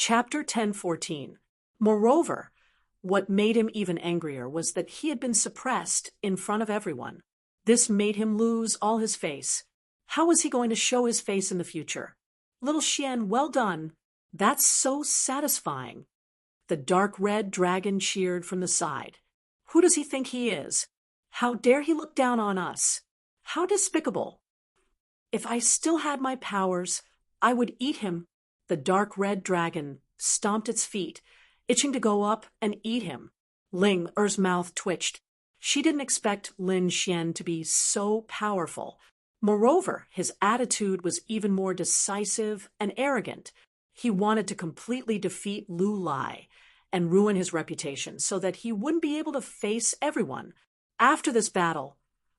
Chapter 10:14. Moreover, what made him even angrier was that he had been suppressed in front of everyone. This made him lose all his face. How was he going to show his face in the future? Little Xian, well done. That's so satisfying. The dark red dragon cheered from the side. Who does he think he is? How dare he look down on us? How despicable. If I still had my powers, I would eat him. The dark red dragon stomped its feet, itching to go up and eat him. Ling Er's mouth twitched. She didn't expect Lin Xian to be so powerful. Moreover, his attitude was even more decisive and arrogant. He wanted to completely defeat Lu Lai and ruin his reputation so that he wouldn't be able to face everyone. After this battle,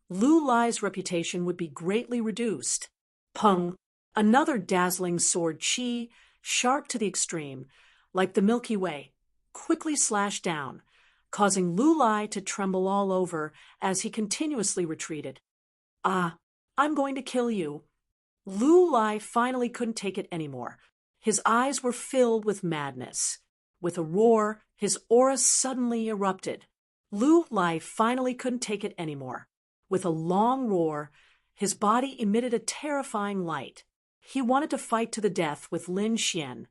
Lu Lai's reputation would be greatly reduced. Peng, another dazzling sword chi, sharp to the extreme, like the Milky Way, quickly slashed down, causing Lu Lai to tremble all over as he continuously retreated. Ah, I'm going to kill you. Lu Lai finally couldn't take it anymore. His eyes were filled with madness. With a roar, his aura suddenly erupted. Lu Lai finally couldn't take it anymore. With a long roar, his body emitted a terrifying light. He wanted to fight to the death with Lin Xian.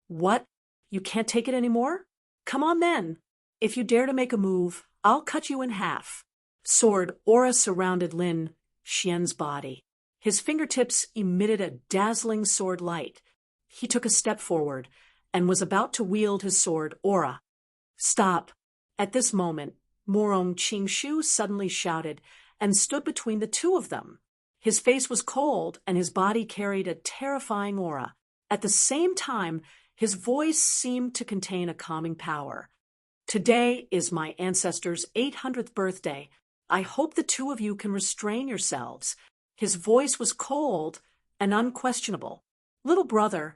What? You can't take it anymore? Come on then. If you dare to make a move, I'll cut you in half. Sword aura surrounded Lin Xian's body. His fingertips emitted a dazzling sword light. He took a step forward and was about to wield his sword aura. Stop. At this moment, Morong Qingshu suddenly shouted and stood between the two of them. His face was cold and his body carried a terrifying aura. At the same time, his voice seemed to contain a calming power. Today is my ancestor's 800th birthday. I hope the two of you can restrain yourselves. His voice was cold and unquestionable. Little brother,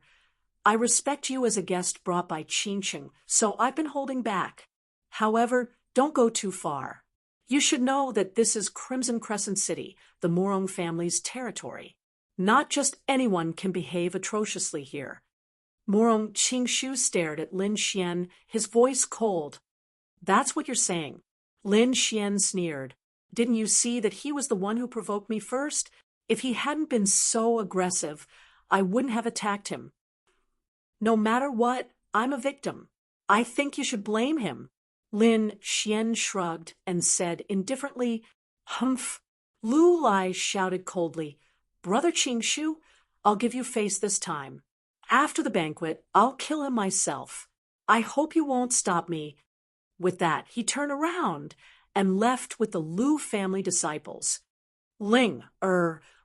I respect you as a guest brought by Qingqing, so I've been holding back. However, don't go too far. You should know that this is Crimson Crescent City, the Morong family's territory. Not just anyone can behave atrociously here. Morong Qingshu stared at Lin Xian, his voice cold. That's what you're saying. Lin Xian sneered. Didn't you see that he was the one who provoked me first? If he hadn't been so aggressive, I wouldn't have attacked him. No matter what, I'm a victim. I think you should blame him. Lin Xian shrugged and said indifferently, Humph. Lu Lai shouted coldly, Brother Qingshu, I'll give you face this time. After the banquet, I'll kill him myself. I hope you won't stop me. With that, he turned around and left with the Lu family disciples. Ling,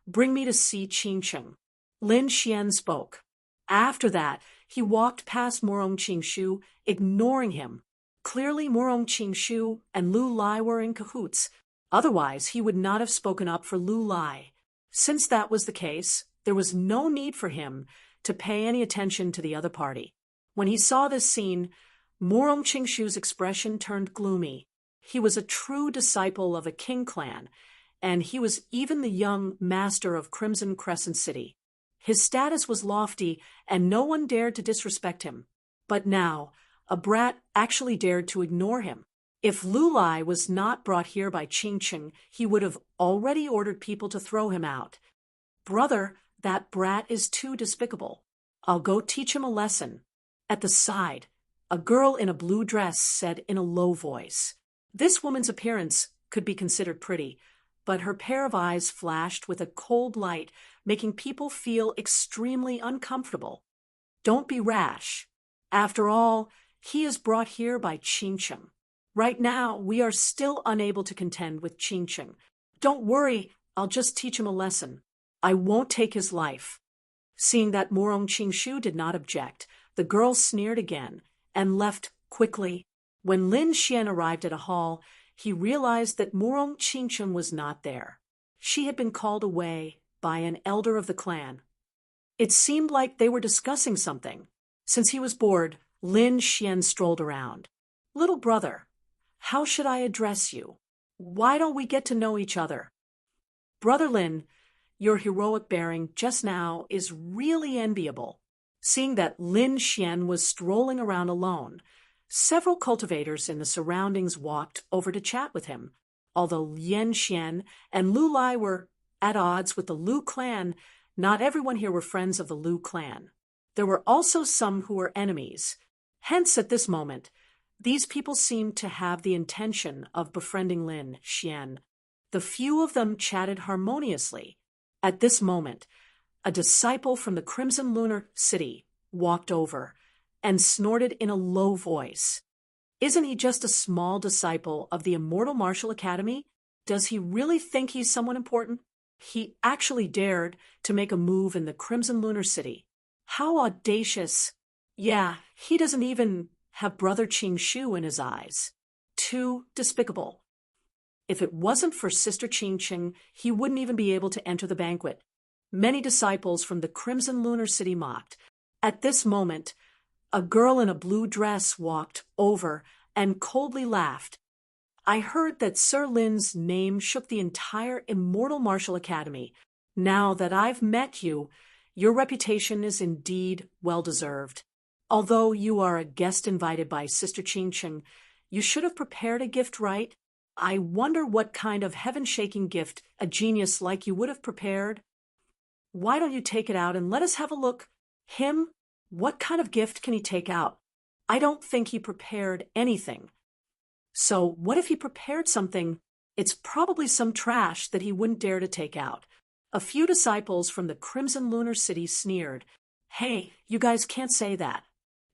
bring me to see Qingqing. Lin Xian spoke. After that, he walked past Morong Qingshu, ignoring him. Clearly, Morong Qingshu and Lu Lai were in cahoots. Otherwise, he would not have spoken up for Lu Lai. Since that was the case, there was no need for him to pay any attention to the other party. When he saw this scene, Morong Qingshu's expression turned gloomy. He was a true disciple of a king clan, and he was even the young master of Crimson Crescent City. His status was lofty, and no one dared to disrespect him. But now, a brat actually dared to ignore him. If Lu Lai was not brought here by Qingqing, he would have already ordered people to throw him out. Brother, that brat is too despicable. I'll go teach him a lesson. At the side, a girl in a blue dress said in a low voice. This woman's appearance could be considered pretty, but her pair of eyes flashed with a cold light, making people feel extremely uncomfortable. Don't be rash. After all, he is brought here by Qingqing. Right now, we are still unable to contend with Qingqing. Don't worry, I'll just teach him a lesson. I won't take his life. Seeing that Morong Qingshu did not object, the girl sneered again and left quickly. When Lin Xian arrived at a hall, he realized that Morong Qingqing was not there. She had been called away by an elder of the clan. It seemed like they were discussing something. Since he was bored, Lin Xian strolled around. Little brother, how should I address you? Why don't we get to know each other? Brother Lin, your heroic bearing just now is really enviable. Seeing that Lin Xian was strolling around alone, several cultivators in the surroundings walked over to chat with him. Although Yan Xian and Lu Lai were at odds with the Lu clan, not everyone here were friends of the Lu clan. There were also some who were enemies. Hence, at this moment, these people seemed to have the intention of befriending Lin Xian. The few of them chatted harmoniously. At this moment, a disciple from the Crimson Lunar City walked over and snorted in a low voice. Isn't he just a small disciple of the Immortal Martial Academy? Does he really think he's someone important? He actually dared to make a move in the Crimson Lunar City. How audacious! Yeah, he doesn't even have Brother Qing Shu in his eyes. Too despicable. If it wasn't for Sister Qing Qing, he wouldn't even be able to enter the banquet. Many disciples from the Crimson Lunar City mocked. At this moment, a girl in a blue dress walked over and coldly laughed. I heard that Sir Lin's name shook the entire Immortal Martial Academy. Now that I've met you, your reputation is indeed well-deserved. Although you are a guest invited by Sister Qing Qing, you should have prepared a gift right. I wonder what kind of heaven-shaking gift a genius like you would have prepared. Why don't you take it out and let us have a look? Him? What kind of gift can he take out? I don't think he prepared anything. So what if he prepared something? It's probably some trash that he wouldn't dare to take out. A few disciples from the Crimson Lunar City sneered. Hey, you guys can't say that.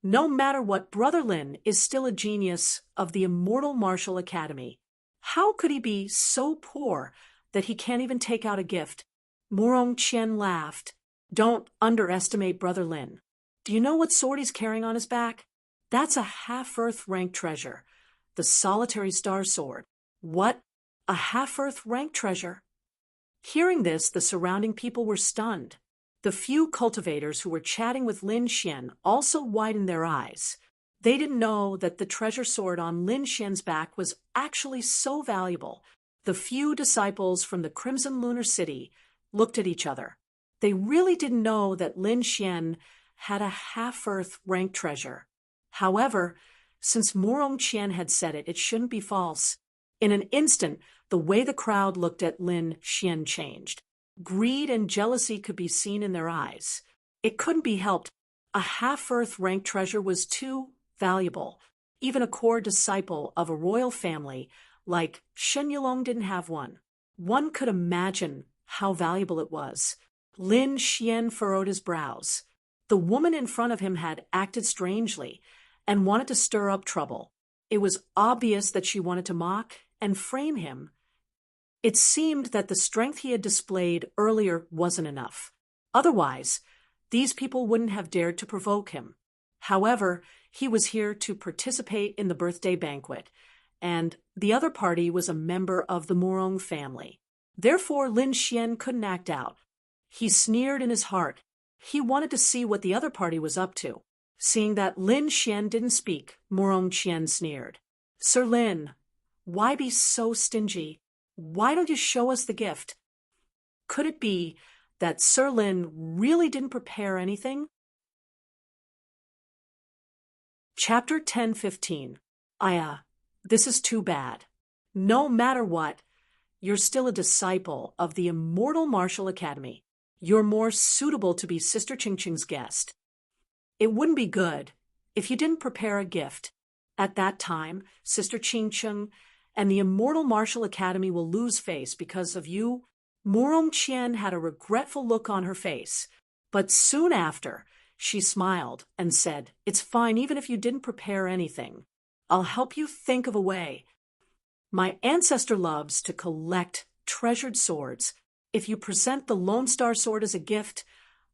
No matter what, Brother Lin is still a genius of the Immortal Martial Academy. How could he be so poor that he can't even take out a gift? Murong Qian laughed. Don't underestimate Brother Lin. Do you know what sword he's carrying on his back? That's a half-Earth rank treasure. The Solitary Star Sword. What? A half-Earth rank treasure? Hearing this, the surrounding people were stunned. The few cultivators who were chatting with Lin Xian also widened their eyes. They didn't know that the treasure sword on Lin Xian's back was actually so valuable. The few disciples from the Crimson Lunar City looked at each other. They really didn't know that Lin Xian had a half-Earth rank treasure. However, since Murong Qian had said it, it shouldn't be false. In an instant, the way the crowd looked at Lin Xian changed. Greed and jealousy could be seen in their eyes. It couldn't be helped. A half-Earth rank treasure was too valuable. Even a core disciple of a royal family like Shen Yulong didn't have one. One could imagine how valuable it was. Lin Xian furrowed his brows. The woman in front of him had acted strangely and wanted to stir up trouble. It was obvious that she wanted to mock and frame him. It seemed that the strength he had displayed earlier wasn't enough. Otherwise, these people wouldn't have dared to provoke him. However, he was here to participate in the birthday banquet, and the other party was a member of the Murong family. Therefore, Lin Xian couldn't act out. He sneered in his heart. He wanted to see what the other party was up to. Seeing that Lin Xian didn't speak, Murong Qian sneered. Sir Lin, why be so stingy? Why don't you show us the gift? Could it be that Sir Lin really didn't prepare anything? Chapter 10:15. This is too bad. No matter what, you're still a disciple of the Immortal Martial Academy. You're more suitable to be Sister Qing Qing's guest. It wouldn't be good if you didn't prepare a gift. At that time, Sister Qing Qing and the Immortal Martial Academy will lose face because of you. Murong Qian had a regretful look on her face, but soon after, she smiled and said, It's fine even if you didn't prepare anything. I'll help you think of a way. My ancestor loves to collect treasured swords. If you present the Lone Star Sword as a gift,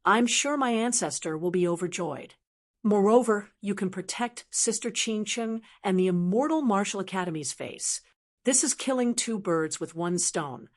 I'm sure my ancestor will be overjoyed. Moreover, you can protect Sister Qing Qing and the Immortal Martial Academy's face. This is killing two birds with one stone.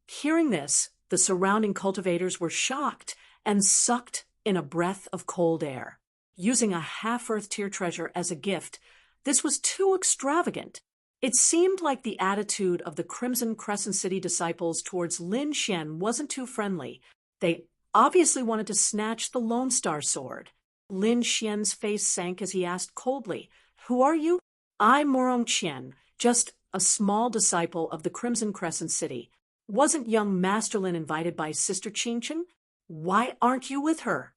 Hearing this, the surrounding cultivators were shocked and sucked in a breath of cold air. Using a half-Earth tier treasure as a gift, this was too extravagant. It seemed like the attitude of the Crimson Crescent City disciples towards Lin Xian wasn't too friendly. They obviously wanted to snatch the Lone Star Sword. Lin Xian's face sank as he asked coldly, "Who are you?" "I'm Morong Qian, just a small disciple of the Crimson Crescent City. Wasn't young Master Lin invited by Sister Qingqing? Why aren't you with her?"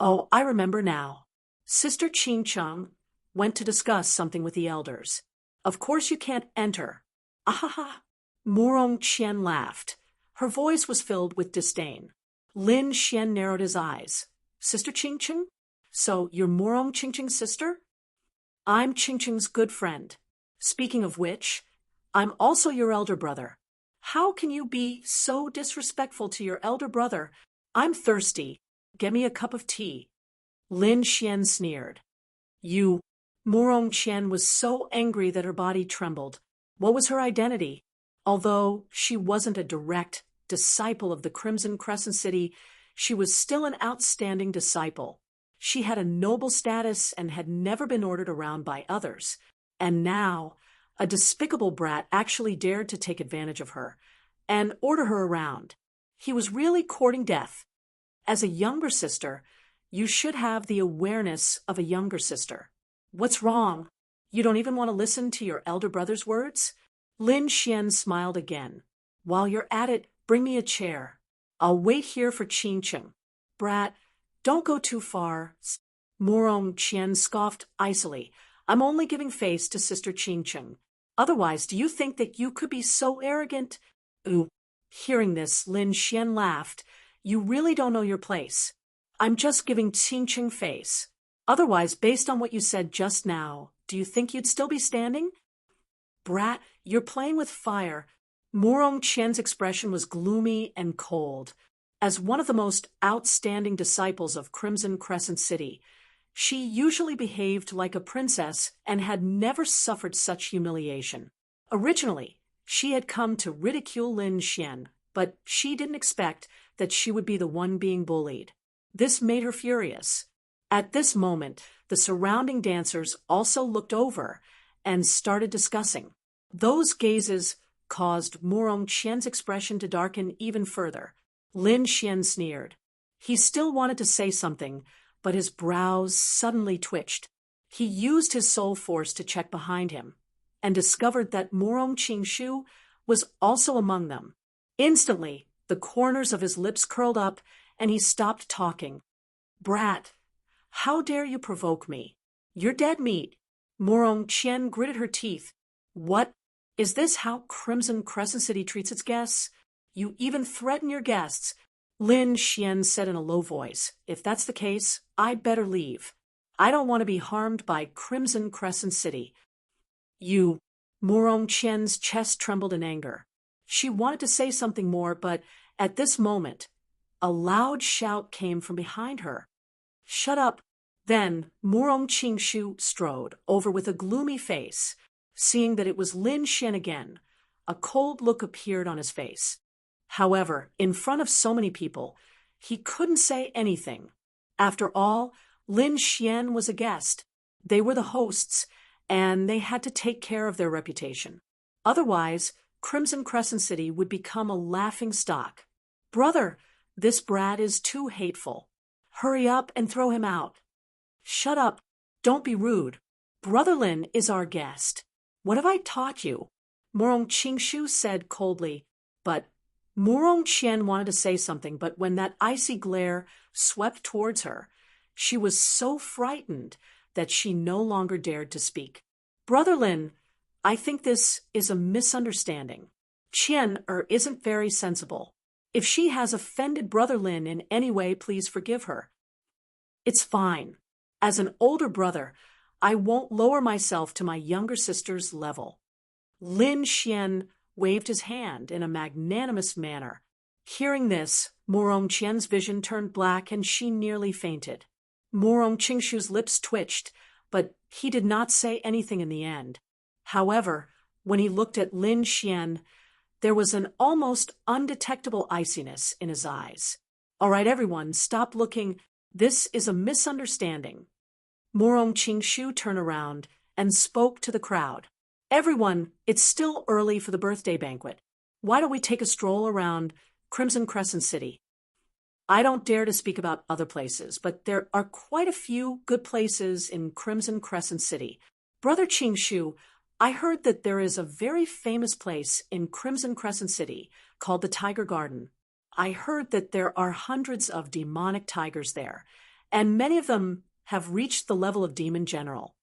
"Oh, I remember now. Sister Qingqing went to discuss something with the elders. Of course you can't enter." "Ahaha." Morong Qian laughed. Her voice was filled with disdain. Lin Xian narrowed his eyes. "Sister Qingqing? So you're Morong Qingqing's sister?" "I'm Qingqing's good friend. Speaking of which, I'm also your elder brother. How can you be so disrespectful to your elder brother? I'm thirsty. Get me a cup of tea." Lin Xian sneered. "You." Morong Qian was so angry that her body trembled. What was her identity? Although she wasn't a direct disciple of the Crimson Crescent City, she was still an outstanding disciple. She had a noble status and had never been ordered around by others. And now, a despicable brat actually dared to take advantage of her and order her around. He was really courting death. As a younger sister, you should have the awareness of a younger sister. What's wrong? You don't even want to listen to your elder brother's words? Lin Xian smiled again. "While you're at it, bring me a chair. I'll wait here for Qingqing." "Brat, don't go too far." Morong Qian scoffed icily. "I'm only giving face to Sister Qingqing. Otherwise, do you think that you could be so arrogant?" "Ooh." Hearing this, Lin Xian laughed. "You really don't know your place. I'm just giving Qingqing face. Otherwise, based on what you said just now, do you think you'd still be standing?" "Brat, you're playing with fire." Morong Qian's expression was gloomy and cold. As one of the most outstanding disciples of Crimson Crescent City, she usually behaved like a princess and had never suffered such humiliation. Originally, she had come to ridicule Lin Xian, but she didn't expect that she would be the one being bullied. This made her furious. At this moment, the surrounding dancers also looked over and started discussing. Those gazes caused Morong Qian's expression to darken even further. Lin Xian sneered. He still wanted to say something, but his brows suddenly twitched. He used his soul force to check behind him, and discovered that Morong Qingshu was also among them. Instantly, the corners of his lips curled up, and he stopped talking. "Brat, how dare you provoke me? You're dead meat." Morong Qian gritted her teeth. "What? Is this how Crimson Crescent City treats its guests? You even threaten your guests." Lin Xian said in a low voice, "If that's the case, I'd better leave. I don't want to be harmed by Crimson Crescent City." "You." Morong Qian's chest trembled in anger. She wanted to say something more, but at this moment, a loud shout came from behind her. "Shut up." Then Morong Qingshu strode over with a gloomy face. Seeing that it was Lin Xian again, a cold look appeared on his face. However, in front of so many people, he couldn't say anything. After all, Lin Xian was a guest. They were the hosts, and they had to take care of their reputation. Otherwise, Crimson Crescent City would become a laughing stock. "Brother, this brat is too hateful. Hurry up and throw him out." "Shut up. Don't be rude. Brother Lin is our guest. What have I taught you?" Morong Qingshu said coldly. But Morong Qian wanted to say something, but when that icy glare swept towards her, she was so frightened that she no longer dared to speak. "Brother Lin, I think this is a misunderstanding. Qian isn't very sensible. If she has offended Brother Lin in any way, please forgive her." "It's fine. As an older brother, I won't lower myself to my younger sister's level." Lin Xian waved his hand in a magnanimous manner. Hearing this, Morong Qian's vision turned black and she nearly fainted. Morong Qingshu's lips twitched, but he did not say anything in the end. However, when he looked at Lin Xian, there was an almost undetectable iciness in his eyes. "All right, everyone, stop looking. This is a misunderstanding." Morong Qingshu turned around and spoke to the crowd. "Everyone, it's still early for the birthday banquet. Why don't we take a stroll around Crimson Crescent City?" I don't dare to speak about other places, but there are quite a few good places in Crimson Crescent City. Brother Shu, I heard that there is a very famous place in Crimson Crescent City called the Tiger Garden. I heard that there are hundreds of demonic tigers there, and many of them have reached the level of demon general.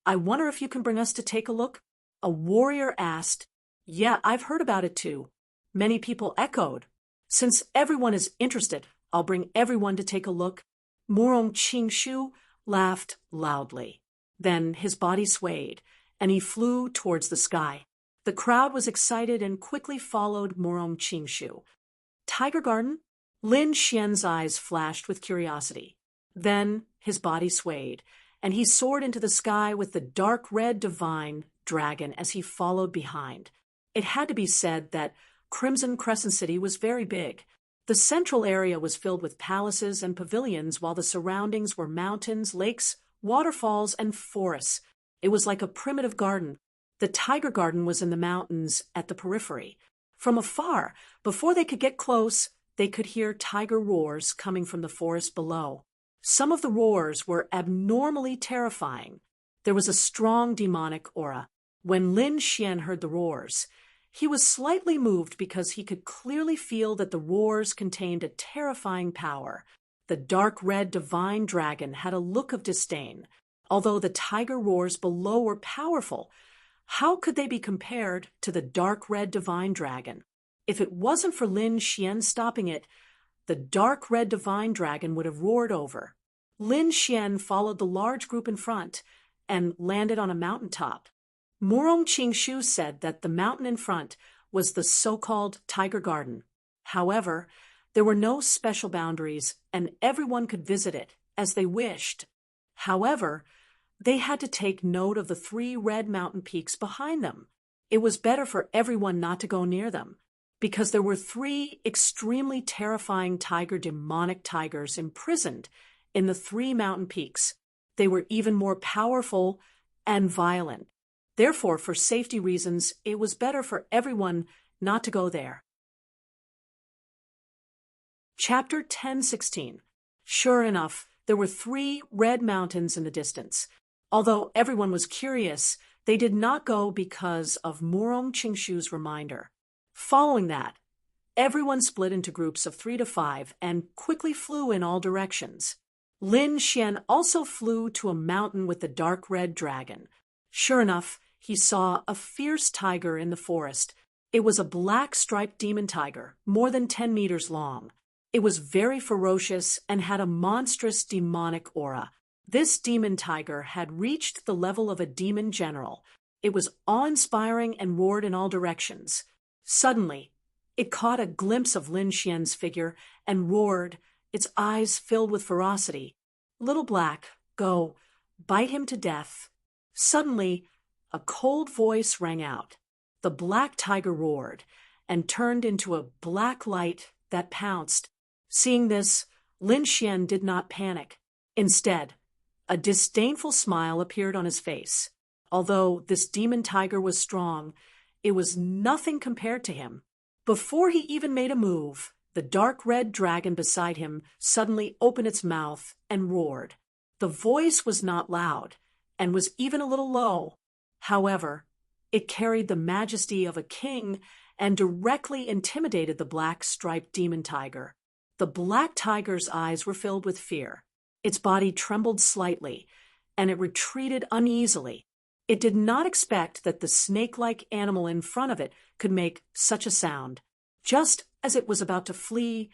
I wonder if you can bring us to take a look? A warrior asked. Yeah, I've heard about it too. Many people echoed. Since everyone is interested, I'll bring everyone to take a look. Murong Shu laughed loudly. Then his body swayed, and he flew towards the sky. The crowd was excited and quickly followed Murong Shu. Tiger Garden? Lin Xian's eyes flashed with curiosity. Then his body swayed, and he soared into the sky with the dark red divine dragon as he followed behind. It had to be said that Crimson Crescent City was very big. The central area was filled with palaces and pavilions, while the surroundings were mountains, lakes, waterfalls, and forests. It was like a primitive garden. The Tiger Garden was in the mountains at the periphery. From afar, before they could get close, they could hear tiger roars coming from the forest below. Some of the roars were abnormally terrifying. There was a strong demonic aura. When Lin Xian heard the roars, he was slightly moved because he could clearly feel that the roars contained a terrifying power. The dark red divine dragon had a look of disdain. Although the tiger roars below were powerful, how could they be compared to the dark red divine dragon? If it wasn't for Lin Xian stopping it, the dark red divine dragon would have roared over. Lin Xian followed the large group in front and landed on a mountaintop. Murong Shu said that the mountain in front was the so-called Tiger Garden. However, there were no special boundaries, and everyone could visit it as they wished. However, they had to take note of the 3 red mountain peaks behind them. It was better for everyone not to go near them, because there were 3 extremely terrifying demonic tigers imprisoned in the 3 mountain peaks. They were even more powerful and violent. Therefore, for safety reasons, it was better for everyone not to go there. Chapter 10:16. Sure enough, there were 3 red mountains in the distance. Although everyone was curious, they did not go because of Murong Shu's reminder. Following that, everyone split into groups of 3 to 5 and quickly flew in all directions. Lin Xian also flew to a mountain with the dark red dragon. Sure enough, he saw a fierce tiger in the forest. It was a black striped demon tiger, more than 10 meters long. It was very ferocious and had a monstrous demonic aura. This demon tiger had reached the level of a demon general. It was awe-inspiring and roared in all directions. Suddenly, it caught a glimpse of Lin Xian's figure and roared, its eyes filled with ferocity. Little Black, go, bite him to death. Suddenly, a cold voice rang out. The black tiger roared and turned into a black light that pounced. Seeing this, Lin Xian did not panic. Instead, a disdainful smile appeared on his face. Although this demon tiger was strong, it was nothing compared to him. Before he even made a move, the dark red dragon beside him suddenly opened its mouth and roared. The voice was not loud and was even a little low. However, it carried the majesty of a king and directly intimidated the black striped demon tiger. The black tiger's eyes were filled with fear. Its body trembled slightly, and it retreated uneasily. It did not expect that the snake-like animal in front of it could make such a sound. Just as it was about to flee,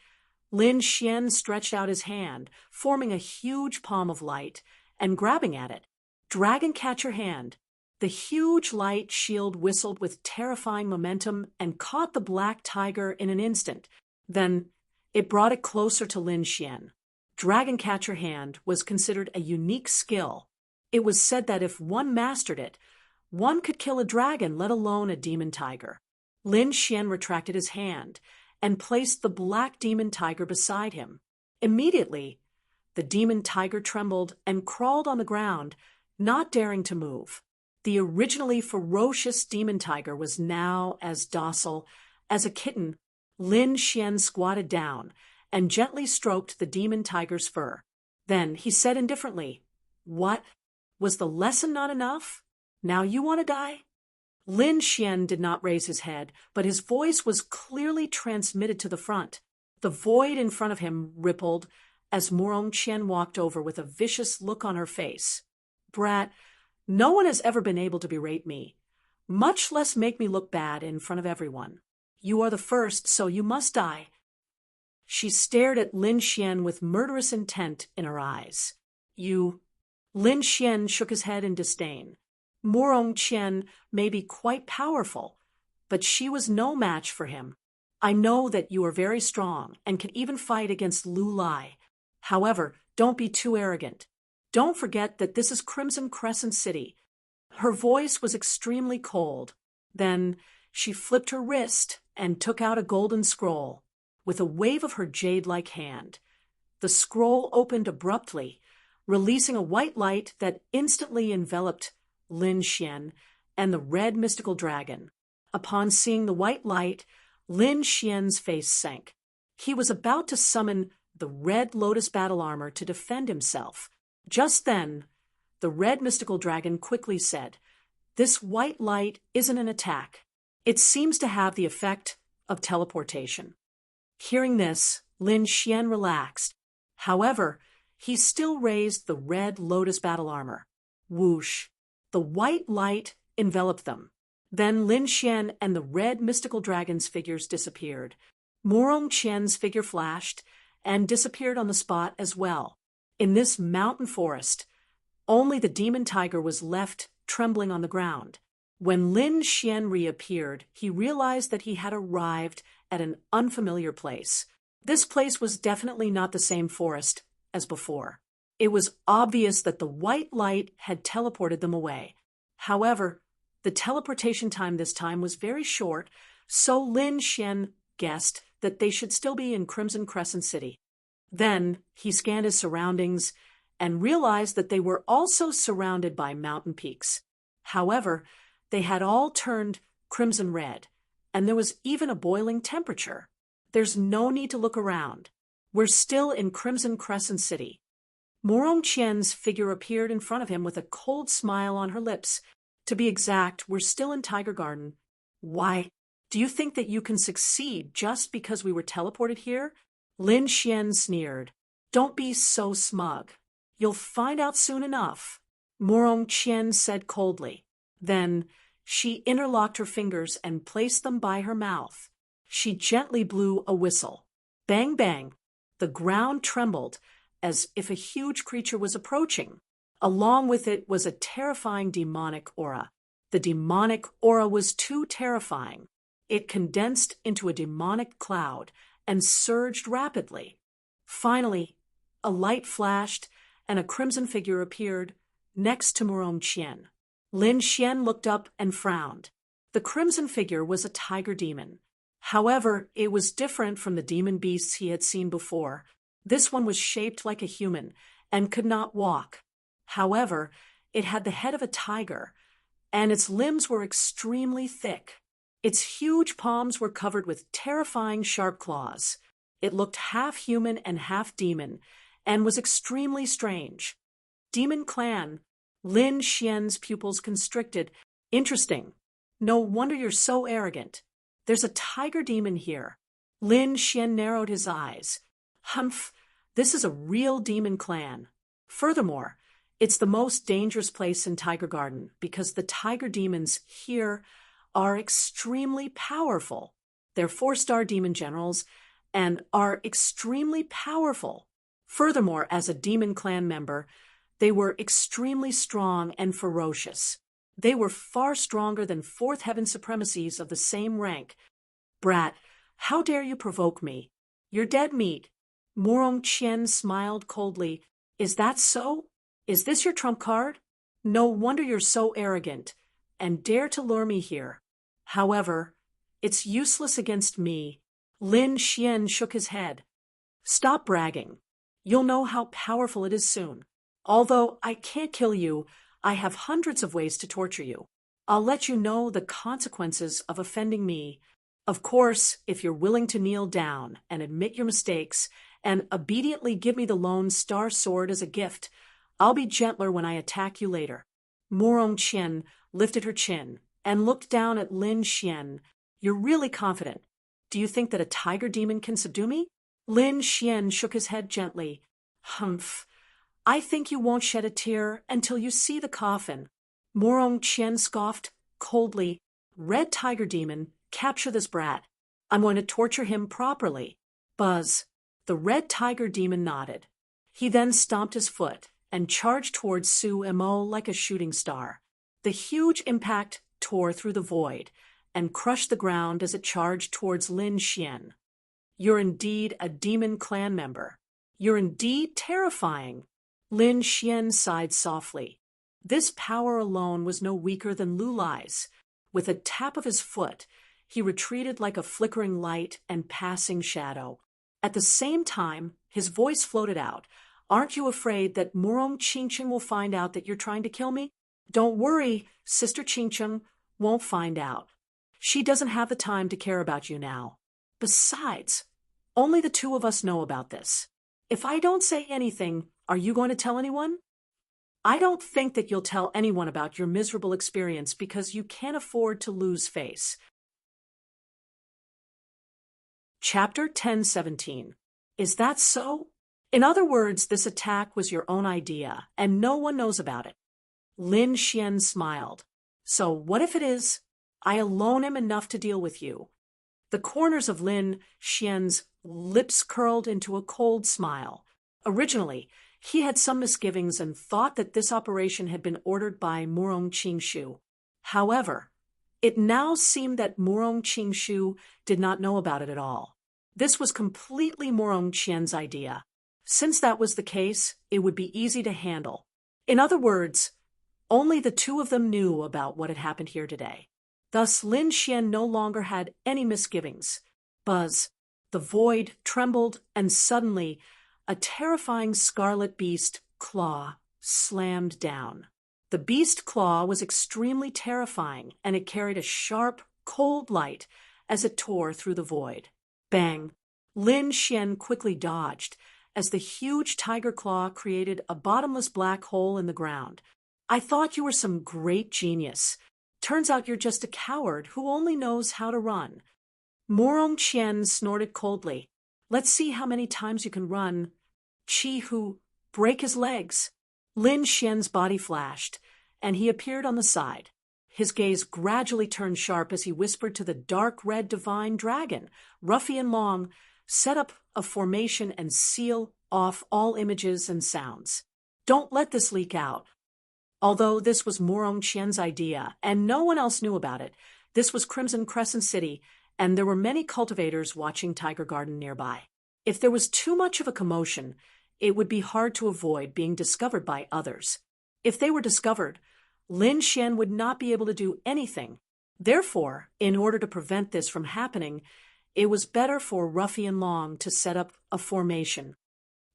Lin Xian stretched out his hand, forming a huge palm of light, and grabbing at it. Dragon, catch your hand. The huge light shield whistled with terrifying momentum and caught the black tiger in an instant. Then it brought it closer to Lin Xian. Dragon Catcher Hand was considered a unique skill. It was said that if one mastered it, one could kill a dragon, let alone a demon tiger. Lin Xian retracted his hand and placed the black demon tiger beside him. Immediately, the demon tiger trembled and crawled on the ground, not daring to move. The originally ferocious demon tiger was now as docile as a kitten. Lin Xian squatted down and gently stroked the demon tiger's fur. Then he said indifferently, "What? Was the lesson not enough? Now you want to die?" Lin Xian did not raise his head, but his voice was clearly transmitted to the front. The void in front of him rippled as Morong Qian walked over with a vicious look on her face. "Brat, no one has ever been able to berate me, much less make me look bad in front of everyone. You are the first, so you must die." She stared at Lin Xian with murderous intent in her eyes. "You—" Lin Xian shook his head in disdain. Morong Qian may be quite powerful, but she was no match for him. "I know that you are very strong and can even fight against Lu Lai. However, don't be too arrogant. Don't forget that this is Crimson Crescent City." Her voice was extremely cold. Then she flipped her wrist and took out a golden scroll. With a wave of her jade-like hand, the scroll opened abruptly, releasing a white light that instantly enveloped Lin Xian and the red mystical dragon. Upon seeing the white light, Lin Xian's face sank. He was about to summon the red lotus battle armor to defend himself. Just then, the red mystical dragon quickly said, "This white light isn't an attack. It seems to have the effect of teleportation." Hearing this, Lin Xian relaxed. However, he still raised the red lotus battle armor. Whoosh! The white light enveloped them. Then Lin Xian and the red mystical dragon's figures disappeared. Morong Qian's figure flashed and disappeared on the spot as well. In this mountain forest, only the demon tiger was left trembling on the ground. When Lin Xian reappeared, he realized that he had arrived at an unfamiliar place. This place was definitely not the same forest as before. It was obvious that the white light had teleported them away. However, the teleportation time this time was very short, so Lin Xian guessed that they should still be in Crimson Crescent City. Then he scanned his surroundings and realized that they were also surrounded by mountain peaks. However, they had all turned crimson red, and there was even a boiling temperature. There's no need to look around. We're still in Crimson Crescent City. Morong Qian's figure appeared in front of him with a cold smile on her lips. To be exact, we're still in Tiger Garden. "Why, do you think that you can succeed just because we were teleported here?" Lin Xian sneered. "Don't be so smug. You'll find out soon enough," Morong Qian said coldly. Then she interlocked her fingers and placed them by her mouth. She gently blew a whistle. Bang, bang. The ground trembled as if a huge creature was approaching. Along with it was a terrifying demonic aura. The demonic aura was too terrifying. It condensed into a demonic cloud and surged rapidly. Finally, a light flashed and a crimson figure appeared next to Morong Qian. Lin Xian looked up and frowned. The crimson figure was a tiger demon. However, it was different from the demon beasts he had seen before. This one was shaped like a human and could not walk. However, it had the head of a tiger, and its limbs were extremely thick. Its huge palms were covered with terrifying sharp claws. It looked half human and half demon, and was extremely strange. Demon Clan. Lin Xian's pupils constricted. "Interesting. No wonder you're so arrogant. There's a tiger demon here." Lin Xian narrowed his eyes. "Humph, this is a real demon clan. Furthermore, it's the most dangerous place in Tiger Garden because the tiger demons here are extremely powerful. They're 4-star demon generals and are extremely powerful. Furthermore, as a demon clan member, they were extremely strong and ferocious. They were far stronger than 4th Heaven supremacies of the same rank. Brat, how dare you provoke me? You're dead meat." Morong Qian smiled coldly. "Is that so? Is this your trump card? No wonder you're so arrogant and dare to lure me here. However, it's useless against me." Lin Xian shook his head. "Stop bragging. You'll know how powerful it is soon. Although I can't kill you, I have hundreds of ways to torture you. I'll let you know the consequences of offending me." Of course, if you're willing to kneel down and admit your mistakes and obediently give me the lone star sword as a gift, I'll be gentler when I attack you later. Morong Qian lifted her chin and looked down at Lin Xian. You're really confident. Do you think that a tiger demon can subdue me? Lin Xian shook his head gently. Humph. I think you won't shed a tear until you see the coffin. Morong Qian scoffed coldly. Red tiger demon, capture this brat. I'm going to torture him properly. Buzz. The red tiger demon nodded. He then stomped his foot and charged towards Su Mo like a shooting star. The huge impact tore through the void and crushed the ground as it charged towards Lin Xian. You're indeed a demon clan member. You're indeed terrifying. Lin Xian sighed softly. This power alone was no weaker than Lu Lai's. With a tap of his foot, he retreated like a flickering light and passing shadow. At the same time, his voice floated out. Aren't you afraid that Morong Qingcheng will find out that you're trying to kill me? Don't worry, Sister Qingcheng won't find out. She doesn't have the time to care about you now. Besides, only the two of us know about this. If I don't say anything, are you going to tell anyone? I don't think that you'll tell anyone about your miserable experience because you can't afford to lose face. Chapter 1017. Is that so? In other words, this attack was your own idea, and no one knows about it. Lin Xian smiled. So what if it is? I alone am enough to deal with you. The corners of Lin Xian's lips curled into a cold smile. Originally, he had some misgivings and thought that this operation had been ordered by Morong Qingshu. However, it now seemed that Morong Qingshu did not know about it at all. This was completely Morong Qian's idea. Since that was the case, it would be easy to handle. In other words, only the two of them knew about what had happened here today. Thus, Lin Xian no longer had any misgivings. Buzz. The void trembled, and suddenly, a terrifying scarlet beast claw slammed down. The beast claw was extremely terrifying, and it carried a sharp, cold light as it tore through the void. Bang! Lin Xian quickly dodged, as the huge tiger claw created a bottomless black hole in the ground. I thought you were some great genius. Turns out you're just a coward who only knows how to run. Morong Qian snorted coldly. Let's see how many times you can run. Chi Hu, break his legs. Lin Xian's body flashed, and he appeared on the side. His gaze gradually turned sharp as he whispered to the dark red divine dragon, Ruffian Long, set up a formation and seal off all images and sounds. Don't let this leak out. Although this was Morong Qian's idea, and no one else knew about it, this was Crimson Crescent City, and there were many cultivators watching Tiger Garden nearby. If there was too much of a commotion, it would be hard to avoid being discovered by others. If they were discovered, Lin Xian would not be able to do anything. Therefore, in order to prevent this from happening, it was better for Ruffian Long to set up a formation.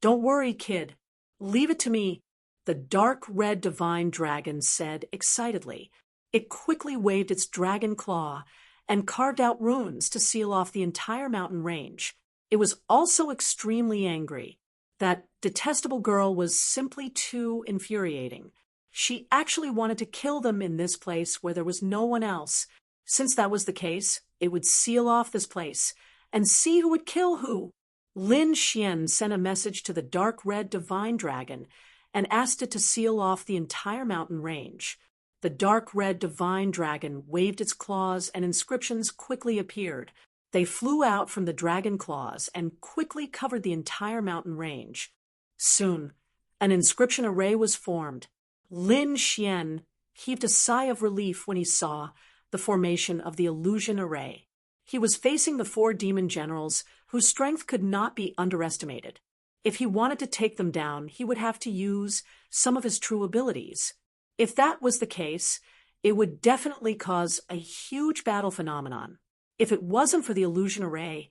Don't worry, kid. Leave it to me, the dark red divine dragon said excitedly. It quickly waved its dragon claw and carved out runes to seal off the entire mountain range. It was also extremely angry. That detestable girl was simply too infuriating. She actually wanted to kill them in this place where there was no one else. Since that was the case, it would seal off this place and see who would kill who. Lin Xian sent a message to the dark red divine dragon and asked it to seal off the entire mountain range. The dark red divine dragon waved its claws and inscriptions quickly appeared. They flew out from the dragon claws and quickly covered the entire mountain range. Soon, an inscription array was formed. Lin Xian heaved a sigh of relief when he saw the formation of the illusion array. He was facing the 4 demon generals whose strength could not be underestimated. If he wanted to take them down, he would have to use some of his true abilities. If that was the case, it would definitely cause a huge battle phenomenon. If it wasn't for the illusion array,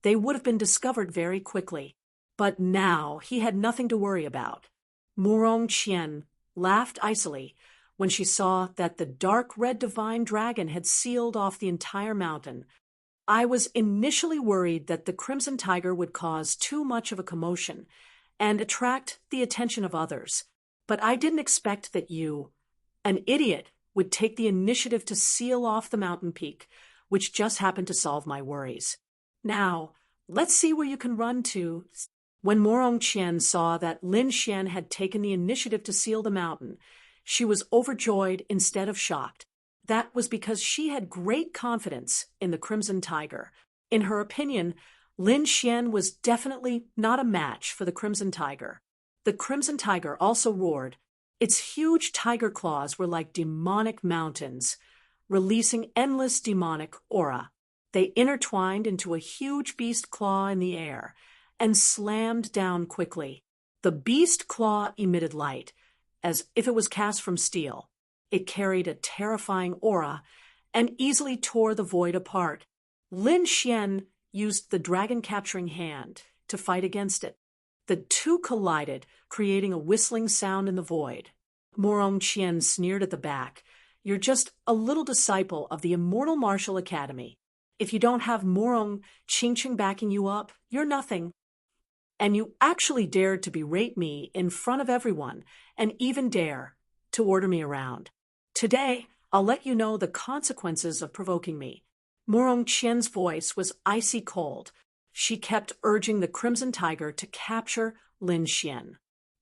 they would have been discovered very quickly. But now he had nothing to worry about. Morong Qian laughed icily when she saw that the dark red divine dragon had sealed off the entire mountain. I was initially worried that the Crimson Tiger would cause too much of a commotion and attract the attention of others, but I didn't expect that you, an idiot, would take the initiative to seal off the mountain peak, which just happened to solve my worries. Now, let's see where you can run to. When Morong Qian saw that Lin Xian had taken the initiative to seal the mountain, she was overjoyed instead of shocked. That was because she had great confidence in the Crimson Tiger. In her opinion, Lin Xian was definitely not a match for the Crimson Tiger. The Crimson Tiger also roared. Its huge tiger claws were like demonic mountains, releasing endless demonic aura. They intertwined into a huge beast claw in the air and slammed down quickly. The beast claw emitted light, as if it was cast from steel. It carried a terrifying aura and easily tore the void apart. Lin Xian used the dragon-capturing hand to fight against it. The two collided, creating a whistling sound in the void. Morong Qian sneered at the back. You're just a little disciple of the immortal martial academy. If you don't have Morong Qingqing backing you up, you're nothing. And you actually dared to berate me in front of everyone, and even dare to order me around. Today, I'll let you know the consequences of provoking me. Morong Qian's voice was icy cold. She kept urging the Crimson Tiger to capture Lin Xian.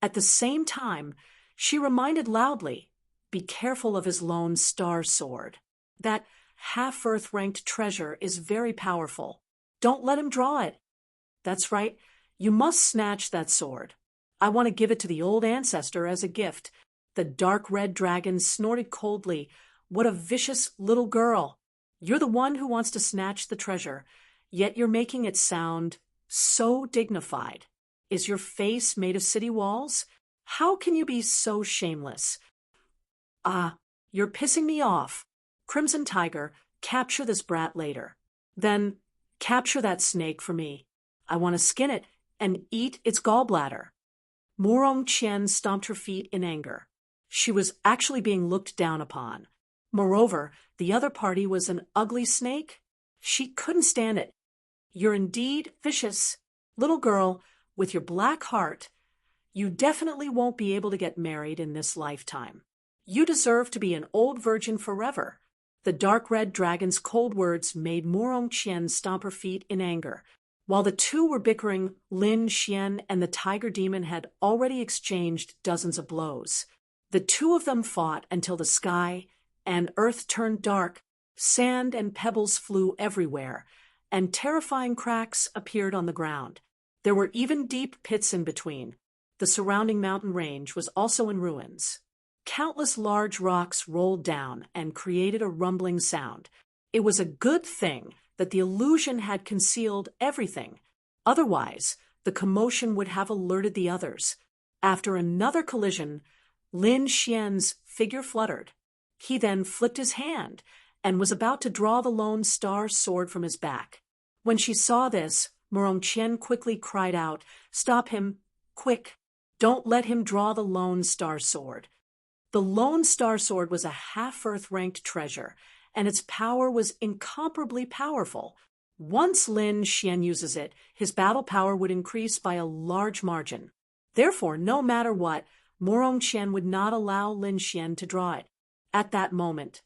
At the same time, she reminded loudly, be careful of his lone star sword. That half-Earth ranked treasure is very powerful. Don't let him draw it. That's right, you must snatch that sword. I want to give it to the old ancestor as a gift. The dark red dragon snorted coldly. What a vicious little girl. You're the one who wants to snatch the treasure, yet you're making it sound so dignified. Is your face made of city walls? How can you be so shameless? You're pissing me off. Crimson Tiger, capture this brat later. Then capture that snake for me. I want to skin it and eat its gallbladder. Morong Qian stomped her feet in anger. She was actually being looked down upon. Moreover, the other party was an ugly snake. She couldn't stand it. You're indeed vicious. Little girl, with your black heart, you definitely won't be able to get married in this lifetime. You deserve to be an old virgin forever. The dark red dragon's cold words made Morong Qian stomp her feet in anger. While the two were bickering, Lin Xian and the tiger demon had already exchanged dozens of blows. The two of them fought until the sky and earth turned dark, sand and pebbles flew everywhere, and terrifying cracks appeared on the ground. There were even deep pits in between. The surrounding mountain range was also in ruins. Countless large rocks rolled down and created a rumbling sound. It was a good thing that the illusion had concealed everything. Otherwise, the commotion would have alerted the others. After another collision, Lin Xian's figure fluttered. He then flipped his hand and was about to draw the lone star sword from his back. When she saw this, Morong Qian quickly cried out, "Stop him! Quick! Don't let him draw the lone star sword." The lone star sword was a half-Earth ranked treasure, and its power was incomparably powerful. Once Lin Xian uses it, his battle power would increase by a large margin. Therefore, no matter what, Morong Qian would not allow Lin Xian to draw it. At that moment,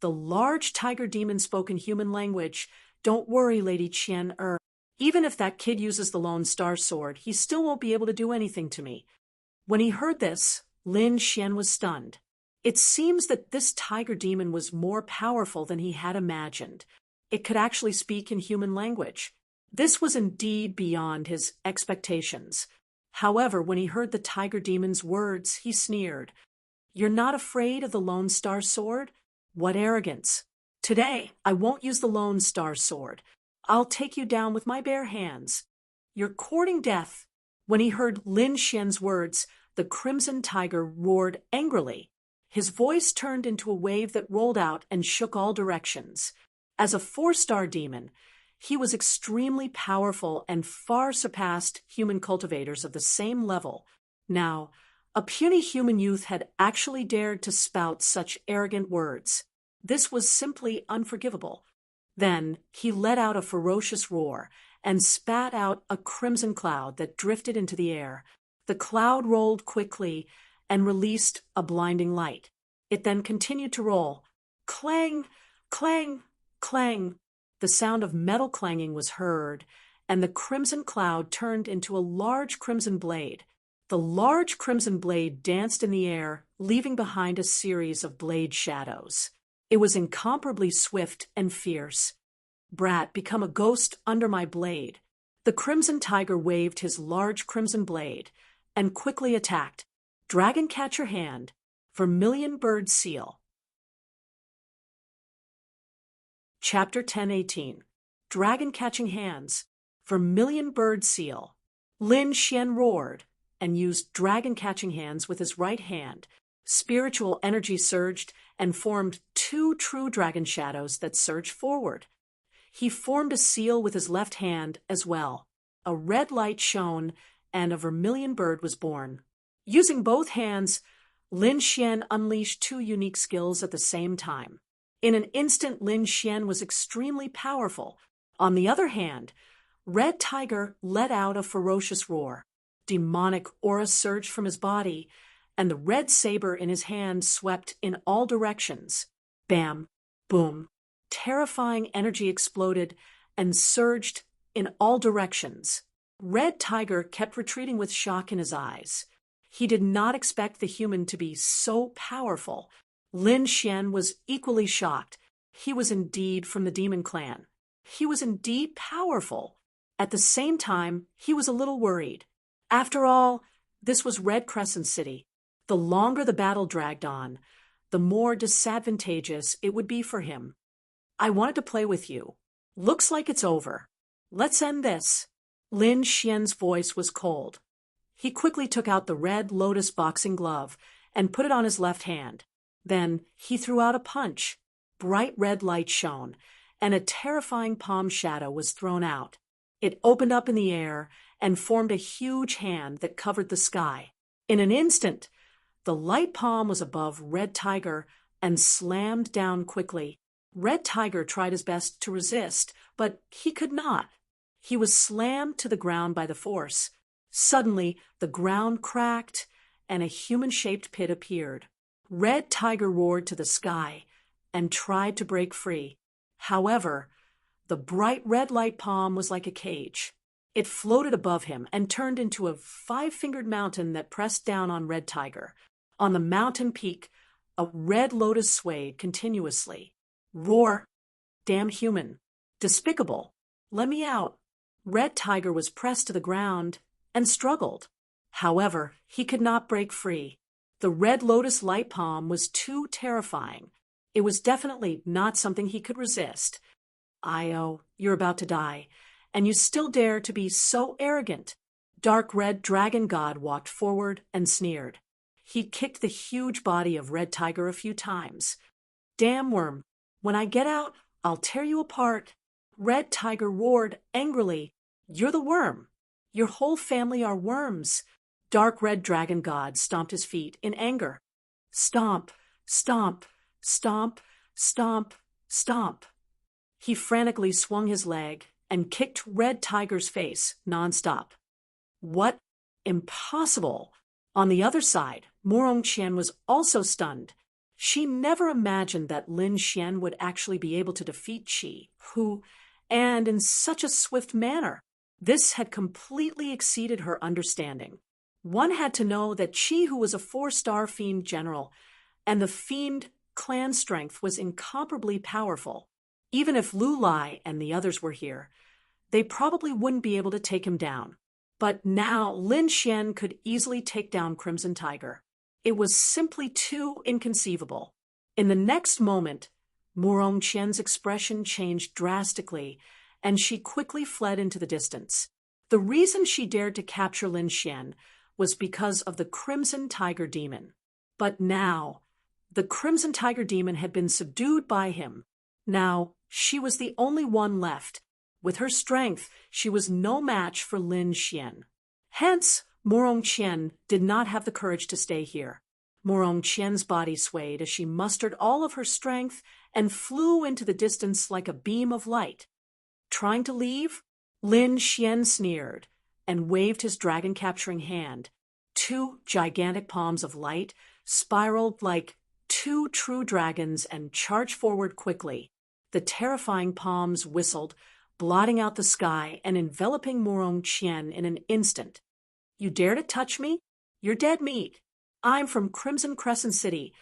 the large tiger demon spoke in human language. "Don't worry, Lady Qian, even if that kid uses the lone star sword, he still won't be able to do anything to me." When he heard this, Lin Xian was stunned. It seems that this tiger demon was more powerful than he had imagined. It could actually speak in human language. This was indeed beyond his expectations. However, when he heard the tiger demon's words, he sneered. "You're not afraid of the lone star sword? What arrogance! Today, I won't use the lone star sword. I'll take you down with my bare hands. You're courting death." When he heard Lin Xian's words, the Crimson Tiger roared angrily. His voice turned into a wave that rolled out and shook all directions. As a 4-star demon, he was extremely powerful and far surpassed human cultivators of the same level. Now, a puny human youth had actually dared to spout such arrogant words. This was simply unforgivable. Then he let out a ferocious roar and spat out a crimson cloud that drifted into the air. The cloud rolled quickly and released a blinding light. It then continued to roll. Clang, clang, clang. The sound of metal clanging was heard, and the crimson cloud turned into a large crimson blade. The large crimson blade danced in the air, leaving behind a series of blade shadows. It was incomparably swift and fierce. Brat, become a ghost under my blade. The crimson tiger waved his large crimson blade and quickly attacked. Dragon, catch your hand. Vermilion bird seal. Chapter 10:18. Dragon catching hands. Vermilion bird seal. Lin Xian roared and used dragon catching hands with his right hand. Spiritual energy surged and formed two true dragon shadows that surged forward. He formed a seal with his left hand as well. A red light shone and a vermilion bird was born. Using both hands, Lin Xian unleashed two unique skills at the same time. In an instant, Lin Xian was extremely powerful. On the other hand, Red Tiger let out a ferocious roar. Demonic aura surged from his body, and the red saber in his hand swept in all directions. Bam, boom. Terrifying energy exploded and surged in all directions. Red Tiger kept retreating with shock in his eyes. He did not expect the human to be so powerful. Lin Xian was equally shocked. He was indeed from the demon clan. He was indeed powerful. At the same time, he was a little worried. After all, this was Red Crescent City. The longer the battle dragged on, the more disadvantageous it would be for him. I wanted to play with you. Looks like it's over. Let's end this. Lin Xian's voice was cold. He quickly took out the red lotus boxing glove and put it on his left hand. Then he threw out a punch. Bright red light shone, and a terrifying palm shadow was thrown out. It opened up in the air and formed a huge hand that covered the sky. In an instant, the light palm was above Red Tiger and slammed down quickly. Red Tiger tried his best to resist, but he could not. He was slammed to the ground by the force. Suddenly, the ground cracked, and a human-shaped pit appeared. Red Tiger roared to the sky and tried to break free. However, the bright red light palm was like a cage. It floated above him and turned into a five-fingered mountain that pressed down on Red Tiger. On the mountain peak, a red lotus swayed continuously. Roar! Damn human! Despicable! Let me out! Red Tiger was pressed to the ground and struggled. However, he could not break free. The red lotus light palm was too terrifying. It was definitely not something he could resist. Io, you're about to die, and you still dare to be so arrogant. Dark Red Dragon God walked forward and sneered. He kicked the huge body of Red Tiger a few times. Damn worm, when I get out, I'll tear you apart. Red Tiger roared angrily. You're the worm. Your whole family are worms. Dark Red Dragon God stomped his feet in anger. Stomp, stomp, stomp, stomp, stomp. He frantically swung his leg and kicked Red Tiger's face nonstop. What? Impossible! On the other side, Morong Qian was also stunned. She never imagined that Lin Xian would actually be able to defeat Qi, and in such a swift manner. This had completely exceeded her understanding. One had to know that Qi, who was a 4-star fiend general, and the fiend clan strength was incomparably powerful. Even if Lu Lai and the others were here, they probably wouldn't be able to take him down. But now Lin Xian could easily take down Crimson Tiger. It was simply too inconceivable. In the next moment, Morong Qian's expression changed drastically, and she quickly fled into the distance. The reason she dared to capture Lin Xian was because of the Crimson Tiger Demon. But now, the Crimson Tiger Demon had been subdued by him. Now, she was the only one left. With her strength, she was no match for Lin Xian. Hence, Morong Qian did not have the courage to stay here. Morong Qian's body swayed as she mustered all of her strength and flew into the distance like a beam of light. Trying to leave? Lin Xian sneered and waved his dragon-capturing hand. Two gigantic palms of light spiraled like two true dragons and charged forward quickly. The terrifying palms whistled, blotting out the sky and enveloping Morong Qian in an instant. You dare to touch me? You're dead meat. I'm from Crimson Crescent City.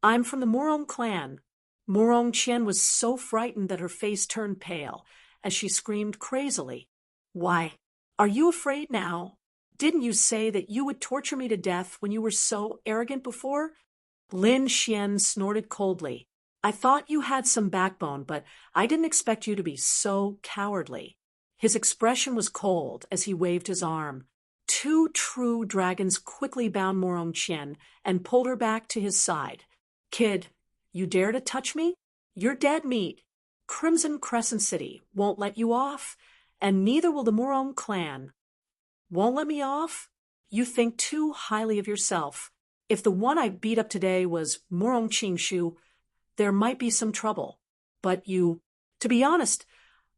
I'm from the Morong clan. Morong Qian was so frightened that her face turned pale as she screamed crazily. Why, are you afraid now? Didn't you say that you would torture me to death when you were so arrogant before? Lin Xian snorted coldly. I thought you had some backbone, but I didn't expect you to be so cowardly. His expression was cold as he waved his arm. Two true dragons quickly bound Morong Qian and pulled her back to his side. Kid, you dare to touch me? You're dead meat. Crimson Crescent City won't let you off, and neither will the Morong clan. Won't let me off? You think too highly of yourself. If the one I beat up today was Morong Qingshu, there might be some trouble. But to be honest,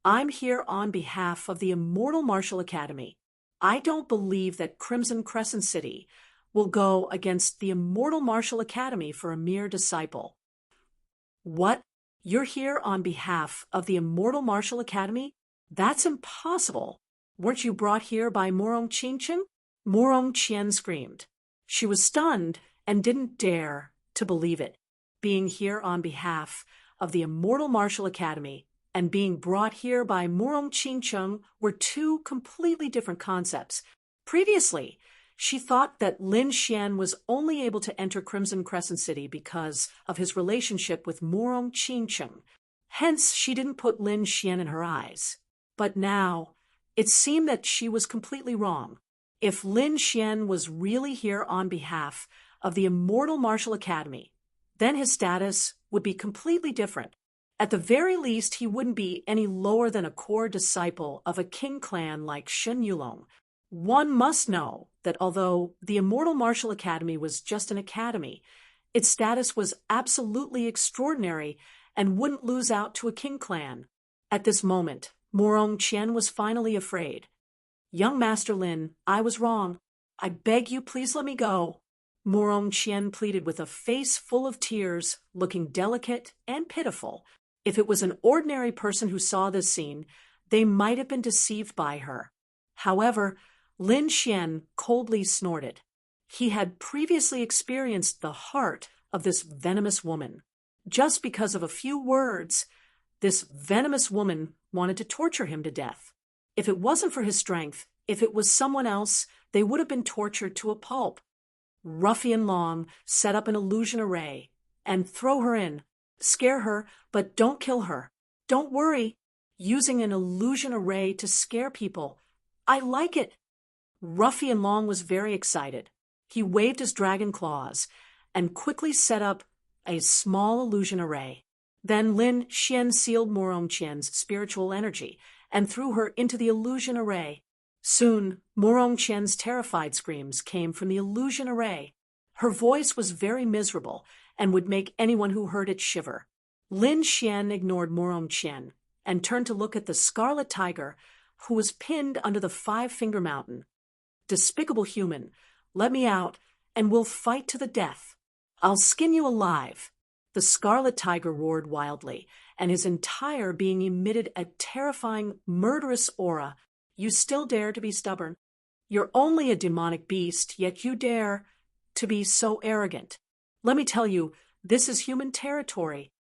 I'm here on behalf of the Immortal Martial Academy. I don't believe that Crimson Crescent City will go against the Immortal Martial Academy for a mere disciple. What? You're here on behalf of the Immortal Martial Academy? That's impossible. Weren't you brought here by Morong Qingchen? Morong Qian screamed. She was stunned and didn't dare to believe it. Being here on behalf of the Immortal Martial Academy and being brought here by Morong Qingchen were two completely different concepts. Previously, she thought that Lin Xian was only able to enter Crimson Crescent City because of his relationship with Morong Qingchen. Hence, she didn't put Lin Xian in her eyes. But now, it seemed that she was completely wrong. If Lin Xian was really here on behalf of the Immortal Martial Academy, then his status would be completely different. At the very least, he wouldn't be any lower than a core disciple of a king clan like Shen Yulong. One must know that although the Immortal Martial Academy was just an academy, its status was absolutely extraordinary and wouldn't lose out to a king clan. At this moment, Morong Qian was finally afraid. Young Master Lin, I was wrong. I beg you, please let me go. Morong Qian pleaded with a face full of tears, looking delicate and pitiful. If it was an ordinary person who saw this scene, they might have been deceived by her. However, Lin Xian coldly snorted. He had previously experienced the heart of this venomous woman. Just because of a few words, this venomous woman wanted to torture him to death. If it wasn't for his strength, if it was someone else, they would have been tortured to a pulp. Ruffian Long set up an illusion array and throw her in. Scare her, but don't kill her. Don't worry. Using an illusion array to scare people. I like it. Ruffian Long was very excited. He waved his dragon claws and quickly set up a small illusion array. Then Lin Xian sealed Morong Qian's spiritual energy and threw her into the illusion array. Soon, Morong Qian's terrified screams came from the illusion array. Her voice was very miserable and would make anyone who heard it shiver. Lin Xian ignored Morong Qian and turned to look at the scarlet tiger who was pinned under the Five-Finger Mountain. Despicable human, let me out and we'll fight to the death. I'll skin you alive. The scarlet tiger roared wildly, and his entire being emitted a terrifying, murderous aura. You still dare to be stubborn. You're only a demonic beast, yet you dare to be so arrogant. Let me tell you, this is human territory.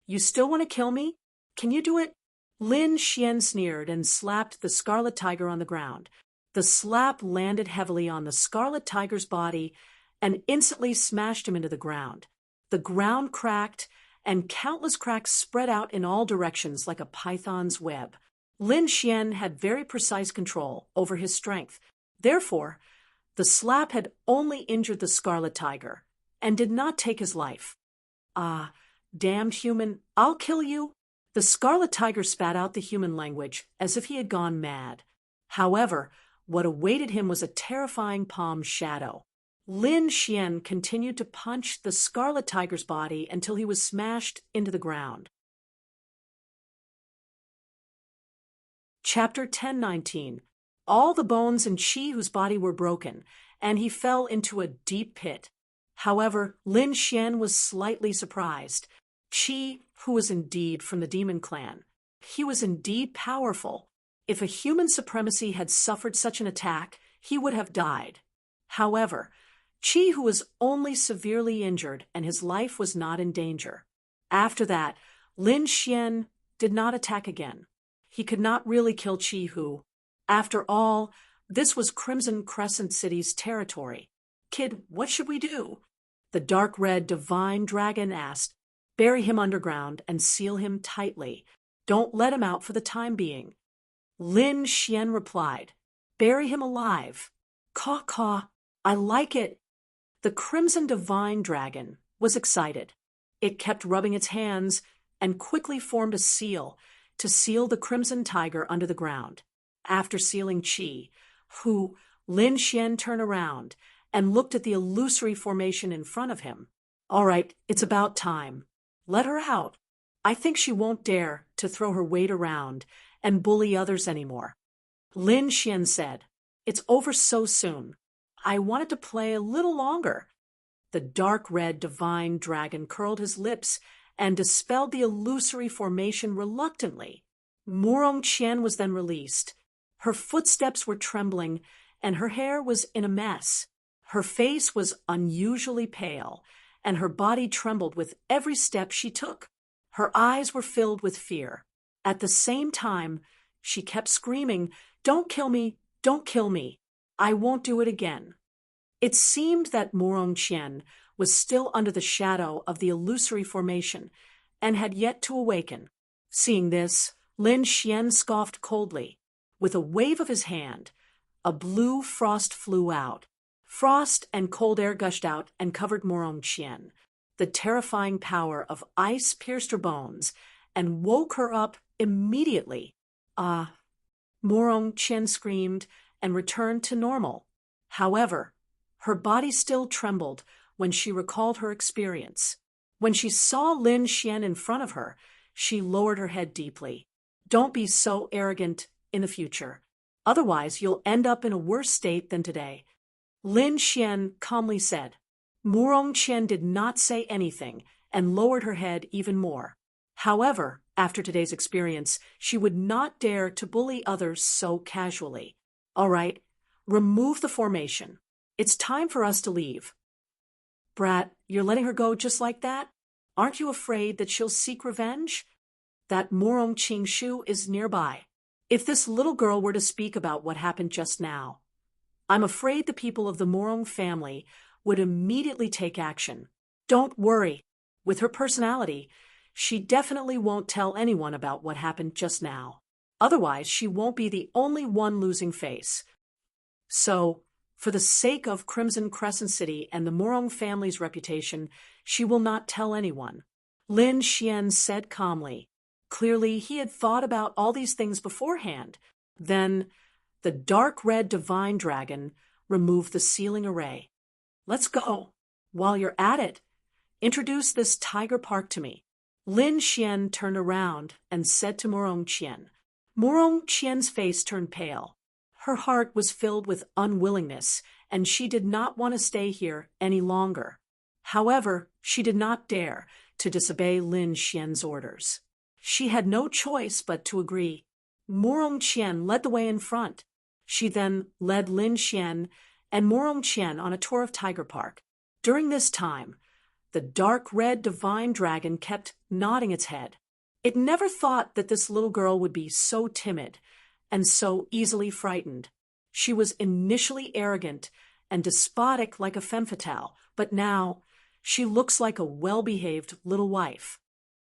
You still want to kill me? Can you do it? Lin Xian sneered and slapped the scarlet tiger on the ground. The slap landed heavily on the scarlet tiger's body and instantly smashed him into the ground. The ground cracked, and countless cracks spread out in all directions like a python's web. Lin Xian had very precise control over his strength. Therefore, the slap had only injured the scarlet tiger and did not take his life. Ah, damned human, I'll kill you. The scarlet tiger spat out the human language as if he had gone mad. However, what awaited him was a terrifying palm shadow. Lin Xian continued to punch the scarlet tiger's body until he was smashed into the ground. Chapter 10:19. All the bones in Qi Hu's body were broken, and he fell into a deep pit. However, Lin Xian was slightly surprised. Qi Hu was indeed from the demon clan. He was indeed powerful. If a human supremacy had suffered such an attack, he would have died. However, Qi Hu was only severely injured and his life was not in danger. After that, Lin Xian did not attack again. He could not really kill Qi Hu. After all, this was Crimson Crescent City's territory. "Kid, what should we do?" the dark red divine dragon asked. "Bury him underground and seal him tightly. Don't let him out for the time being." Lin Xian replied, "Bury him alive." "Caw, caw, I like it." The Crimson Divine Dragon was excited. It kept rubbing its hands and quickly formed a seal to seal the Crimson Tiger under the ground. After sealing Qi Hu, Lin Xian turned around and looked at the illusory formation in front of him. "All right, it's about time. Let her out. I think she won't dare to throw her weight around and bully others anymore." Lin Xian said, "It's over so soon. I wanted to play a little longer." The dark red divine dragon curled his lips and dispelled the illusory formation reluctantly. Murong Qian was then released. Her footsteps were trembling and her hair was in a mess. Her face was unusually pale and her body trembled with every step she took. Her eyes were filled with fear. At the same time, she kept screaming, "Don't kill me, don't kill me. I won't do it again." It seemed that Murong Qian was still under the shadow of the illusory formation and had yet to awaken. Seeing this, Lin Xian scoffed coldly. With a wave of his hand, a blue frost flew out. Frost and cold air gushed out and covered Murong Qian. The terrifying power of ice pierced her bones and woke her up immediately. "Ah!" Murong Qian screamed and returned to normal. However, her body still trembled when she recalled her experience. When she saw Lin Xian in front of her, she lowered her head deeply. "Don't be so arrogant in the future. Otherwise, you'll end up in a worse state than today," Lin Xian calmly said. Murong Qian did not say anything and lowered her head even more. However, after today's experience, she would not dare to bully others so casually. "All right, remove the formation. It's time for us to leave." "Brat, you're letting her go just like that? Aren't you afraid that she'll seek revenge?" "That Murong Qingshu is nearby. If this little girl were to speak about what happened just now, I'm afraid the people of the Murong family would immediately take action. Don't worry. With her personality, she definitely won't tell anyone about what happened just now. Otherwise, she won't be the only one losing face. So, for the sake of Crimson Crescent City and the Murong family's reputation, she will not tell anyone," Lin Xian said calmly. Clearly, he had thought about all these things beforehand. Then, the dark red divine dragon removed the sealing array. "Let's go. While you're at it, introduce this tiger park to me." Lin Xian turned around and said to Murong Qian. Murong Qian's face turned pale. Her heart was filled with unwillingness, and she did not want to stay here any longer. However, she did not dare to disobey Lin Xian's orders. She had no choice but to agree. Murong Qian led the way in front. She then led Lin Xian and Murong Qian on a tour of Tiger Park. During this time, the dark red divine dragon kept nodding its head. It never thought that this little girl would be so timid and so easily frightened. She was initially arrogant and despotic like a femme fatale, but now she looks like a well-behaved little wife.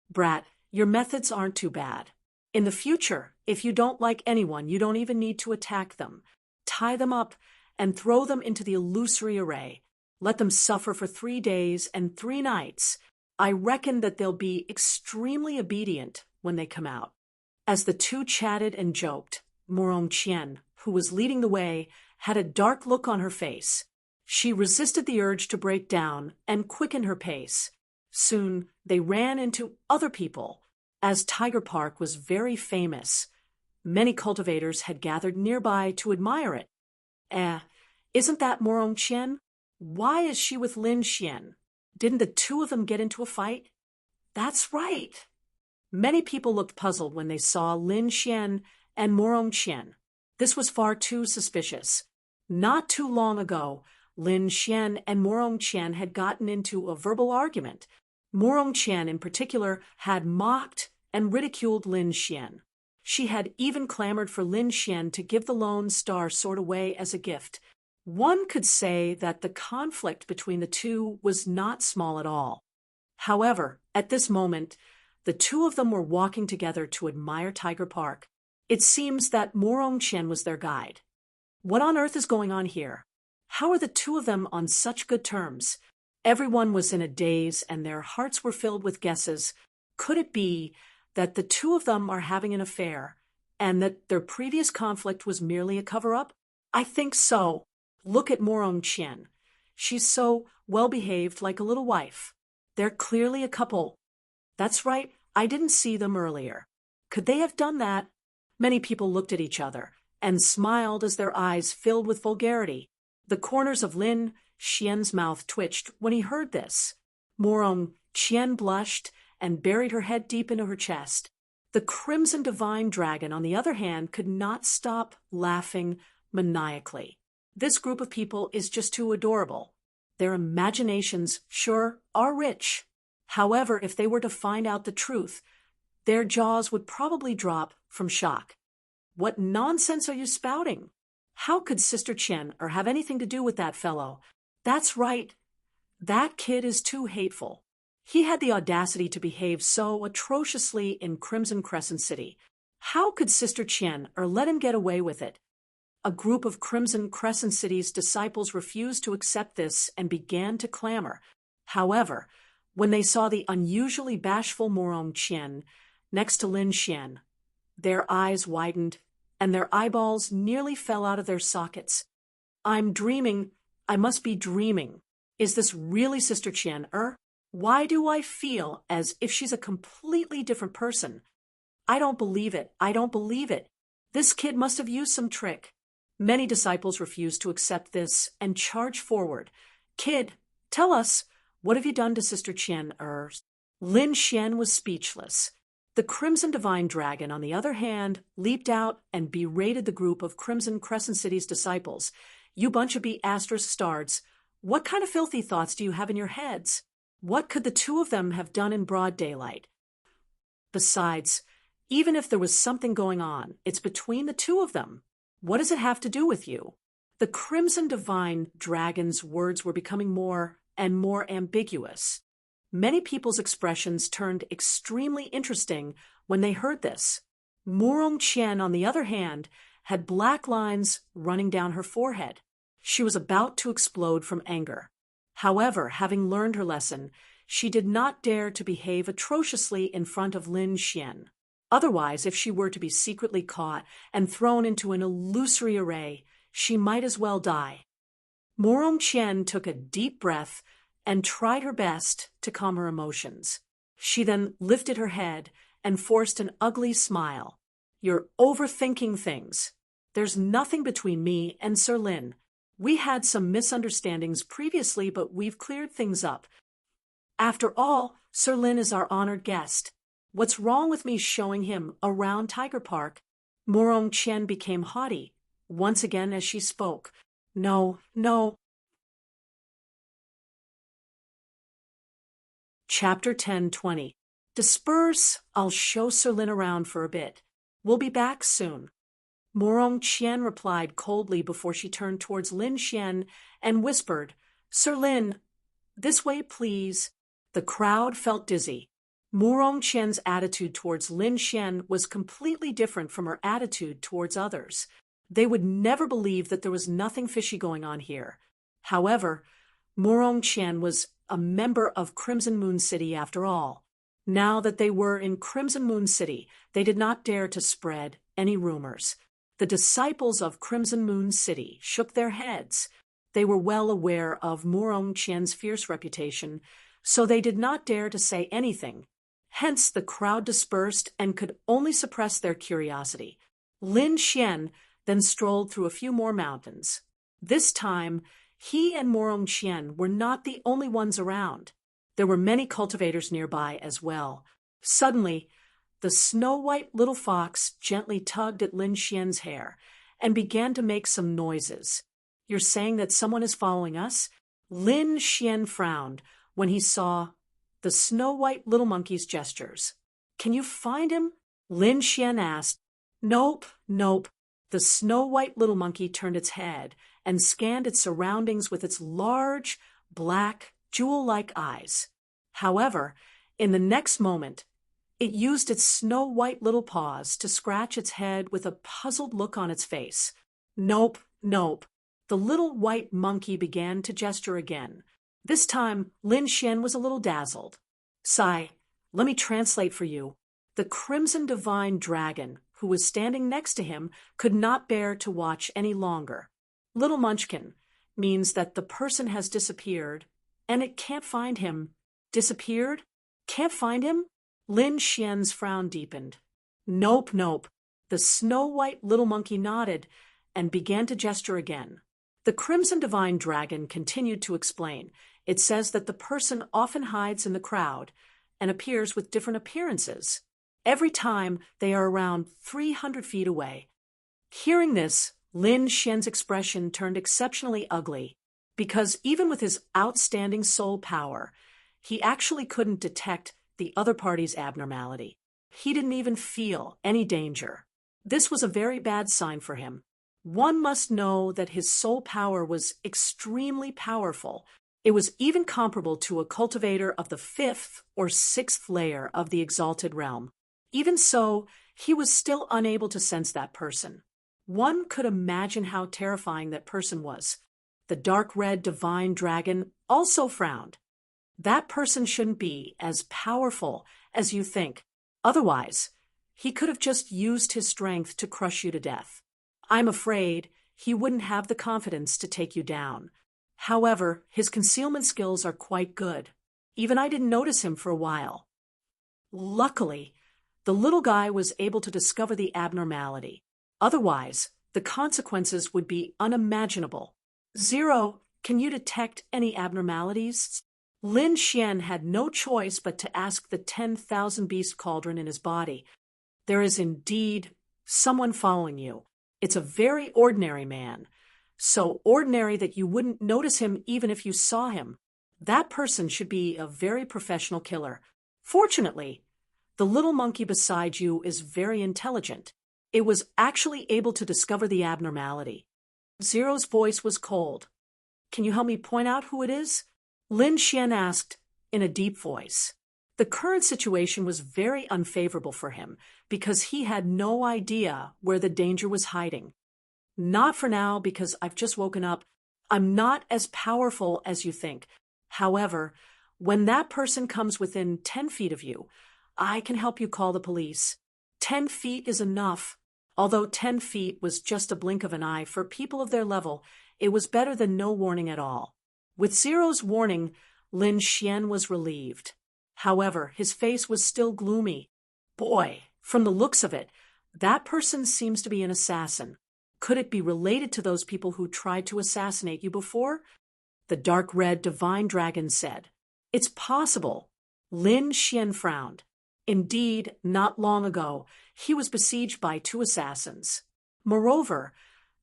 "Brat, your methods aren't too bad. In the future, if you don't like anyone, you don't even need to attack them. Tie them up and throw them into the illusory array. Let them suffer for 3 days and 3 nights. I reckon that they'll be extremely obedient when they come out." As the two chatted and joked, Murong Qian, who was leading the way, had a dark look on her face. She resisted the urge to break down and quicken her pace. Soon they ran into other people, as Tiger Park was very famous. Many cultivators had gathered nearby to admire it. Isn't that Morong Qian? Why is she with Lin Xian? Didn't the two of them get into a fight? That's right. Many people looked puzzled when they saw Lin Xian and Morong Qian. This was far too suspicious. Not too long ago, Lin Xian and Morong Qian had gotten into a verbal argument. Morong Qian in particular had mocked and ridiculed Lin Xian. She had even clamored for Lin Xian to give the Lone Star Sword away as a gift. One could say that the conflict between the two was not small at all. However, at this moment, the two of them were walking together to admire Tiger Park. It seems that Morong Qian was their guide. What on earth is going on here? How are the two of them on such good terms? Everyone was in a daze and their hearts were filled with guesses. Could it be that the two of them are having an affair and that their previous conflict was merely a cover-up? I think so. Look at Morong Qian. She's so well-behaved, like a little wife. They're clearly a couple. That's right, I didn't see them earlier. Could they have done that? Many people looked at each other and smiled as their eyes filled with vulgarity. The corners of Lin Xian's mouth twitched when he heard this. Morong Qian blushed and buried her head deep into her chest. The Crimson Divine Dragon, on the other hand, could not stop laughing maniacally. This group of people is just too adorable. Their imaginations, sure, are rich. However, if they were to find out the truth, their jaws would probably drop from shock. What nonsense are you spouting? How could Sister Qian have anything to do with that fellow? That's right. That kid is too hateful. He had the audacity to behave so atrociously in Crimson Crescent City. How could Sister Qian let him get away with it? A group of Crimson Crescent City's disciples refused to accept this and began to clamor. However, when they saw the unusually bashful Morong Qian next to Lin Xian, their eyes widened and their eyeballs nearly fell out of their sockets. I'm dreaming. I must be dreaming. Is this really Sister Qian? Why do I feel as if she's a completely different person? I don't believe it. I don't believe it. This kid must have used some trick. Many disciples refused to accept this and charged forward. Kid, tell us, what have you done to Sister Qian? Lin Xian was speechless. The Crimson Divine Dragon, on the other hand, leaped out and berated the group of Crimson Crescent City's disciples. You bunch of stards, what kind of filthy thoughts do you have in your heads? What could the two of them have done in broad daylight? Besides, even if there was something going on, it's between the two of them. What does it have to do with you? The Crimson Divine Dragon's words were becoming more and more ambiguous. Many people's expressions turned extremely interesting when they heard this. Morong Qian, on the other hand, had black lines running down her forehead. She was about to explode from anger. However, having learned her lesson, she did not dare to behave atrociously in front of Lin Xian. Otherwise, if she were to be secretly caught and thrown into an illusory array, she might as well die. Morong Qian took a deep breath and tried her best to calm her emotions. She then lifted her head and forced an ugly smile. You're overthinking things. There's nothing between me and Sir Lin. We had some misunderstandings previously, but we've cleared things up. After all, Sir Lin is our honored guest. What's wrong with me showing him around Tiger Park? Morong Qian became haughty once again as she spoke. No. Chapter 10:20. Disperse. I'll show Sir Lin around for a bit. We'll be back soon. Morong Qian replied coldly before she turned towards Lin Xian and whispered, Sir Lin, this way, please. The crowd felt dizzy. Morong Qian's attitude towards Lin Xian was completely different from her attitude towards others. They would never believe that there was nothing fishy going on here. However, Morong Qian was a member of Crimson Moon City after all. Now that they were in Crimson Moon City, they did not dare to spread any rumors. The disciples of Crimson Moon City shook their heads. They were well aware of Murong Qian's fierce reputation, so they did not dare to say anything. Hence the crowd dispersed and could only suppress their curiosity. Lin Xian then strolled through a few more mountains. This time, he and Murong Qian were not the only ones around. There were many cultivators nearby as well. Suddenly, the snow-white little fox gently tugged at Lin Xian's hair and began to make some noises. "You're saying that someone is following us?" Lin Xian frowned when he saw the snow-white little monkey's gestures. "Can you find him?" Lin Xian asked. "Nope, nope." The snow-white little monkey turned its head and scanned its surroundings with its large, black, jewel-like eyes. However, in the next moment, it used its snow-white little paws to scratch its head with a puzzled look on its face. "Nope, nope." The little white monkey began to gesture again. This time, Lin Xian was a little dazzled. "Sai, let me translate for you." The crimson divine dragon, who was standing next to him, could not bear to watch any longer. "Little Munchkin" means that the person has disappeared, and it can't find him. "Disappeared? Can't find him?" Lin Xian's frown deepened. "Nope, nope." The snow-white little monkey nodded and began to gesture again. The crimson divine dragon continued to explain. It says that the person often hides in the crowd and appears with different appearances every time they are around 300 feet away. Hearing this, Lin Xian's expression turned exceptionally ugly, because even with his outstanding soul power, he actually couldn't detect the other party's abnormality. He didn't even feel any danger. This was a very bad sign for him. One must know that his soul power was extremely powerful. It was even comparable to a cultivator of the 5th or 6th layer of the exalted realm. Even so, he was still unable to sense that person. One could imagine how terrifying that person was. The dark red divine dragon also frowned. That person shouldn't be as powerful as you think. Otherwise, he could have just used his strength to crush you to death. I'm afraid he wouldn't have the confidence to take you down. However, his concealment skills are quite good. Even I didn't notice him for a while. Luckily, the little guy was able to discover the abnormality. Otherwise, the consequences would be unimaginable. "Zero, can you detect any abnormalities?" Lin Xian had no choice but to ask the 10,000 beast cauldron in his body. "There is indeed someone following you. It's a very ordinary man. So ordinary that you wouldn't notice him even if you saw him. That person should be a very professional killer. Fortunately, the little monkey beside you is very intelligent. It was actually able to discover the abnormality." Zero's voice was cold. "Can you help me point out who it is?" Lin Xian asked in a deep voice. The current situation was very unfavorable for him because he had no idea where the danger was hiding. "Not for now, because I've just woken up. I'm not as powerful as you think. However, when that person comes within 10 feet of you, I can help you call the police. 10 feet is enough." Although 10 feet was just a blink of an eye for people of their level, it was better than no warning at all. With Zero's warning, Lin Xian was relieved. However, his face was still gloomy. "Boy, from the looks of it, that person seems to be an assassin. Could it be related to those people who tried to assassinate you before?" The dark red divine dragon said. "It's possible." Lin Xian frowned. Indeed, not long ago, he was besieged by 2 assassins. Moreover,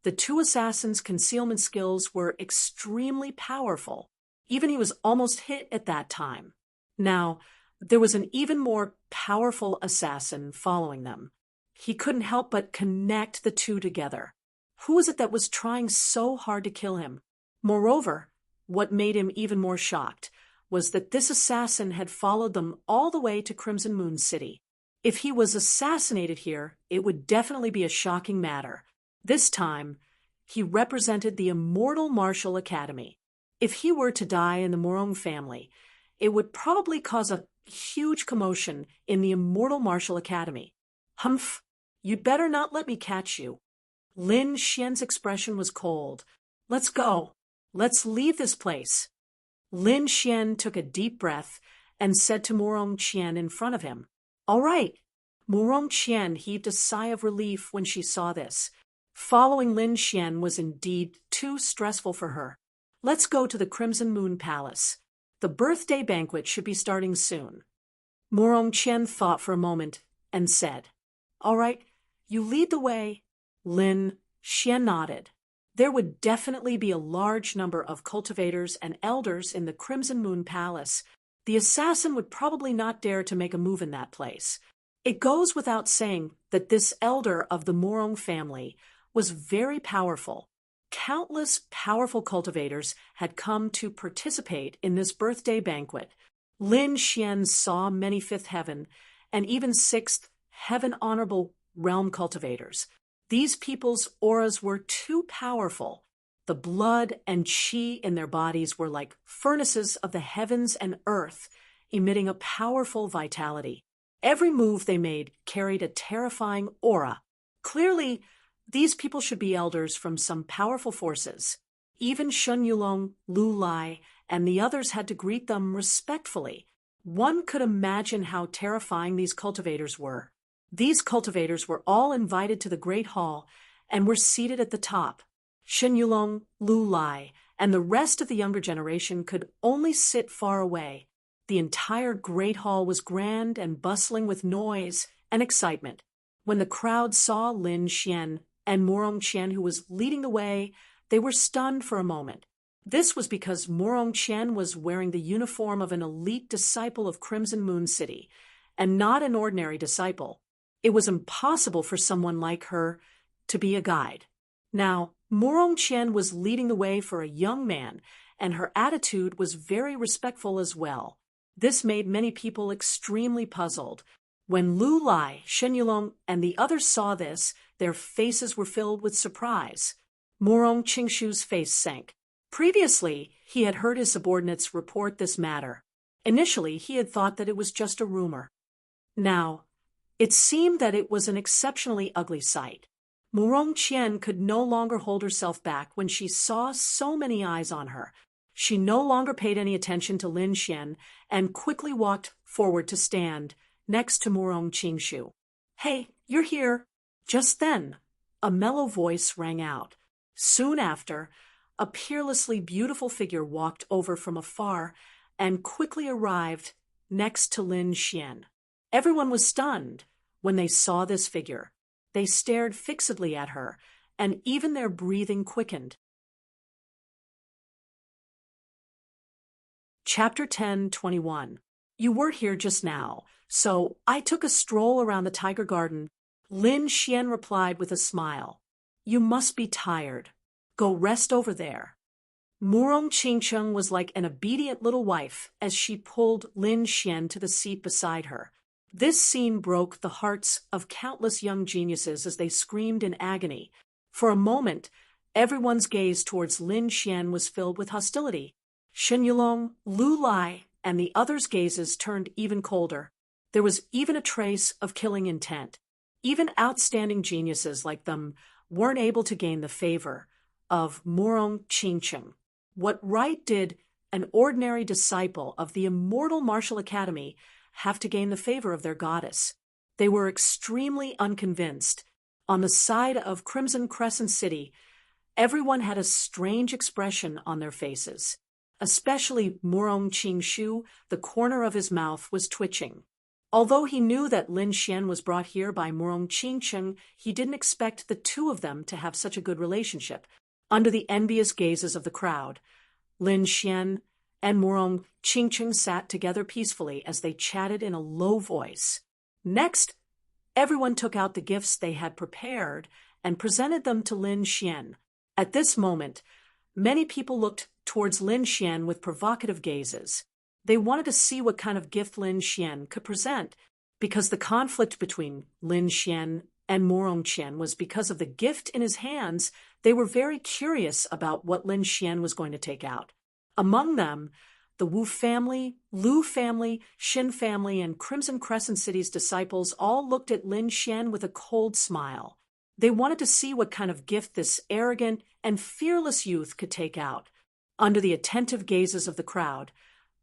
the 2 assassins' concealment skills were extremely powerful. Even he was almost hit at that time. Now, there was an even more powerful assassin following them. He couldn't help but connect the 2 together. Who was it that was trying so hard to kill him? Moreover, what made him even more shocked was that this assassin had followed them all the way to Crimson Moon City. If he was assassinated here, it would definitely be a shocking matter. This time, he represented the Immortal Martial Academy. If he were to die in the Morong family, it would probably cause a huge commotion in the Immortal Martial Academy. "Humph, you'd better not let me catch you." Lin Xian's expression was cold. "Let's go." Let's leave this place. Lin Xian took a deep breath and said to Morong Qian in front of him. All right. Morong Qian heaved a sigh of relief when she saw this. Following Lin Xian was indeed too stressful for her. Let's go to the Crimson Moon Palace. The birthday banquet should be starting soon. Morong Qian thought for a moment and said, All right, you lead the way. Lin Xian nodded. There would definitely be a large number of cultivators and elders in the Crimson Moon Palace. The assassin would probably not dare to make a move in that place. It goes without saying that this elder of the Morong family was very powerful. Countless powerful cultivators had come to participate in this birthday banquet. Lin Xian saw many fifth heaven and even sixth heaven honorable realm cultivators. These people's auras were too powerful. The blood and qi in their bodies were like furnaces of the heavens and earth, emitting a powerful vitality. Every move they made carried a terrifying aura. Clearly, these people should be elders from some powerful forces. Even Shun Yulong, Lu Lai, and the others had to greet them respectfully. One could imagine how terrifying these cultivators were. These cultivators were all invited to the Great Hall and were seated at the top. Shun Yulong, Lu Lai, and the rest of the younger generation could only sit far away. The entire Great Hall was grand and bustling with noise and excitement. When the crowd saw Lin Xian and Morong Qian, who was leading the way, they were stunned for a moment. This was because Morong Qian was wearing the uniform of an elite disciple of Crimson Moon City, and not an ordinary disciple. It was impossible for someone like her to be a guide. Now, Morong Qian was leading the way for a young man, and her attitude was very respectful as well. This made many people extremely puzzled. When Lu Lai, Shen Yulong, and the others saw this, their faces were filled with surprise. Morong Qingshu's face sank. Previously, he had heard his subordinates report this matter. Initially, he had thought that it was just a rumor. Now, it seemed that it was an exceptionally ugly sight. Morong Qian could no longer hold herself back when she saw so many eyes on her. She no longer paid any attention to Lin Xian and quickly walked forward to stand next to Morong Qingshu. Hey, you're here. Just then, a mellow voice rang out. Soon after, a peerlessly beautiful figure walked over from afar and quickly arrived next to Lin Xian. Everyone was stunned when they saw this figure. They stared fixedly at her, and even their breathing quickened. Chapter 10:21. You were here just now, so I took a stroll around the Tiger Garden. Lin Xian replied with a smile. You must be tired. Go rest over there. Murong Qingcheng was like an obedient little wife as she pulled Lin Xian to the seat beside her. This scene broke the hearts of countless young geniuses as they screamed in agony. For a moment, everyone's gaze towards Lin Xian was filled with hostility. Shen Yulong, Lu Lai, and the others' gazes turned even colder. There was even a trace of killing intent. Even outstanding geniuses like them weren't able to gain the favor of Murong Qingcheng. What right did an ordinary disciple of the immortal martial academy have to gain the favor of their goddess? They were extremely unconvinced. On the side of Crimson Crescent City, everyone had a strange expression on their faces. Especially Murong Qingshu, the corner of his mouth was twitching. Although he knew that Lin Xian was brought here by Murong Qingcheng, he didn't expect the two of them to have such a good relationship. Under the envious gazes of the crowd, Lin Xian and Murong Qingcheng sat together peacefully as they chatted in a low voice. Next, everyone took out the gifts they had prepared and presented them to Lin Xian. At this moment, many people looked towards Lin Xian with provocative gazes. They wanted to see what kind of gift Lin Xian could present. Because the conflict between Lin Xian and Murong Qian was because of the gift in his hands, they were very curious about what Lin Xian was going to take out. Among them, the Wu family, Lu family, Xin family, and Crimson Crescent City's disciples all looked at Lin Xian with a cold smile. They wanted to see what kind of gift this arrogant and fearless youth could take out. Under the attentive gazes of the crowd,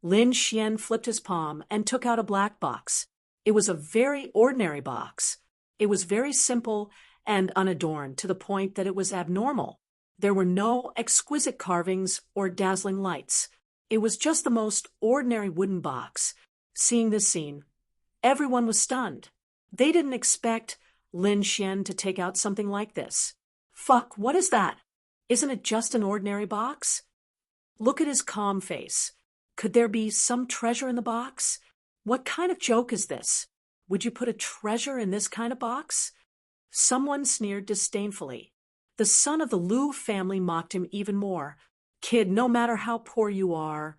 Lin Xian flipped his palm and took out a black box. It was a very ordinary box. It was very simple and unadorned to the point that it was abnormal. There were no exquisite carvings or dazzling lights. It was just the most ordinary wooden box. Seeing this scene, everyone was stunned. They didn't expect Lin Xian to take out something like this. Fuck, what is that? Isn't it just an ordinary box? Look at his calm face. Could there be some treasure in the box? What kind of joke is this? Would you put a treasure in this kind of box? Someone sneered disdainfully. The son of the Lu family mocked him even more. Kid, no matter how poor you are,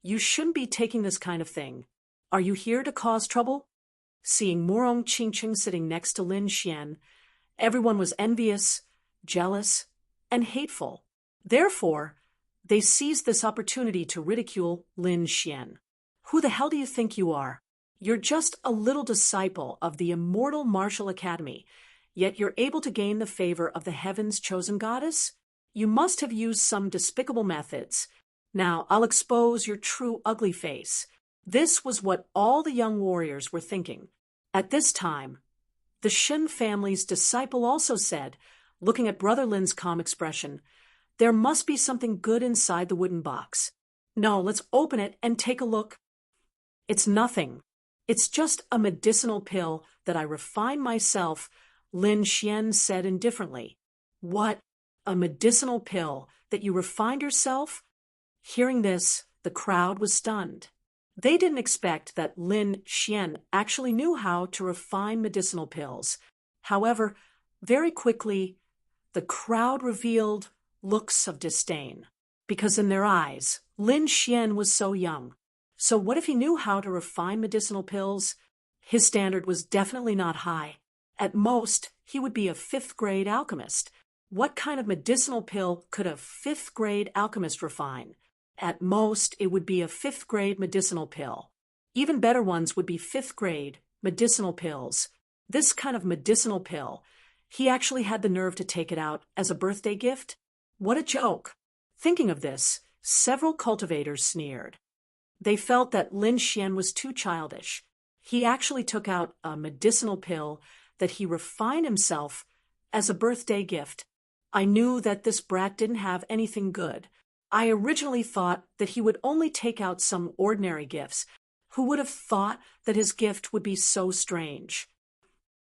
you shouldn't be taking this kind of thing. Are you here to cause trouble? Seeing Murong Qingqing sitting next to Lin Xian, everyone was envious, jealous, and hateful. Therefore, they seized this opportunity to ridicule Lin Xian. Who the hell do you think you are? You're just a little disciple of the immortal martial academy, yet you're able to gain the favor of the heaven's chosen goddess? You must have used some despicable methods. Now, I'll expose your true ugly face. This was what all the young warriors were thinking. At this time, the Shen family's disciple also said, looking at Brother Lin's calm expression, "There must be something good inside the wooden box. No, let's open it and take a look." "It's nothing. It's just a medicinal pill that I refined myself," Lin Xian said indifferently. "What? A medicinal pill that you refined yourself?" Hearing this, the crowd was stunned. They didn't expect that Lin Xian actually knew how to refine medicinal pills. However, very quickly, the crowd revealed looks of disdain, because in their eyes, Lin Xian was so young. So what if he knew how to refine medicinal pills? His standard was definitely not high. At most, he would be a fifth-grade alchemist. What kind of medicinal pill could a fifth-grade alchemist refine? At most, it would be a fifth-grade medicinal pill. Even better ones would be fifth-grade medicinal pills. This kind of medicinal pill, he actually had the nerve to take it out as a birthday gift? What a joke! Thinking of this, several cultivators sneered. They felt that Lin Xian was too childish. He actually took out a medicinal pill that he refined himself as a birthday gift. I knew that this brat didn't have anything good. I originally thought that he would only take out some ordinary gifts. Who would have thought that his gift would be so strange?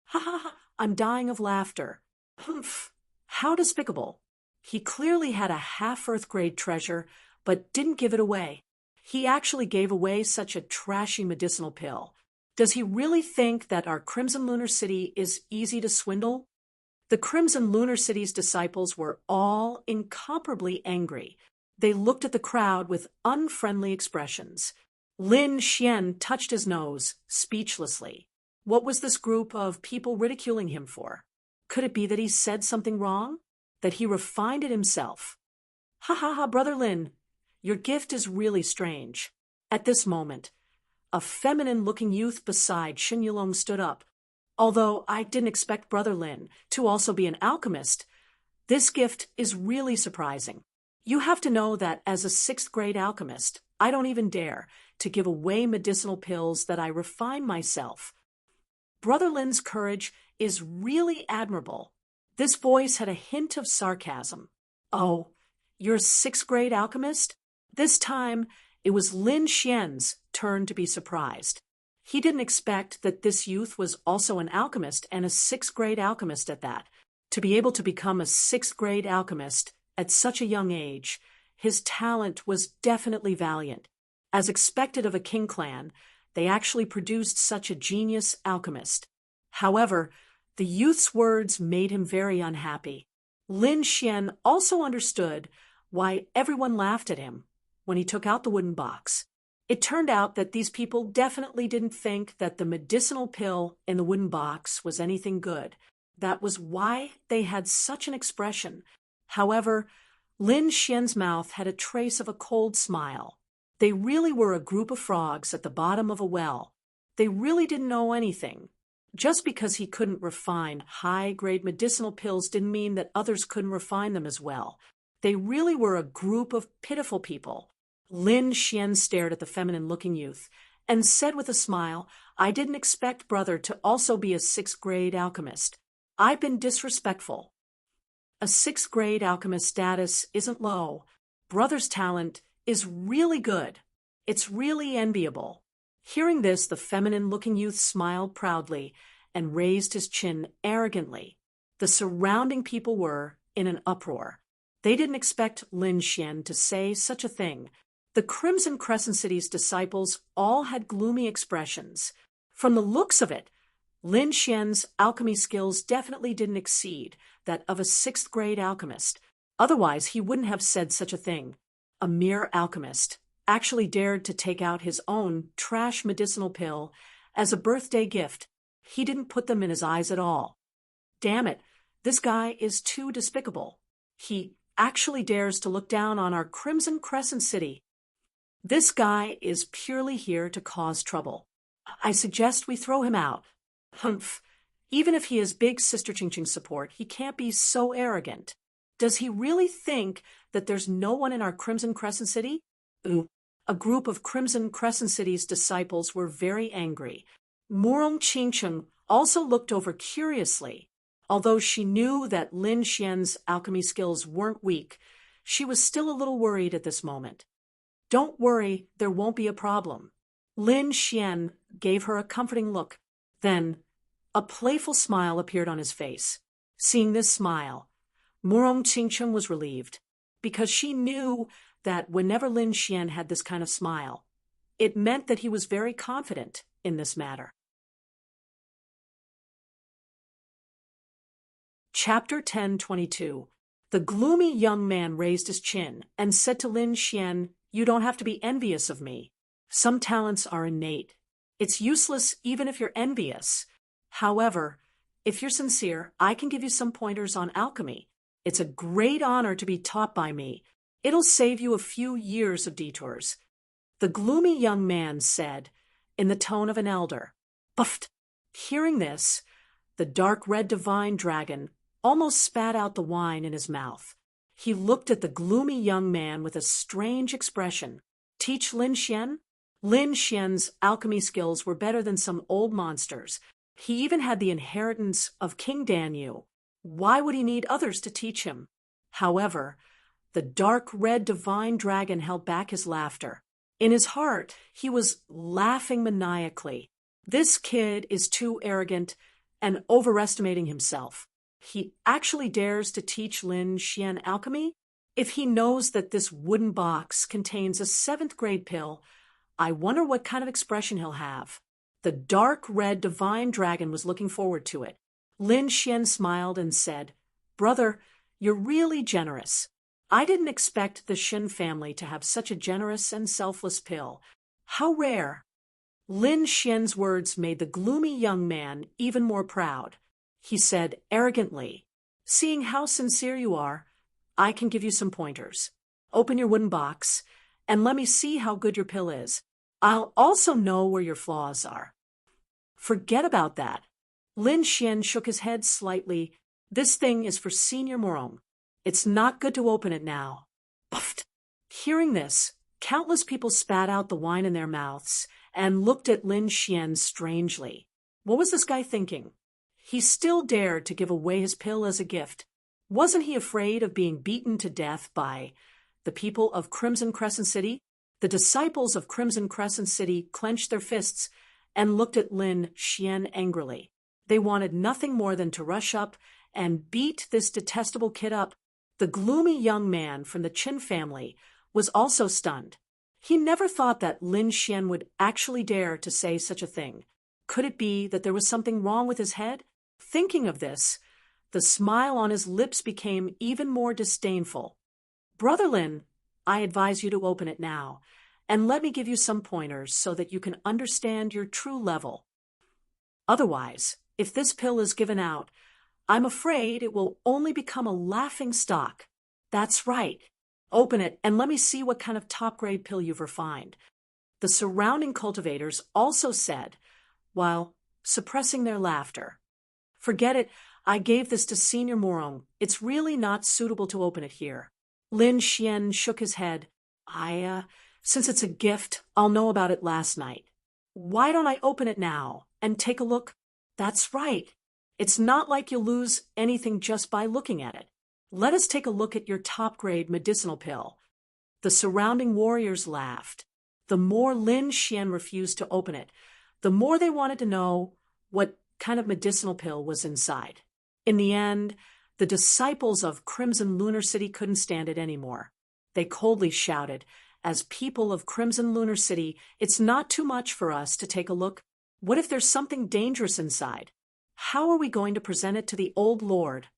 Ha ha ha, I'm dying of laughter. Humph, how despicable. He clearly had a half-Earth grade treasure, but didn't give it away. He actually gave away such a trashy medicinal pill. Does he really think that our Crimson Lunar City is easy to swindle? The Crimson Lunar City's disciples were all incomparably angry. They looked at the crowd with unfriendly expressions. Lin Xian touched his nose, speechlessly. What was this group of people ridiculing him for? Could it be that he said something wrong? That he refined it himself? Ha ha ha, Brother Lin, your gift is really strange. At this moment, a feminine-looking youth beside Shen Yulong stood up. Although I didn't expect Brother Lin to also be an alchemist, this gift is really surprising. You have to know that as a sixth-grade alchemist, I don't even dare to give away medicinal pills that I refine myself. Brother Lin's courage is really admirable. This voice had a hint of sarcasm. Oh, you're a sixth-grade alchemist? This time, it was Lin Xian's turn to be surprised. He didn't expect that this youth was also an alchemist and a sixth-grade alchemist at that. To be able to become a sixth-grade alchemist at such a young age, his talent was definitely valiant. As expected of a king clan, they actually produced such a genius alchemist. However, the youth's words made him very unhappy. Lin Xian also understood why everyone laughed at him when he took out the wooden box. It turned out that these people definitely didn't think that the medicinal pill in the wooden box was anything good. That was why they had such an expression. However, Lin Xian's mouth had a trace of a cold smile. They really were a group of frogs at the bottom of a well. They really didn't know anything. Just because he couldn't refine high-grade medicinal pills didn't mean that others couldn't refine them as well. They really were a group of pitiful people. Lin Xian stared at the feminine-looking youth and said with a smile, I didn't expect brother to also be a sixth-grade alchemist. I've been disrespectful. A sixth-grade alchemist status isn't low. Brother's talent is really good. It's really enviable. Hearing this, the feminine-looking youth smiled proudly and raised his chin arrogantly. The surrounding people were in an uproar. They didn't expect Lin Xian to say such a thing. The Crimson Crescent City's disciples all had gloomy expressions. From the looks of it, Lin Xian's alchemy skills definitely didn't exceed that of a sixth-grade alchemist. Otherwise, he wouldn't have said such a thing. A mere alchemist actually dared to take out his own trash medicinal pill as a birthday gift. He didn't put them in his eyes at all. Damn it, this guy is too despicable. He actually dares to look down on our Crimson Crescent City. This guy is purely here to cause trouble. I suggest we throw him out. Humph. Even if he has big Sister Ching Ching's support, he can't be so arrogant. Does he really think that there's no one in our Crimson Crescent City? Ooh. A group of Crimson Crescent City's disciples were very angry. Murong Qingcheng also looked over curiously. Although she knew that Lin Xian's alchemy skills weren't weak, she was still a little worried at this moment. Don't worry, there won't be a problem. Lin Xian gave her a comforting look. Then, a playful smile appeared on his face. Seeing this smile, Murong Qingcheng was relieved, because she knew that whenever Lin Xian had this kind of smile, it meant that he was very confident in this matter. Chapter 10:22. The gloomy young man raised his chin and said to Lin Xian, You don't have to be envious of me. Some talents are innate. It's useless even if you're envious. However, if you're sincere, I can give you some pointers on alchemy. It's a great honor to be taught by me. It'll save you a few years of detours. The gloomy young man said, in the tone of an elder. Buffed. Hearing this, the dark red divine dragon almost spat out the wine in his mouth. He looked at the gloomy young man with a strange expression. Teach Lin Xian? Lin Xian's alchemy skills were better than some old monsters. He even had the inheritance of King Danyu. Why would he need others to teach him? However, the dark red divine dragon held back his laughter. In his heart, he was laughing maniacally. This kid is too arrogant and overestimating himself. He actually dares to teach Lin Xian alchemy? If he knows that this wooden box contains a 7th-grade pill, I wonder what kind of expression he'll have. The dark red divine dragon was looking forward to it. Lin Xian smiled and said, Brother, you're really generous. I didn't expect the Shin family to have such a generous and selfless pill. How rare. Lin Xian's words made the gloomy young man even more proud. He said arrogantly, Seeing how sincere you are, I can give you some pointers. Open your wooden box, and let me see how good your pill is. I'll also know where your flaws are. Forget about that. Lin Xian shook his head slightly. This thing is for Senior Murong. It's not good to open it now. Puffed. Hearing this, countless people spat out the wine in their mouths and looked at Lin Xian strangely. What was this guy thinking? He still dared to give away his pill as a gift. Wasn't he afraid of being beaten to death by the people of Crimson Crescent City? The disciples of Crimson Crescent City clenched their fists and looked at Lin Xian angrily. They wanted nothing more than to rush up and beat this detestable kid up. The gloomy young man from the Qin family was also stunned. He never thought that Lin Xian would actually dare to say such a thing. Could it be that there was something wrong with his head? Thinking of this, the smile on his lips became even more disdainful. Brother Lin, I advise you to open it now, and let me give you some pointers so that you can understand your true level. Otherwise, if this pill is given out, I'm afraid it will only become a laughing stock. That's right. Open it and let me see what kind of top-grade pill you've refined. The surrounding cultivators also said, while suppressing their laughter. Forget it, I gave this to Senior Murong. It's really not suitable to open it here. Lin Xian shook his head. Since it's a gift, I'll know about it last night. Why don't I open it now and take a look? That's right. It's not like you'll lose anything just by looking at it. Let us take a look at your top-grade medicinal pill. The surrounding warriors laughed. The more Lin Xian refused to open it, the more they wanted to know what kind of medicinal pill was inside. In the end, the disciples of Crimson Lunar City couldn't stand it anymore. They coldly shouted, "As people of Crimson Lunar City, it's not too much for us to take a look. What if there's something dangerous inside? How are we going to present it to the old lord?"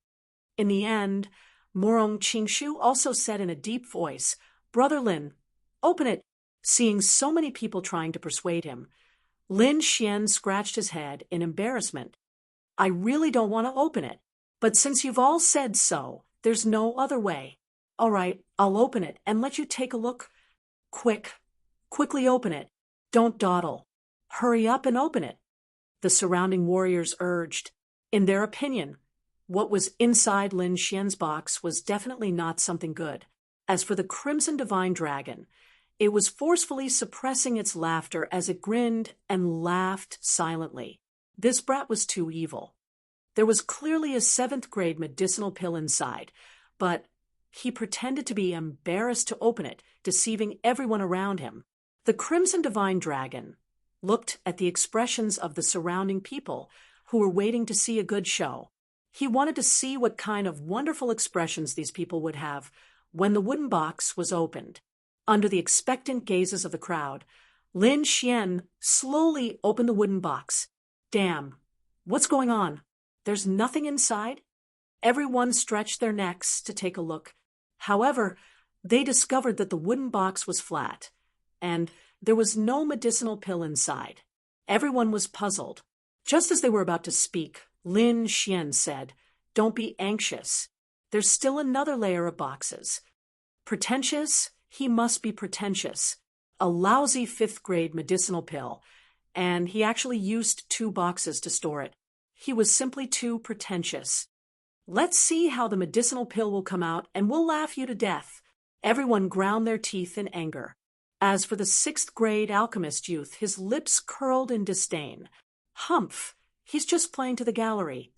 In the end, Morong Qingshu also said in a deep voice, "Brother Lin, open it." Seeing so many people trying to persuade him, Lin Xian scratched his head in embarrassment. "I really don't want to open it, but since you've all said so, there's no other way. All right, I'll open it and let you take a look. Quickly open it. Don't dawdle. Hurry up and open it," the surrounding warriors urged. In their opinion, what was inside Lin Xian's box was definitely not something good. As for the Crimson Divine Dragon, it was forcefully suppressing its laughter as it grinned and laughed silently. This brat was too evil. There was clearly a 7th-grade medicinal pill inside, but he pretended to be embarrassed to open it, deceiving everyone around him. The Crimson Divine Dragon looked at the expressions of the surrounding people who were waiting to see a good show. He wanted to see what kind of wonderful expressions these people would have when the wooden box was opened. Under the expectant gazes of the crowd, Lin Xian slowly opened the wooden box. "Damn, what's going on? There's nothing inside?" Everyone stretched their necks to take a look. However, they discovered that the wooden box was flat, and there was no medicinal pill inside. Everyone was puzzled. Just as they were about to speak, Lin Xian said, "Don't be anxious. There's still another layer of boxes. Pretentious? He must be pretentious. A lousy 5th-grade medicinal pill, and he actually used 2 boxes to store it. He was simply too pretentious. Let's see how the medicinal pill will come out, and we'll laugh you to death." Everyone ground their teeth in anger. As for the 6th-grade alchemist youth, his lips curled in disdain. "Humph, he's just playing to the gallery."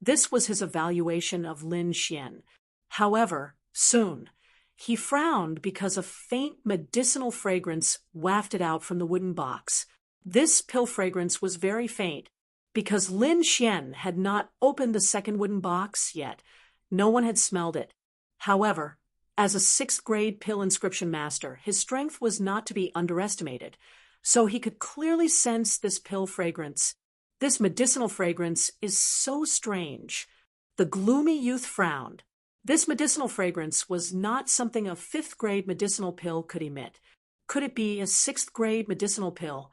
This was his evaluation of Lin Xian. However, soon, he frowned because a faint medicinal fragrance wafted out from the wooden box. This pill fragrance was very faint. Because Lin Xian had not opened the 2nd wooden box yet, no one had smelled it. However, as a 6th-grade pill inscription master, his strength was not to be underestimated, so he could clearly sense this pill fragrance. This medicinal fragrance is so strange. The gloomy youth frowned. This medicinal fragrance was not something a 5th-grade medicinal pill could emit. Could it be a 6th-grade medicinal pill?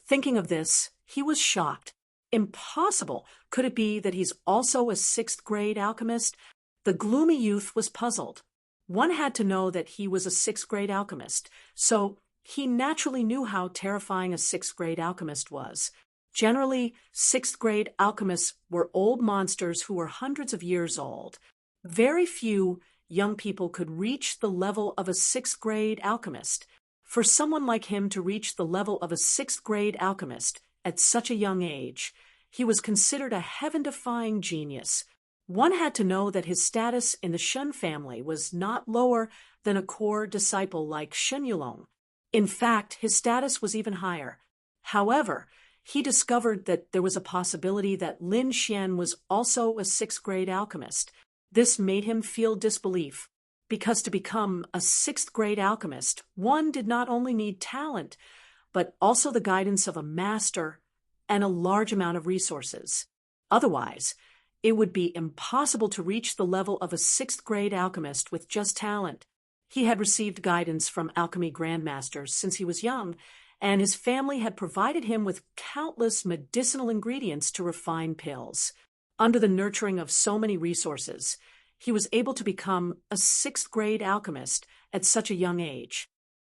Thinking of this, he was shocked. Impossible! Could it be that he's also a 6th-grade alchemist? The gloomy youth was puzzled. One had to know that he was a 6th-grade alchemist, so he naturally knew how terrifying a 6th-grade alchemist was. Generally, 6th-grade alchemists were old monsters who were hundreds of years old. Very few young people could reach the level of a 6th-grade alchemist. For someone like him to reach the level of a 6th-grade alchemist at such a young age, he was considered a heaven-defying genius. One had to know that his status in the Shen family was not lower than a core disciple like Shen Yulong. In fact, his status was even higher. However, he discovered that there was a possibility that Lin Xian was also a 6th-grade alchemist. This made him feel disbelief, because to become a 6th-grade alchemist, one did not only need talent, but also the guidance of a master and a large amount of resources. Otherwise, it would be impossible to reach the level of a 6th-grade alchemist with just talent. He had received guidance from alchemy grandmasters since he was young, and his family had provided him with countless medicinal ingredients to refine pills. Under the nurturing of so many resources, he was able to become a 6th-grade alchemist at such a young age.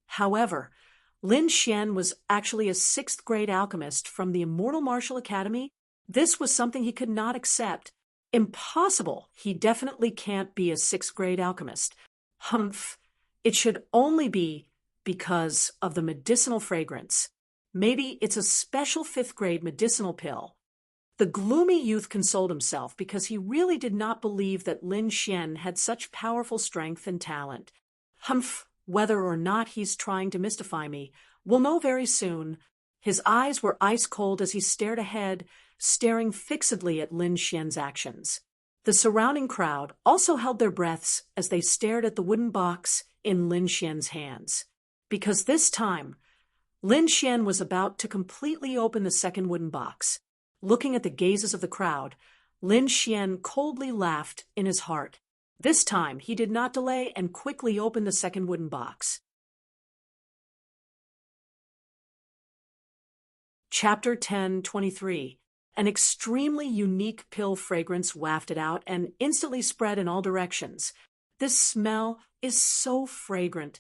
However, Lin Xian was actually a 6th-grade alchemist from the Immortal Martial Academy. This was something he could not accept. Impossible! He definitely can't be a 6th-grade alchemist. Humph, it should only be because of the medicinal fragrance. Maybe it's a special fifth-grade medicinal pill. The gloomy youth consoled himself because he really did not believe that Lin Xian had such powerful strength and talent. Humph, whether or not he's trying to mystify me, we'll know very soon. His eyes were ice cold as he stared ahead, staring fixedly at Lin Xian's actions. The surrounding crowd also held their breaths as they stared at the wooden box in Lin Xian's hands. Because this time, Lin Xian was about to completely open the second wooden box. Looking at the gazes of the crowd, Lin Xian coldly laughed in his heart. This time, he did not delay and quickly opened the second wooden box. Chapter 10:23. An extremely unique pill fragrance wafted out and instantly spread in all directions. This smell is so fragrant.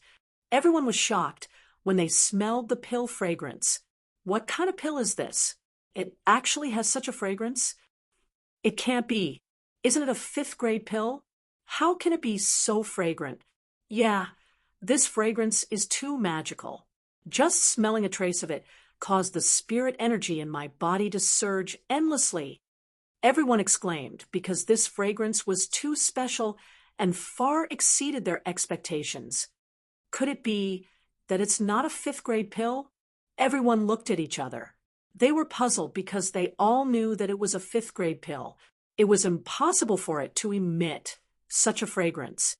Everyone was shocked when they smelled the pill fragrance. What kind of pill is this? It actually has such a fragrance? It can't be. Isn't it a fifth-grade pill? How can it be so fragrant? Yeah, this fragrance is too magical. Just smelling a trace of it caused the spirit energy in my body to surge endlessly. Everyone exclaimed because this fragrance was too special and far exceeded their expectations. Could it be that it's not a fifth-grade pill? Everyone looked at each other. They were puzzled because they all knew that it was a fifth-grade pill. It was impossible for it to emit such a fragrance.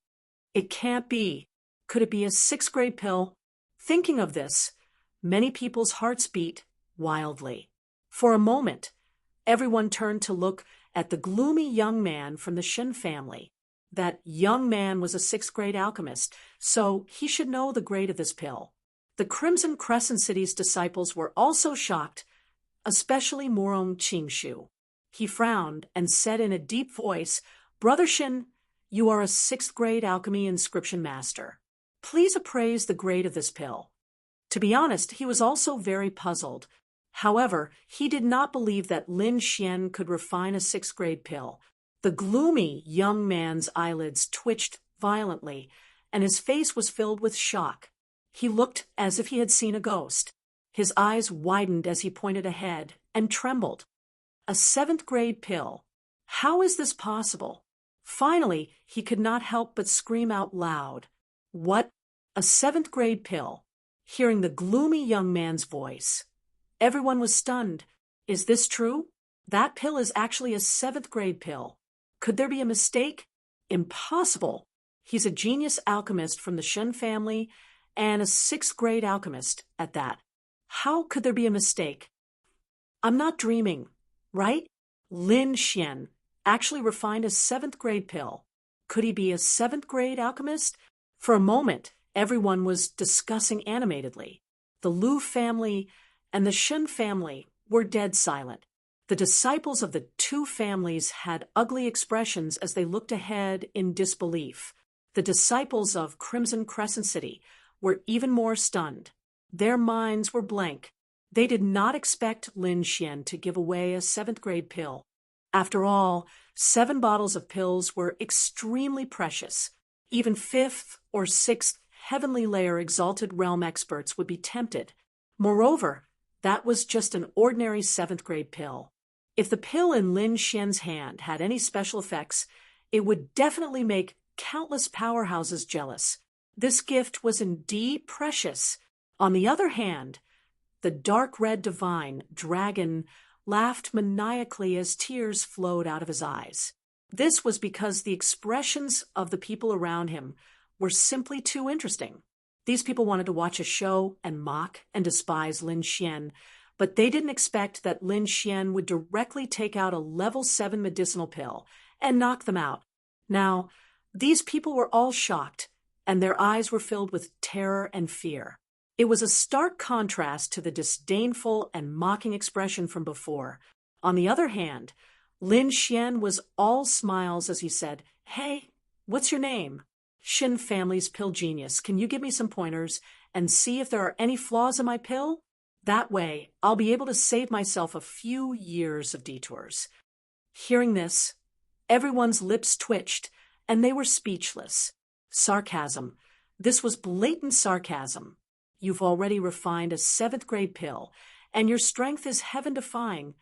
It can't be. Could it be a sixth-grade pill? Thinking of this, many people's hearts beat wildly. For a moment, everyone turned to look at the gloomy young man from the Shen family. That young man was a sixth-grade alchemist, so he should know the grade of this pill. The Crimson Crescent City's disciples were also shocked, especially Morong Qingshu. He frowned and said in a deep voice, "Brother Shen, you are a sixth-grade alchemy inscription master. Please appraise the grade of this pill." To be honest, he was also very puzzled. However, he did not believe that Lin Xian could refine a sixth-grade pill. The gloomy young man's eyelids twitched violently, and his face was filled with shock. He looked as if he had seen a ghost. His eyes widened as he pointed ahead and trembled. A seventh-grade pill. How is this possible? Finally, he could not help but scream out loud. What? A seventh-grade pill? Hearing the gloomy young man's voice, everyone was stunned. Is this true? That pill is actually a seventh-grade pill. Could there be a mistake? Impossible. He's a genius alchemist from the Shen family and a sixth-grade alchemist at that. How could there be a mistake? I'm not dreaming, right? Lin Xian actually refined a seventh-grade pill. Could he be a seventh-grade alchemist? For a moment, everyone was discussing animatedly. The Lu family and the Shen family were dead silent. The disciples of the two families had ugly expressions as they looked ahead in disbelief. The disciples of Crimson Crescent City were even more stunned. Their minds were blank. They did not expect Lin Xian to give away a seventh-grade pill. After all, 7 bottles of pills were extremely precious. Even fifth or sixth heavenly layer exalted realm experts would be tempted. Moreover, that was just an ordinary seventh-grade pill. If the pill in Lin Xian's hand had any special effects, it would definitely make countless powerhouses jealous. This gift was indeed precious. On the other hand, the dark red divine dragon laughed maniacally as tears flowed out of his eyes. This was because the expressions of the people around him were simply too interesting. These people wanted to watch a show and mock and despise Lin Xian, but they didn't expect that Lin Xian would directly take out a level 7 medicinal pill and knock them out. Now, these people were all shocked, and their eyes were filled with terror and fear. It was a stark contrast to the disdainful and mocking expression from before. On the other hand, Lin Xian was all smiles as he said, "Hey, what's your name?" "Shen family's pill genius. Can you give me some pointers and see if there are any flaws in my pill? That way, I'll be able to save myself a few years of detours." Hearing this, everyone's lips twitched, and they were speechless. Sarcasm. This was blatant sarcasm. You've already refined a seventh-grade pill, and your strength is heaven-defying,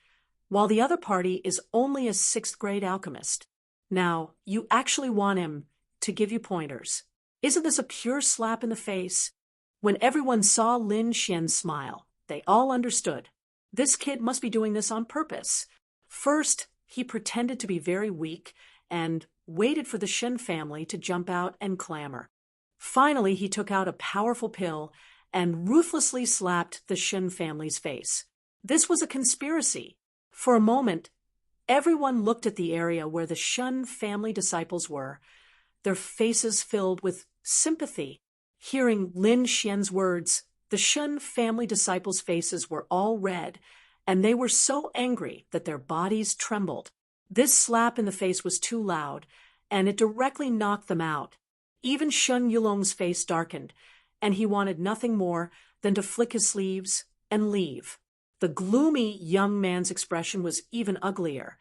while the other party is only a sixth-grade alchemist. Now, you actually want him to give you pointers. Isn't this a pure slap in the face? When everyone saw Lin Xian smile, they all understood. This kid must be doing this on purpose. First, he pretended to be very weak and waited for the Shen family to jump out and clamor. Finally, he took out a powerful pill and ruthlessly slapped the Shen family's face. This was a conspiracy. For a moment, everyone looked at the area where the Shen family disciples were, their faces filled with sympathy. Hearing Lin Xian's words, the Shen family disciples' faces were all red, and they were so angry that their bodies trembled. This slap in the face was too loud, and it directly knocked them out. Even Shen Yulong's face darkened, and he wanted nothing more than to flick his sleeves and leave. The gloomy young man's expression was even uglier,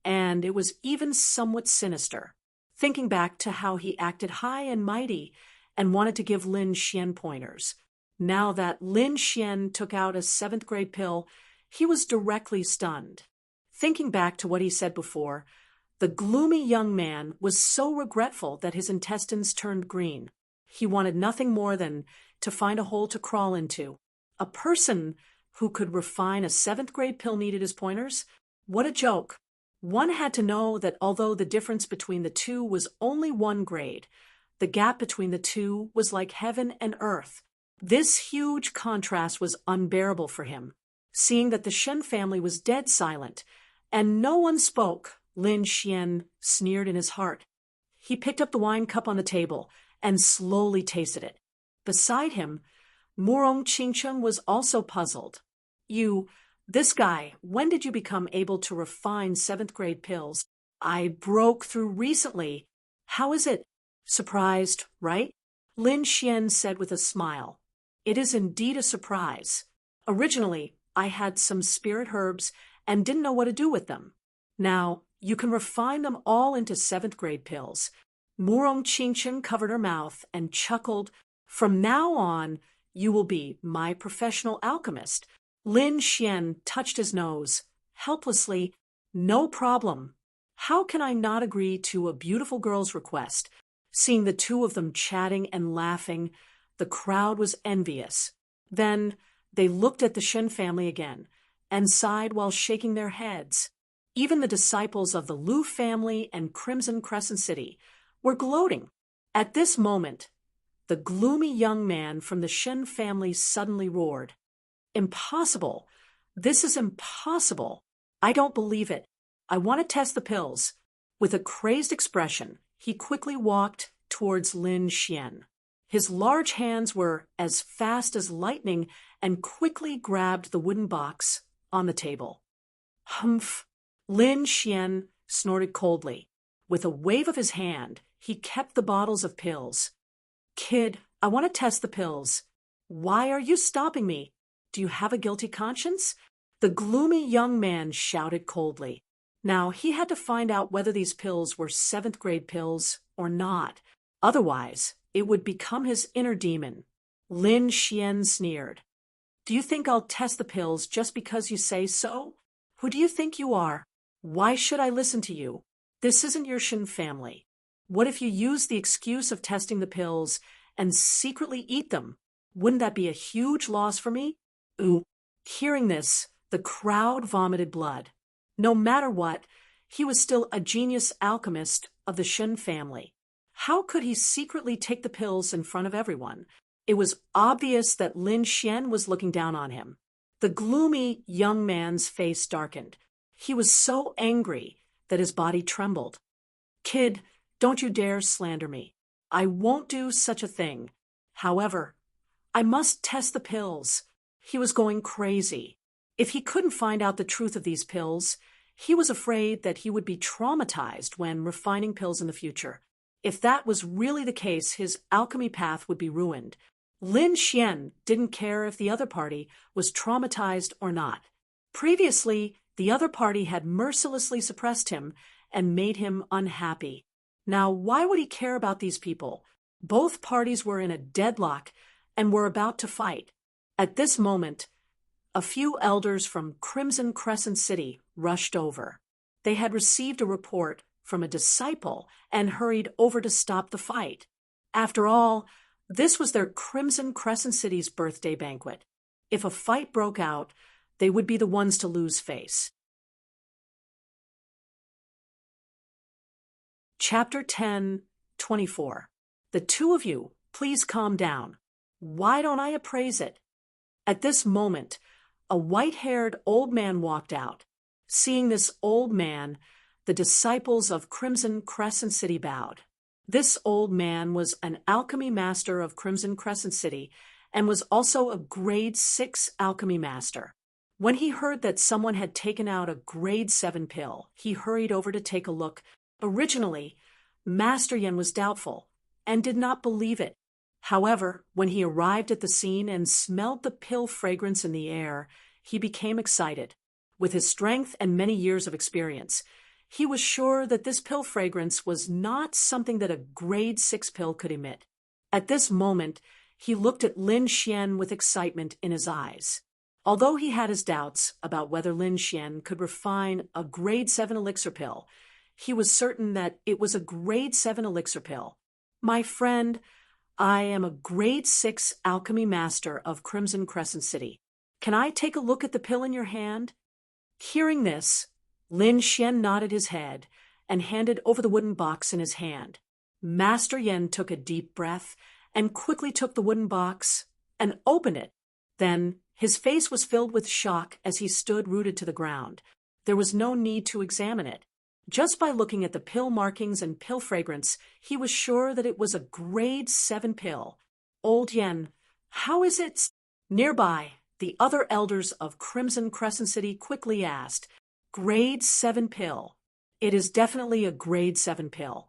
and it was even somewhat sinister. Thinking back to how he acted high and mighty and wanted to give Lin Xian pointers. Now that Lin Xian took out a seventh-grade pill, he was directly stunned. Thinking back to what he said before, the gloomy young man was so regretful that his intestines turned green. He wanted nothing more than to find a hole to crawl into. A person who could refine a seventh-grade pill needed his pointers? What a joke. One had to know that although the difference between the two was only 1 grade, the gap between the two was like heaven and earth. This huge contrast was unbearable for him. Seeing that the Shen family was dead silent, and no one spoke, Lin Xian sneered in his heart. He picked up the wine cup on the table and slowly tasted it. Beside him, Murong Qingcheng was also puzzled. This guy, when did you become able to refine seventh-grade pills? I broke through recently. How is it? Surprised, right? Lin Xian said with a smile. It is indeed a surprise. Originally, I had some spirit herbs and didn't know what to do with them. Now, you can refine them all into seventh-grade pills. Murong Qingchen covered her mouth and chuckled. From now on, you will be my professional alchemist. Lin Xian touched his nose. Helplessly, no problem. How can I not agree to a beautiful girl's request? Seeing the two of them chatting and laughing, the crowd was envious. Then they looked at the Shen family again and sighed while shaking their heads. Even the disciples of the Lu family and Crimson Crescent City were gloating. At this moment, the gloomy young man from the Shen family suddenly roared. Impossible. This is impossible. I don't believe it. I want to test the pills. With a crazed expression, he quickly walked towards Lin Xian. His large hands were as fast as lightning and quickly grabbed the wooden box on the table. Humph! Lin Xian snorted coldly. With a wave of his hand, he kept the bottles of pills. Kid, I want to test the pills. Why are you stopping me? Do you have a guilty conscience? The gloomy young man shouted coldly. Now, he had to find out whether these pills were seventh-grade pills or not. Otherwise, it would become his inner demon. Lin Xian sneered. Do you think I'll test the pills just because you say so? Who do you think you are? Why should I listen to you? This isn't your Shen family. What if you use the excuse of testing the pills and secretly eat them? Wouldn't that be a huge loss for me? Ooh. Hearing this, the crowd vomited blood. No matter what, he was still a genius alchemist of the Shen family. How could he secretly take the pills in front of everyone? It was obvious that Lin Xian was looking down on him. The gloomy young man's face darkened. He was so angry that his body trembled. Kid, don't you dare slander me. I won't do such a thing. However, I must test the pills. He was going crazy. If he couldn't find out the truth of these pills, he was afraid that he would be traumatized when refining pills in the future. If that was really the case, his alchemy path would be ruined. Lin Xian didn't care if the other party was traumatized or not. Previously, the other party had mercilessly suppressed him and made him unhappy. Now, why would he care about these people? Both parties were in a deadlock and were about to fight. At this moment, a few elders from Crimson Crescent City rushed over. They had received a report from a disciple and hurried over to stop the fight. After all, this was their Crimson Crescent City's birthday banquet. If a fight broke out, they would be the ones to lose face. Chapter 10:24. The two of you, please calm down. Why don't I appraise it? At this moment, a white-haired old man walked out. Seeing this old man, the disciples of Crimson Crescent City bowed. This old man was an alchemy master of Crimson Crescent City and was also a grade 6 alchemy master. When he heard that someone had taken out a grade 7 pill, he hurried over to take a look. Originally, Master Yen was doubtful and did not believe it. However, when he arrived at the scene and smelled the pill fragrance in the air, he became excited. With his strength and many years of experience, he was sure that this pill fragrance was not something that a grade 6 pill could emit. At this moment, he looked at Lin Xian with excitement in his eyes. Although he had his doubts about whether Lin Xian could refine a grade 7 elixir pill, he was certain that it was a grade 7 elixir pill. My friend, I am a grade 6 alchemy master of Crimson Crescent City. Can I take a look at the pill in your hand? Hearing this, Lin Xian nodded his head and handed over the wooden box in his hand. Master Yen took a deep breath and quickly took the wooden box and opened it. Then his face was filled with shock as he stood rooted to the ground. There was no need to examine it. Just by looking at the pill markings and pill fragrance, he was sure that it was a grade 7 pill. Old Yen, how is it? Nearby, the other elders of Crimson Crescent City quickly asked, Grade 7 pill. It is definitely a grade 7 pill.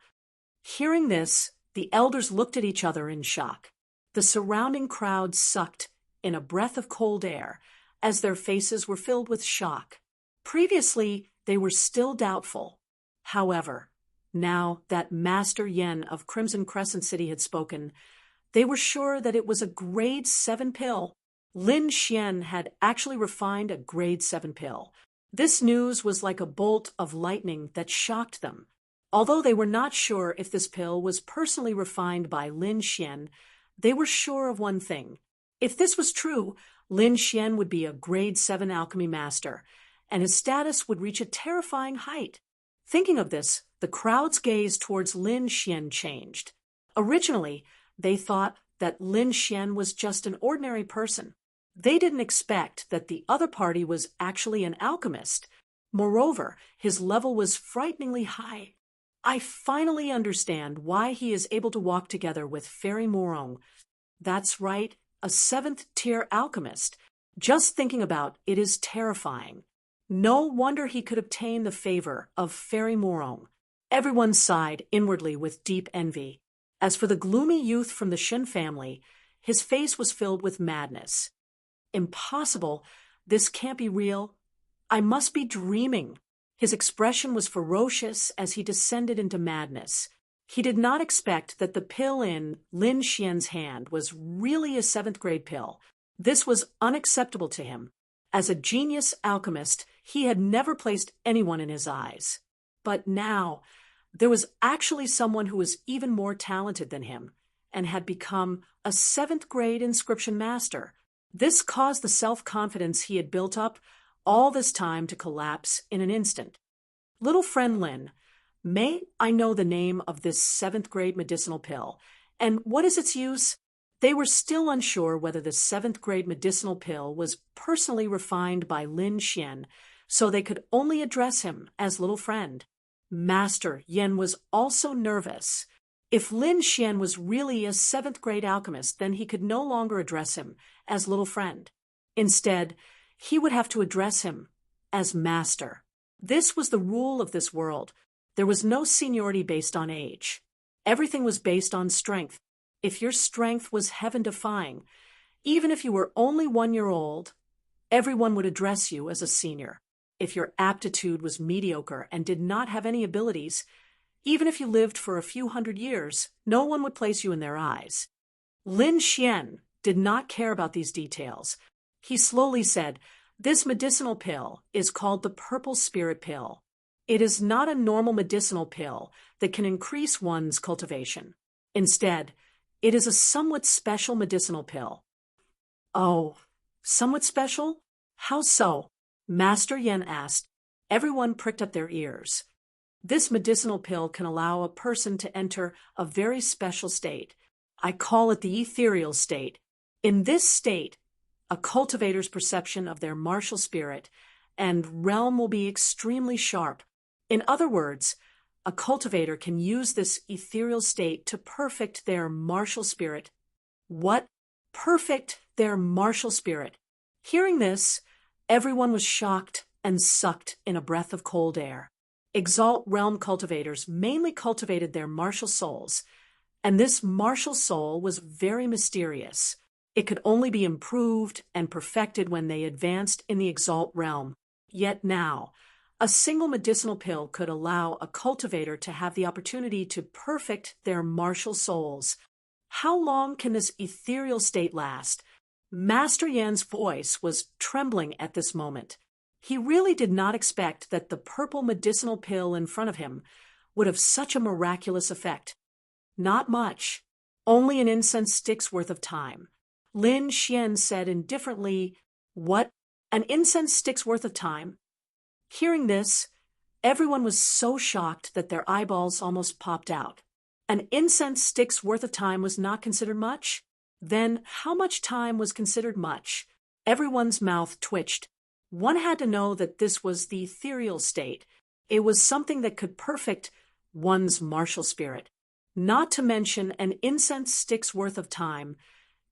Hearing this, the elders looked at each other in shock. The surrounding crowd sucked in a breath of cold air as their faces were filled with shock. Previously, they were still doubtful. However, now that Master Yen of Crimson Crescent City had spoken, they were sure that it was a grade 7 pill. Lin Xian had actually refined a grade 7 pill. This news was like a bolt of lightning that shocked them. Although they were not sure if this pill was personally refined by Lin Xian, they were sure of one thing. If this was true, Lin Xian would be a grade 7 alchemy master, and his status would reach a terrifying height. Thinking of this, the crowd's gaze towards Lin Xian changed. Originally, they thought that Lin Xian was just an ordinary person. They didn't expect that the other party was actually an alchemist. Moreover, his level was frighteningly high. I finally understand why he is able to walk together with Fairy Morong. That's right, a 7th-tier alchemist. Just thinking about it is terrifying. No wonder he could obtain the favor of Fairy Morong. Everyone sighed inwardly with deep envy. As for the gloomy youth from the Shin family, his face was filled with madness. Impossible. This can't be real. I must be dreaming. His expression was ferocious as he descended into madness. He did not expect that the pill in Lin Xian's hand was really a 7th grade pill. This was unacceptable to him. As a genius alchemist, he had never placed anyone in his eyes. But now, there was actually someone who was even more talented than him and had become a 7th grade inscription master. This caused the self-confidence he had built up all this time to collapse in an instant. Little friend Lin, may I know the name of this 7th grade medicinal pill, and what is its use? They were still unsure whether the 7th grade medicinal pill was personally refined by Lin Xian, so they could only address him as little friend. Master Yen was also nervous. If Lin Xian was really a 7th grade alchemist, then he could no longer address him as little friend. Instead, he would have to address him as master. This was the rule of this world. There was no seniority based on age. Everything was based on strength. If your strength was heaven-defying, even if you were only 1 year old, everyone would address you as a senior. If your aptitude was mediocre and did not have any abilities, Even if you lived for a few hundred years, no one would place you in their eyes. Lin Xian did not care about these details. He slowly said, "This medicinal pill is called the purple spirit pill. It is not a normal medicinal pill that can increase one's cultivation. Instead, it is a somewhat special medicinal pill." "Oh, somewhat special? How so?" Master Yen asked. Everyone pricked up their ears. "This medicinal pill can allow a person to enter a very special state. I call it the ethereal state. In this state, a cultivator's perception of their martial spirit and realm will be extremely sharp. In other words, a cultivator can use this ethereal state to perfect their martial spirit." "What? Perfect their martial spirit?" Hearing this, everyone was shocked and sucked in a breath of cold air. Exalt realm cultivators mainly cultivated their martial souls, and this martial soul was very mysterious. It could only be improved and perfected when they advanced in the Exalt realm. Yet now, a single medicinal pill could allow a cultivator to have the opportunity to perfect their martial souls. How long can this ethereal state last? Master Yan's voice was trembling at this moment. He really did not expect that the purple medicinal pill in front of him would have such a miraculous effect. Not much. Only an incense stick's worth of time. Lin Xian said indifferently, "What? An incense stick's worth of time?" Hearing this, everyone was so shocked that their eyeballs almost popped out. An incense stick's worth of time was not considered much? Then how much time was considered much? Everyone's mouth twitched. One had to know that this was the ethereal state. It was something that could perfect one's martial spirit. Not to mention an incense stick's worth of time.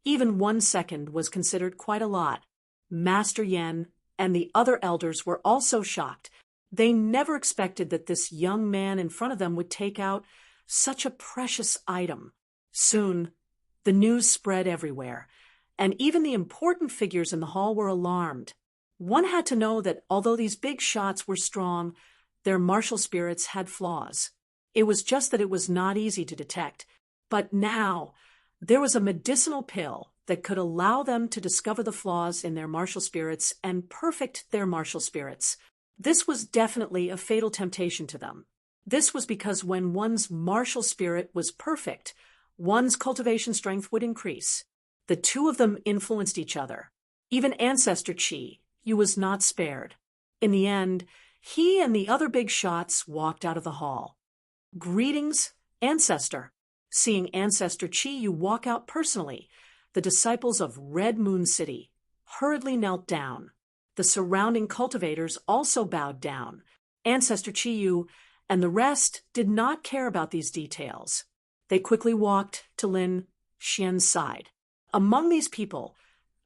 Even 1 second was considered quite a lot. Master Yen and the other elders were also shocked. They never expected that this young man in front of them would take out such a precious item. Soon, the news spread everywhere, and even the important figures in the hall were alarmed. One had to know that although these big shots were strong, their martial spirits had flaws. It was just that it was not easy to detect. But now, there was a medicinal pill that could allow them to discover the flaws in their martial spirits and perfect their martial spirits. This was definitely a fatal temptation to them. This was because when one's martial spirit was perfect, one's cultivation strength would increase. The two of them influenced each other. Even Ancestor Qi, he was not spared. In the end, he and the other big shots walked out of the hall. "Greetings, Ancestor." Seeing Ancestor Qi, you walk out personally. The disciples of Red Moon City hurriedly knelt down. The surrounding cultivators also bowed down. Ancestor Qi and the rest did not care about these details. They quickly walked to Lin Xian's side. Among these people,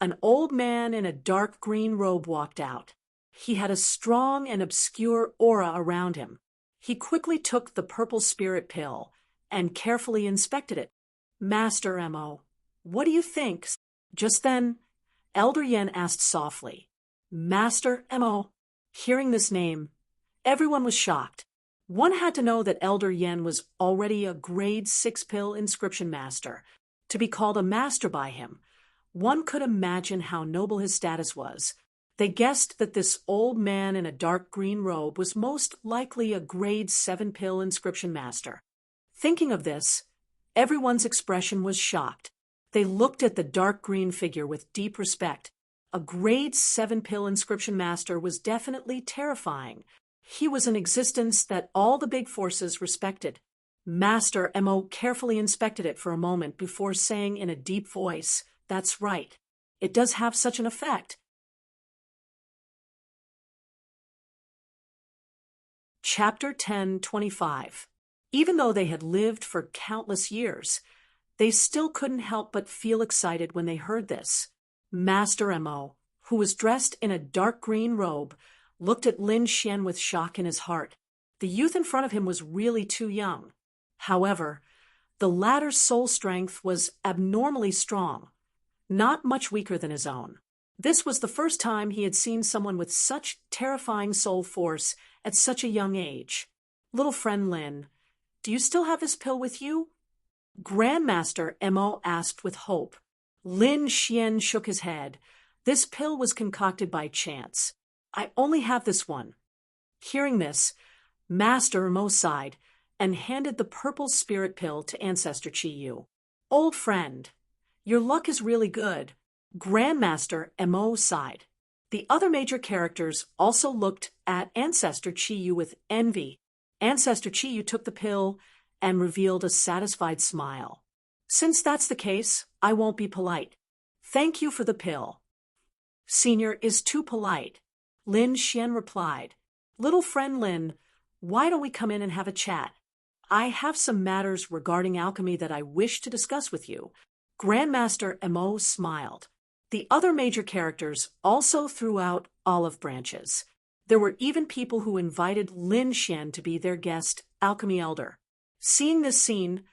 an old man in a dark green robe walked out. He had a strong and obscure aura around him. He quickly took the purple spirit pill and carefully inspected it. "Master Mo, what do you think?" Just then, Elder Yen asked softly. Master Mo. Hearing this name, everyone was shocked. One had to know that Elder Yen was already a grade 6 pill inscription master. To be called a master by him, one could imagine how noble his status was. They guessed that this old man in a dark green robe was most likely a grade 7 pill inscription master. Thinking of this, everyone's expression was shocked. They looked at the dark green figure with deep respect. A grade 7 pill inscription master was definitely terrifying. He was an existence that all the big forces respected. Master Mo carefully inspected it for a moment before saying in a deep voice, "That's right. It does have such an effect." Chapter 10:25. Even though they had lived for countless years, they still couldn't help but feel excited when they heard this. Master Mo, who was dressed in a dark green robe, looked at Lin Xian with shock in his heart. The youth in front of him was really too young. However, the latter's soul strength was abnormally strong, not much weaker than his own. This was the first time he had seen someone with such terrifying soul force at such a young age. "Little friend Lin, do you still have this pill with you? Grandmaster Mo asked with hope. Lin Xian shook his head. This pill was concocted by chance. I only have this one. Hearing this, Master Mo sighed and handed the purple spirit pill to Ancestor Chi Yu. Old friend, your luck is really good. Grandmaster Mo sighed. The other major characters also looked at Ancestor Chi Yu with envy. Ancestor Chi Yu took the pill and revealed a satisfied smile. Since that's the case, I won't be polite. Thank you for the pill. Senior is too polite. Lin Xian replied. Little friend Lin, why don't we come in and have a chat? I have some matters regarding alchemy that I wish to discuss with you. Grandmaster Mo smiled. The other major characters also threw out olive branches. There were even people who invited Lin Xian to be their guest alchemy elder. Seeing this scene,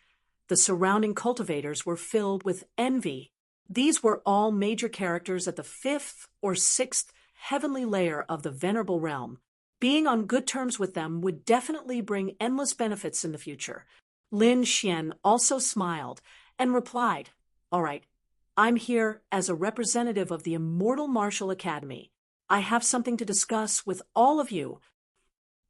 the surrounding cultivators were filled with envy. These were all major characters at the 5th or 6th heavenly layer of the Venerable Realm. Being on good terms with them would definitely bring endless benefits in the future. Lin Xian also smiled and replied, All right, I'm here as a representative of the Immortal Martial Academy. I have something to discuss with all of you.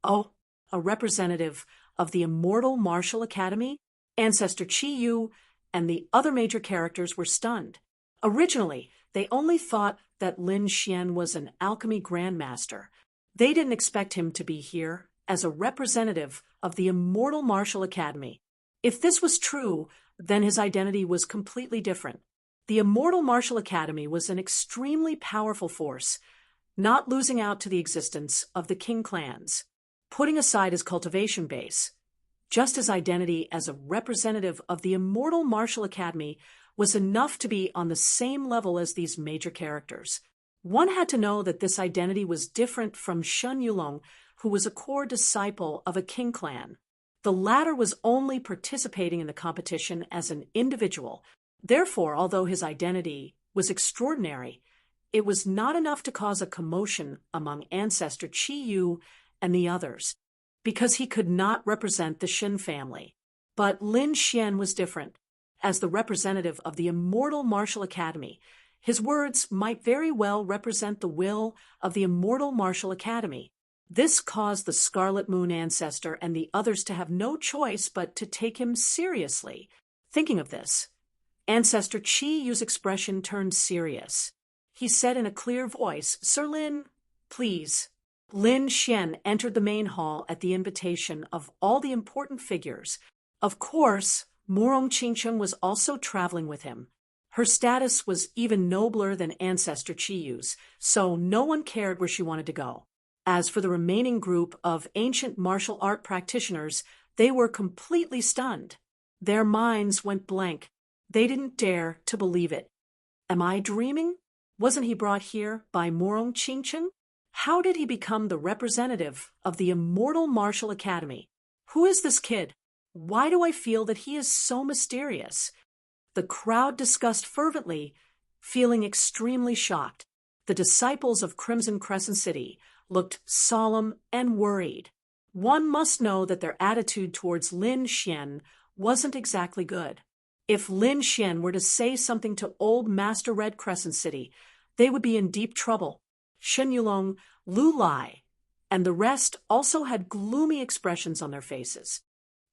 Oh, a representative of the Immortal Martial Academy? Ancestor Chi Yu and the other major characters were stunned. Originally, they only thought that Lin Xian was an alchemy grandmaster. They didn't expect him to be here as a representative of the Immortal Martial Academy. If this was true, then his identity was completely different. The Immortal Martial Academy was an extremely powerful force, not losing out to the existence of the King clans. Putting aside his cultivation base, just his identity as a representative of the Immortal Martial Academy was enough to be on the same level as these major characters. One had to know that this identity was different from Shen Yulong, who was a core disciple of a King clan. The latter was only participating in the competition as an individual. Therefore, although his identity was extraordinary, it was not enough to cause a commotion among Ancestor Chi Yu and the others, because he could not represent the Shen family. But Lin Xian was different. As the representative of the Immortal Martial Academy, his words might very well represent the will of the Immortal Martial Academy. This caused the Scarlet Moon ancestor and the others to have no choice but to take him seriously. Thinking of this, Ancestor Chi Yu's expression turned serious. He said in a clear voice, Sir Lin, please. Lin Xian entered the main hall at the invitation of all the important figures. Of course, Murong Qingcheng was also traveling with him. Her status was even nobler than Ancestor Chi Yu's, so no one cared where she wanted to go. As for the remaining group of ancient martial art practitioners, they were completely stunned. Their minds went blank. They didn't dare to believe it. Am I dreaming? Wasn't he brought here by Murong Qingcheng? How did he become the representative of the Immortal Martial Academy? Who is this kid? Why do I feel that he is so mysterious? The crowd discussed fervently, feeling extremely shocked. The disciples of Crimson Crescent City looked solemn and worried. One must know that their attitude towards Lin Xian wasn't exactly good. If Lin Xian were to say something to old Master Red Crescent City, they would be in deep trouble. Shen Yulong, Lu Lai, and the rest also had gloomy expressions on their faces.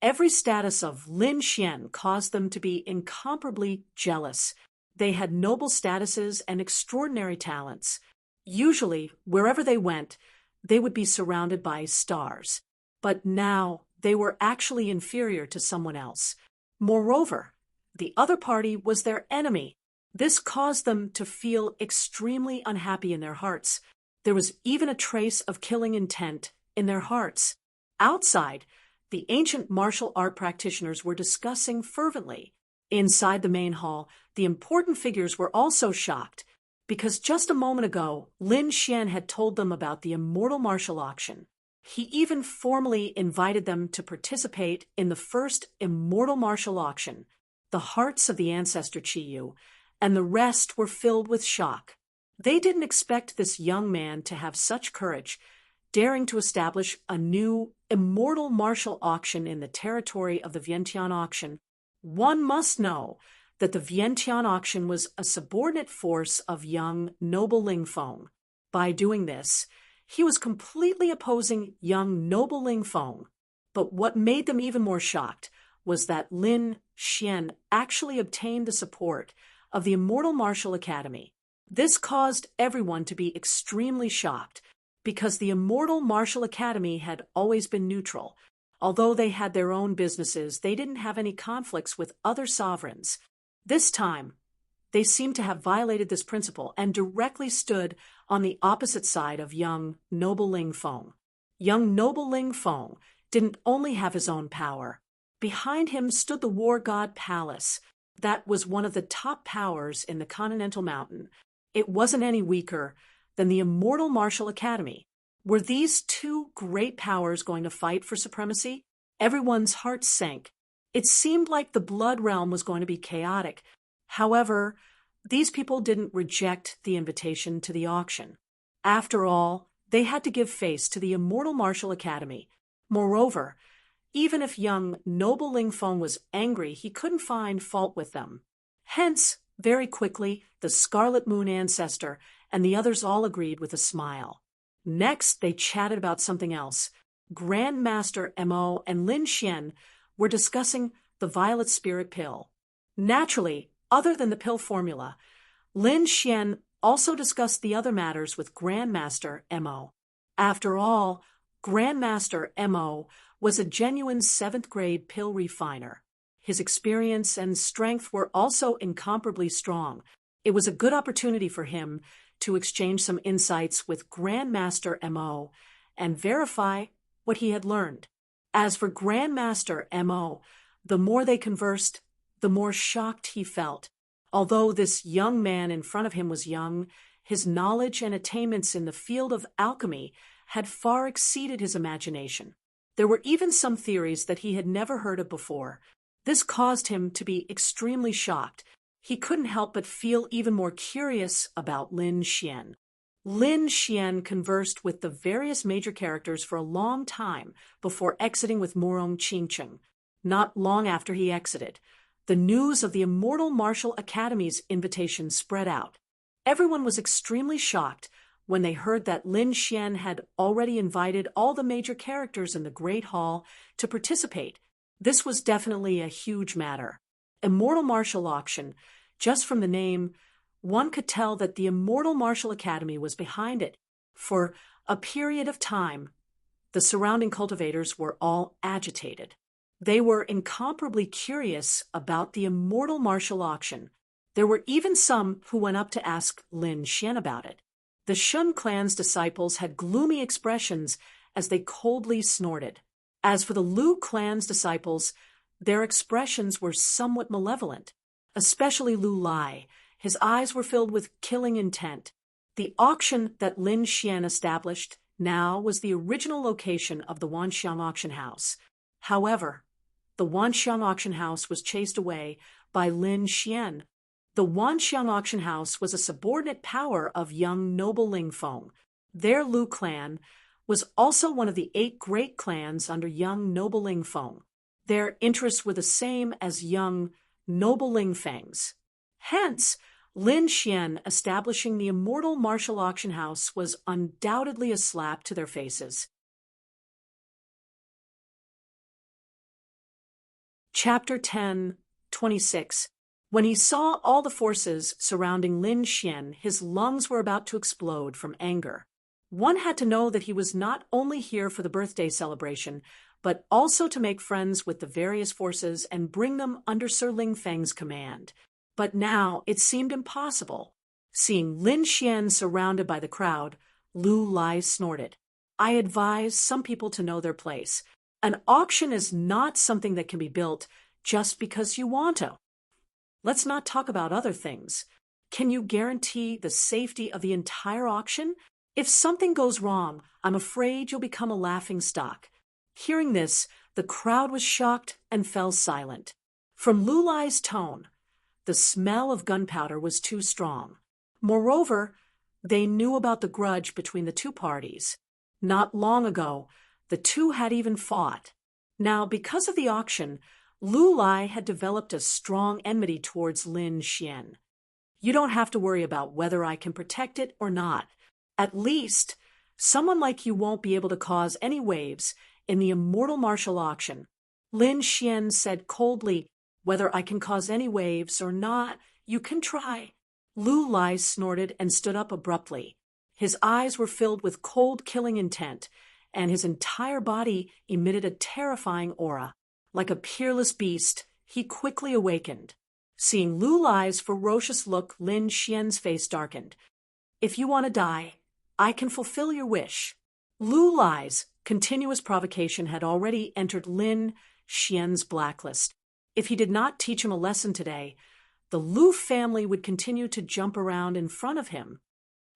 Every status of Lin Xian caused them to be incomparably jealous. They had noble statuses and extraordinary talents. Usually, wherever they went, they would be surrounded by stars. But now, they were actually inferior to someone else. Moreover, the other party was their enemy. This caused them to feel extremely unhappy in their hearts. There was even a trace of killing intent in their hearts. Outside, the ancient martial art practitioners were discussing fervently. Inside the main hall, the important figures were also shocked, because just a moment ago, Lin Xian had told them about the Immortal Martial Auction. He even formally invited them to participate in the first Immortal Martial Auction. The hearts of the Ancestor Chi Yu and the rest were filled with shock. They didn't expect this young man to have such courage. daring to establish a new immortal martial auction in the territory of the Vientiane auction. One must know that the Vientiane auction was a subordinate force of young noble Ling Feng. By doing this, he was completely opposing young noble Ling Feng. But what made them even more shocked was that Lin Xian actually obtained the support of the Immortal Martial Academy. This caused everyone to be extremely shocked, because the Immortal Martial Academy had always been neutral. Although they had their own businesses, they didn't have any conflicts with other sovereigns. This time, they seemed to have violated this principle and directly stood on the opposite side of young noble Ling Feng. Young noble Ling Feng didn't only have his own power. Behind him stood the War God Palace. That was one of the top powers in the Continental Mountain. It wasn't any weaker than the Immortal Martial Academy. Were these two great powers going to fight for supremacy? Everyone's heart sank. It seemed like the Blood Realm was going to be chaotic. However, these people didn't reject the invitation to the auction. After all, they had to give face to the Immortal Martial Academy. Moreover, even if young noble Ling Feng was angry, he couldn't find fault with them. Hence, very quickly, the Scarlet Moon Ancestor and the others all agreed with a smile. Next, they chatted about something else. Grand Master Mo and Lin Xian were discussing the Violet Spirit Pill. Naturally, other than the pill formula, Lin Xian also discussed the other matters with Grand Master Mo. After all, Grand Master Mo was a genuine 7th-grade pill refiner. His experience and strength were also incomparably strong. It was a good opportunity for him to exchange some insights with Grand Master Mo and verify what he had learned. As for Grand Master Mo, the more they conversed, the more shocked he felt. Although this young man in front of him was young, his knowledge and attainments in the field of alchemy had far exceeded his imagination. There were even some theories that he had never heard of before. This caused him to be extremely shocked. He couldn't help but feel even more curious about Lin Xian. Lin Xian conversed with the various major characters for a long time before exiting with Morong Qingcheng. Not long after he exited, the news of the Immortal Martial Academy's invitation spread out. Everyone was extremely shocked when they heard that Lin Xian had already invited all the major characters in the Great Hall to participate. This was definitely a huge matter. Immortal Martial Auction, just from the name, one could tell that the Immortal Martial Academy was behind it. For a period of time, the surrounding cultivators were all agitated. They were incomparably curious about the Immortal Martial Auction. There were even some who went up to ask Lin Xian about it. The Shun clan's disciples had gloomy expressions as they coldly snorted. As for the Lu clan's disciples, their expressions were somewhat malevolent, especially Lu Lai. His eyes were filled with killing intent. The auction that Lin Xian established now was the original location of the Wanxiang auction house. However, the Wanxiang auction house was chased away by Lin Xian. The Wanxiang auction house was a subordinate power of young noble Ling Feng. Their Lu clan was also one of the 8 great clans under young noble Ling Feng. Their interests were the same as young noble Ling Feng's. Hence, Lin Xian establishing the Immortal Martial Auction House was undoubtedly a slap to their faces. Chapter 10:26. When he saw all the forces surrounding Lin Xian, his lungs were about to explode from anger. One had to know that he was not only here for the birthday celebration, but also to make friends with the various forces and bring them under Sir Ling Feng's command. But now it seemed impossible. Seeing Lin Xian surrounded by the crowd, Lu Lai snorted. I advise some people to know their place. An auction is not something that can be built just because you want to. Let's not talk about other things. Can you guarantee the safety of the entire auction? If something goes wrong, I'm afraid you'll become a laughingstock. Hearing this, the crowd was shocked and fell silent. From Lu Lai's tone, the smell of gunpowder was too strong. Moreover, they knew about the grudge between the two parties. Not long ago, the two had even fought. Now, because of the auction, Lu Lai had developed a strong enmity towards Lin Xian. You don't have to worry about whether I can protect it or not. At least, someone like you won't be able to cause any waves in the immortal martial auction. Lin Xian said coldly, whether I can cause any waves or not, you can try. Lu Lai snorted and stood up abruptly. His eyes were filled with cold killing intent, and his entire body emitted a terrifying aura. Like a peerless beast, he quickly awakened. Seeing Lu Lai's ferocious look, Lin Xian's face darkened. If you want to die, I can fulfill your wish. Lu Lai's continuous provocation had already entered Lin Xian's blacklist. If he did not teach him a lesson today, the Lu family would continue to jump around in front of him.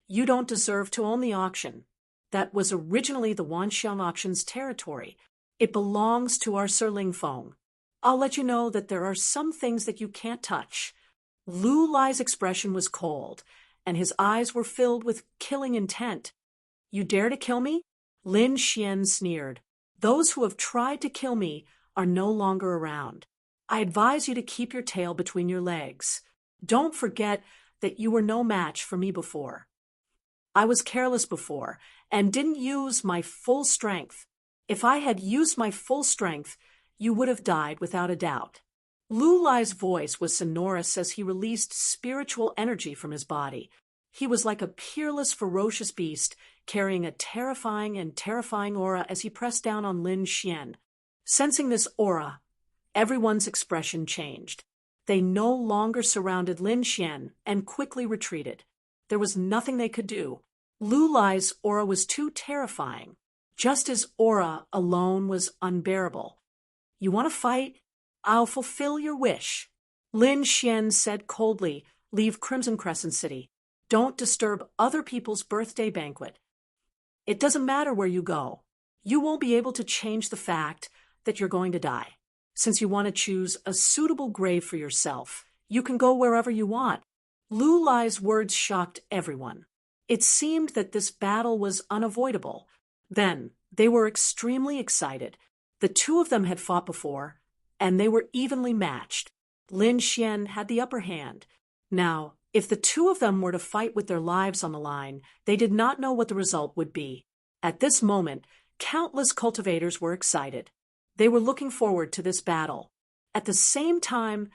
You don't deserve to own the auction. That was originally the Wanxiang auction's territory. It belongs to our Sir Lingfeng. I'll let you know that there are some things that you can't touch. Lu Lai's expression was cold, and his eyes were filled with killing intent. You dare to kill me? Lin Xian sneered. Those who have tried to kill me are no longer around. I advise you to keep your tail between your legs. Don't forget that you were no match for me before. I was careless before and didn't use my full strength. If I had used my full strength, you would have died without a doubt. Lu Lai's voice was sonorous as he released spiritual energy from his body. He was like a peerless, ferocious beast, carrying a terrifying aura as he pressed down on Lin Xian. Sensing this aura, everyone's expression changed. They no longer surrounded Lin Xian and quickly retreated. There was nothing they could do. Lu Lai's aura was too terrifying. Just his aura alone was unbearable. You want to fight? I'll fulfill your wish. Lin Xian said coldly, leave Crimson Crescent City. Don't disturb other people's birthday banquet. It doesn't matter where you go. You won't be able to change the fact that you're going to die. Since you want to choose a suitable grave for yourself, you can go wherever you want. Lu Lai's words shocked everyone. It seemed that this battle was unavoidable. Then, they were extremely excited. The two of them had fought before, and they were evenly matched. Lin Xian had the upper hand. Now, if the two of them were to fight with their lives on the line, they did not know what the result would be. At this moment, countless cultivators were excited. They were looking forward to this battle. At the same time,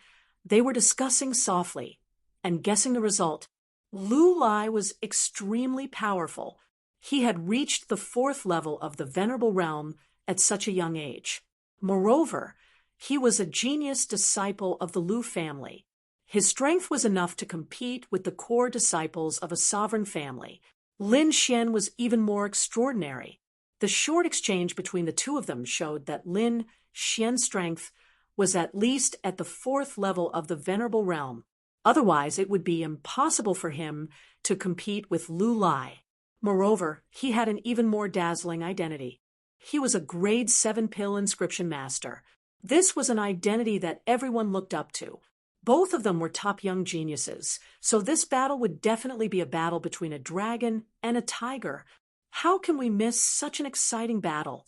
they were discussing softly and guessing the result. Lu Lai was extremely powerful. He had reached the 4th level of the Venerable Realm at such a young age. Moreover, he was a genius disciple of the Lu family. His strength was enough to compete with the core disciples of a sovereign family. Lin Xian was even more extraordinary. The short exchange between the two of them showed that Lin Xian's strength was at least at the 4th level of the Venerable Realm. Otherwise, it would be impossible for him to compete with Lu Lai. Moreover, he had an even more dazzling identity. He was a grade 7 pill inscription master. This was an identity that everyone looked up to. Both of them were top young geniuses, so this battle would definitely be a battle between a dragon and a tiger. How can we miss such an exciting battle?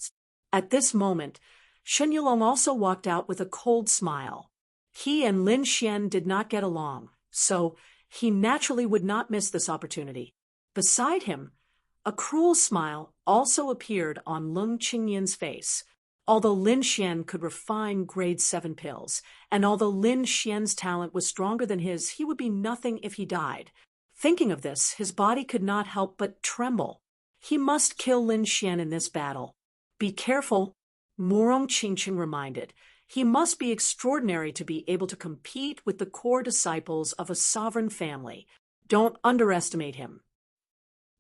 At this moment, Shen Yulong also walked out with a cold smile. He and Lin Xian did not get along, so he naturally would not miss this opportunity. Beside him, a cruel smile also appeared on Lung Qingyan's face. Although Lin Xian could refine grade 7 pills, and although Lin Xian's talent was stronger than his, he would be nothing if he died. Thinking of this, his body could not help but tremble. He must kill Lin Xian in this battle. Be careful, Murong Qingqing reminded. He must be extraordinary to be able to compete with the core disciples of a sovereign family. Don't underestimate him.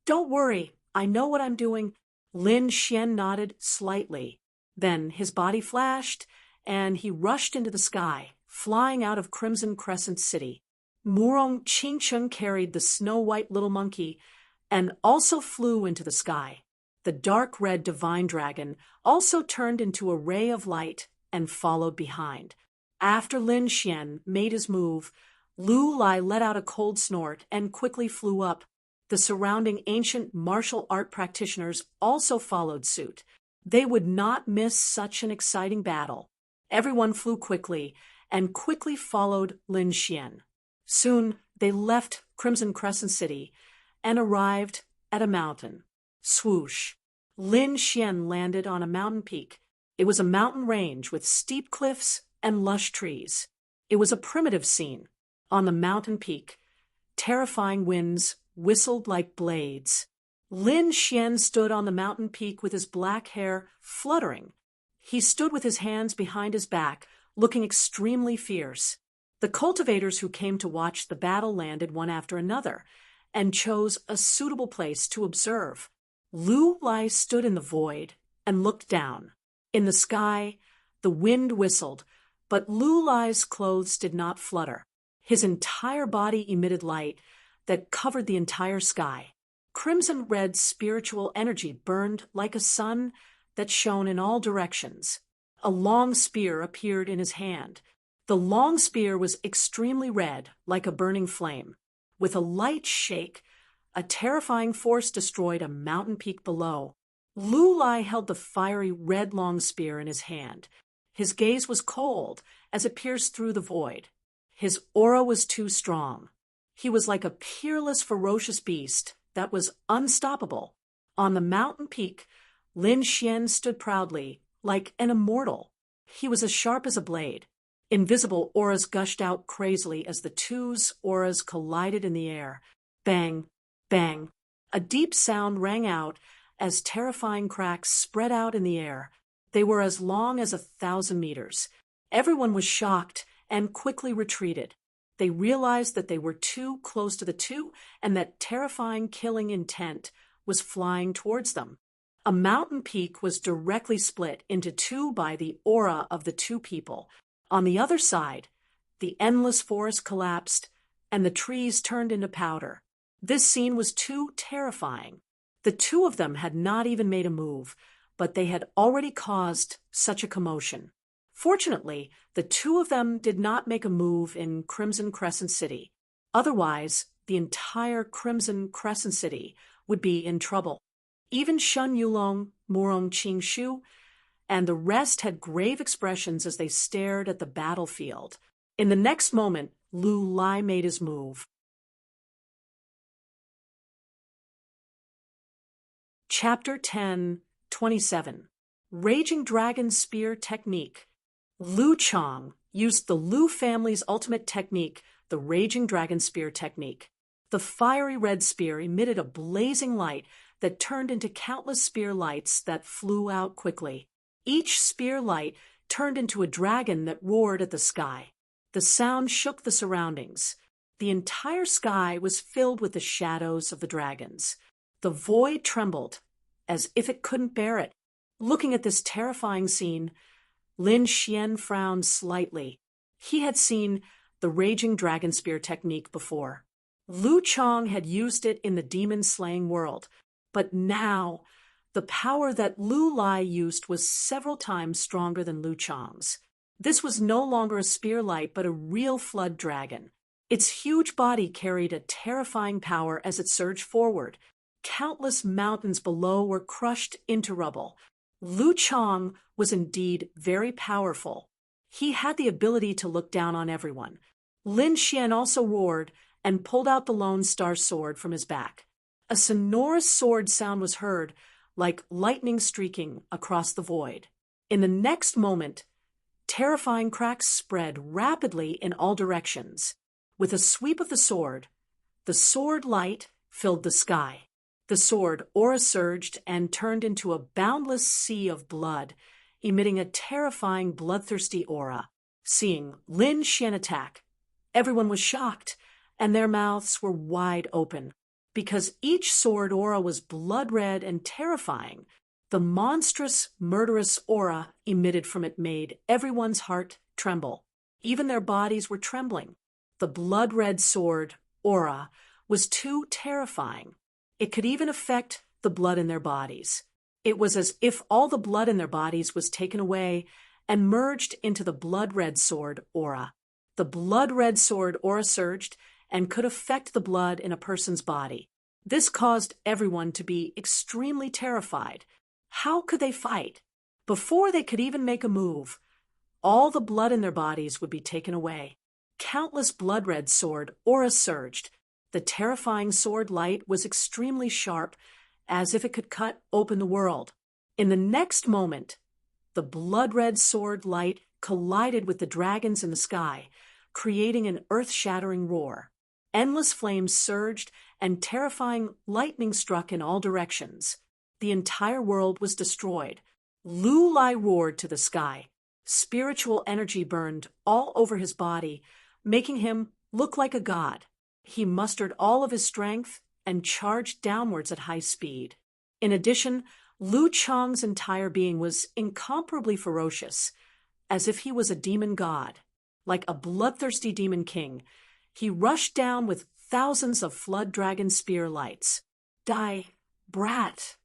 Don't worry, I know what I'm doing. Lin Xian nodded slightly. Then his body flashed, and he rushed into the sky, flying out of Crimson Crescent City. Murong Qingqing carried the snow-white little monkey and also flew into the sky. The dark red divine dragon also turned into a ray of light and followed behind. After Lin Xian made his move, Lu Lai let out a cold snort and quickly flew up. The surrounding ancient martial art practitioners also followed suit. They would not miss such an exciting battle. Everyone flew quickly and quickly followed Lin Xian. Soon they left Crimson Crescent City and arrived at a mountain. Swoosh! Lin Xian landed on a mountain peak. It was a mountain range with steep cliffs and lush trees. It was a primitive scene. On the mountain peak, terrifying winds whistled like blades. Lin Xian stood on the mountain peak with his black hair fluttering. He stood with his hands behind his back, looking extremely fierce. The cultivators who came to watch the battle landed one after another and chose a suitable place to observe. Lu Lai stood in the void and looked down. In the sky, the wind whistled, but Lu Lai's clothes did not flutter. His entire body emitted light that covered the entire sky. Crimson-red spiritual energy burned like a sun that shone in all directions. A long spear appeared in his hand. The long spear was extremely red, like a burning flame. With a light shake, a terrifying force destroyed a mountain peak below. Lu Lai held the fiery red long spear in his hand. His gaze was cold as it pierced through the void. His aura was too strong. He was like a peerless, ferocious beast that was unstoppable. On the mountain peak, Lin Xian stood proudly, like an immortal. He was as sharp as a blade. Invisible auras gushed out crazily as the two's auras collided in the air. Bang, bang. A deep sound rang out as terrifying cracks spread out in the air. They were as long as 1,000 meters. Everyone was shocked and quickly retreated. They realized that they were too close to the two and that terrifying killing intent was flying towards them. A mountain peak was directly split into two by the aura of the two people. On the other side, the endless forest collapsed and the trees turned into powder. This scene was too terrifying. The two of them had not even made a move, but they had already caused such a commotion. Fortunately, the two of them did not make a move in Crimson Crescent City. Otherwise, the entire Crimson Crescent City would be in trouble. Even Shen Yulong, Murong Qingshu, and the rest had grave expressions as they stared at the battlefield. In the next moment, Lu Lai made his move. Chapter 10:27 Raging Dragon Spear Technique. Lu Chang used the Lu family's ultimate technique, the Raging Dragon Spear Technique. The fiery red spear emitted a blazing light that turned into countless spear lights that flew out quickly. Each spear light turned into a dragon that roared at the sky. The sound shook the surroundings. The entire sky was filled with the shadows of the dragons. The void trembled, as if it couldn't bear it. Looking at this terrifying scene, Lin Xian frowned slightly. He had seen the Raging Dragon Spear technique before. Lu Chang had used it in the demon-slaying world, but now the power that Lu Lai used was several times stronger than Lu Chang's. This was no longer a spear light, but a real flood dragon. Its huge body carried a terrifying power as it surged forward. Countless mountains below were crushed into rubble. Lu Chang was indeed very powerful. He had the ability to look down on everyone. Lin Xian also roared and pulled out the Lone Star sword from his back. A sonorous sword sound was heard, like lightning streaking across the void. In the next moment, terrifying cracks spread rapidly in all directions. With a sweep of the sword light filled the sky. The sword aura surged and turned into a boundless sea of blood, emitting a terrifying bloodthirsty aura. Seeing Lin Xian attack, everyone was shocked, and their mouths were wide open. Because each sword aura was blood-red and terrifying, the monstrous, murderous aura emitted from it made everyone's heart tremble. Even their bodies were trembling. The blood-red sword aura was too terrifying. It could even affect the blood in their bodies. It was as if all the blood in their bodies was taken away and merged into the blood-red sword aura. The blood-red sword aura surged and could affect the blood in a person's body. This caused everyone to be extremely terrified. How could they fight? Before they could even make a move, all the blood in their bodies would be taken away. Countless blood-red sword aura surged. The terrifying sword light was extremely sharp, as if it could cut open the world. In the next moment, the blood-red sword light collided with the dragons in the sky, creating an earth-shattering roar. Endless flames surged, and terrifying lightning struck in all directions. The entire world was destroyed. Lulai roared to the sky. Spiritual energy burned all over his body, making him look like a god. He mustered all of his strength and charged downwards at high speed. In addition, Lu Chang's entire being was incomparably ferocious, as if he was a demon god. Like a bloodthirsty demon king, he rushed down with thousands of flood dragon spear lights. Die, brat!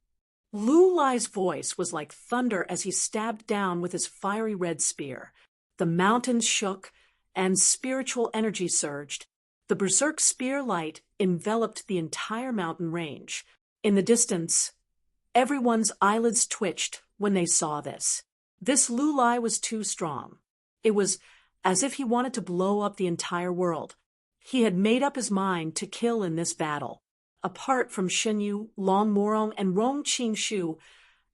Lu Lai's voice was like thunder as he stabbed down with his fiery red spear. The mountains shook, and spiritual energy surged. The berserk spear light enveloped the entire mountain range. In the distance, everyone's eyelids twitched when they saw this. This Lu Lai was too strong. It was as if he wanted to blow up the entire world. He had made up his mind to kill in this battle. Apart from Shen Yu, Long Morong, and Rong Qingshu,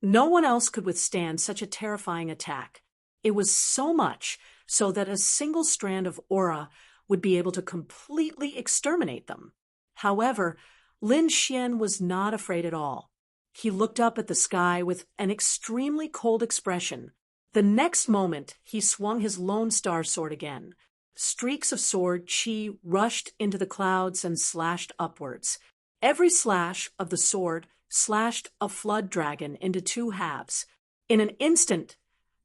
no one else could withstand such a terrifying attack. It was so much so that a single strand of aura would be able to completely exterminate them. However, Lin Xian was not afraid at all. He looked up at the sky with an extremely cold expression. The next moment, he swung his Lone Star sword again. Streaks of sword chi rushed into the clouds and slashed upwards. Every slash of the sword slashed a flood dragon into two halves. In an instant,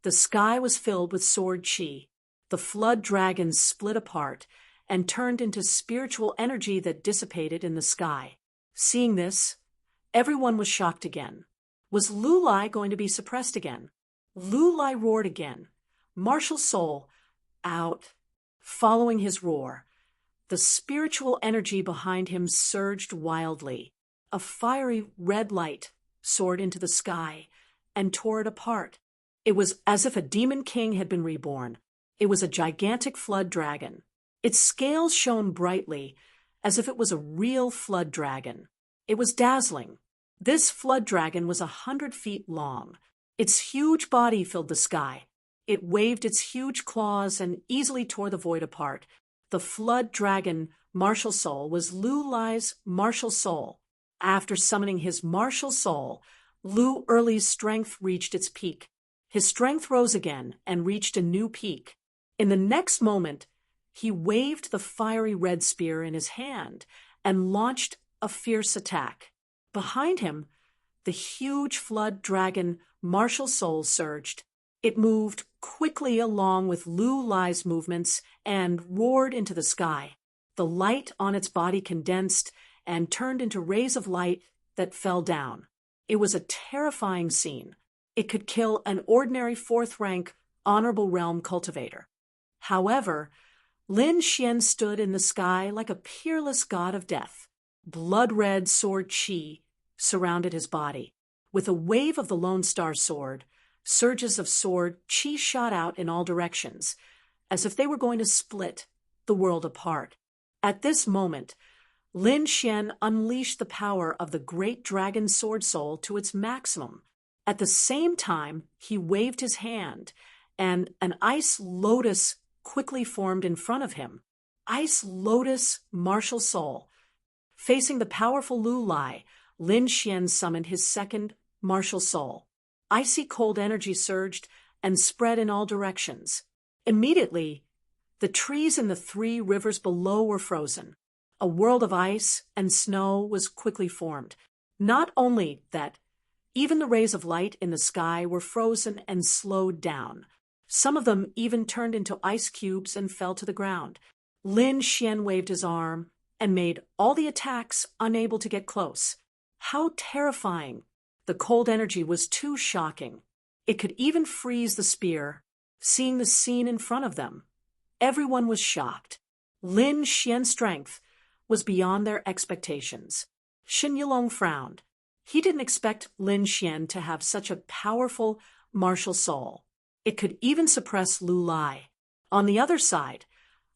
the sky was filled with sword chi. The flood dragons split apart and turned into spiritual energy that dissipated in the sky. Seeing this, everyone was shocked again. Was Lu Lai going to be suppressed again? Lu Lai roared again. Martial soul, out. Following his roar, the spiritual energy behind him surged wildly. A fiery red light soared into the sky and tore it apart. It was as if a demon king had been reborn. It was a gigantic flood dragon. Its scales shone brightly, as if it was a real flood dragon. It was dazzling. This flood dragon was 100 feet long. Its huge body filled the sky. It waved its huge claws and easily tore the void apart. The flood dragon martial soul was Lu Lai's martial soul. After summoning his martial soul, Lu Erli's strength reached its peak. His strength rose again and reached a new peak. In the next moment, he waved the fiery red spear in his hand and launched a fierce attack. Behind him, the huge flood dragon martial soul surged. It moved quickly along with Lu Lai's movements and roared into the sky. The light on its body condensed and turned into rays of light that fell down. It was a terrifying scene. It could kill an ordinary fourth-rank honorable realm cultivator. However, Lin Xian stood in the sky like a peerless god of death. Blood-red sword chi surrounded his body. With a wave of the Lone Star sword, surges of sword chi shot out in all directions, as if they were going to split the world apart. At this moment, Lin Xian unleashed the power of the great dragon sword soul to its maximum. At the same time, he waved his hand, and an ice lotus quickly formed in front of him. Ice lotus martial soul. Facing the powerful Lu Lai, Lin Xian summoned his second martial soul. Icy cold energy surged and spread in all directions. Immediately, the trees in the 3 rivers below were frozen. A world of ice and snow was quickly formed. Not only that, even the rays of light in the sky were frozen and slowed down. Some of them even turned into ice cubes and fell to the ground. Lin Xian waved his arm and made all the attacks unable to get close. How terrifying! The cold energy was too shocking. It could even freeze the spear. Seeing the scene in front of them, everyone was shocked. Lin Xian's strength was beyond their expectations. Shen Yulong frowned. He didn't expect Lin Xian to have such a powerful martial soul. It could even suppress Lu Lai. On the other side,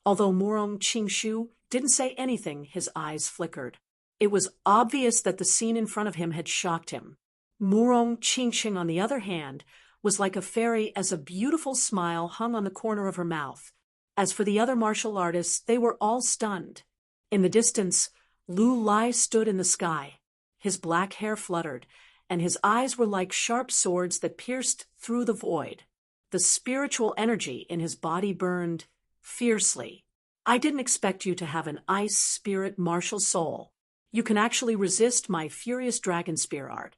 although Murong Qingshu didn't say anything, his eyes flickered. It was obvious that the scene in front of him had shocked him. Murong Qingxing, on the other hand, was like a fairy as a beautiful smile hung on the corner of her mouth. As for the other martial artists, they were all stunned. In the distance, Lu Lai stood in the sky. His black hair fluttered, and his eyes were like sharp swords that pierced through the void. The spiritual energy in his body burned fiercely. I didn't expect you to have an ice spirit martial soul. You can actually resist my furious dragon spear art.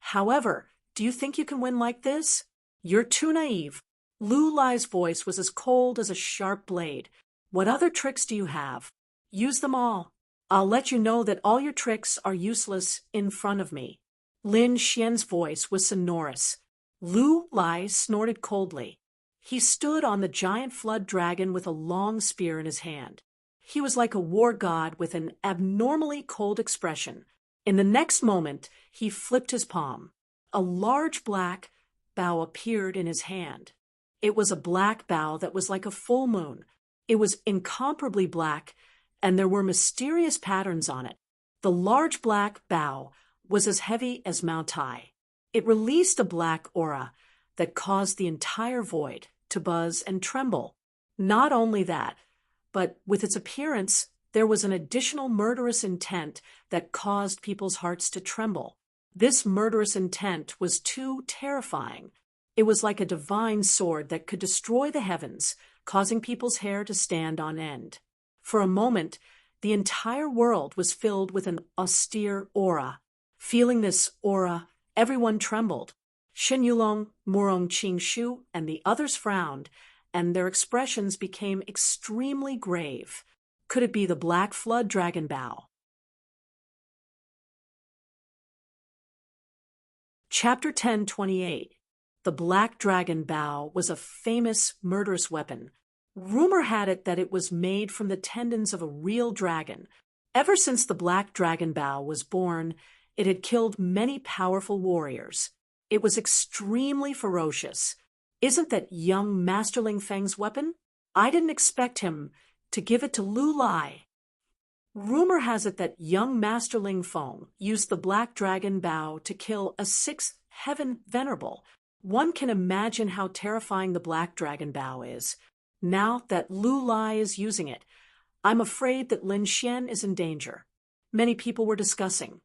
However, do you think you can win like this? You're too naive. Lu Lai's voice was as cold as a sharp blade. What other tricks do you have? Use them all. I'll let you know that all your tricks are useless in front of me. Lin Xian's voice was sonorous. Lu Lai snorted coldly. He stood on the giant flood dragon with a long spear in his hand. He was like a war god with an abnormally cold expression. In the next moment, he flipped his palm. A large black bow appeared in his hand. It was a black bow that was like a full moon. It was incomparably black, and there were mysterious patterns on it. The large black bow was as heavy as Mount Tai. It released a black aura that caused the entire void to buzz and tremble. Not only that, but with its appearance, there was an additional murderous intent that caused people's hearts to tremble. This murderous intent was too terrifying. It was like a divine sword that could destroy the heavens, causing people's hair to stand on end. For a moment, the entire world was filled with an austere aura. Feeling this aura, everyone trembled. Shen Yulong, Murong Qingshu, and the others frowned, and their expressions became extremely grave. Could it be the Black Flood Dragon Bow? Chapter 10:28. The Black Dragon Bow was a famous murderous weapon. Rumor had it that it was made from the tendons of a real dragon. Ever since the Black Dragon Bow was born, it had killed many powerful warriors. It was extremely ferocious. Isn't that young Masterling Feng's weapon? I didn't expect him to give it to Lu Lai. Rumor has it that young Masterling Feng used the Black Dragon Bow to kill a sixth heaven venerable. One can imagine how terrifying the Black Dragon Bow is. Now that Lu Lai is using it, I'm afraid that Lin Xian is in danger. Many people were discussing.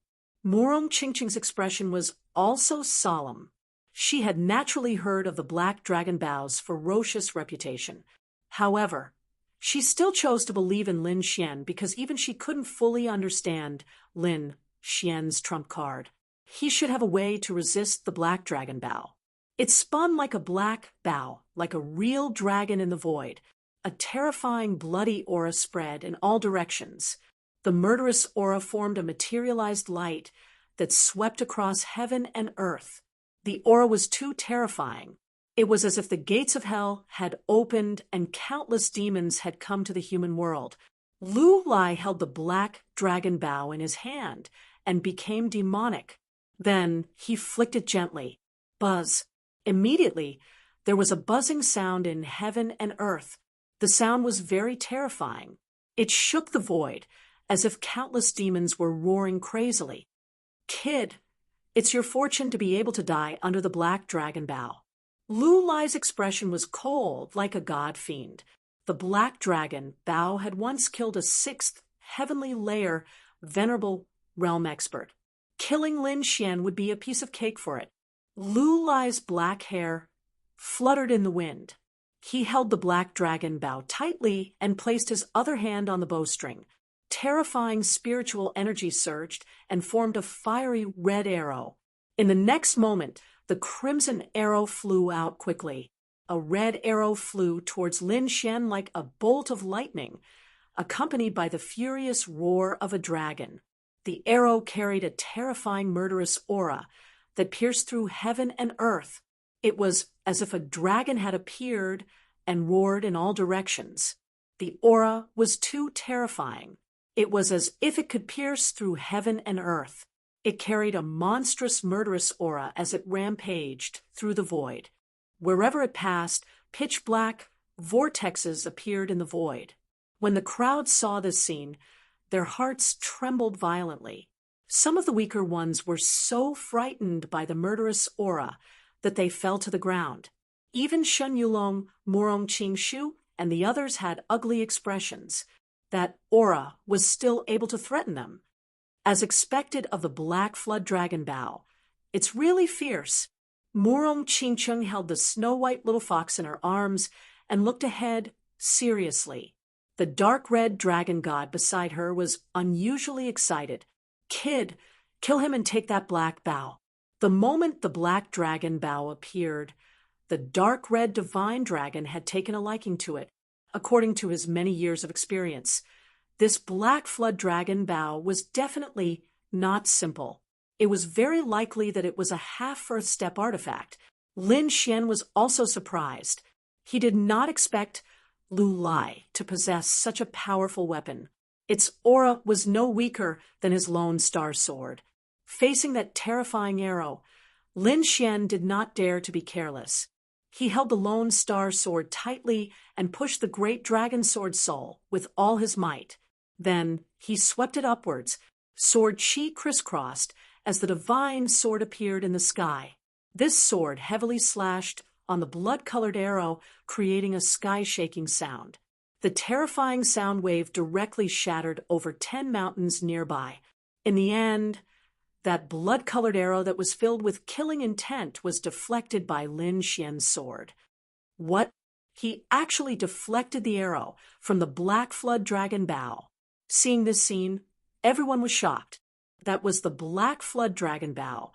Murong Qingqing's expression was also solemn. She had naturally heard of the Black Dragon Bow's ferocious reputation. However, she still chose to believe in Lin Xian because even she couldn't fully understand Lin Xian's trump card. He should have a way to resist the Black Dragon Bow. It spun like a black bow, like a real dragon in the void. A terrifying bloody aura spread in all directions. The murderous aura formed a materialized light that swept across heaven and earth. The aura was too terrifying. It was as if the gates of hell had opened and countless demons had come to the human world. Lu Lai held the Black Dragon Bow in his hand and became demonic. Then he flicked it gently. Buzz. Immediately, there was a buzzing sound in heaven and earth. The sound was very terrifying. It shook the void, as if countless demons were roaring crazily. Kid, it's your fortune to be able to die under the Black Dragon Bow. Lu Lai's expression was cold, like a god fiend. The Black Dragon Bow had once killed a sixth heavenly layer venerable realm expert. Killing Lin Xian would be a piece of cake for it. Lu Lai's black hair fluttered in the wind. He held the Black Dragon Bow tightly and placed his other hand on the bowstring. Terrifying spiritual energy surged and formed a fiery red arrow. In the next moment, the crimson arrow flew out quickly. A red arrow flew towards Lin Xian like a bolt of lightning, accompanied by the furious roar of a dragon. The arrow carried a terrifying murderous aura that pierced through heaven and earth. It was as if a dragon had appeared and roared in all directions. The aura was too terrifying. It was as if it could pierce through heaven and earth. It carried a monstrous, murderous aura as it rampaged through the void. Wherever it passed, pitch-black vortexes appeared in the void. When the crowd saw this scene, their hearts trembled violently. Some of the weaker ones were so frightened by the murderous aura that they fell to the ground. Even Shen Yulong, Murong Qingshu, and the others had ugly expressions. That aura was still able to threaten them. As expected of the Black Flood Dragon Bao, it's really fierce. Murong Qingcheng held the snow-white little fox in her arms and looked ahead seriously. The dark red dragon god beside her was unusually excited. "Kid, kill him and take that black bao." The moment the black dragon bao appeared, the dark red divine dragon had taken a liking to it, according to his many years of experience. This Black Flood Dragon Bao was definitely not simple. It was very likely that it was a half-Earth step artifact. Lin Xian was also surprised. He did not expect Lu Lai to possess such a powerful weapon. Its aura was no weaker than his Lone Star Sword. Facing that terrifying arrow, Lin Xian did not dare to be careless. He held the Lone Star Sword tightly and pushed the great dragon sword soul with all his might. Then he swept it upwards, sword chi crisscrossed, as the divine sword appeared in the sky. This sword heavily slashed on the blood-colored arrow, creating a sky-shaking sound. The terrifying sound wave directly shattered over 10 mountains nearby. In the end, that blood-colored arrow that was filled with killing intent was deflected by Lin Xian's sword. What? He actually deflected the arrow from the Black Flood Dragon Bao. Seeing this scene, everyone was shocked. That was the Black Flood Dragon Bao,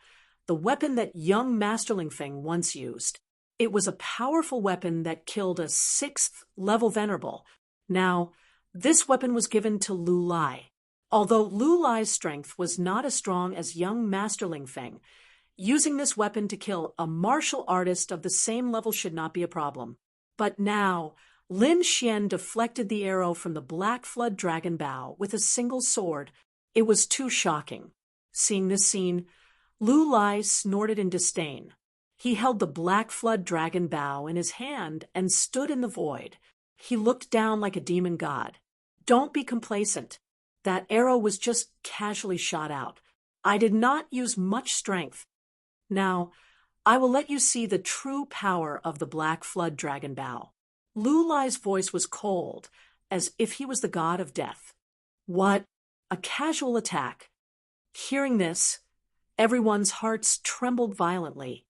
the weapon that young Masterling Feng once used. It was a powerful weapon that killed a 6th-level venerable. Now, this weapon was given to Lu Lai. Although Lu Lai's strength was not as strong as young Masterling Feng, using this weapon to kill a martial artist of the same level should not be a problem. But now, Lin Xian deflected the arrow from the Black Flood Dragon Bao with a single sword. It was too shocking. Seeing this scene, Lu Lai snorted in disdain. He held the Black Flood Dragon Bao in his hand and stood in the void. He looked down like a demon god. "Don't be complacent. That arrow was just casually shot out. I did not use much strength. Now, I will let you see the true power of the Black Flood Dragon Bao." Lu Lai's voice was cold, as if he was the god of death. "What? A casual attack?" Hearing this, everyone's hearts trembled violently.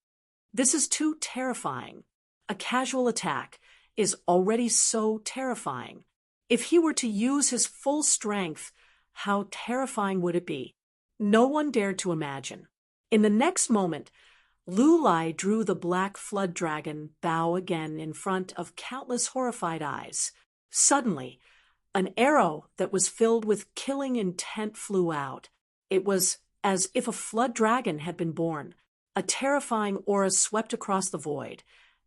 This is too terrifying. A casual attack is already so terrifying. If he were to use his full strength, how terrifying would it be? No one dared to imagine. In the next moment, Lu Lai drew the Black Flood Dragon Bao again in front of countless horrified eyes. Suddenly, an arrow that was filled with killing intent flew out. It was as if a flood dragon had been born. A terrifying aura swept across the void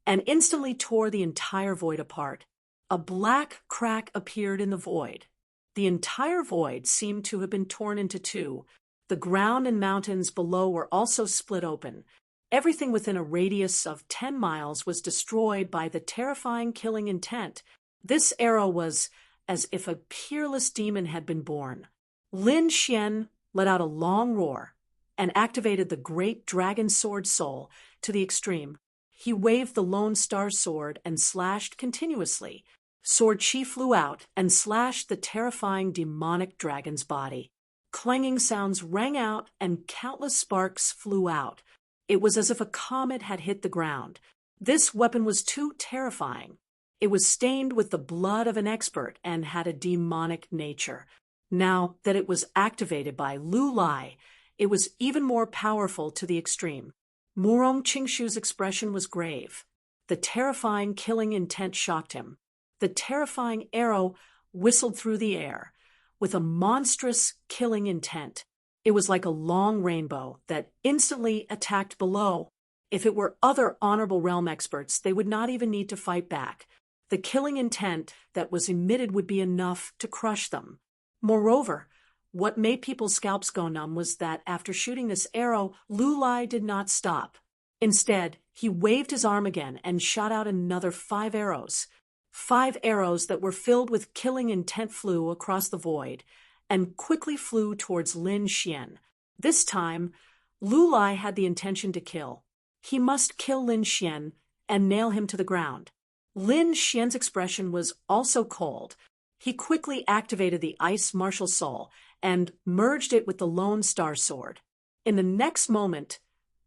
and instantly tore the entire void apart. A black crack appeared in the void. The entire void seemed to have been torn into two. The ground and mountains below were also split open. Everything within a radius of 10 miles was destroyed by the terrifying killing intent. This arrow was as if a peerless demon had been born. Lin Xian let out a long roar and activated the great dragon sword soul to the extreme. He waved the Lone Star Sword and slashed continuously. Sword chi flew out and slashed the terrifying demonic dragon's body. Clanging sounds rang out and countless sparks flew out. It was as if a comet had hit the ground. This weapon was too terrifying. It was stained with the blood of an expert and had a demonic nature. Now that it was activated by Lu Lai, it was even more powerful to the extreme. Murong Qingshu's expression was grave. The terrifying killing intent shocked him. The terrifying arrow whistled through the air with a monstrous killing intent. It was like a long rainbow that instantly attacked below. If it were other Honorable Realm experts, they would not even need to fight back. The killing intent that was emitted would be enough to crush them. Moreover, what made people's scalps go numb was that after shooting this arrow, Lu Lai did not stop. Instead, he waved his arm again and shot out another 5 arrows. 5 arrows that were filled with killing intent flew across the void and quickly flew towards Lin Xian. This time, Lu Lai had the intention to kill. He must kill Lin Xian and nail him to the ground. Lin Xian's expression was also cold. He quickly activated the Ice Martial Soul and merged it with the Lone Star Sword. In the next moment,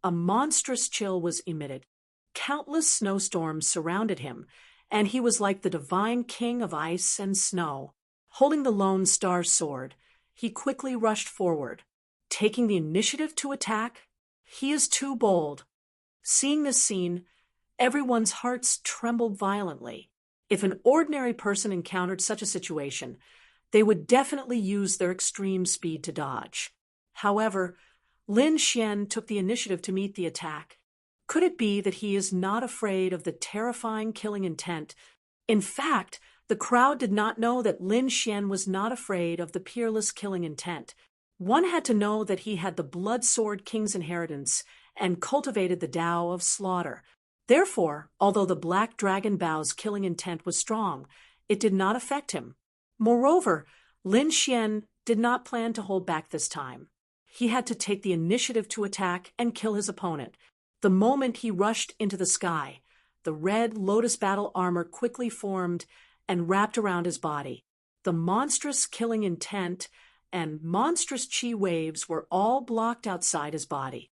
a monstrous chill was emitted. Countless snowstorms surrounded him, and he was like the divine king of ice and snow. Holding the Lone Star Sword, he quickly rushed forward. Taking the initiative to attack, he is too bold. Seeing this scene, everyone's hearts trembled violently. If an ordinary person encountered such a situation, they would definitely use their extreme speed to dodge. However, Lin Xian took the initiative to meet the attack. Could it be that he is not afraid of the terrifying killing intent? In fact, the crowd did not know that Lin Xian was not afraid of the peerless killing intent. One had to know that he had the blood sword king's inheritance and cultivated the Tao of slaughter. Therefore, although the Black Dragon Bao's killing intent was strong, it did not affect him. Moreover, Lin Xian did not plan to hold back this time. He had to take the initiative to attack and kill his opponent. The moment he rushed into the sky, the red lotus battle armor quickly formed and wrapped around his body. The monstrous killing intent and monstrous chi waves were all blocked outside his body.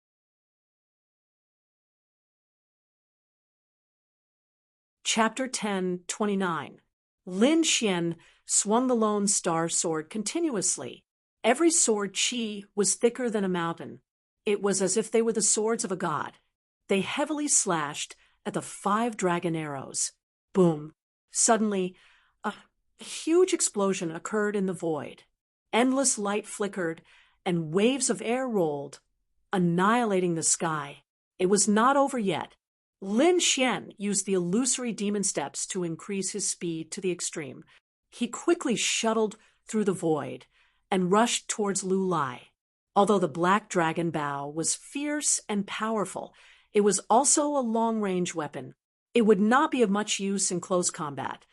Chapter 10:29. Lin Xian swung the Lone Star Sword continuously. Every sword chi was thicker than a mountain. It was as if they were the swords of a god. They heavily slashed at the 5 dragon arrows. Boom! Suddenly, a huge explosion occurred in the void. Endless light flickered, and waves of air rolled, annihilating the sky. It was not over yet. Lin Xian used the illusory demon steps to increase his speed to the extreme. He quickly shuttled through the void and rushed towards Lu Lai. Although the Black Dragon Bao was fierce and powerful, it was also a long-range weapon. It would not be of much use in close combat.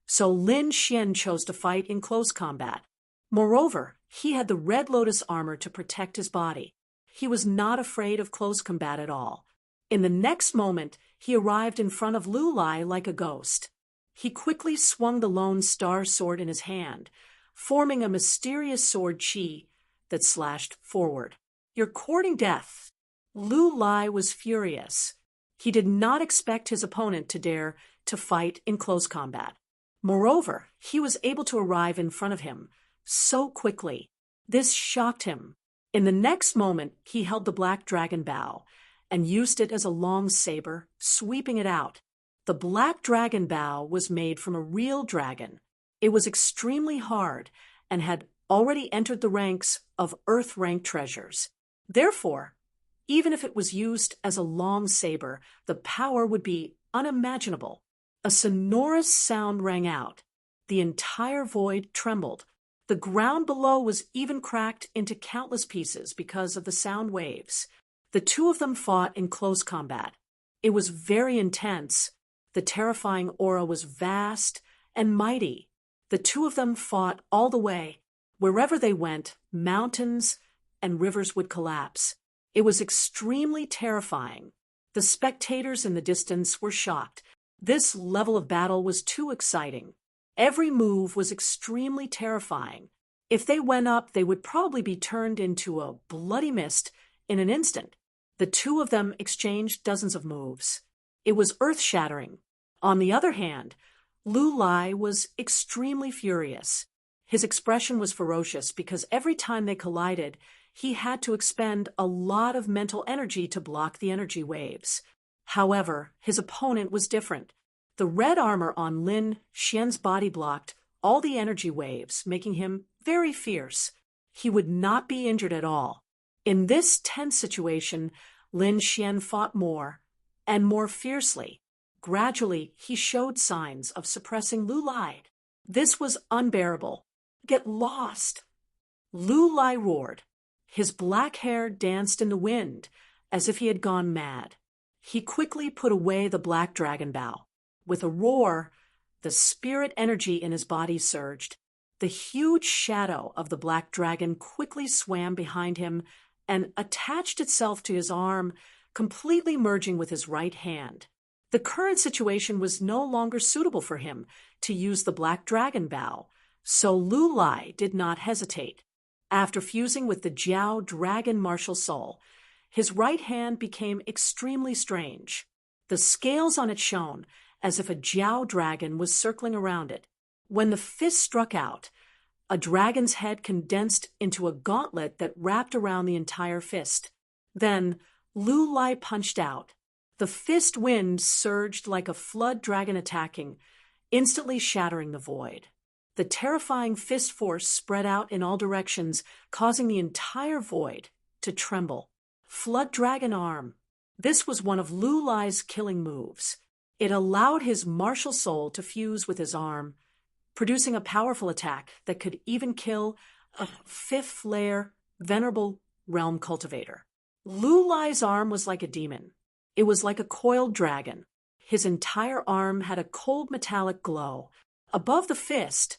So Lin Xian chose to fight in close combat. Moreover, he had the Red Lotus armor to protect his body. He was not afraid of close combat at all. In the next moment, he arrived in front of Lu Lai like a ghost. He quickly swung the Lone Star Sword in his hand, forming a mysterious sword chi that slashed forward. "You're courting death." Lu Lai was furious. He did not expect his opponent to dare to fight in close combat. Moreover, he was able to arrive in front of him so quickly. This shocked him. In the next moment, he held the Black Dragon Bao and used it as a long saber, sweeping it out. The Black Dragon Bao was made from a real dragon. It was extremely hard and had already entered the ranks of Earth-ranked treasures. Therefore, even if it was used as a long saber, the power would be unimaginable. A sonorous sound rang out. The entire void trembled. The ground below was even cracked into countless pieces because of the sound waves. The two of them fought in close combat. It was very intense. The terrifying aura was vast and mighty. The two of them fought all the way. Wherever they went, mountains and rivers would collapse. It was extremely terrifying. The spectators in the distance were shocked. This level of battle was too exciting. Every move was extremely terrifying. If they went up, they would probably be turned into a bloody mist in an instant. The two of them exchanged dozens of moves. It was earth-shattering. On the other hand, Lu Lai was extremely furious. His expression was ferocious because every time they collided, he had to expend a lot of mental energy to block the energy waves. However, his opponent was different. The red armor on Lin Xian's body blocked all the energy waves, making him very fierce. He would not be injured at all. In this tense situation, Lin Xian fought more and more fiercely. Gradually, he showed signs of suppressing Lu Lai. This was unbearable. Get lost! Lu Lai roared. His black hair danced in the wind, as if he had gone mad. He quickly put away the black dragon bow. With a roar, the spirit energy in his body surged. The huge shadow of the black dragon quickly swam behind him and attached itself to his arm, completely merging with his right hand. The current situation was no longer suitable for him to use the black dragon bow, so Lu Lai did not hesitate. After fusing with the Jiao dragon martial soul, his right hand became extremely strange. The scales on it shone as if a Jiao dragon was circling around it. When the fist struck out, a dragon's head condensed into a gauntlet that wrapped around the entire fist. Then Lu Lai punched out. The fist wind surged like a flood dragon attacking, instantly shattering the void. The terrifying fist force spread out in all directions, causing the entire void to tremble. Flood Dragon Arm. This was one of Lu Lai's killing moves. It allowed his martial soul to fuse with his arm, producing a powerful attack that could even kill a fifth-layer venerable realm cultivator. Lu Lai's arm was like a demon. It was like a coiled dragon. His entire arm had a cold metallic glow. Above the fist,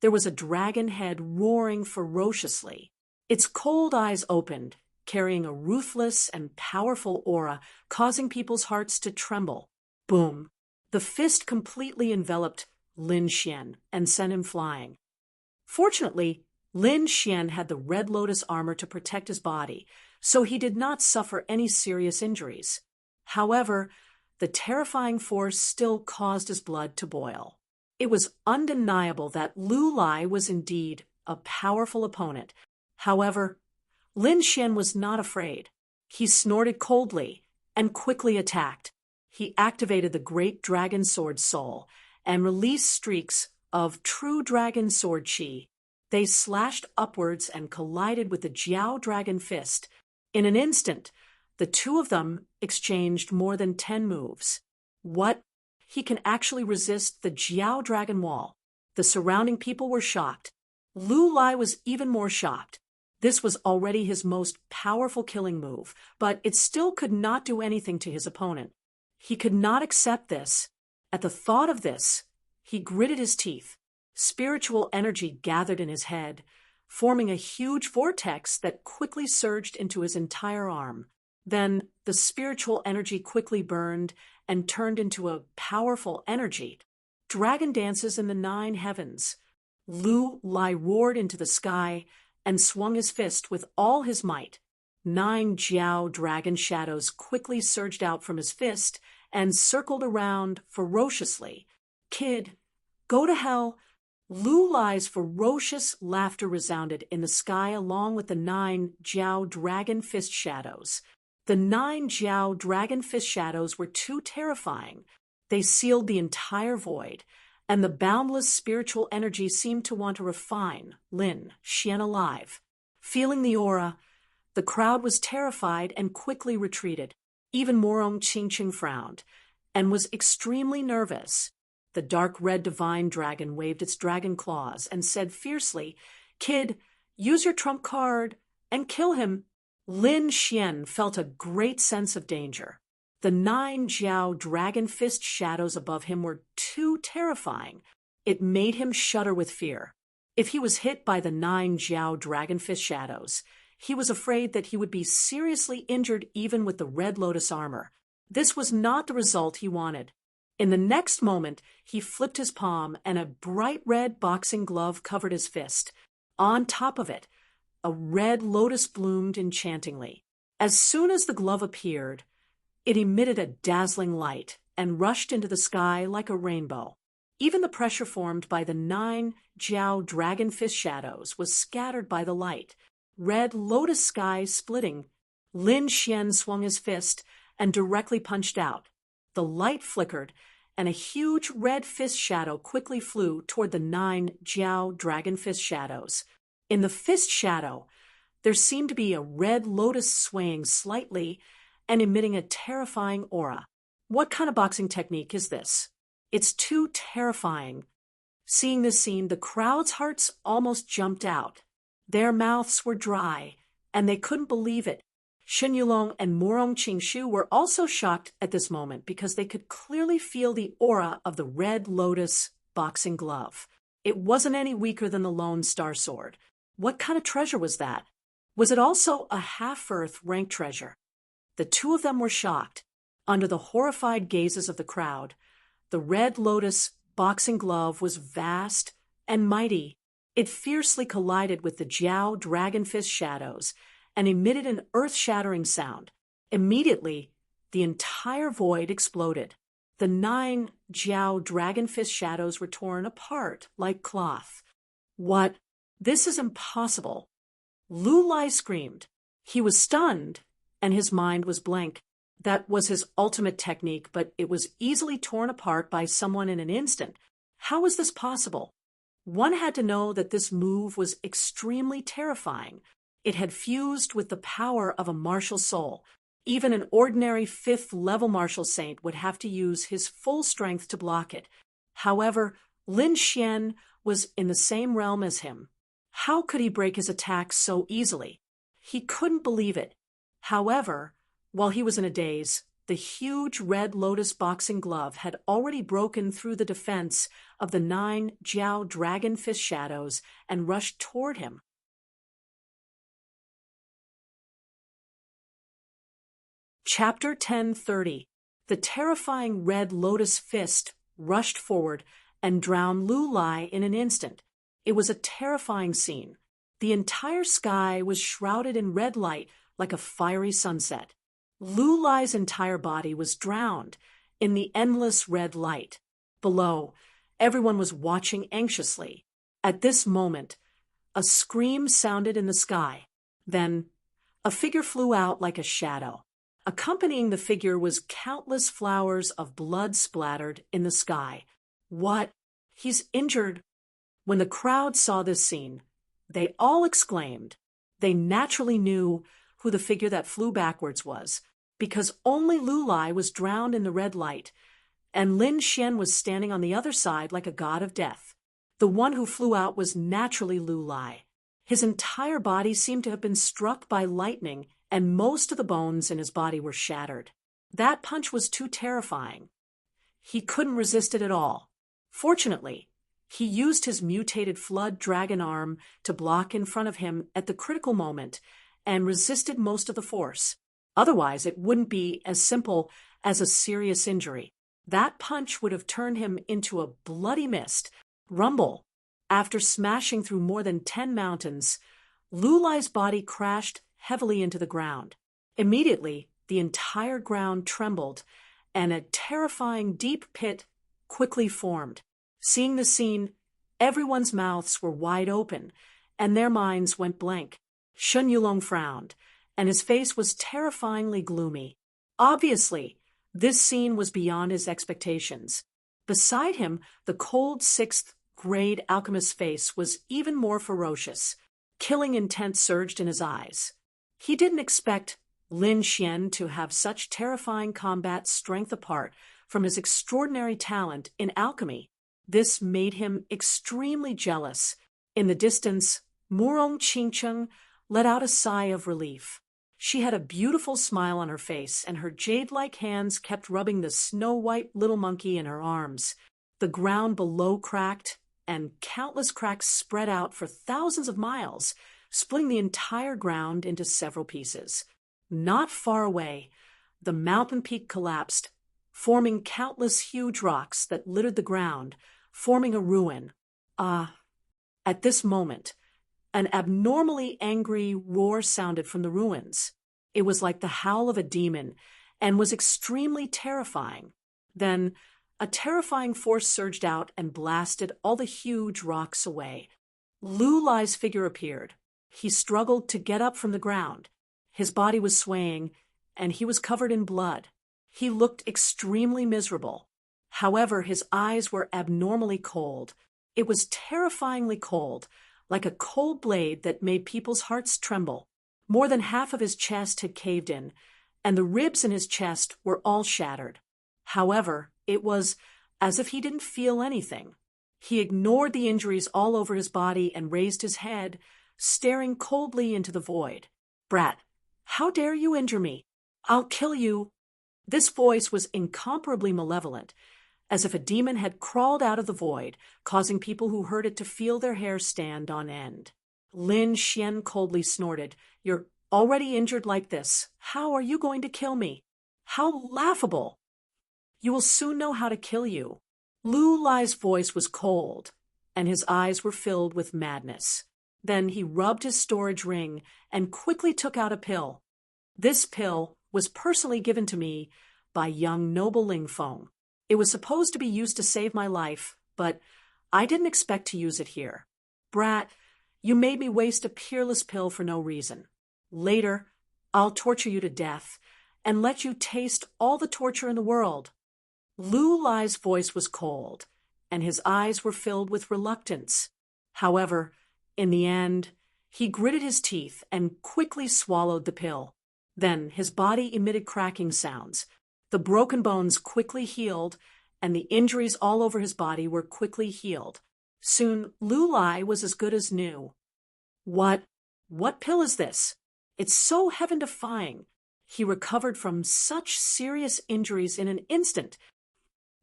there was a dragon head roaring ferociously. Its cold eyes opened, carrying a ruthless and powerful aura, causing people's hearts to tremble. Boom! The fist completely enveloped Lin Xian and sent him flying. Fortunately, Lin Xian had the Red Lotus armor to protect his body, so he did not suffer any serious injuries. However, the terrifying force still caused his blood to boil. It was undeniable that Lu Lai was indeed a powerful opponent. However, Lin Xian was not afraid. He snorted coldly and quickly attacked. He activated the Great Dragon Sword Soul and released streaks of true dragon sword chi. They slashed upwards and collided with the Jiao Dragon Fist. In an instant, the two of them exchanged more than 10 moves. What? He can actually resist the Jiao Dragon Wall. The surrounding people were shocked. Lu Lai was even more shocked. This was already his most powerful killing move, but it still could not do anything to his opponent. He could not accept this. At the thought of this, he gritted his teeth. Spiritual energy gathered in his head, forming a huge vortex that quickly surged into his entire arm. Then the spiritual energy quickly burned and turned into a powerful energy. Dragon dances in the 9 heavens. Lu Lai roared into the sky and swung his fist with all his might. 9 Jiao dragon shadows quickly surged out from his fist and circled around ferociously. Kid, go to hell! Lu Lai's ferocious laughter resounded in the sky along with the 9 Jiao dragon fist shadows. The 9 Jiao dragon fist shadows were too terrifying. They sealed the entire void, and the boundless spiritual energy seemed to want to refine Lin Xian alive. Feeling the aura, the crowd was terrified and quickly retreated. Even Morong Qingqing frowned and was extremely nervous. The dark red divine dragon waved its dragon claws and said fiercely, "Kid, use your trump card and kill him." Lin Xian felt a great sense of danger. The 9 Jiao dragon fist shadows above him were too terrifying. It made him shudder with fear. If he was hit by the 9 Jiao dragon fist shadows, he was afraid that he would be seriously injured even with the Red Lotus armor. This was not the result he wanted. In the next moment, he flipped his palm and a bright red boxing glove covered his fist. On top of it, a red lotus bloomed enchantingly. As soon as the glove appeared, it emitted a dazzling light and rushed into the sky like a rainbow. Even the pressure formed by the 9 Jiao dragon fist shadows was scattered by the light. Red lotus sky splitting. Lin Xian swung his fist and directly punched out. The light flickered, and a huge red fist shadow quickly flew toward the 9 Jiao dragon fist shadows. In the fist shadow, there seemed to be a red lotus swaying slightly and emitting a terrifying aura. What kind of boxing technique is this? It's too terrifying. Seeing this scene, the crowd's hearts almost jumped out. Their mouths were dry, and they couldn't believe it. Shen Yulong and Murong Qingshu were also shocked at this moment because they could clearly feel the aura of the red lotus boxing glove. It wasn't any weaker than the Lone Star Sword. What kind of treasure was that? Was it also a half-earth rank treasure? The two of them were shocked. Under the horrified gazes of the crowd, the red lotus boxing glove was vast and mighty. It fiercely collided with the Jiao dragon fist shadows and emitted an earth-shattering sound. Immediately, the entire void exploded. The 9 Jiao dragon fist shadows were torn apart like cloth. What? This is impossible. Lu Lai screamed. He was stunned, and his mind was blank. That was his ultimate technique, but it was easily torn apart by someone in an instant. How was this possible? One had to know that this move was extremely terrifying. It had fused with the power of a martial soul. Even an ordinary 5th-level martial saint would have to use his full strength to block it. However, Lin Xian was in the same realm as him. How could he break his attacks so easily? He couldn't believe it. However, while he was in a daze, the huge red lotus boxing glove had already broken through the defense of the 9 Jiao dragon fist shadows and rushed toward him. Chapter 10:30. The terrifying red lotus fist rushed forward and drowned Lu Lai in an instant. It was a terrifying scene. The entire sky was shrouded in red light like a fiery sunset. Lu Lai's entire body was drowned in the endless red light. Below, everyone was watching anxiously. At this moment, a scream sounded in the sky. Then, a figure flew out like a shadow. Accompanying the figure was countless flowers of blood splattered in the sky. What? He's injured. When the crowd saw this scene, they all exclaimed. They naturally knew who the figure that flew backwards was, because only Lu Lai was drowned in the red light, and Lin Xian was standing on the other side like a god of death. The one who flew out was naturally Lu Lai. His entire body seemed to have been struck by lightning, and most of the bones in his body were shattered. That punch was too terrifying. He couldn't resist it at all. Fortunately, he used his mutated flood dragon arm to block in front of him at the critical moment and resisted most of the force. Otherwise, it wouldn't be as simple as a serious injury. That punch would have turned him into a bloody mist. Rumble. After smashing through more than 10 mountains, Lu Lai's body crashed heavily into the ground. Immediately, the entire ground trembled, and a terrifying deep pit quickly formed. Seeing the scene, everyone's mouths were wide open, and their minds went blank. Shen Yulong frowned, and his face was terrifyingly gloomy. Obviously, this scene was beyond his expectations. Beside him, the cold 6th-grade alchemist's face was even more ferocious. Killing intent surged in his eyes. He didn't expect Lin Xian to have such terrifying combat strength apart from his extraordinary talent in alchemy. This made him extremely jealous. In the distance, Murong Qingcheng let out a sigh of relief. She had a beautiful smile on her face, and her jade-like hands kept rubbing the snow-white little monkey in her arms. The ground below cracked, and countless cracks spread out for thousands of miles, splitting the entire ground into several pieces. Not far away, the mountain peak collapsed, forming countless huge rocks that littered the ground, forming a ruin. At this moment, an abnormally angry roar sounded from the ruins. It was like the howl of a demon and was extremely terrifying. Then, a terrifying force surged out and blasted all the huge rocks away. Lu Lai's figure appeared. He struggled to get up from the ground. His body was swaying, and he was covered in blood. He looked extremely miserable. However, his eyes were abnormally cold. It was terrifyingly cold, like a cold blade that made people's hearts tremble. More than half of his chest had caved in, and the ribs in his chest were all shattered. However, it was as if he didn't feel anything. He ignored the injuries all over his body and raised his head, staring coldly into the void. "Brat, how dare you injure me? I'll kill you." This voice was incomparably malevolent, as if a demon had crawled out of the void, causing people who heard it to feel their hair stand on end. Lin Xian coldly snorted, "You're already injured like this. How are you going to kill me? How laughable! You will soon know how to kill you." Lu Lai's voice was cold, and his eyes were filled with madness. Then he rubbed his storage ring and quickly took out a pill. This pill was personally given to me by young noble Ling Feng. It was supposed to be used to save my life, but I didn't expect to use it here. "Brat, you made me waste a peerless pill for no reason. Later, I'll torture you to death and let you taste all the torture in the world." Lu Lai's voice was cold, and his eyes were filled with reluctance. However, in the end, he gritted his teeth and quickly swallowed the pill. Then his body emitted cracking sounds. The broken bones quickly healed, and the injuries all over his body were quickly healed. Soon, Lu Lai was as good as new. What pill is this? It's so heaven-defying. He recovered from such serious injuries in an instant.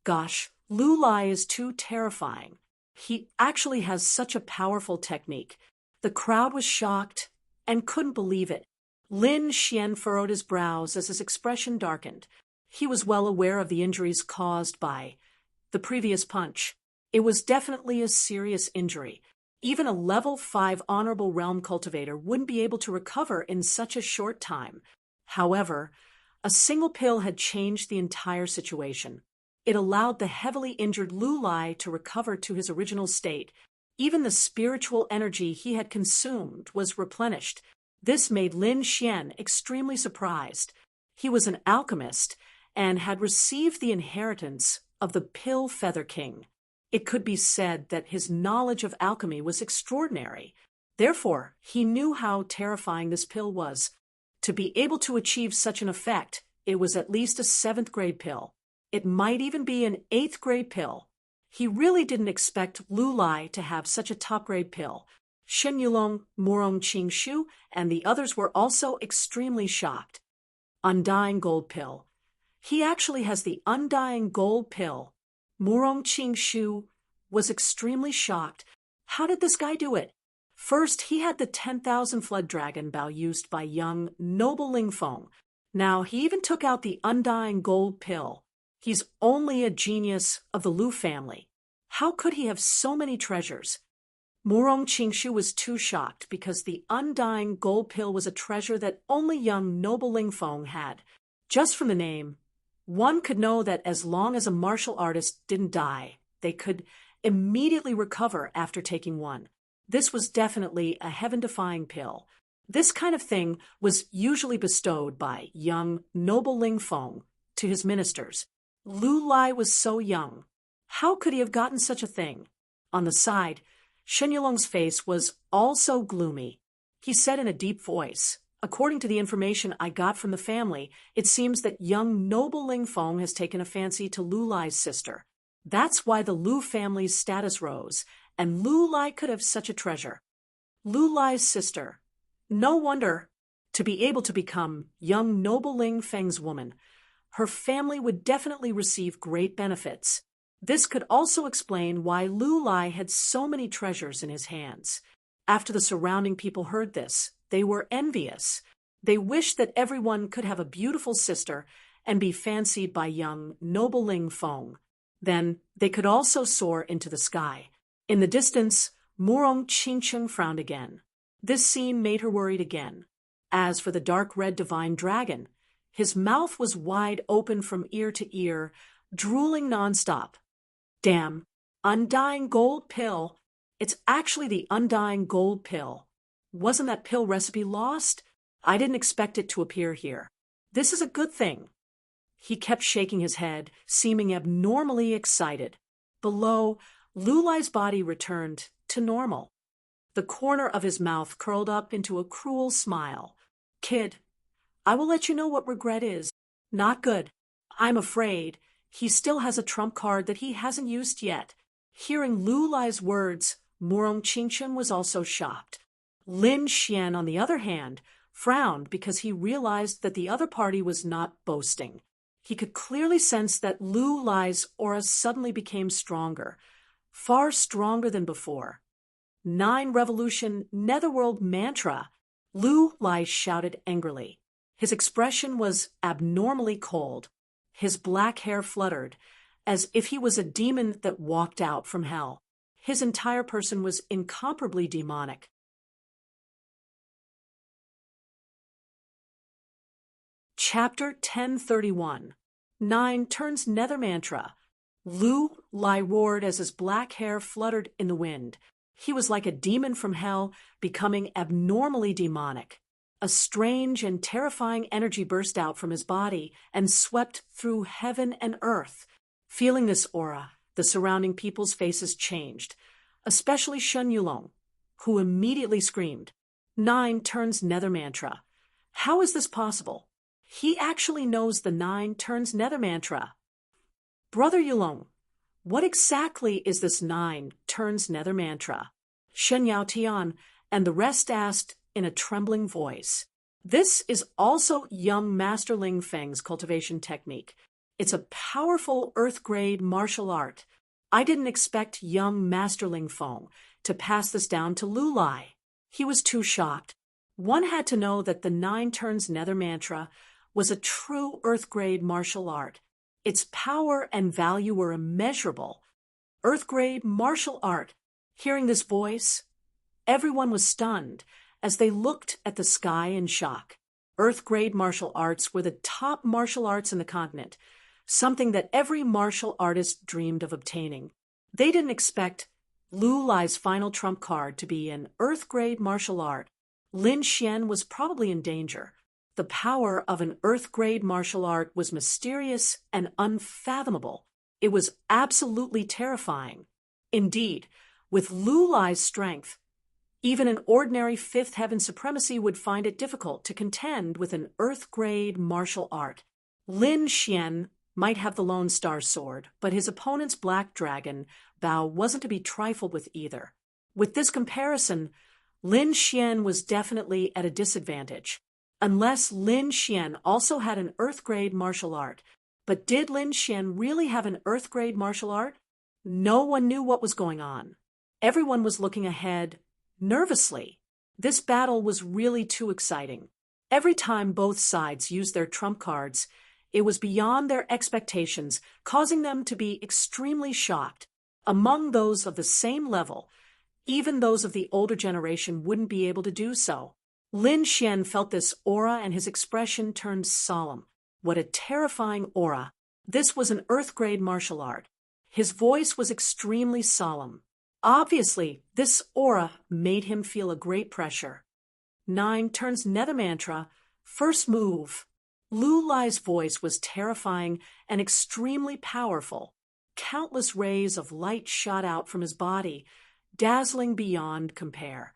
Gosh, Lu Lai is too terrifying. He actually has such a powerful technique. The crowd was shocked and couldn't believe it. Lin Xian furrowed his brows as his expression darkened. He was well aware of the injuries caused by the previous punch. It was definitely a serious injury. Even a level 5 honorable realm cultivator wouldn't be able to recover in such a short time. However, a single pill had changed the entire situation. It allowed the heavily injured Lu Lai to recover to his original state. Even the spiritual energy he had consumed was replenished. This made Lin Xian extremely surprised. He was an alchemist and had received the inheritance of the Pill Feather King. It could be said that his knowledge of alchemy was extraordinary. Therefore, he knew how terrifying this pill was. To be able to achieve such an effect, it was at least a 7th grade pill. It might even be an 8th grade pill. He really didn't expect Lu Lai to have such a top-grade pill. Shen Yulong, Murong Qingshu, and the others were also extremely shocked. Undying Gold Pill. He actually has the Undying Gold Pill. Murong Qingshu was extremely shocked. How did this guy do it? First, he had the 10,000 Flood Dragon bow used by young noble Ling Feng. Now, he even took out the Undying Gold Pill. He's only a genius of the Lu family. How could he have so many treasures? Murong Qingshu was too shocked because the Undying Gold Pill was a treasure that only young noble Ling Feng had. Just from the name, one could know that as long as a martial artist didn't die, they could immediately recover after taking one. This was definitely a heaven-defying pill. This kind of thing was usually bestowed by young noble Ling Feng to his ministers. Lu Lai was so young. How could he have gotten such a thing? On the side, Shen Yulong's face was also gloomy. He said in a deep voice, "According to the information I got from the family, it seems that young noble Ling Feng has taken a fancy to Lu Lai's sister. That's why the Lu family's status rose, and Lu Lai could have such a treasure." Lu Lai's sister. No wonder. To be able to become young noble Ling Feng's woman, her family would definitely receive great benefits. This could also explain why Lu Lai had so many treasures in his hands. After the surrounding people heard this, they were envious. They wished that everyone could have a beautiful sister and be fancied by young noble Ling Feng. Then they could also soar into the sky. In the distance, Murong Qingcheng frowned again. This scene made her worried again. As for the dark red divine dragon, his mouth was wide open from ear to ear, drooling nonstop. Damn, Undying Gold Pill. It's actually the Undying Gold Pill. Wasn't that pill recipe lost? I didn't expect it to appear here. This is a good thing. He kept shaking his head, seeming abnormally excited. Below, Lu Lai's body returned to normal. The corner of his mouth curled up into a cruel smile. "Kid, I will let you know what regret is. Not good. I'm afraid he still has a trump card that he hasn't used yet. Hearing Lu Lai's words, Murong Qingchen was also shocked. Lin Xian, on the other hand, frowned because he realized that the other party was not boasting. He could clearly sense that Lu Lai's aura suddenly became stronger, far stronger than before. 9 Revolution Netherworld Mantra, Lu Lai shouted angrily. His expression was abnormally cold. His black hair fluttered, as if he was a demon that walked out from hell. His entire person was incomparably demonic. Chapter 1031. 9 Turns Nether Mantra. Lu Lai roared as his black hair fluttered in the wind. He was like a demon from hell, becoming abnormally demonic. A strange and terrifying energy burst out from his body and swept through heaven and earth. Feeling this aura, the surrounding people's faces changed, especially Shen Yulong, who immediately screamed, 9 Turns Nether Mantra. How is this possible? He actually knows the 9 Turns Nether Mantra. Brother Yulong, what exactly is this 9 Turns Nether Mantra? Shen Yao Tian and the rest asked in a trembling voice. This is also young Master Ling Feng's cultivation technique. It's a powerful earth-grade martial art. I didn't expect young Master Ling Feng to pass this down to Lu Lai. He was too shocked. One had to know that the 9 Turns Nether Mantra was a true earth-grade martial art. Its power and value were immeasurable. Earth-grade martial art. Hearing this voice, everyone was stunned as they looked at the sky in shock. Earth-grade martial arts were the top martial arts in the continent, something that every martial artist dreamed of obtaining. They didn't expect Lu Lai's final trump card to be an earth-grade martial art. Lin Xian was probably in danger. The power of an earth-grade martial art was mysterious and unfathomable. It was absolutely terrifying. Indeed, with Lu Lai's strength, even an ordinary fifth heaven supremacy would find it difficult to contend with an earth-grade martial art. Lin Xian might have the Lone Star Sword, but his opponent's Black Dragon bow wasn't to be trifled with either. With this comparison, Lin Xian was definitely at a disadvantage. Unless Lin Xian also had an earth-grade martial art. But did Lin Xian really have an earth-grade martial art? No one knew what was going on. Everyone was looking ahead, nervously. This battle was really too exciting. Every time both sides used their trump cards, it was beyond their expectations, causing them to be extremely shocked. Among those of the same level, even those of the older generation wouldn't be able to do so. Lin Xian felt this aura and his expression turned solemn. What a terrifying aura. This was an earth-grade martial art. His voice was extremely solemn. Obviously, this aura made him feel a great pressure. 9 Turns Nether Mantra. First move. Lu Lai's voice was terrifying and extremely powerful. Countless rays of light shot out from his body, dazzling beyond compare.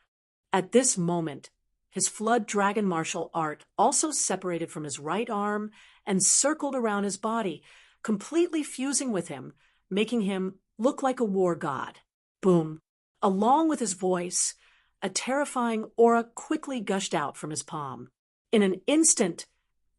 At this moment, his Flood Dragon martial art also separated from his right arm and circled around his body, completely fusing with him, making him look like a war god. Boom. Along with his voice, a terrifying aura quickly gushed out from his palm. In an instant,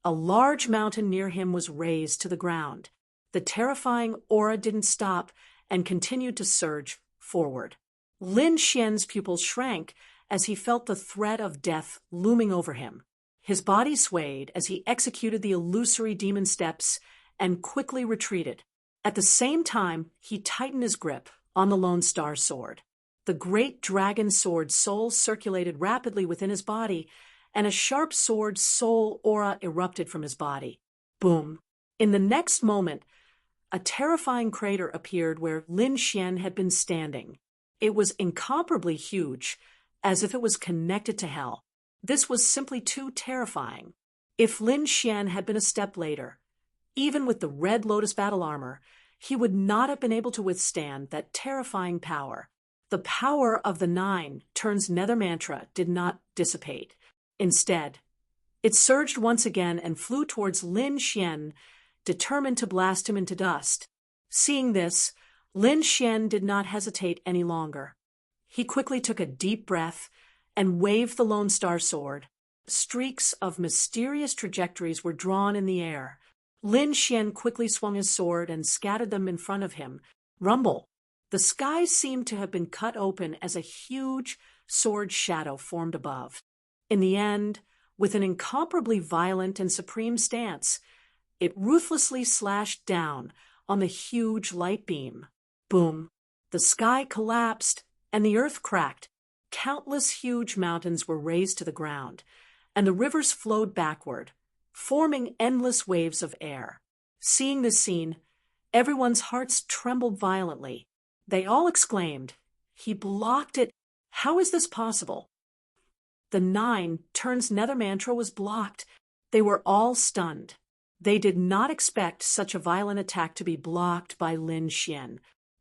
a large mountain near him was razed to the ground. The terrifying aura didn't stop and continued to surge forward. Lin Xian's pupils shrank as he felt the threat of death looming over him. His body swayed as he executed the illusory demon steps and quickly retreated. At the same time, he tightened his grip on the Lone Star Sword. The great dragon sword soul circulated rapidly within his body, and a sharp sword soul aura erupted from his body. Boom. In the next moment, a terrifying crater appeared where Lin Xian had been standing. It was incomparably huge, as if it was connected to hell. This was simply too terrifying. If Lin Xian had been a step later, even with the Red Lotus battle armor, he would not have been able to withstand that terrifying power. The power of the 9 Turns Nether Mantra did not dissipate. Instead, it surged once again and flew towards Lin Xian, determined to blast him into dust. Seeing this, Lin Xian did not hesitate any longer. He quickly took a deep breath and waved the Lone Star Sword. Streaks of mysterious trajectories were drawn in the air. Lin Xian quickly swung his sword and scattered them in front of him. Rumble! The sky seemed to have been cut open as a huge sword shadow formed above. In the end, with an incomparably violent and supreme stance, it ruthlessly slashed down on the huge light beam. Boom! The sky collapsed and the earth cracked. Countless huge mountains were razed to the ground, and the rivers flowed backward, forming endless waves of air. Seeing this scene, everyone's hearts trembled violently. They all exclaimed, "He blocked it! How is this possible?" The 9 turns nether mantra was blocked. They were all stunned. They did not expect such a violent attack to be blocked by Lin Xian.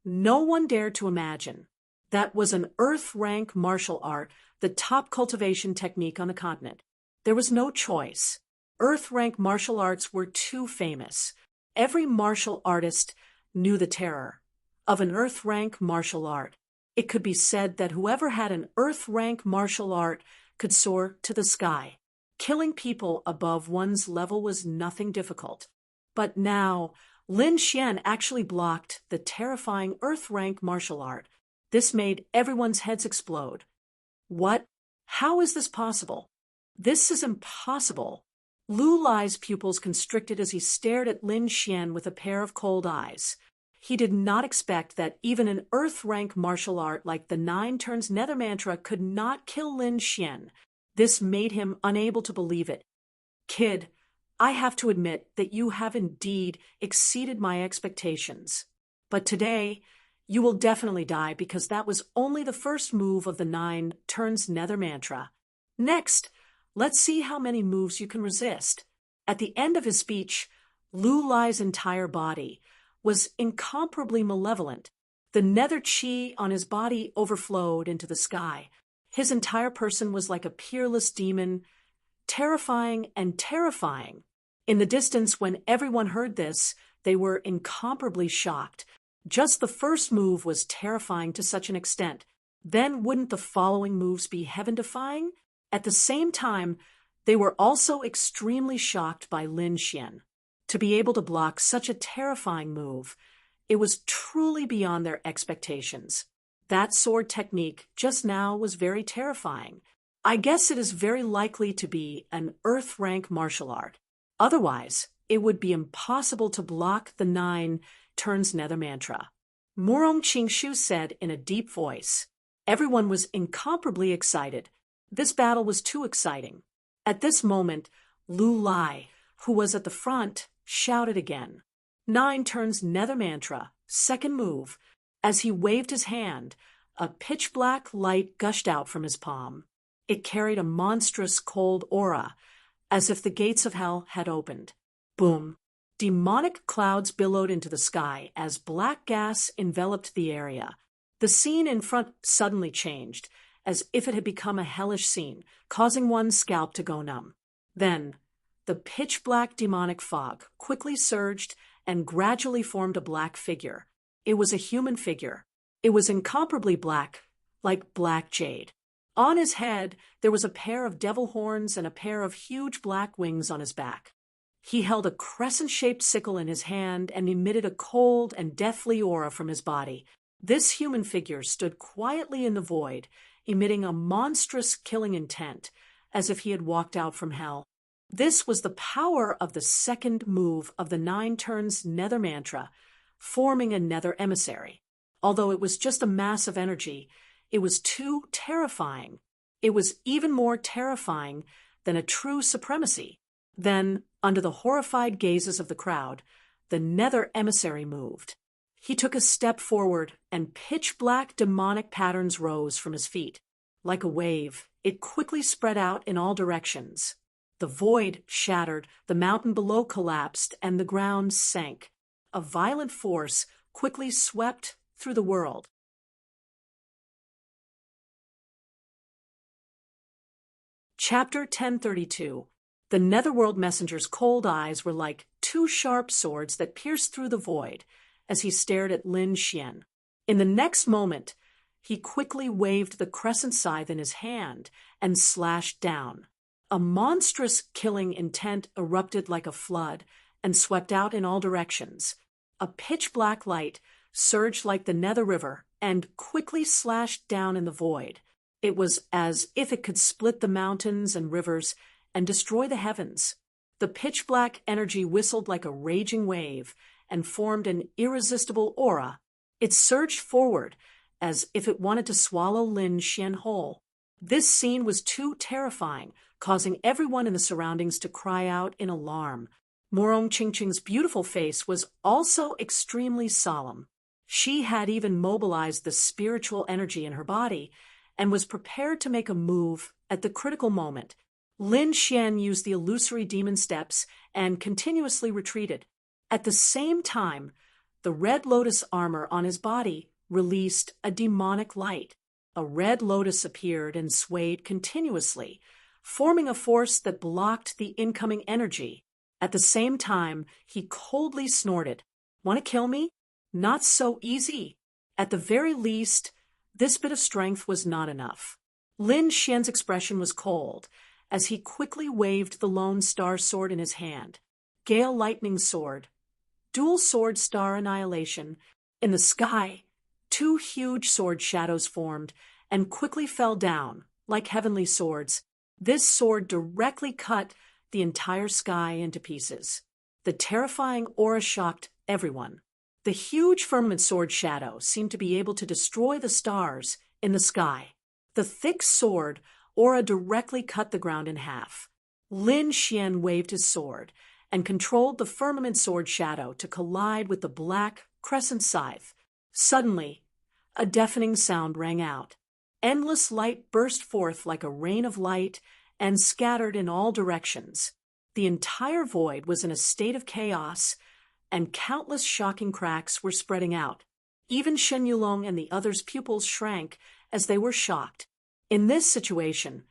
No one dared to imagine. That was an earth-rank martial art, the top cultivation technique on the continent. There was no choice. Earth-rank martial arts were too famous. Every martial artist knew the terror of an earth-rank martial art. It could be said that whoever had an earth-rank martial art could soar to the sky. Killing people above one's level was nothing difficult. But now, Lin Xian actually blocked the terrifying earth-rank martial art. This made everyone's heads explode. What? How is this possible? This is impossible. Lu Lai's pupils constricted as he stared at Lin Xian with a pair of cold eyes. He did not expect that even an earth-rank martial art like the 9 turns nether mantra could not kill Lin Xian. This made him unable to believe it. "Kid, I have to admit that you have indeed exceeded my expectations. But today, you will definitely die because that was only the first move of the 9 turns nether mantra. Next, let's see how many moves you can resist." At the end of his speech, Lu Lai's entire body was incomparably malevolent. The nether chi on his body overflowed into the sky. His entire person was like a peerless demon, terrifying and terrifying. In the distance, when everyone heard this, they were incomparably shocked. Just the first move was terrifying to such an extent. Then wouldn't the following moves be heaven-defying? At the same time, they were also extremely shocked by Lin Xian. To be able to block such a terrifying move, it was truly beyond their expectations. That sword technique just now was very terrifying. I guess it is very likely to be an earth-rank martial art. Otherwise, it would be impossible to block the 9 turns nether mantra. Murong Qingshu said in a deep voice. Everyone was incomparably excited. This battle was too exciting. At this moment, Lu Lai, who was at the front, shouted again. 9 turns nether mantra, second move. As he waved his hand, a pitch-black light gushed out from his palm. It carried a monstrous cold aura, as if the gates of hell had opened. Boom! Demonic clouds billowed into the sky as black gas enveloped the area. The scene in front suddenly changed, as if it had become a hellish scene, causing one's scalp to go numb. Then, the pitch-black demonic fog quickly surged and gradually formed a black figure. It was a human figure. It was incomparably black, like black jade. On his head, there was a pair of devil horns and a pair of huge black wings on his back. He held a crescent-shaped sickle in his hand and emitted a cold and deathly aura from his body. This human figure stood quietly in the void, emitting a monstrous killing intent, as if he had walked out from hell. This was the power of the second move of the 9 turns nether mantra, forming a nether emissary. Although it was just a mass of energy, it was too terrifying. It was even more terrifying than a true supremacy. Then, under the horrified gazes of the crowd, the nether emissary moved. He took a step forward, and pitch-black demonic patterns rose from his feet. Like a wave, it quickly spread out in all directions. The void shattered, the mountain below collapsed, and the ground sank. A violent force quickly swept through the world. Chapter 1032. The Netherworld Messenger's cold eyes were like 2 sharp swords that pierced through the void. as he stared at Lin Xian. In the next moment, he quickly waved the crescent scythe in his hand and slashed down. A monstrous killing intent erupted like a flood and swept out in all directions. A pitch-black light surged like the Nether River and quickly slashed down in the void. It was as if it could split the mountains and rivers and destroy the heavens. The pitch-black energy whistled like a raging wave and formed an irresistible aura. It surged forward as if it wanted to swallow Lin Xian whole. This scene was too terrifying, causing everyone in the surroundings to cry out in alarm. Morong Qingqing's beautiful face was also extremely solemn. She had even mobilized the spiritual energy in her body and was prepared to make a move at the critical moment. Lin Xian used the illusory demon steps and continuously retreated. At the same time, the red lotus armor on his body released a demonic light. A red lotus appeared and swayed continuously, forming a force that blocked the incoming energy. At the same time, he coldly snorted, "Want to kill me? Not so easy." At the very least, this bit of strength was not enough. Lin Xian's expression was cold, as he quickly waved the lone star sword in his hand. Gale Lightning Sword. Dual Sword Star Annihilation. In the sky, two huge sword shadows formed and quickly fell down, like heavenly swords. This sword directly cut the entire sky into pieces. The terrifying aura shocked everyone. The huge firmament sword shadow seemed to be able to destroy the stars in the sky. The thick sword aura directly cut the ground in half. Lin Xian waved his sword and controlled the firmament sword shadow to collide with the black crescent scythe. Suddenly, a deafening sound rang out. Endless light burst forth like a rain of light and scattered in all directions. The entire void was in a state of chaos, and countless shocking cracks were spreading out. Even Shen Yulong and the others' pupils shrank as they were shocked. In this situation,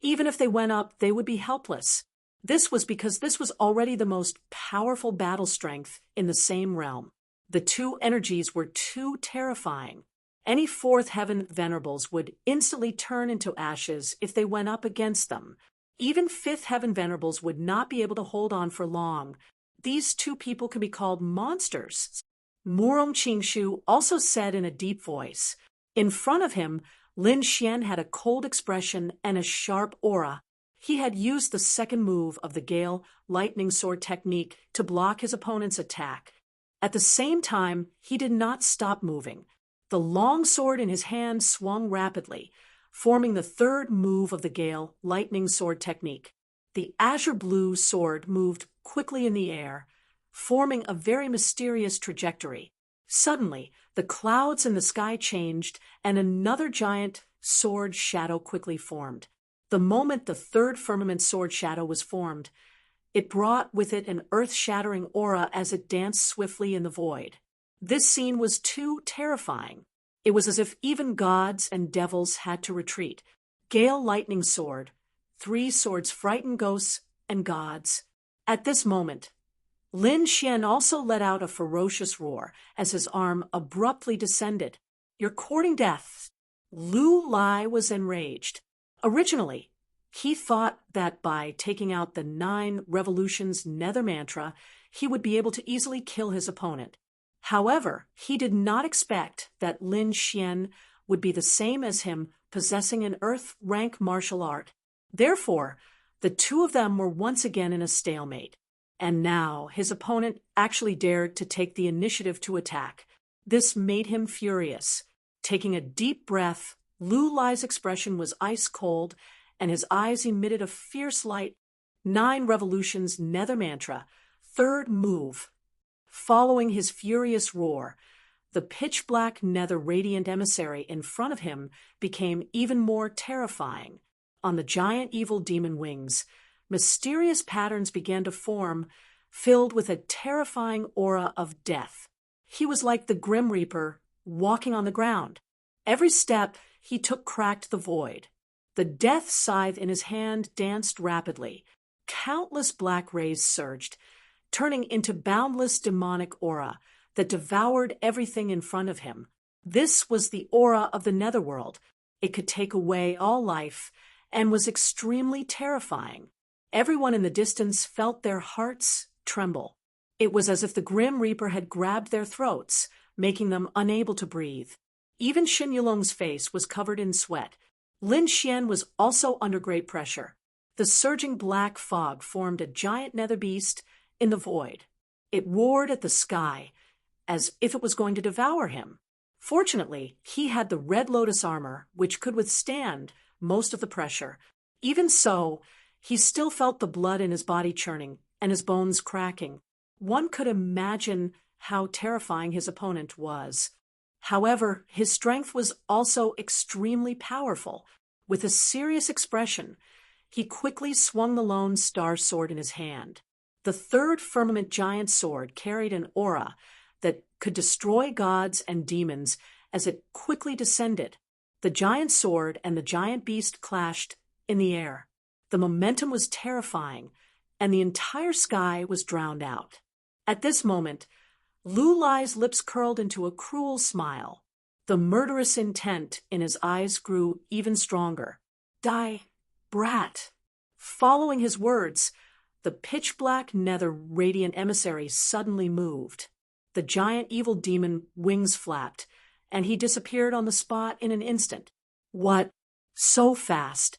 even if they went up, they would be helpless. This was because this was already the most powerful battle strength in the same realm. The two energies were too terrifying. Any fourth heaven venerables would instantly turn into ashes if they went up against them. Even fifth heaven venerables would not be able to hold on for long. These two people can be called monsters. Murong Qingshu also said in a deep voice. In front of him, Lin Xian had a cold expression and a sharp aura. He had used the second move of the Gale Lightning Sword technique to block his opponent's attack. At the same time, he did not stop moving. The long sword in his hand swung rapidly, forming the third move of the Gale Lightning Sword technique. The azure blue sword moved quickly in the air, forming a very mysterious trajectory. Suddenly, the clouds in the sky changed, and another giant sword shadow quickly formed. The moment the third firmament sword shadow was formed, it brought with it an earth-shattering aura as it danced swiftly in the void. This scene was too terrifying. It was as if even gods and devils had to retreat. Gale Lightning Sword. 3 swords frighten ghosts and gods. At this moment, Lin Xian also let out a ferocious roar as his arm abruptly descended. "You're courting death." Lu Lai was enraged. Originally, he thought that by taking out the 9 revolutions nether mantra, he would be able to easily kill his opponent. However, he did not expect that Lin Xian would be the same as him, possessing an earth-rank martial art. Therefore, the two of them were once again in a stalemate. And now his opponent actually dared to take the initiative to attack. This made him furious. Taking a deep breath, Lu Lai's expression was ice cold, and his eyes emitted a fierce light. 9 revolutions nether mantra, third move. Following his furious roar, the pitch-black nether radiant emissary in front of him became even more terrifying. On the giant evil demon wings, mysterious patterns began to form, filled with a terrifying aura of death. He was like the Grim Reaper, walking on the ground. Every step he took cracked the void. The death scythe in his hand danced rapidly. Countless black rays surged, turning into boundless demonic aura that devoured everything in front of him. This was the aura of the netherworld. It could take away all life and was extremely terrifying. Everyone in the distance felt their hearts tremble. It was as if the Grim Reaper had grabbed their throats, making them unable to breathe. Even Shen Yulong's face was covered in sweat. Lin Xian was also under great pressure. The surging black fog formed a giant nether beast in the void. It roared at the sky, as if it was going to devour him. Fortunately, he had the Red Lotus armor, which could withstand most of the pressure. Even so, he still felt the blood in his body churning and his bones cracking. One could imagine how terrifying his opponent was. However, his strength was also extremely powerful. With a serious expression, he quickly swung the lone star sword in his hand. The third firmament giant sword carried an aura that could destroy gods and demons as it quickly descended. The giant sword and the giant beast clashed in the air. The momentum was terrifying, and the entire sky was drowned out. At this moment, Lu Lai's lips curled into a cruel smile. The murderous intent in his eyes grew even stronger. Die, brat. Following his words, the pitch-black nether radiant emissary suddenly moved. The giant evil demon wings flapped, and he disappeared on the spot in an instant. What? So fast?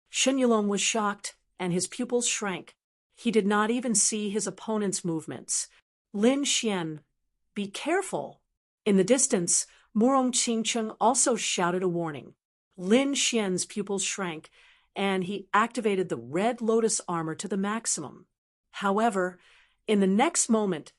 Shen Yulong was shocked, and his pupils shrank. He did not even see his opponent's movements. Lin Xian, be careful. In the distance, Murong Qingcheng also shouted a warning. Lin Xian's pupils shrank, and he activated the Red Lotus armor to the maximum. However, in the next moment,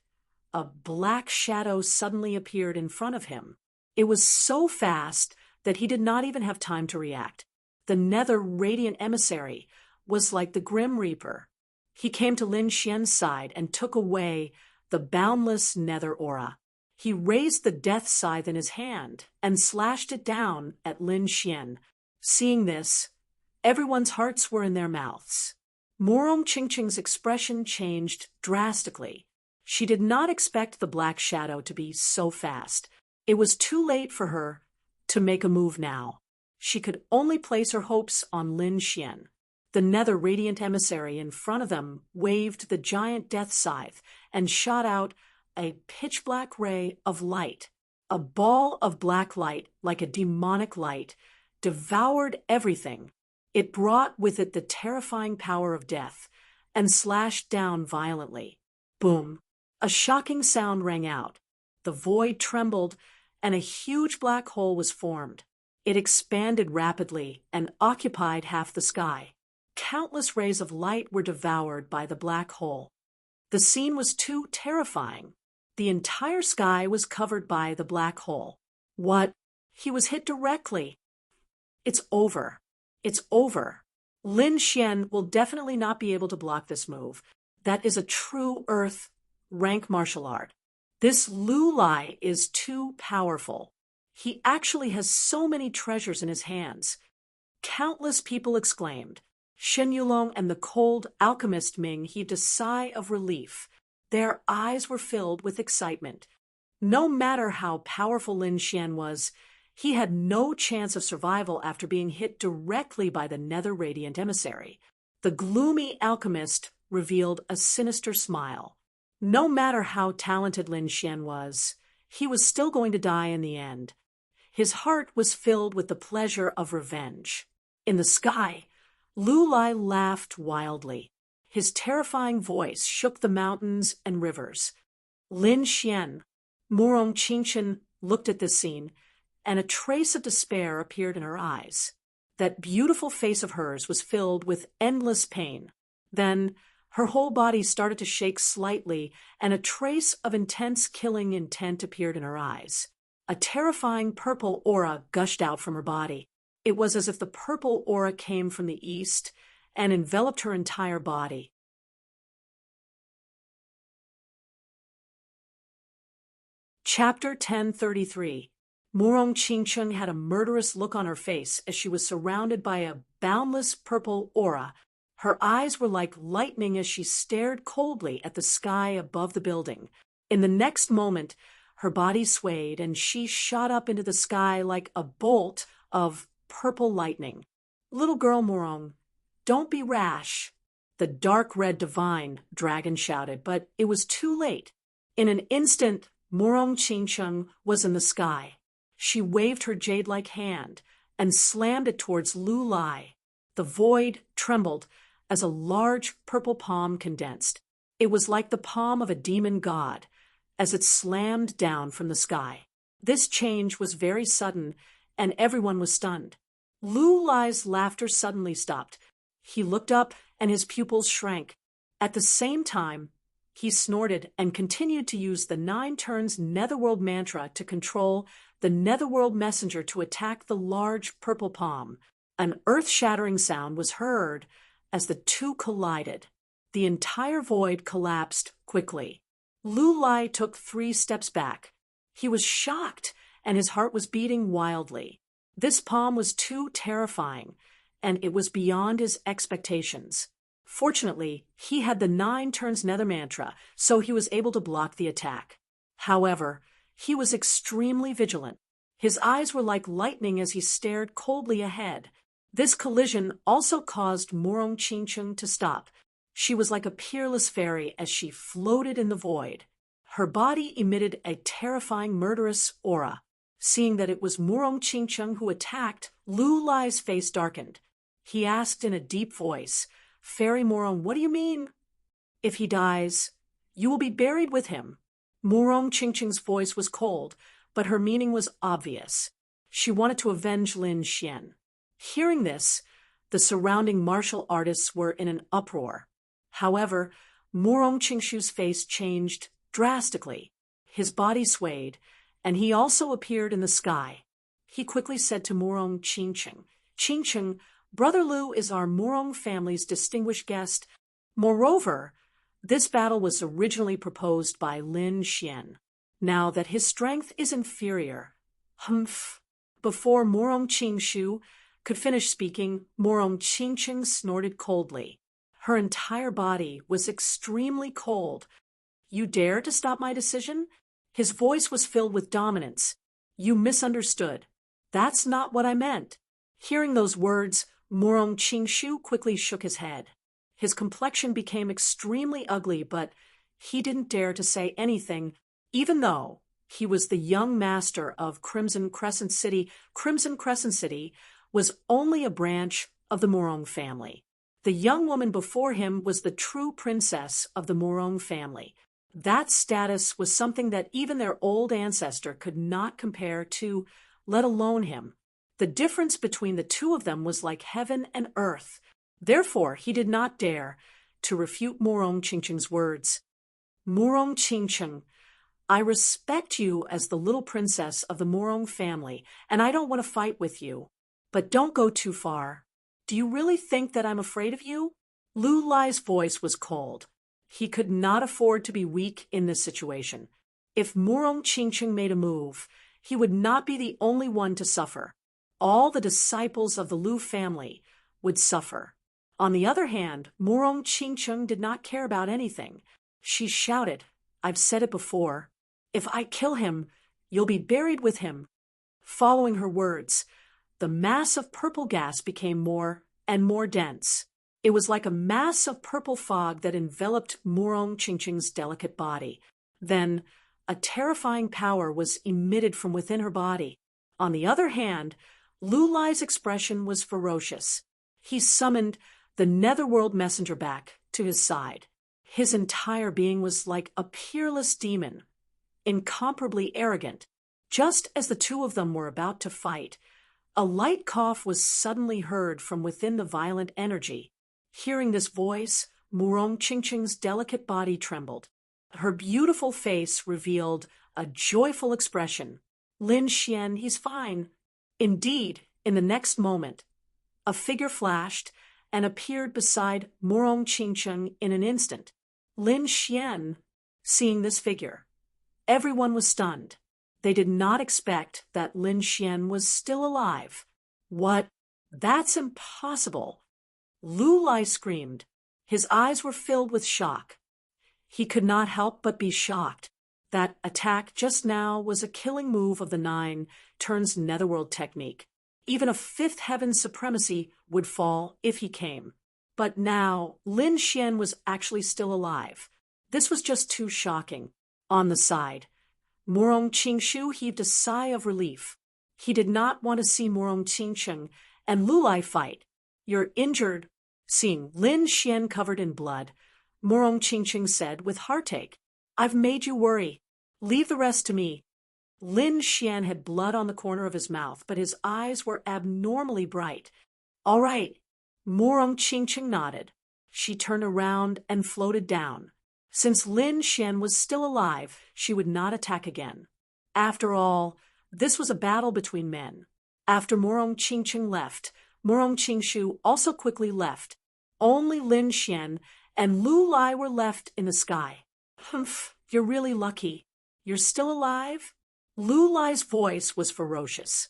a black shadow suddenly appeared in front of him. It was so fast that he did not even have time to react. The nether radiant emissary was like the Grim Reaper. He came to Lin Xian's side and took away the boundless nether aura. He raised the death scythe in his hand and slashed it down at Lin Xian. Seeing this, everyone's hearts were in their mouths. Murong Qingcheng's expression changed drastically. She did not expect the black shadow to be so fast. It was too late for her to make a move now. She could only place her hopes on Lin Xian. The nether radiant emissary in front of them waved the giant death scythe and shot out a pitch-black ray of light. A ball of black light, like a demonic light, devoured everything. It brought with it the terrifying power of death and slashed down violently. Boom! A shocking sound rang out. The void trembled, and a huge black hole was formed. It expanded rapidly and occupied half the sky. Countless rays of light were devoured by the black hole. The scene was too terrifying. The entire sky was covered by the black hole. What? He was hit directly. It's over. It's over. Lin Xian will definitely not be able to block this move. That is a true Earth rank martial art. This Lu Lai is too powerful. He actually has so many treasures in his hands. Countless people exclaimed. Shen Yulong and the cold alchemist Ming heaved a sigh of relief. Their eyes were filled with excitement. No matter how powerful Lin Xian was, he had no chance of survival after being hit directly by the nether radiant emissary. The gloomy alchemist revealed a sinister smile. No matter how talented Lin Xian was, he was still going to die in the end. His heart was filled with the pleasure of revenge. In the sky, Lu Lai laughed wildly. His terrifying voice shook the mountains and rivers. Lin Xian, Murong Qingchen looked at this scene, and a trace of despair appeared in her eyes. That beautiful face of hers was filled with endless pain. Then, her whole body started to shake slightly, and a trace of intense killing intent appeared in her eyes. A terrifying purple aura gushed out from her body. It was as if the purple aura came from the east and enveloped her entire body. Chapter 1033. Murong Qingcheng had a murderous look on her face as she was surrounded by a boundless purple aura. Her eyes were like lightning as she stared coldly at the sky above the building. In the next moment, Her body swayed, and she shot up into the sky like a bolt of purple lightning. "Little girl Morong, don't be rash," the dark red divine dragon shouted, but it was too late. In an instant, Morong Chingcheng was in the sky. She waved her jade-like hand and slammed it towards Lu Lai. The void trembled as a large purple palm condensed. It was like the palm of a demon god as it slammed down from the sky. This change was very sudden, and everyone was stunned. Lu Lai's laughter suddenly stopped. He looked up, and his pupils shrank. At the same time, he snorted and continued to use the 9 turns Netherworld mantra to control the Netherworld messenger to attack the large purple palm. An earth-shattering sound was heard as the two collided. The entire void collapsed quickly. Lu Lai took 3 steps back. He was shocked, and his heart was beating wildly. This palm was too terrifying, and it was beyond his expectations. Fortunately, he had the 9 turns nether mantra, so he was able to block the attack. However, he was extremely vigilant. His eyes were like lightning as he stared coldly ahead. This collision also caused Morong Chingcheng to stop. She was like a peerless fairy as she floated in the void. Her body emitted a terrifying murderous aura. Seeing that it was Morong Chingcheng who attacked, Lu Lai's face darkened. He asked in a deep voice, "Fairy Morong, what do you mean?" "If he dies, you will be buried with him." Morong Chingcheng's voice was cold, but her meaning was obvious. She wanted to avenge Lin Xian. Hearing this, the surrounding martial artists were in an uproar. However, Morong Chingshu's face changed drastically. His body swayed, and he also appeared in the sky. He quickly said to Morong Chingcheng, "Chingcheng, Brother Lu is our Morong family's distinguished guest. Moreover, this battle was originally proposed by Lin Xian. Now that his strength is inferior." Humph. Before Morong Chingshu could finish speaking, Morong Chingcheng snorted coldly. Her entire body was extremely cold. "You dare to stop my decision?" His voice was filled with dominance. "You misunderstood. That's not what I meant." Hearing those words, Morong Chingshu quickly shook his head. His complexion became extremely ugly, but he didn't dare to say anything, even though he was the young master of Crimson Crescent City. Crimson Crescent City was only a branch of the Morong family. The young woman before him was the true princess of the Morong family. That status was something that even their old ancestor could not compare to, let alone him. The difference between the two of them was like heaven and earth. Therefore, he did not dare to refute Morong Chingcheng's words. "Morong Chingcheng, I respect you as the little princess of the Morong family, and I don't want to fight with you. But don't go too far. Do you really think that I'm afraid of you?" Lu Lai's voice was cold. He could not afford to be weak in this situation. If Morong Chingcheng made a move, he would not be the only one to suffer. All the disciples of the Lu family would suffer. On the other hand, Morong Chingcheng did not care about anything. She shouted, "I've said it before. If I kill him, you'll be buried with him." Following her words, the mass of purple gas became more and more dense. It was like a mass of purple fog that enveloped Morong Chingcheng's delicate body. Then, a terrifying power was emitted from within her body. On the other hand, Lu Lai's expression was ferocious. He summoned the Netherworld messenger back to his side. His entire being was like a peerless demon, incomparably arrogant. Just as the two of them were about to fight, a light cough was suddenly heard from within the violent energy. Hearing this voice, Morong Chingcheng's delicate body trembled. Her beautiful face revealed a joyful expression. "Lin Xian, he's fine." Indeed, in the next moment, a figure flashed and appeared beside Morong Chingcheng in an instant. Lin Xian, seeing this figure, everyone was stunned. They did not expect that Lin Xian was still alive. "What? That's impossible!" Lu Lai screamed. His eyes were filled with shock. He could not help but be shocked. That attack just now was a killing move of the Nine turns Netherworld technique. Even a fifth heaven supremacy would fall if he came. But now, Lin Xian was actually still alive. This was just too shocking. On the side, Murong Qingshu heaved a sigh of relief. He did not want to see Murong Qingsheng and Lulai fight. "You're injured." Seeing Lin Xian covered in blood, Murong Qingsheng said with heartache, "I've made you worry. Leave the rest to me." Lin Xian had blood on the corner of his mouth, but his eyes were abnormally bright. "All right." Murong Qingsheng nodded. She turned around and floated down. Since Lin Xian was still alive, she would not attack again. After all, this was a battle between men. After Murong Qingsheng left, Murong Qingshu also quickly left. Only Lin Xian and Lu Lai were left in the sky. "Humph, you're really lucky. You're still alive?" Lu Lai's voice was ferocious.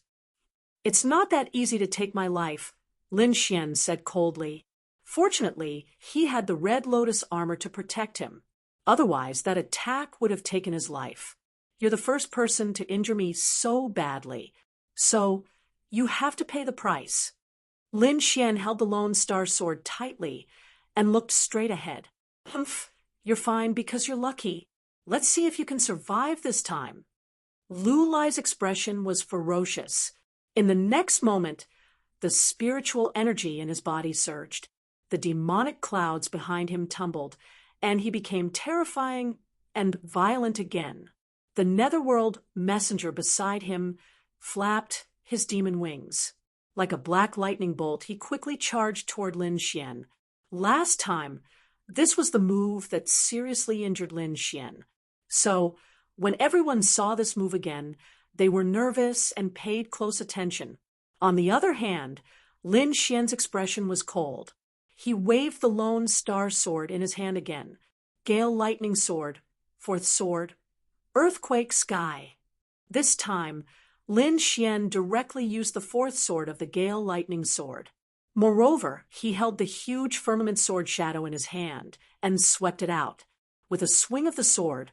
"It's not that easy to take my life," Lin Xian said coldly. Fortunately, he had the Red Lotus armor to protect him. Otherwise, that attack would have taken his life. "You're the first person to injure me so badly. So, you have to pay the price." Lin Xian held the Lone Star sword tightly and looked straight ahead. "Humph, you're fine because you're lucky. Let's see if you can survive this time." Lu Lai's expression was ferocious. In the next moment, the spiritual energy in his body surged. The demonic clouds behind him tumbled, and he became terrifying and violent again. The Netherworld messenger beside him flapped his demon wings. Like a black lightning bolt, he quickly charged toward Lin Xian. Last time, this was the move that seriously injured Lin Xian. So, when everyone saw this move again, they were nervous and paid close attention. On the other hand, Lin Xian's expression was cold. He waved the Lone Star sword in his hand again. Gale Lightning Sword, fourth sword, Earthquake Sky. This time, Lin Xian directly used the fourth sword of the Gale Lightning Sword. Moreover, he held the huge firmament sword shadow in his hand and swept it out. With a swing of the sword,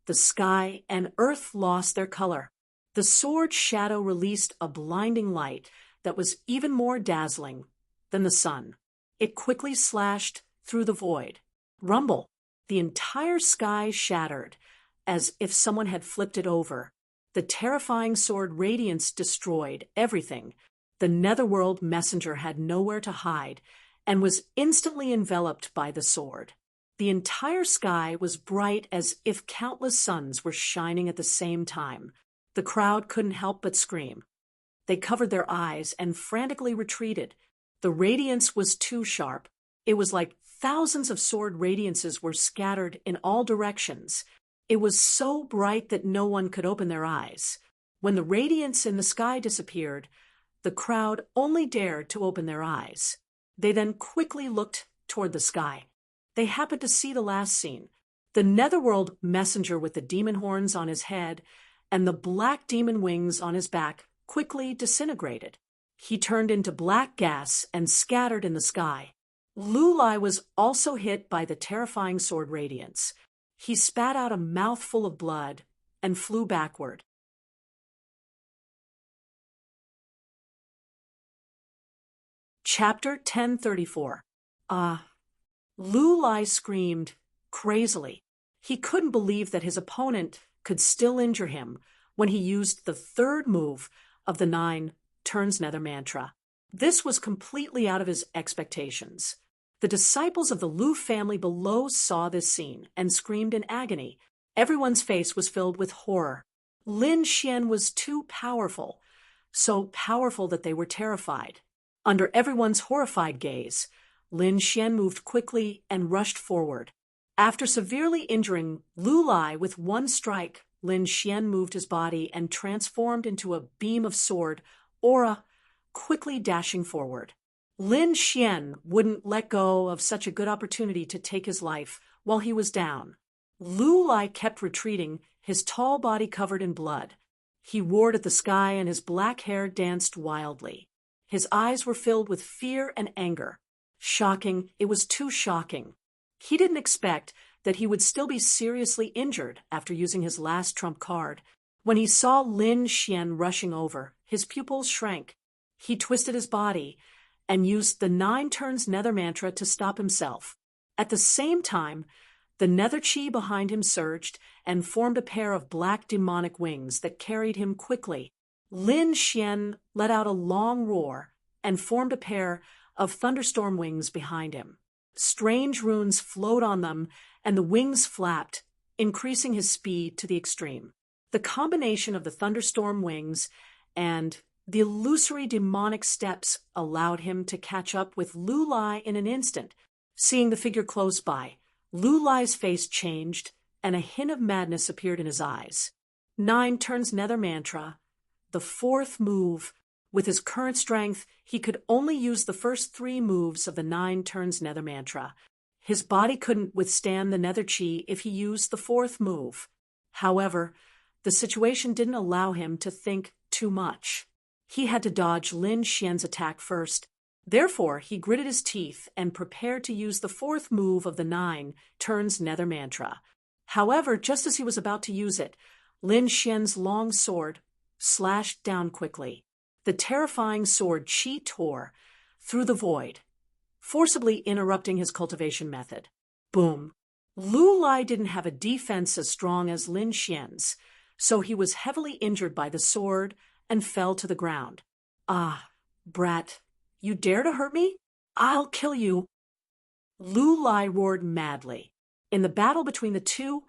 the sky and earth lost their color. The sword shadow released a blinding light that was even more dazzling than the sun. It quickly slashed through the void. Rumble! The entire sky shattered, as if someone had flipped it over. The terrifying sword radiance destroyed everything. The Netherworld messenger had nowhere to hide and was instantly enveloped by the sword. The entire sky was bright as if countless suns were shining at the same time. The crowd couldn't help but scream. They covered their eyes and frantically retreated. The radiance was too sharp. It was like thousands of sword radiances were scattered in all directions. It was so bright that no one could open their eyes. When the radiance in the sky disappeared, the crowd only dared to open their eyes. They then quickly looked toward the sky. They happened to see the last scene. The Netherworld messenger with the demon horns on his head and the black demon wings on his back quickly disintegrated. He turned into black gas and scattered in the sky. Lu Lai was also hit by the terrifying sword radiance. He spat out a mouthful of blood and flew backward. Chapter 1034. Lu Lai screamed crazily. He couldn't believe that his opponent could still injure him when he used the third move of the 9 turns nether mantra. This was completely out of his expectations. The disciples of the Lu family below saw this scene and screamed in agony. Everyone's face was filled with horror. Lin Xian was too powerful, so powerful that they were terrified. Under everyone's horrified gaze, Lin Xian moved quickly and rushed forward. After severely injuring Lu Lai with one strike, Lin Xian moved his body and transformed into a beam of sword aura, quickly dashing forward. Lin Xian wouldn't let go of such a good opportunity to take his life while he was down. Lu Lai kept retreating, his tall body covered in blood. He roared at the sky and his black hair danced wildly. His eyes were filled with fear and anger. Shocking, it was too shocking. He didn't expect that he would still be seriously injured after using his last trump card. When he saw Lin Xian rushing over, his pupils shrank. He twisted his body and used the 9 turns nether mantra to stop himself. At the same time, the nether chi behind him surged and formed a pair of black demonic wings that carried him quickly. Lin Xian let out a long roar and formed a pair of thunderstorm wings behind him. Strange runes flowed on them, and the wings flapped, increasing his speed to the extreme. The combination of the thunderstorm wings and the illusory demonic steps allowed him to catch up with Lu Lai in an instant. Seeing the figure close by, Lu Lai's face changed, and a hint of madness appeared in his eyes. 9 turns nether mantra, the 4th move. With his current strength, he could only use the first 3 moves of the 9 turns nether mantra. His body couldn't withstand the nether chi if he used the 4th move. However, the situation didn't allow him to think too much. He had to dodge Lin Xian's attack first. Therefore, he gritted his teeth and prepared to use the 4th move of the 9 turns nether mantra. However, just as he was about to use it, Lin Xian's long sword slashed down quickly. The terrifying sword chi tore through the void, forcibly interrupting his cultivation method. Boom! Lu Lai didn't have a defense as strong as Lin Xian's, so he was heavily injured by the sword and fell to the ground. Ah, brat, you dare to hurt me? I'll kill you! Lu Lai roared madly. In the battle between the two,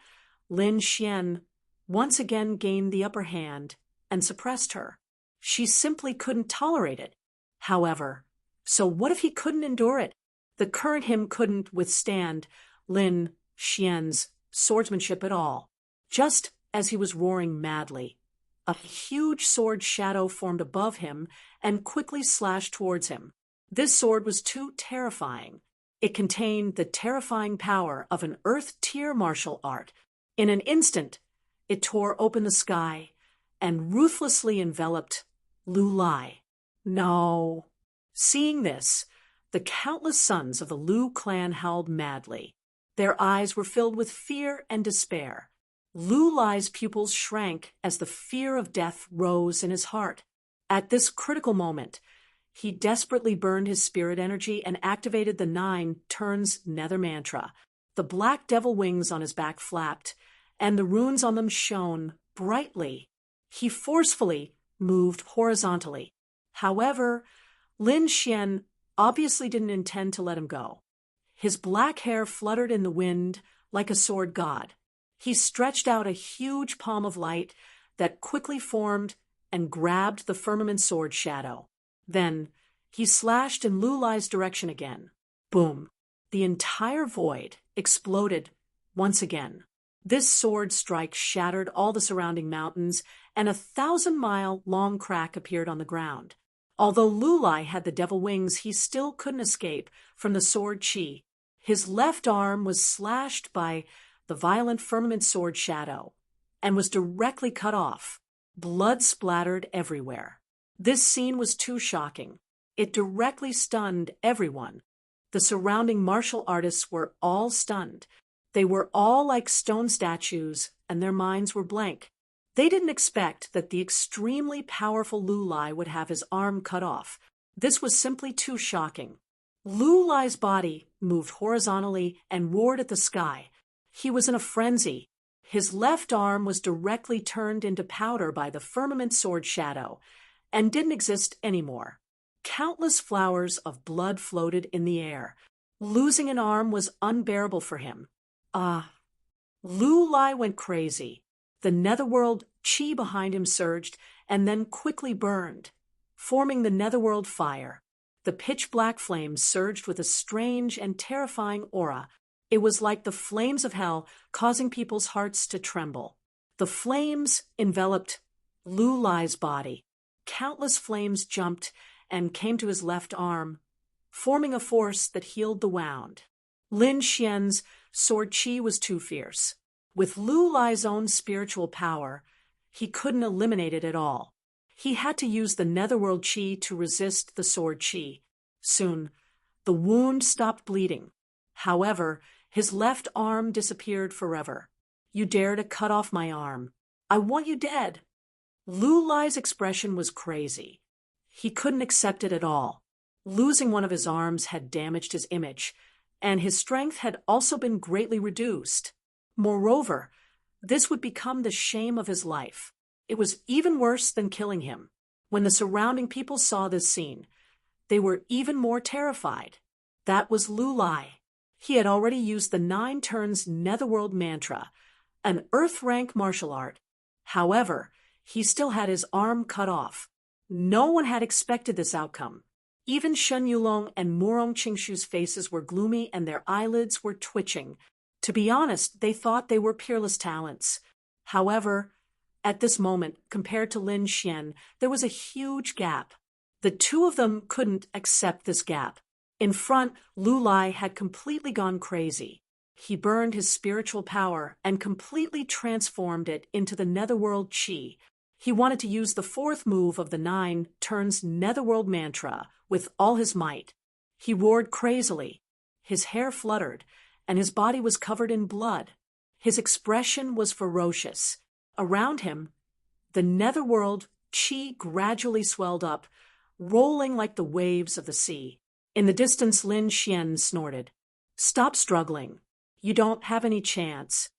Lin Xian once again gained the upper hand and suppressed her. She simply couldn't tolerate it. However, so what if he couldn't endure it? The current him couldn't withstand Lin Xian's swordsmanship at all. Just as he was roaring madly, a huge sword shadow formed above him and quickly slashed towards him. This sword was too terrifying. It contained the terrifying power of an earth-tier martial art. In an instant, it tore open the sky and ruthlessly enveloped Lu Lai. No. Seeing this, the countless sons of the Lu clan howled madly. Their eyes were filled with fear and despair. Lu Lai's pupils shrank as the fear of death rose in his heart. At this critical moment, he desperately burned his spirit energy and activated the 9 turns nether mantra. The black devil wings on his back flapped, and the runes on them shone brightly. He forcefully moved horizontally. However, Lin Xian obviously didn't intend to let him go. His black hair fluttered in the wind like a sword god. He stretched out a huge palm of light that quickly formed and grabbed the firmament sword shadow. Then he slashed in Lu Lai's direction again. Boom! The entire void exploded once again. This sword strike shattered all the surrounding mountains, and a 1,000-mile-long crack appeared on the ground. Although Lu Lai had the devil wings, he still couldn't escape from the sword chi. His left arm was slashed by the violent firmament sword shadow and was directly cut off. Blood splattered everywhere. This scene was too shocking. It directly stunned everyone. The surrounding martial artists were all stunned. They were all like stone statues, and their minds were blank. They didn't expect that the extremely powerful Lu Lai would have his arm cut off. This was simply too shocking. Lu Lai's body moved horizontally and roared at the sky. He was in a frenzy. His left arm was directly turned into powder by the firmament sword shadow and didn't exist anymore. Countless flowers of blood floated in the air. Losing an arm was unbearable for him. Lu Lai went crazy. The netherworld chi behind him surged and then quickly burned, forming the netherworld fire. The pitch-black flames surged with a strange and terrifying aura. It was like the flames of hell, causing people's hearts to tremble. The flames enveloped Lu Lai's body. Countless flames jumped and came to his left arm, forming a force that healed the wound. Lin Xian's sword chi was too fierce. With Lu Lai's own spiritual power, he couldn't eliminate it at all. He had to use the netherworld chi to resist the sword chi. Soon, the wound stopped bleeding. However, His left arm disappeared forever. You dare to cut off my arm. I want you dead. Lu Lai's expression was crazy. He couldn't accept it at all. Losing one of his arms had damaged his image, and his strength had also been greatly reduced. Moreover, this would become the shame of his life. It was even worse than killing him. When the surrounding people saw this scene, they were even more terrified. That was Lu Lai. He had already used the 9 turns netherworld mantra, an earth-rank martial art. However, he still had his arm cut off. No one had expected this outcome. Even Shen Yulong and Murong Qingshu's faces were gloomy and their eyelids were twitching. To be honest, they thought they were peerless talents. However, at this moment, compared to Lin Xian, there was a huge gap. The two of them couldn't accept this gap. In front, Lu Lai had completely gone crazy. He burned his spiritual power and completely transformed it into the netherworld qi. He wanted to use the 4th move of the 9 turns netherworld mantra with all his might. He roared crazily. His hair fluttered, and his body was covered in blood. His expression was ferocious. Around him, the netherworld qi gradually swelled up, rolling like the waves of the sea. In the distance, Lin Xian snorted. "Stop struggling. You don't have any chance."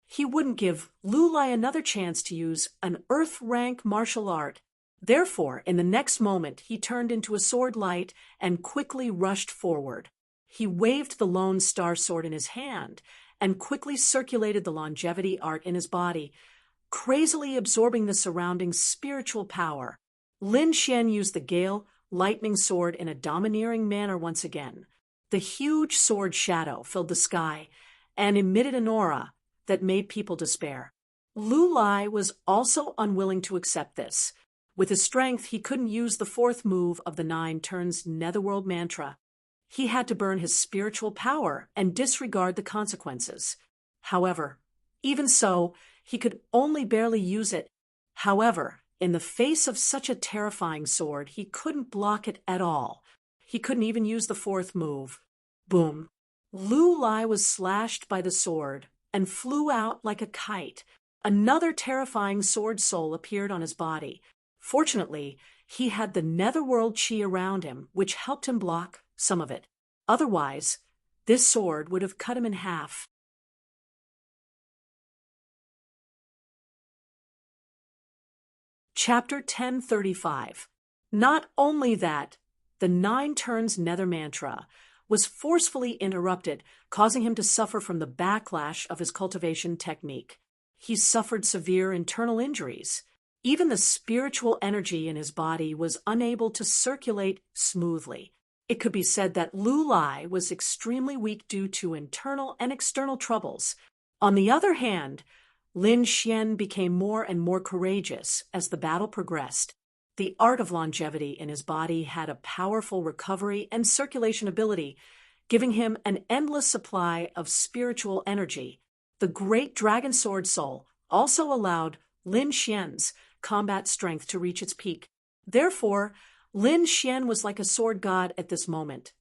He wouldn't give Lu Lai another chance to use an earth-rank martial art. Therefore, in the next moment, he turned into a sword light and quickly rushed forward. He waved the Lone Star Sword in his hand and quickly circulated the longevity art in his body, crazily absorbing the surrounding spiritual power. Lin Xian used the Gale Lightning Sword in a domineering manner once again. The huge sword shadow filled the sky and emitted an aura that made people despair. Lu Lai was also unwilling to accept this. With his strength, he couldn't use the 4th move of the 9 turns netherworld mantra. He had to burn his spiritual power and disregard the consequences. However, even so, he could only barely use it. However, in the face of such a terrifying sword, he couldn't block it at all. He couldn't even use the 4th move. Boom. Lu Lai was slashed by the sword and flew out like a kite. Another terrifying sword soul appeared on his body. Fortunately, he had the netherworld qi around him, which helped him block some of it. Otherwise, this sword would have cut him in half. Chapter 1035. Not only that, the 9 turns nether mantra was forcefully interrupted, causing him to suffer from the backlash of his cultivation technique. He suffered severe internal injuries. Even the spiritual energy in his body was unable to circulate smoothly. It could be said that Lu Lai was extremely weak due to internal and external troubles. On the other hand, Lin Xian became more and more courageous as the battle progressed. The art of longevity in his body had a powerful recovery and circulation ability, giving him an endless supply of spiritual energy. The great dragon sword soul also allowed Lin Xian's combat strength to reach its peak. Therefore, Lin Xian was like a sword god at this moment.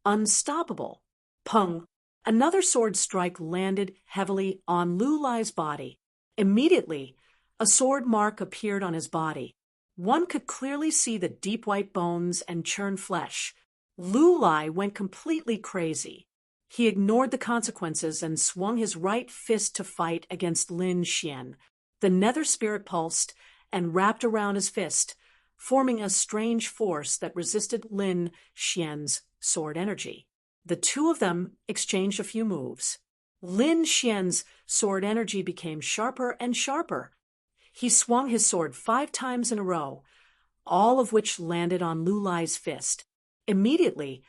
Unstoppable. Pung! Another sword strike landed heavily on Lu Lai's body. Immediately, a sword mark appeared on his body. One could clearly see the deep white bones and churned flesh. Lu Lai went completely crazy. He ignored the consequences and swung his right fist to fight against Lin Xian. The nether spirit pulsed and wrapped around his fist, forming a strange force that resisted Lin Xian's sword energy. The two of them exchanged a few moves. Lin Xian's sword energy became sharper and sharper. He swung his sword 5 times in a row, all of which landed on Lu Lai's fist. Immediately,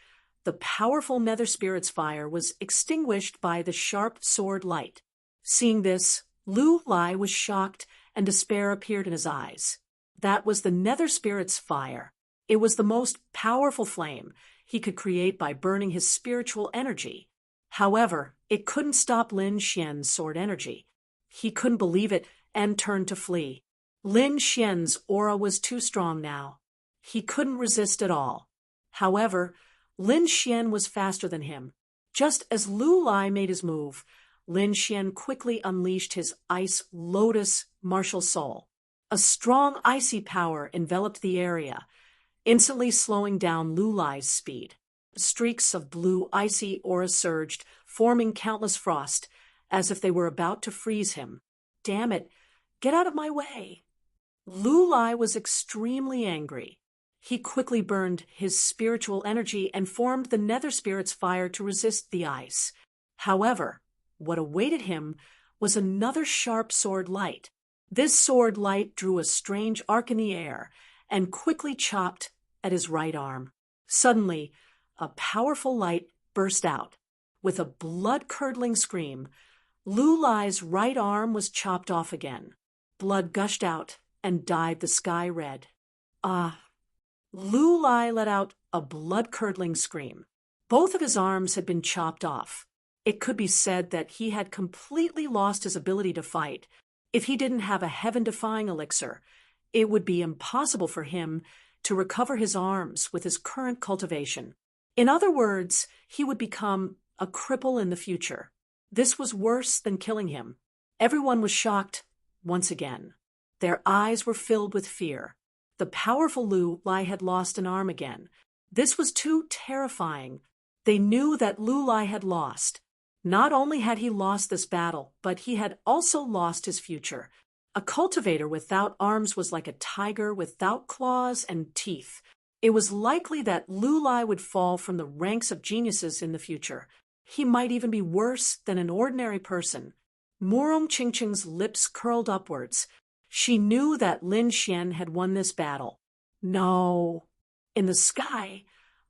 the powerful nether spirit's fire was extinguished by the sharp sword light. Seeing this, Lu Lai was shocked and despair appeared in his eyes. That was the nether spirit's fire. It was the most powerful flame he could create by burning his spiritual energy. However, it couldn't stop Lin Xian's sword energy. He couldn't believe it and turned to flee. Lin Xian's aura was too strong now. He couldn't resist at all. However, Lin Xian was faster than him. Just as Lu Lai made his move, Lin Xian quickly unleashed his Ice Lotus martial soul. A strong icy power enveloped the area, instantly slowing down Lu Lai's speed. Streaks of blue icy aura surged, forming countless frost, as if they were about to freeze him. Damn it, get out of my way! Lu Lai was extremely angry. He quickly burned his spiritual energy and formed the Nether Spirit's fire to resist the ice. However, what awaited him was another sharp sword light. This sword light drew a strange arc in the air and quickly chopped at his right arm. Suddenly, a powerful light burst out. With a blood-curdling scream, Lu Lai's right arm was chopped off again. Blood gushed out and dyed the sky red. Lu Lai let out a blood-curdling scream. Both of his arms had been chopped off. It could be said that he had completely lost his ability to fight. If he didn't have a heaven-defying elixir, it would be impossible for him to recover his arms with his current cultivation. In other words, he would become a cripple in the future. This was worse than killing him. Everyone was shocked once again. Their eyes were filled with fear. The powerful Lu Lai had lost an arm again. This was too terrifying. They knew that Lu Lai had lost. Not only had he lost this battle, but he had also lost his future. A cultivator without arms was like a tiger without claws and teeth. It was likely that Lu Lai would fall from the ranks of geniuses in the future. He might even be worse than an ordinary person. Murong Qingqing's lips curled upwards. She knew that Lin Xian had won this battle. No. In the sky,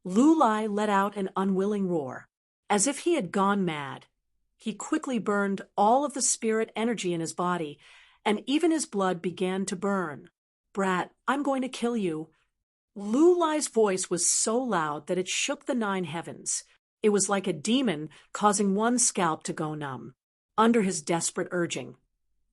Lu Lai let out an unwilling roar, as if he had gone mad. He quickly burned all of the spirit energy in his body, and even his blood began to burn. Brat, I'm going to kill you. Lu Lai's voice was so loud that it shook the 9 heavens. It was like a demon causing one scalp to go numb. Under his desperate urging,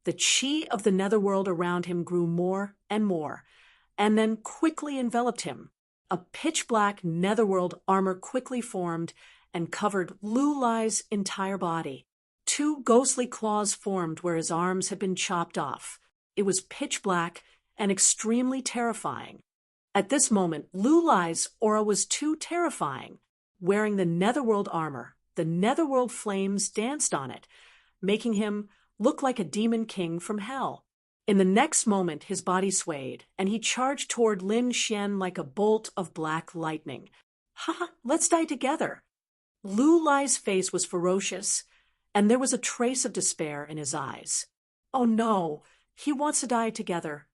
the chi of the netherworld around him grew more and then quickly enveloped him. A pitch-black netherworld armor quickly formed and covered Lu Lai's entire body. 2 ghostly claws formed where his arms had been chopped off. It was pitch black and extremely terrifying. At this moment, Lu Lai's aura was too terrifying. Wearing the netherworld armor, the netherworld flames danced on it, making him look like a demon king from hell. In the next moment, his body swayed, and he charged toward Lin Xian like a bolt of black lightning. Ha! Let's die together! Lu Lai's face was ferocious, and there was a trace of despair in his eyes. Oh no, he wants to die together.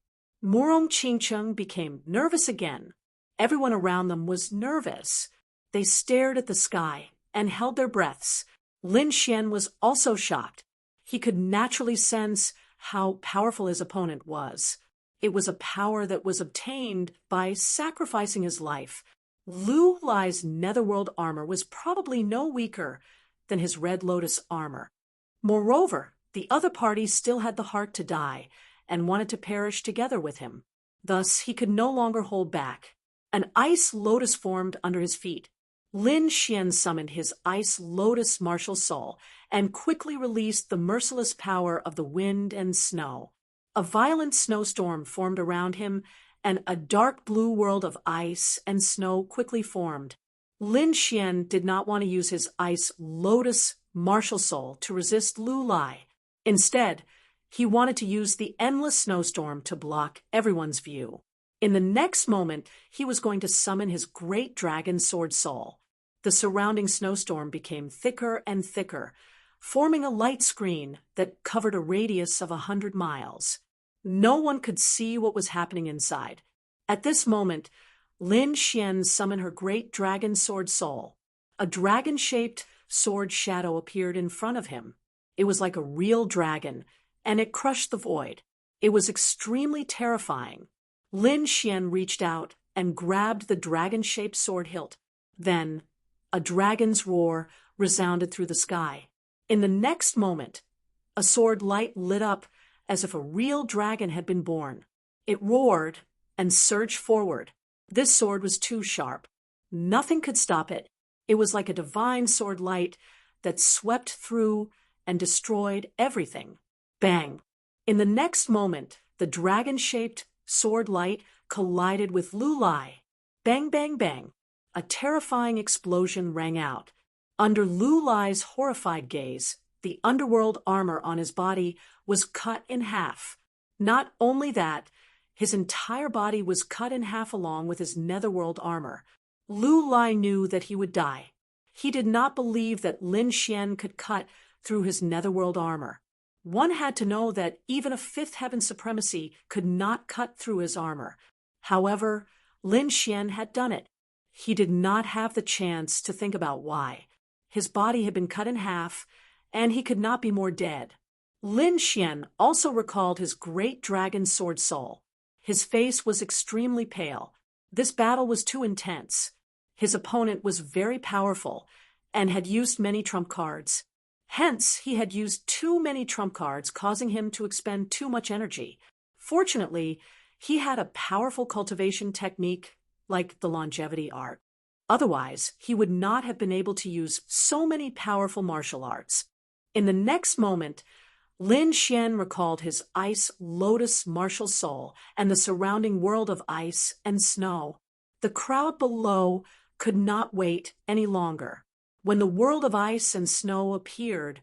Murong Qingqing became nervous again. Everyone around them was nervous. They stared at the sky and held their breaths. Lin Xian was also shocked. He could naturally sense how powerful his opponent was. It was a power that was obtained by sacrificing his life. Lu Lai's netherworld armor was probably no weaker than his Red Lotus armor. Moreover, the other party still had the heart to die and wanted to perish together with him. Thus, he could no longer hold back. An ice lotus formed under his feet. Lin Xian summoned his Ice Lotus martial soul and quickly released the merciless power of the wind and snow. A violent snowstorm formed around him, and a dark blue world of ice and snow quickly formed. Lin Xian did not want to use his Ice Lotus martial soul to resist Lu Lai. Instead, he wanted to use the endless snowstorm to block everyone's view. In the next moment, he was going to summon his great dragon sword soul. The surrounding snowstorm became thicker and thicker, forming a light screen that covered a radius of 100 miles. No one could see what was happening inside. At this moment, Lin Xian summoned her great dragon sword soul. A dragon-shaped sword shadow appeared in front of him. It was like a real dragon, and it crushed the void. It was extremely terrifying. Lin Xian reached out and grabbed the dragon-shaped sword hilt. Then, a dragon's roar resounded through the sky. In the next moment, a sword light lit up as if a real dragon had been born. It roared and surged forward. This sword was too sharp. Nothing could stop it. It was like a divine sword light that swept through and destroyed everything. Bang! In the next moment, the dragon-shaped sword light collided with Lu Lai. Bang, bang, bang. A terrifying explosion rang out. Under Lu Lai's horrified gaze, the underworld armor on his body was cut in half. Not only that, his entire body was cut in half along with his netherworld armor. Lu Lai knew that he would die. He did not believe that Lin Xian could cut through his netherworld armor. One had to know that even a fifth heaven supremacy could not cut through his armor. However, Lin Xian had done it. He did not have the chance to think about why. His body had been cut in half, and he could not be more dead. Lin Xian also recalled his great dragon sword soul. His face was extremely pale. This battle was too intense. His opponent was very powerful and had used many trump cards. Hence, he had used too many trump cards, causing him to expend too much energy. Fortunately, he had a powerful cultivation technique like the longevity art. Otherwise, he would not have been able to use so many powerful martial arts. In the next moment, Lin Xian recalled his ice lotus martial soul and the surrounding world of ice and snow. The crowd below could not wait any longer. When the world of ice and snow appeared,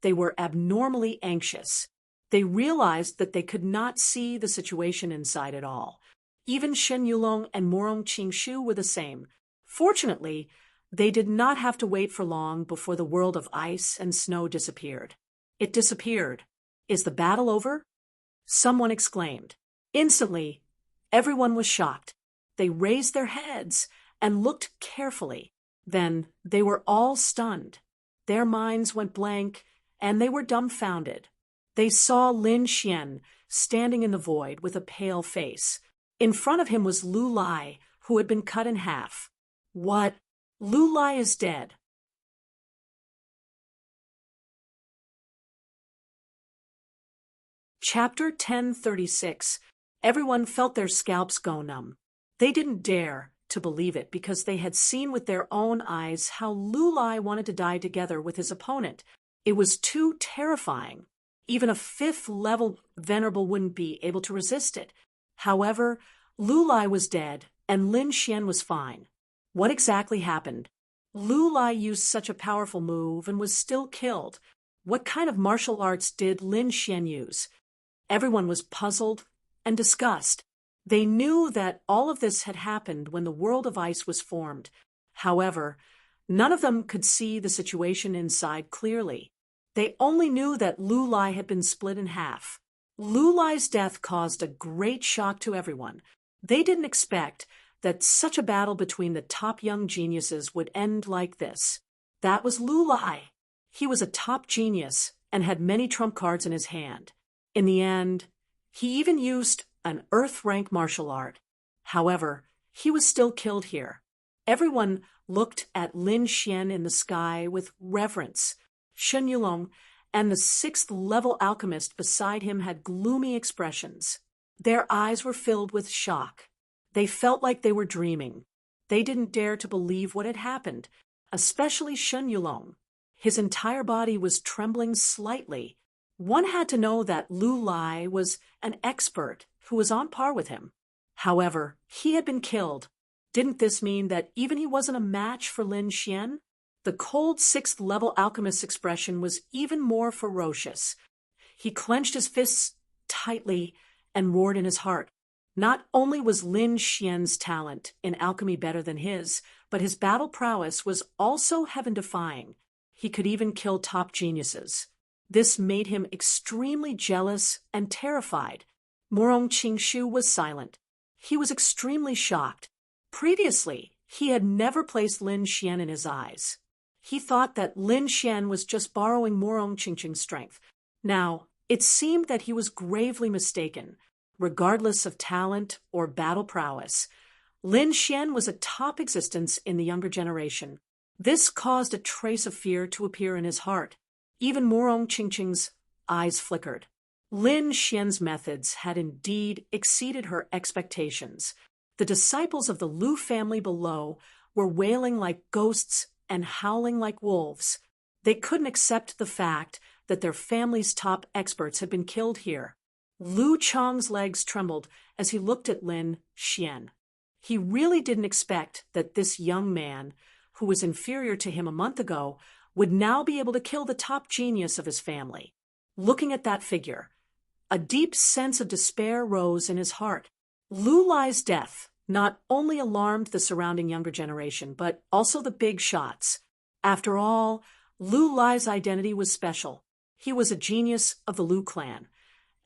they were abnormally anxious. They realized that they could not see the situation inside at all. Even Shen Yulong and Morong Qingshu were the same. Fortunately, they did not have to wait for long before the world of ice and snow disappeared. It disappeared. Is the battle over? Someone exclaimed. Instantly, everyone was shocked. They raised their heads and looked carefully. Then they were all stunned. Their minds went blank, and they were dumbfounded. They saw Lin Xian standing in the void with a pale face. In front of him was Lu Lai, who had been cut in half. What? Lu Lai is dead. Chapter 1036. Everyone felt their scalps go numb. They didn't dare to believe it because they had seen with their own eyes how Lu Lai wanted to die together with his opponent. It was too terrifying. Even a fifth-level venerable wouldn't be able to resist it. However, Lu Lai was dead, and Lin Xian was fine. What exactly happened? Lu Lai used such a powerful move and was still killed. What kind of martial arts did Lin Xian use? Everyone was puzzled and disgusted. They knew that all of this had happened when the world of ice was formed. However, none of them could see the situation inside clearly. They only knew that Lu Lai had been split in half. Lu Lai's death caused a great shock to everyone. They didn't expect that such a battle between the top young geniuses would end like this. That was Lu Lai. He was a top genius and had many trump cards in his hand. In the end, he even used an earth-rank martial art. However, he was still killed here. Everyone looked at Lin Xian in the sky with reverence. Shen Yulong and the sixth-level alchemist beside him had gloomy expressions. Their eyes were filled with shock. They felt like they were dreaming. They didn't dare to believe what had happened, especially Shen Yulong. His entire body was trembling slightly. One had to know that Lu Lai was an expert who was on par with him. However, he had been killed. Didn't this mean that even he wasn't a match for Lin Xian? The cold sixth-level alchemist's expression was even more ferocious. He clenched his fists tightly and roared in his heart. Not only was Lin Xian's talent in alchemy better than his, but his battle prowess was also heaven-defying. He could even kill top geniuses. This made him extremely jealous and terrified. Morong Qingshu was silent. He was extremely shocked. Previously, he had never placed Lin Xian in his eyes. He thought that Lin Xian was just borrowing Morong Qingqing's strength. Now, it seemed that he was gravely mistaken. Regardless of talent or battle prowess, Lin Xian was a top existence in the younger generation. This caused a trace of fear to appear in his heart. Even Morong Qingqing's eyes flickered. Lin Xian's methods had indeed exceeded her expectations. The disciples of the Lu family below were wailing like ghosts and howling like wolves. They couldn't accept the fact that their family's top experts had been killed here. Lu Chang's legs trembled as he looked at Lin Xian. He really didn't expect that this young man, who was inferior to him a month ago, would now be able to kill the top genius of his family. Looking at that figure, a deep sense of despair rose in his heart. Lu Lai's death not only alarmed the surrounding younger generation, but also the big shots. After all, Lu Lai's identity was special. He was a genius of the Lu clan,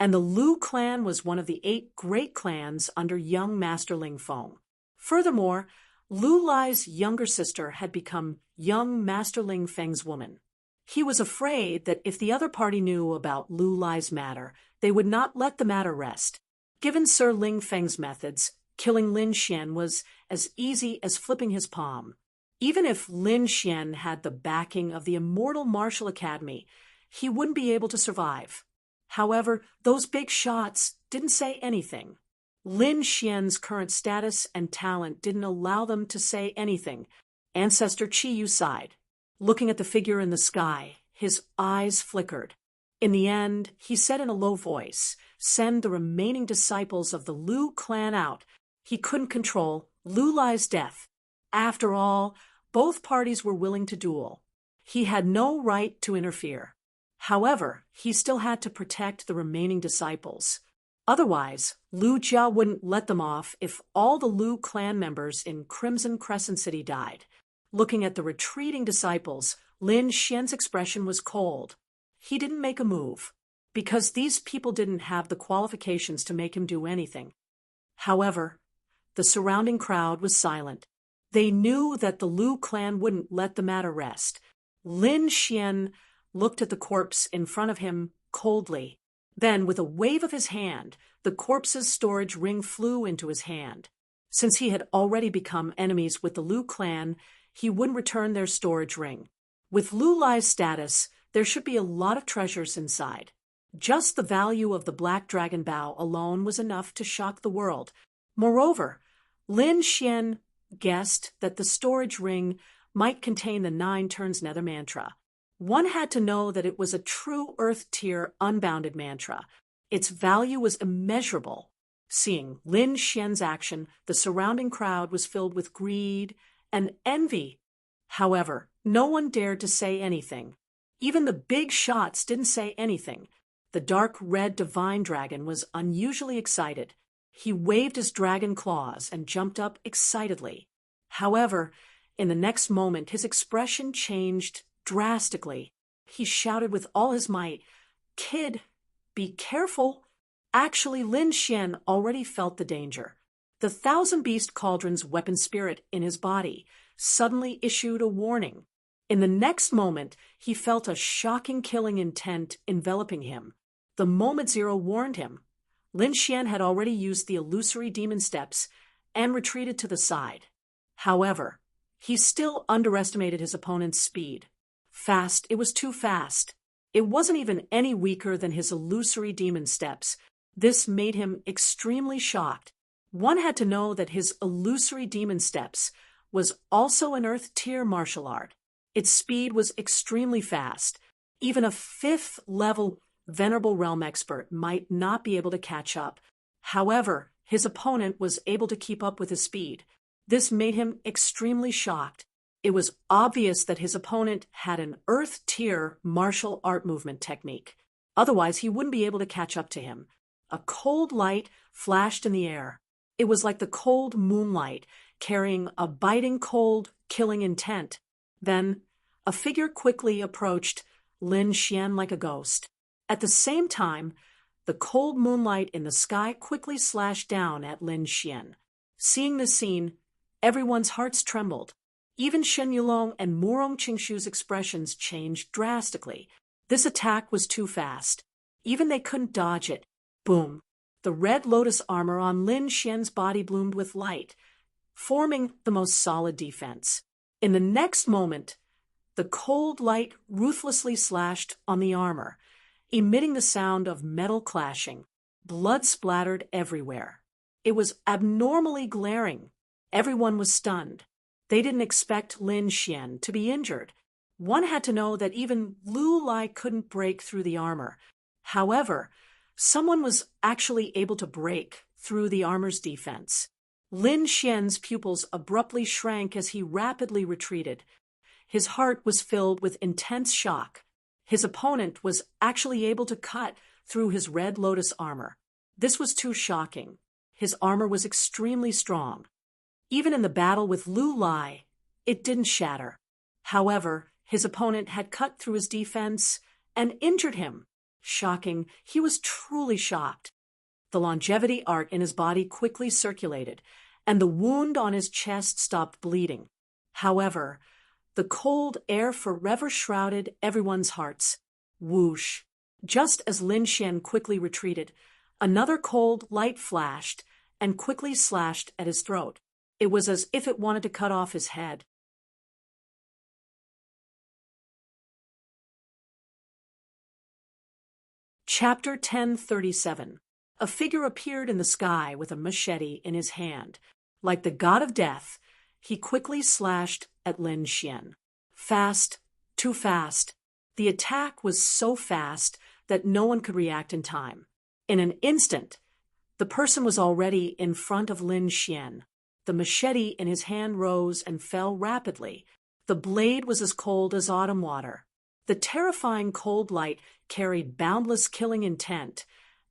and the Lu clan was one of the 8 great clans under young Master Ling Feng. Furthermore, Lu Lai's younger sister had become young Master Ling Feng's woman. He was afraid that if the other party knew about Lu Lai's matter, they would not let the matter rest. Given Sir Ling Feng's methods, killing Lin Xian was as easy as flipping his palm. Even if Lin Xian had the backing of the immortal Martial Academy, he wouldn't be able to survive. However, those big shots didn't say anything. Lin Xian's current status and talent didn't allow them to say anything. Ancestor Qi Yu sighed. Looking at the figure in the sky, his eyes flickered. In the end, he said in a low voice, "Send the remaining disciples of the Lu clan out." He couldn't control Lu Lai's death. After all, both parties were willing to duel. He had no right to interfere. However, he still had to protect the remaining disciples. Otherwise, Lu Jia wouldn't let them off if all the Lu clan members in Crimson Crescent City died. Looking at the retreating disciples, Lin Xian's expression was cold. He didn't make a move, because these people didn't have the qualifications to make him do anything. However, the surrounding crowd was silent. They knew that the Lu clan wouldn't let the matter rest. Lin Xian looked at the corpse in front of him coldly. Then, with a wave of his hand, the corpse's storage ring flew into his hand. Since he had already become enemies with the Lu clan, he wouldn't return their storage ring. With Lu Lai's status, there should be a lot of treasures inside. Just the value of the Black Dragon Bow alone was enough to shock the world. Moreover, Lin Xian guessed that the storage ring might contain the 9 turns nether mantra. One had to know that it was a true Earth-tier unbounded mantra. Its value was immeasurable. Seeing Lin Xian's action, the surrounding crowd was filled with greed and envy. However, no one dared to say anything. Even the big shots didn't say anything. The dark red divine dragon was unusually excited. He waved his dragon claws and jumped up excitedly. However, in the next moment, his expression changed drastically. He shouted with all his might, "Kid, be careful!" Actually, Lin Xian already felt the danger. The thousand-beast cauldron's weapon spirit in his body suddenly issued a warning. In the next moment, he felt a shocking killing intent enveloping him. The moment Zero warned him, Lin Xian had already used the illusory demon steps and retreated to the side. However, he still underestimated his opponent's speed. Fast, it was too fast. It wasn't even any weaker than his illusory demon steps. This made him extremely shocked. One had to know that his illusory demon steps was also an Earth-tier martial art. Its speed was extremely fast. Even a 5th-level Venerable Realm expert might not be able to catch up. However, his opponent was able to keep up with his speed. This made him extremely shocked. It was obvious that his opponent had an Earth-tier martial art movement technique. Otherwise, he wouldn't be able to catch up to him. A cold light flashed in the air. It was like the cold moonlight, carrying a biting cold, killing intent. Then, a figure quickly approached Lin Xian like a ghost. At the same time, the cold moonlight in the sky quickly slashed down at Lin Xian. Seeing this scene, everyone's hearts trembled. Even Shen Yulong and Murong Qingshu's expressions changed drastically. This attack was too fast. Even they couldn't dodge it. Boom! The red lotus armor on Lin Xian's body bloomed with light, forming the most solid defense. In the next moment, the cold light ruthlessly slashed on the armor, emitting the sound of metal clashing. Blood splattered everywhere. It was abnormally glaring. Everyone was stunned. They didn't expect Lin Xian to be injured. One had to know that even Lu Lai couldn't break through the armor. However, someone was actually able to break through the armor's defense. Lin Xian's pupils abruptly shrank as he rapidly retreated. His heart was filled with intense shock. His opponent was actually able to cut through his red lotus armor. This was too shocking. His armor was extremely strong. Even in the battle with Lu Lai, it didn't shatter. However, his opponent had cut through his defense and injured him. Shocking, he was truly shocked. The longevity art in his body quickly circulated, and the wound on his chest stopped bleeding. However, the cold air forever shrouded everyone's hearts. Whoosh! Just as Lin Xian quickly retreated, another cold light flashed and quickly slashed at his throat. It was as if it wanted to cut off his head. Chapter 1037. A figure appeared in the sky with a machete in his hand. Like the god of death, he quickly slashed at Lin Xian. Fast, too fast. The attack was so fast that no one could react in time. In an instant, the person was already in front of Lin Xian. The machete in his hand rose and fell rapidly. The blade was as cold as autumn water. The terrifying cold light carried boundless killing intent,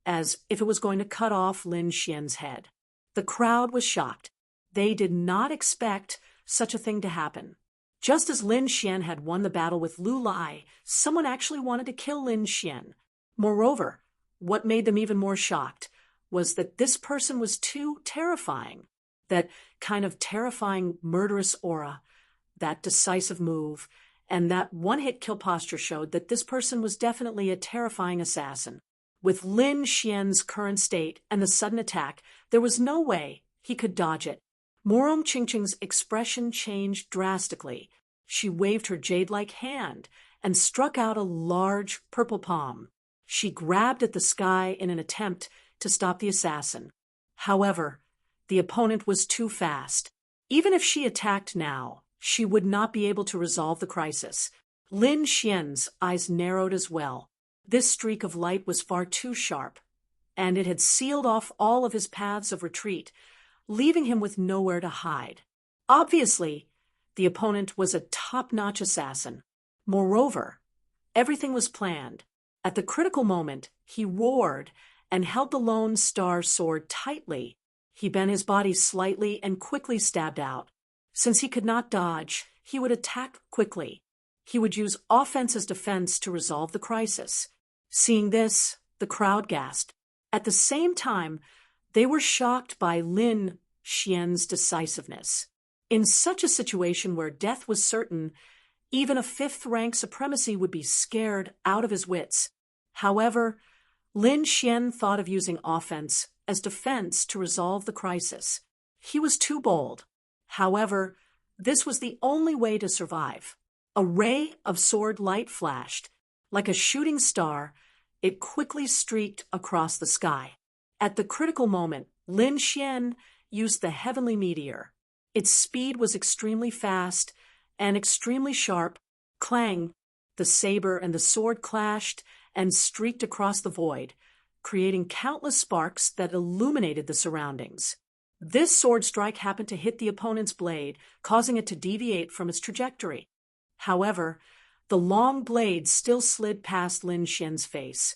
as if it was going to cut off Lin Xian's head. The crowd was shocked. They did not expect such a thing to happen. Just as Lin Xian had won the battle with Lu Lai, someone actually wanted to kill Lin Xian. Moreover, what made them even more shocked was that this person was too terrifying. That kind of terrifying, murderous aura, that decisive move, and that one-hit kill posture showed that this person was definitely a terrifying assassin. With Lin Xian's current state and the sudden attack, there was no way he could dodge it. Morom Qingqing's expression changed drastically. She waved her jade-like hand and struck out a large purple palm. She grabbed at the sky in an attempt to stop the assassin. However, the opponent was too fast. Even if she attacked now, she would not be able to resolve the crisis. Lin Xian's eyes narrowed as well. This streak of light was far too sharp, and it had sealed off all of his paths of retreat, leaving him with nowhere to hide. Obviously, the opponent was a top-notch assassin. Moreover, everything was planned. At the critical moment, he roared and held the Lone Star sword tightly. He bent his body slightly and quickly stabbed out. Since he could not dodge, he would attack quickly. He would use offense as defense to resolve the crisis. Seeing this, the crowd gasped. At the same time, they were shocked by Lin Xian's decisiveness. In such a situation where death was certain, even a fifth-rank supremacy would be scared out of his wits. However, Lin Xian thought of using offense as defense to resolve the crisis. He was too bold. However, this was the only way to survive. A ray of sword light flashed. Like a shooting star, it quickly streaked across the sky. At the critical moment, Lin Xian used the heavenly meteor. Its speed was extremely fast and extremely sharp. Clang! The saber and the sword clashed and streaked across the void, creating countless sparks that illuminated the surroundings. This sword strike happened to hit the opponent's blade, causing it to deviate from its trajectory. However, the long blade still slid past Lin Xian's face,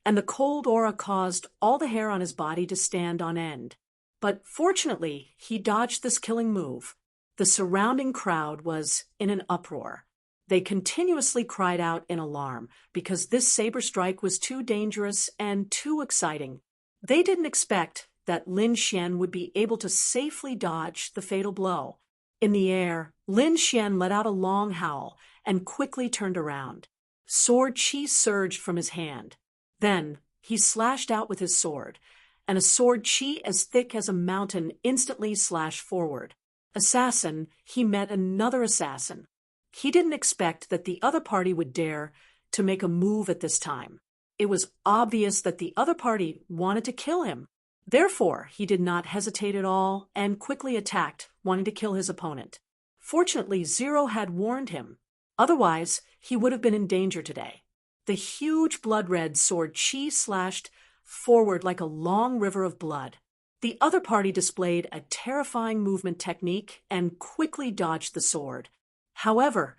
and the cold aura caused all the hair on his body to stand on end. But fortunately, he dodged this killing move. The surrounding crowd was in an uproar. They continuously cried out in alarm because this saber strike was too dangerous and too exciting. They didn't expect that Lin Xian would be able to safely dodge the fatal blow. In the air, Lin Xian let out a long howl and quickly turned around. Sword chi surged from his hand. Then he slashed out with his sword, and a sword chi as thick as a mountain instantly slashed forward. Assassin, he met another assassin. He didn't expect that the other party would dare to make a move at this time. It was obvious that the other party wanted to kill him. Therefore, he did not hesitate at all and quickly attacked, wanting to kill his opponent. Fortunately, Zero had warned him. Otherwise, he would have been in danger today. The huge blood-red sword Qi slashed forward like a long river of blood. The other party displayed a terrifying movement technique and quickly dodged the sword. However,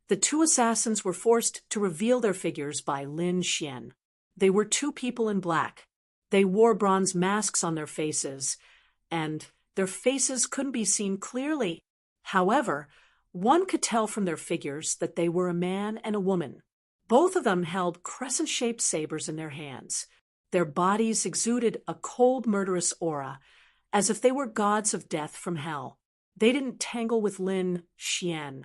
the two assassins were forced to reveal their figures by Lin Xian. They were two people in black. They wore bronze masks on their faces, and their faces couldn't be seen clearly. However, one could tell from their figures that they were a man and a woman. Both of them held crescent-shaped sabers in their hands. Their bodies exuded a cold, murderous aura, as if they were gods of death from hell. They didn't tangle with Lin Xian.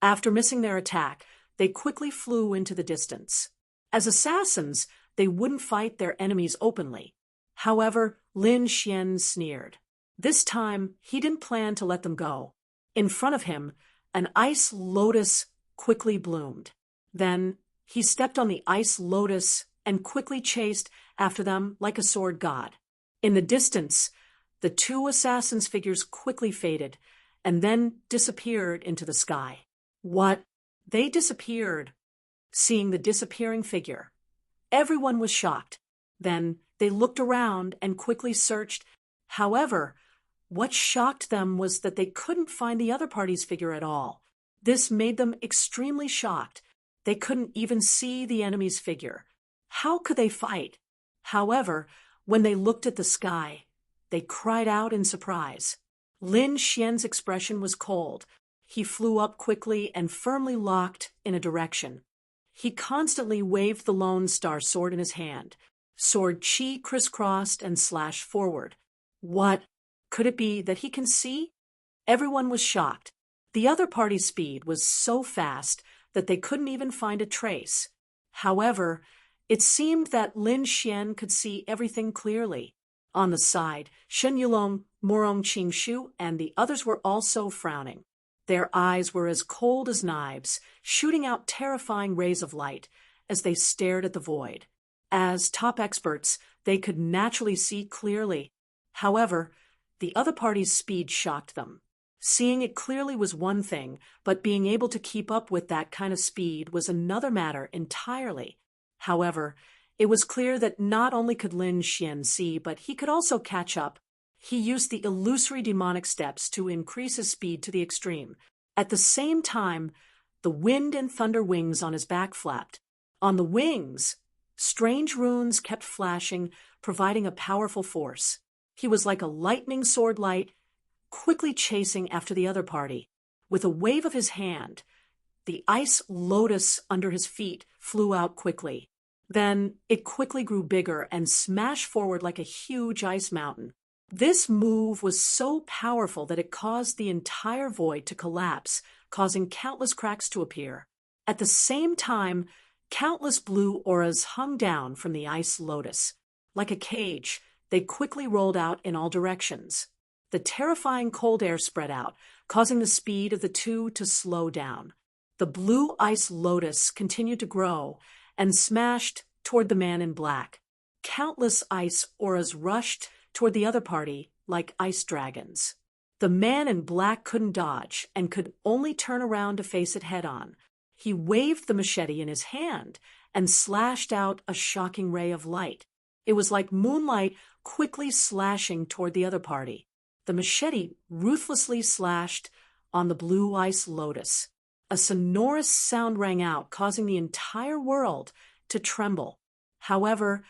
After missing their attack, they quickly flew into the distance. As assassins, they wouldn't fight their enemies openly. However, Lin Xian sneered. This time, he didn't plan to let them go. In front of him, an ice lotus quickly bloomed. Then, he stepped on the ice lotus and quickly chased after them like a sword god. In the distance, the two assassins' figures quickly faded and then disappeared into the sky. What? They disappeared. Seeing the disappearing figure, everyone was shocked. Then they looked around and quickly searched. However, what shocked them was that they couldn't find the other party's figure at all. This made them extremely shocked. They couldn't even see the enemy's figure. How could they fight? However, when they looked at the sky, they cried out in surprise. Lin Xian's expression was cold. He flew up quickly and firmly locked in a direction. He constantly waved the Lone Star sword in his hand. Sword Qi crisscrossed and slashed forward. What? Could it be that he can see? Everyone was shocked. The other party's speed was so fast that they couldn't even find a trace. However, it seemed that Lin Xian could see everything clearly. On the side, Shen Yulong, Morong Qingshu, and the others were also frowning. Their eyes were as cold as knives, shooting out terrifying rays of light as they stared at the void. As top experts, they could naturally see clearly. However, the other party's speed shocked them. Seeing it clearly was one thing, but being able to keep up with that kind of speed was another matter entirely. However, it was clear that not only could Lin Xian see, but he could also catch up. He used the illusory demonic steps to increase his speed to the extreme. At the same time, the wind and thunder wings on his back flapped. On the wings, strange runes kept flashing, providing a powerful force. He was like a lightning sword light, quickly chasing after the other party. With a wave of his hand, the ice lotus under his feet flew out quickly. Then it quickly grew bigger and smashed forward like a huge ice mountain. This move was so powerful that it caused the entire void to collapse, causing countless cracks to appear. At the same time, countless blue auras hung down from the ice lotus. Like a cage, they quickly rolled out in all directions. The terrifying cold air spread out, causing the speed of the two to slow down. The blue ice lotus continued to grow and smashed toward the man in black. Countless ice auras rushed toward the other party like ice dragons. The man in black couldn't dodge and could only turn around to face it head-on. He waved the machete in his hand and slashed out a shocking ray of light. It was like moonlight quickly slashing toward the other party. The machete ruthlessly slashed on the blue ice lotus. A sonorous sound rang out, causing the entire world to tremble. However,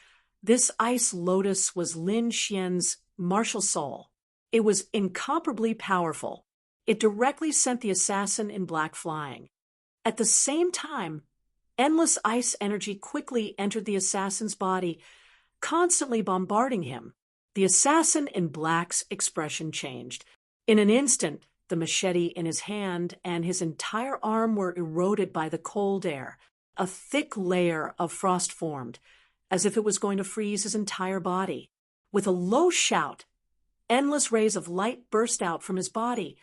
this ice lotus was Lin Xian's martial soul. It was incomparably powerful. It directly sent the assassin in black flying. At the same time, endless ice energy quickly entered the assassin's body, constantly bombarding him. The assassin in black's expression changed. In an instant, the machete in his hand and his entire arm were eroded by the cold air. A thick layer of frost formed, as if it was going to freeze his entire body. With a low shout, endless rays of light burst out from his body,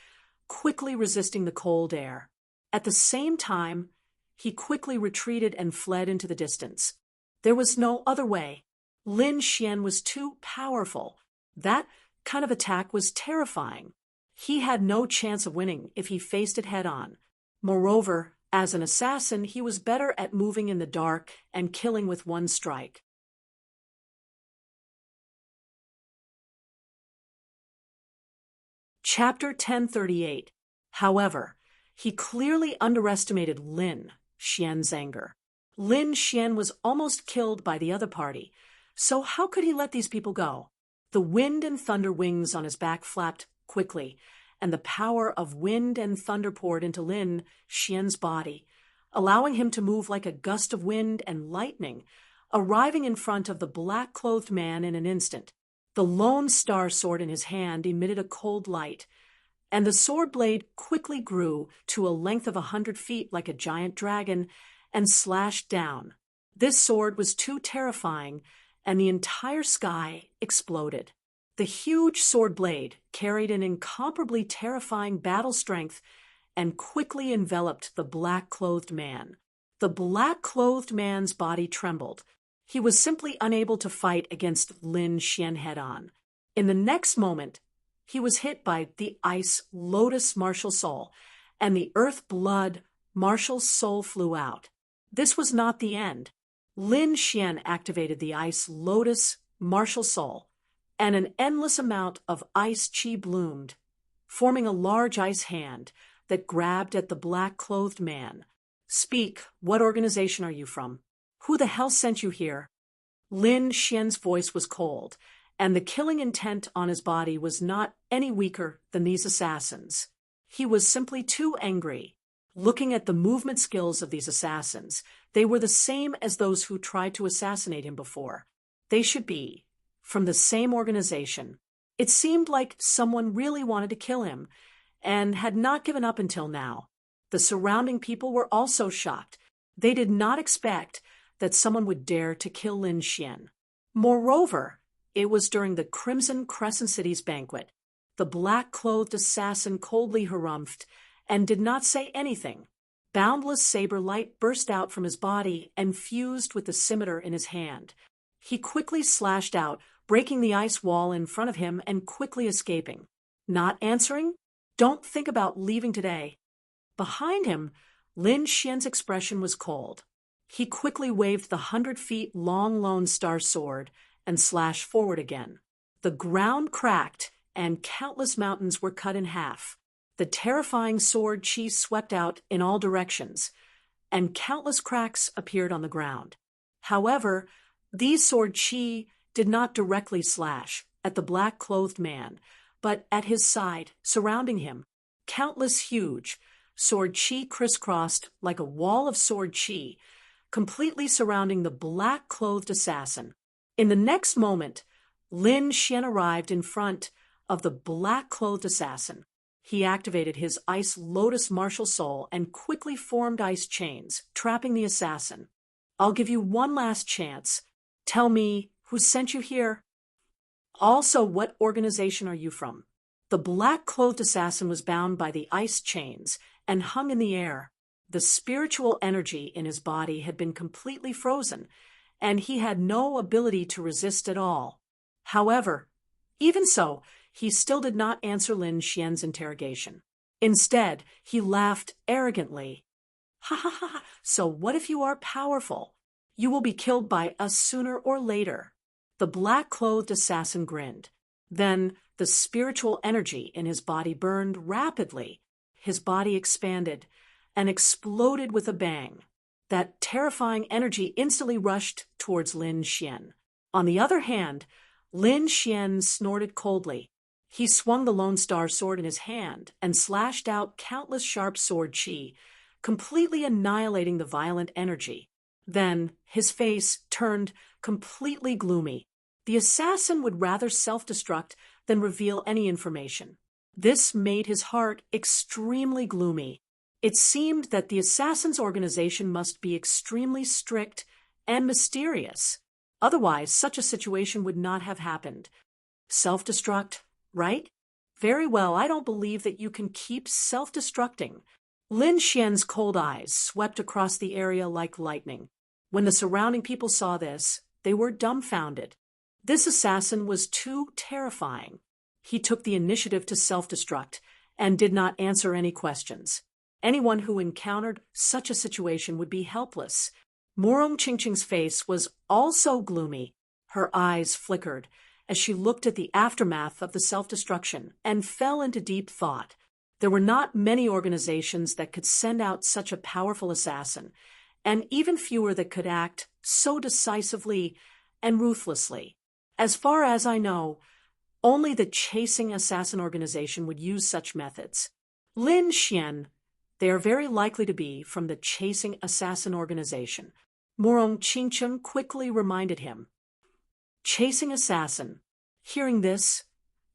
quickly resisting the cold air. At the same time, he quickly retreated and fled into the distance. There was no other way. Lin Xian was too powerful. That kind of attack was terrifying. He had no chance of winning if he faced it head-on. Moreover, as an assassin, he was better at moving in the dark and killing with one strike. Chapter 1038. However, he clearly underestimated Lin Xian's anger. Lin Xian was almost killed by the other party, so how could he let these people go? The wind and thunder wings on his back flapped quickly, and the power of wind and thunder poured into Lin Xian's body, allowing him to move like a gust of wind and lightning, arriving in front of the black-clothed man in an instant. The lone star sword in his hand emitted a cold light, and the sword blade quickly grew to a length of 100 feet like a giant dragon and slashed down. This sword was too terrifying, and the entire sky exploded. The huge sword blade carried an incomparably terrifying battle strength and quickly enveloped the black-clothed man. The black-clothed man's body trembled. He was simply unable to fight against Lin Xian head-on. In the next moment, he was hit by the Ice Lotus Martial Soul, and the Earth Blood Martial Soul flew out. This was not the end. Lin Xian activated the Ice Lotus Martial Soul, and an endless amount of ice chi bloomed, forming a large ice hand that grabbed at the black-clothed man. "Speak, what organization are you from? Who the hell sent you here?" Lin Xian's voice was cold, and the killing intent on his body was not any weaker than these assassins. He was simply too angry. Looking at the movement skills of these assassins, they were the same as those who tried to assassinate him before. They should be from the same organization. It seemed like someone really wanted to kill him, and had not given up until now. The surrounding people were also shocked. They did not expect that someone would dare to kill Lin Xian. Moreover, it was during the Crimson Crescent City's banquet. The black-clothed assassin coldly harumphed and did not say anything. Boundless saber light burst out from his body and fused with the scimitar in his hand. He quickly slashed out, breaking the ice wall in front of him and quickly escaping. Not answering? Don't think about leaving today. Behind him, Lin Xian's expression was cold. He quickly waved the 100-feet-long Lone Star sword and slashed forward again. The ground cracked, and countless mountains were cut in half. The terrifying sword chi swept out in all directions, and countless cracks appeared on the ground. However, these sword chi did not directly slash at the black-clothed man, but at his side, surrounding him. Countless huge sword chi crisscrossed like a wall of sword chi, completely surrounding the black-clothed assassin. In the next moment, Lin Xian arrived in front of the black-clothed assassin. He activated his Ice Lotus Martial Soul and quickly formed ice chains, trapping the assassin. "I'll give you one last chance. Tell me who sent you here. Also, what organization are you from?" The black-clothed assassin was bound by the ice chains and hung in the air. The spiritual energy in his body had been completely frozen, and he had no ability to resist at all. However, even so, he still did not answer Lin Xian's interrogation. Instead, he laughed arrogantly. "Ha ha ha, so what if you are powerful? You will be killed by us sooner or later." The black-clothed assassin grinned. Then the spiritual energy in his body burned rapidly. His body expanded and exploded with a bang. That terrifying energy instantly rushed towards Lin Xian. On the other hand, Lin Xian snorted coldly. He swung the Lone Star sword in his hand and slashed out countless sharp sword chi, completely annihilating the violent energy. Then his face turned completely gloomy. The assassin would rather self-destruct than reveal any information. This made his heart extremely gloomy. It seemed that the assassin's organization must be extremely strict and mysterious. Otherwise, such a situation would not have happened. Self-destruct, right? Very well, I don't believe that you can keep self-destructing. Lin Xian's cold eyes swept across the area like lightning. When the surrounding people saw this, they were dumbfounded. This assassin was too terrifying. He took the initiative to self-destruct and did not answer any questions. Anyone who encountered such a situation would be helpless. Morong Qingqing's face was also gloomy. Her eyes flickered as she looked at the aftermath of the self-destruction and fell into deep thought. There were not many organizations that could send out such a powerful assassin, and even fewer that could act so decisively and ruthlessly. As far as I know, only the Chasing Assassin organization would use such methods. Lin Xian, they are very likely to be from the Chasing Assassin organization. Morong Qingqing quickly reminded him. Chasing Assassin. Hearing this,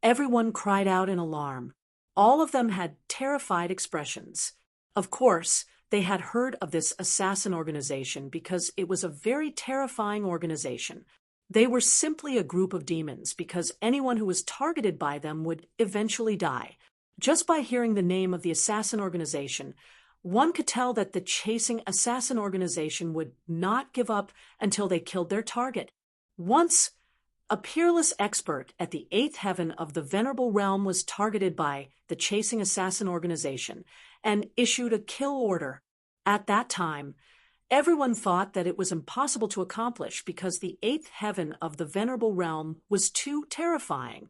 everyone cried out in alarm. All of them had terrified expressions. Of course, they had heard of this assassin organization because it was a very terrifying organization. They were simply a group of demons because anyone who was targeted by them would eventually die. Just by hearing the name of the assassin organization, one could tell that the Chasing Assassin organization would not give up until they killed their target. Once, a peerless expert at the eighth heaven of the Venerable Realm was targeted by the Chasing Assassin organization and issued a kill order. At that time, everyone thought that it was impossible to accomplish because the eighth heaven of the Venerable Realm was too terrifying.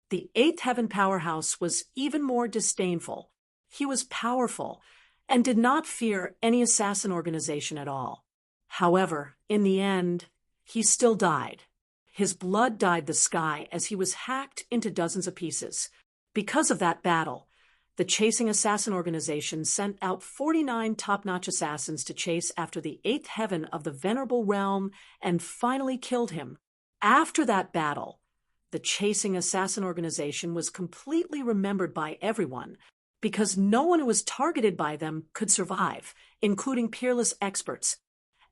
The eighth heaven powerhouse was even more disdainful. He was powerful and did not fear any assassin organization at all. However, in the end, he still died. His blood dyed the sky as he was hacked into dozens of pieces. Because of that battle, the Chasing Assassin organization sent out 49 top-notch assassins to chase after the eighth heaven of the Venerable Realm and finally killed him. After that battle, the Chasing Assassin organization was completely remembered by everyone because no one who was targeted by them could survive, including peerless experts.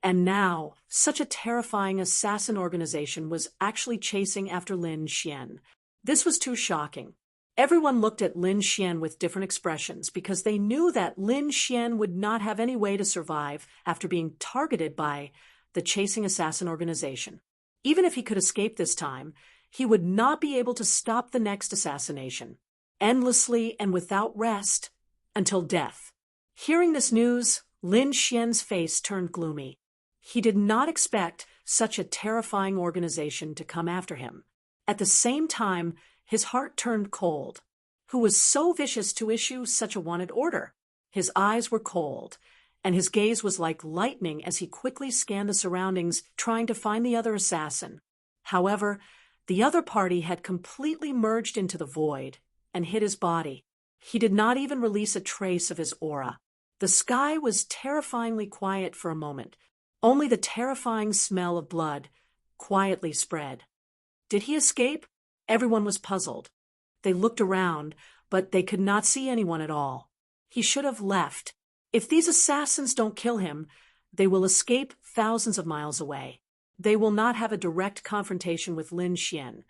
And now, such a terrifying assassin organization was actually chasing after Lin Xian. This was too shocking. Everyone looked at Lin Xian with different expressions because they knew that Lin Xian would not have any way to survive after being targeted by the Chasing Assassin organization. Even if he could escape this time, he would not be able to stop the next assassination, endlessly and without rest, until death. Hearing this news, Lin Xian's face turned gloomy. He did not expect such a terrifying organization to come after him. At the same time, his heart turned cold. Who was so vicious to issue such a wanted order? His eyes were cold, and his gaze was like lightning as he quickly scanned the surroundings, trying to find the other assassin. However, the other party had completely merged into the void and hid his body. He did not even release a trace of his aura. The sky was terrifyingly quiet for a moment. Only the terrifying smell of blood quietly spread. Did he escape? Everyone was puzzled. They looked around, but they could not see anyone at all. He should have left. If these assassins don't kill him, they will escape thousands of miles away. They will not have a direct confrontation with Lin Xian.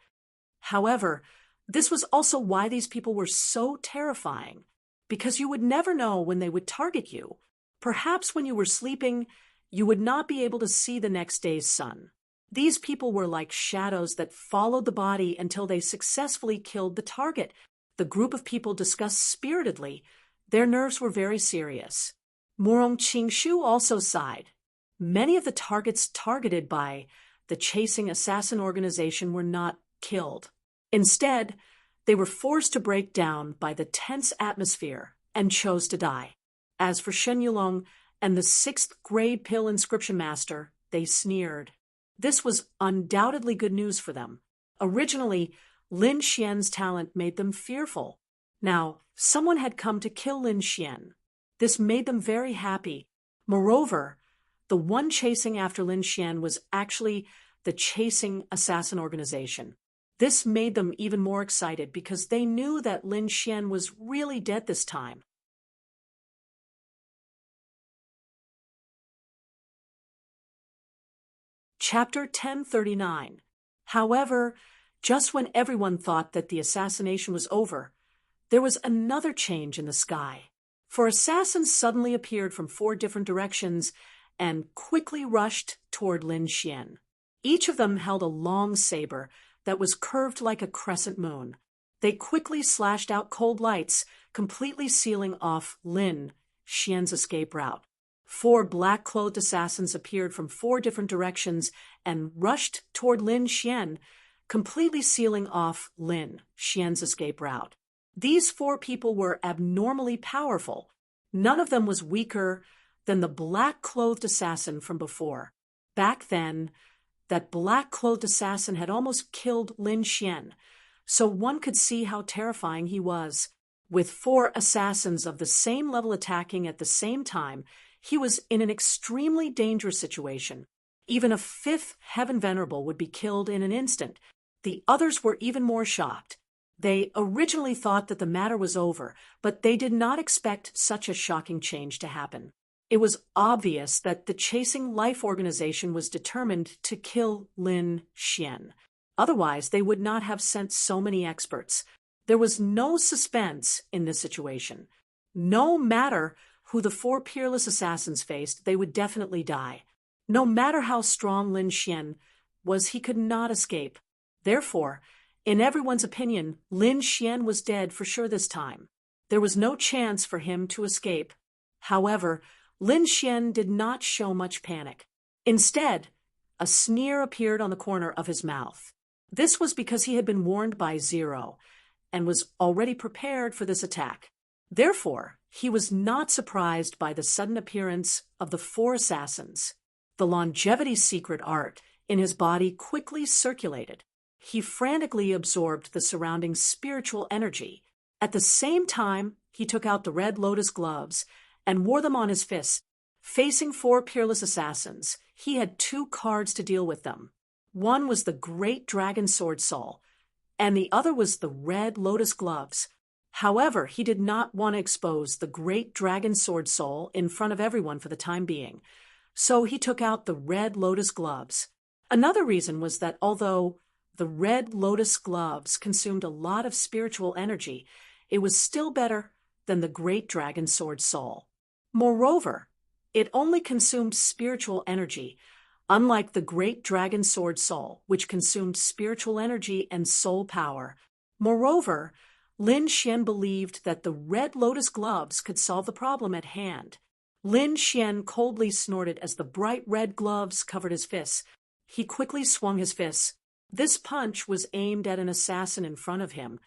However, this was also why these people were so terrifying, because you would never know when they would target you. Perhaps when you were sleeping, you would not be able to see the next day's sun. These people were like shadows that followed the body until they successfully killed the target. The group of people discussed spiritedly. Their nerves were very serious. Morong Qingshu also sighed. Many of the targets targeted by the Chasing Assassin organization were not killed. Instead, they were forced to break down by the tense atmosphere and chose to die. As for Shen Yulong and the sixth grade pill inscription master, they sneered. This was undoubtedly good news for them. Originally, Lin Xian's talent made them fearful. Now, someone had come to kill Lin Xian. This made them very happy. Moreover, the one chasing after Lin Xian was actually the Chasing Assassin organization. This made them even more excited because they knew that Lin Xian was really dead this time. Chapter 1039. However, just when everyone thought that the assassination was over, there was another change in the sky. For assassins suddenly appeared from 4 different directions and quickly rushed toward Lin Xian. Each of them held a long saber that was curved like a crescent moon. They quickly slashed out cold lights, completely sealing off Lin Xian's escape route. 4 black-clothed assassins appeared from 4 different directions and rushed toward Lin Xian, completely sealing off Lin Xian's escape route. These 4 people were abnormally powerful. None of them was weaker than the black-clothed assassin from before. Back then, that black-clothed assassin had almost killed Lin Xian, so one could see how terrifying he was. With 4 assassins of the same level attacking at the same time, he was in an extremely dangerous situation. Even a 5th Heaven Venerable would be killed in an instant. The others were even more shocked. They originally thought that the matter was over, but they did not expect such a shocking change to happen. It was obvious that the Chasing Life organization was determined to kill Lin Xian. Otherwise, they would not have sent so many experts. There was no suspense in this situation. No matter who the 4 peerless assassins faced, they would definitely die. No matter how strong Lin Xian was, he could not escape. Therefore, in everyone's opinion, Lin Xian was dead for sure this time. There was no chance for him to escape. However, Lin Xian did not show much panic. Instead, a sneer appeared on the corner of his mouth. This was because he had been warned by Zero and was already prepared for this attack. Therefore, he was not surprised by the sudden appearance of the 4 assassins. The longevity secret art in his body quickly circulated. He frantically absorbed the surrounding spiritual energy. At the same time, he took out the red lotus gloves and wore them on his fists. Facing 4 peerless assassins, he had 2 cards to deal with them. One was the Great Dragon Sword Soul, and the other was the red lotus gloves. However, he did not want to expose the Great Dragon Sword Soul in front of everyone for the time being, so he took out the red lotus gloves. Another reason was that although the red lotus gloves consumed a lot of spiritual energy, it was still better than the Great Dragon Sword Soul. Moreover, it only consumed spiritual energy, unlike the Great Dragon Sword Soul, which consumed spiritual energy and soul power. Moreover, Lin Xian believed that the red lotus gloves could solve the problem at hand. Lin Xian coldly snorted as the bright red gloves covered his fists. He quickly swung his fists. This punch was aimed at an assassin in front of him.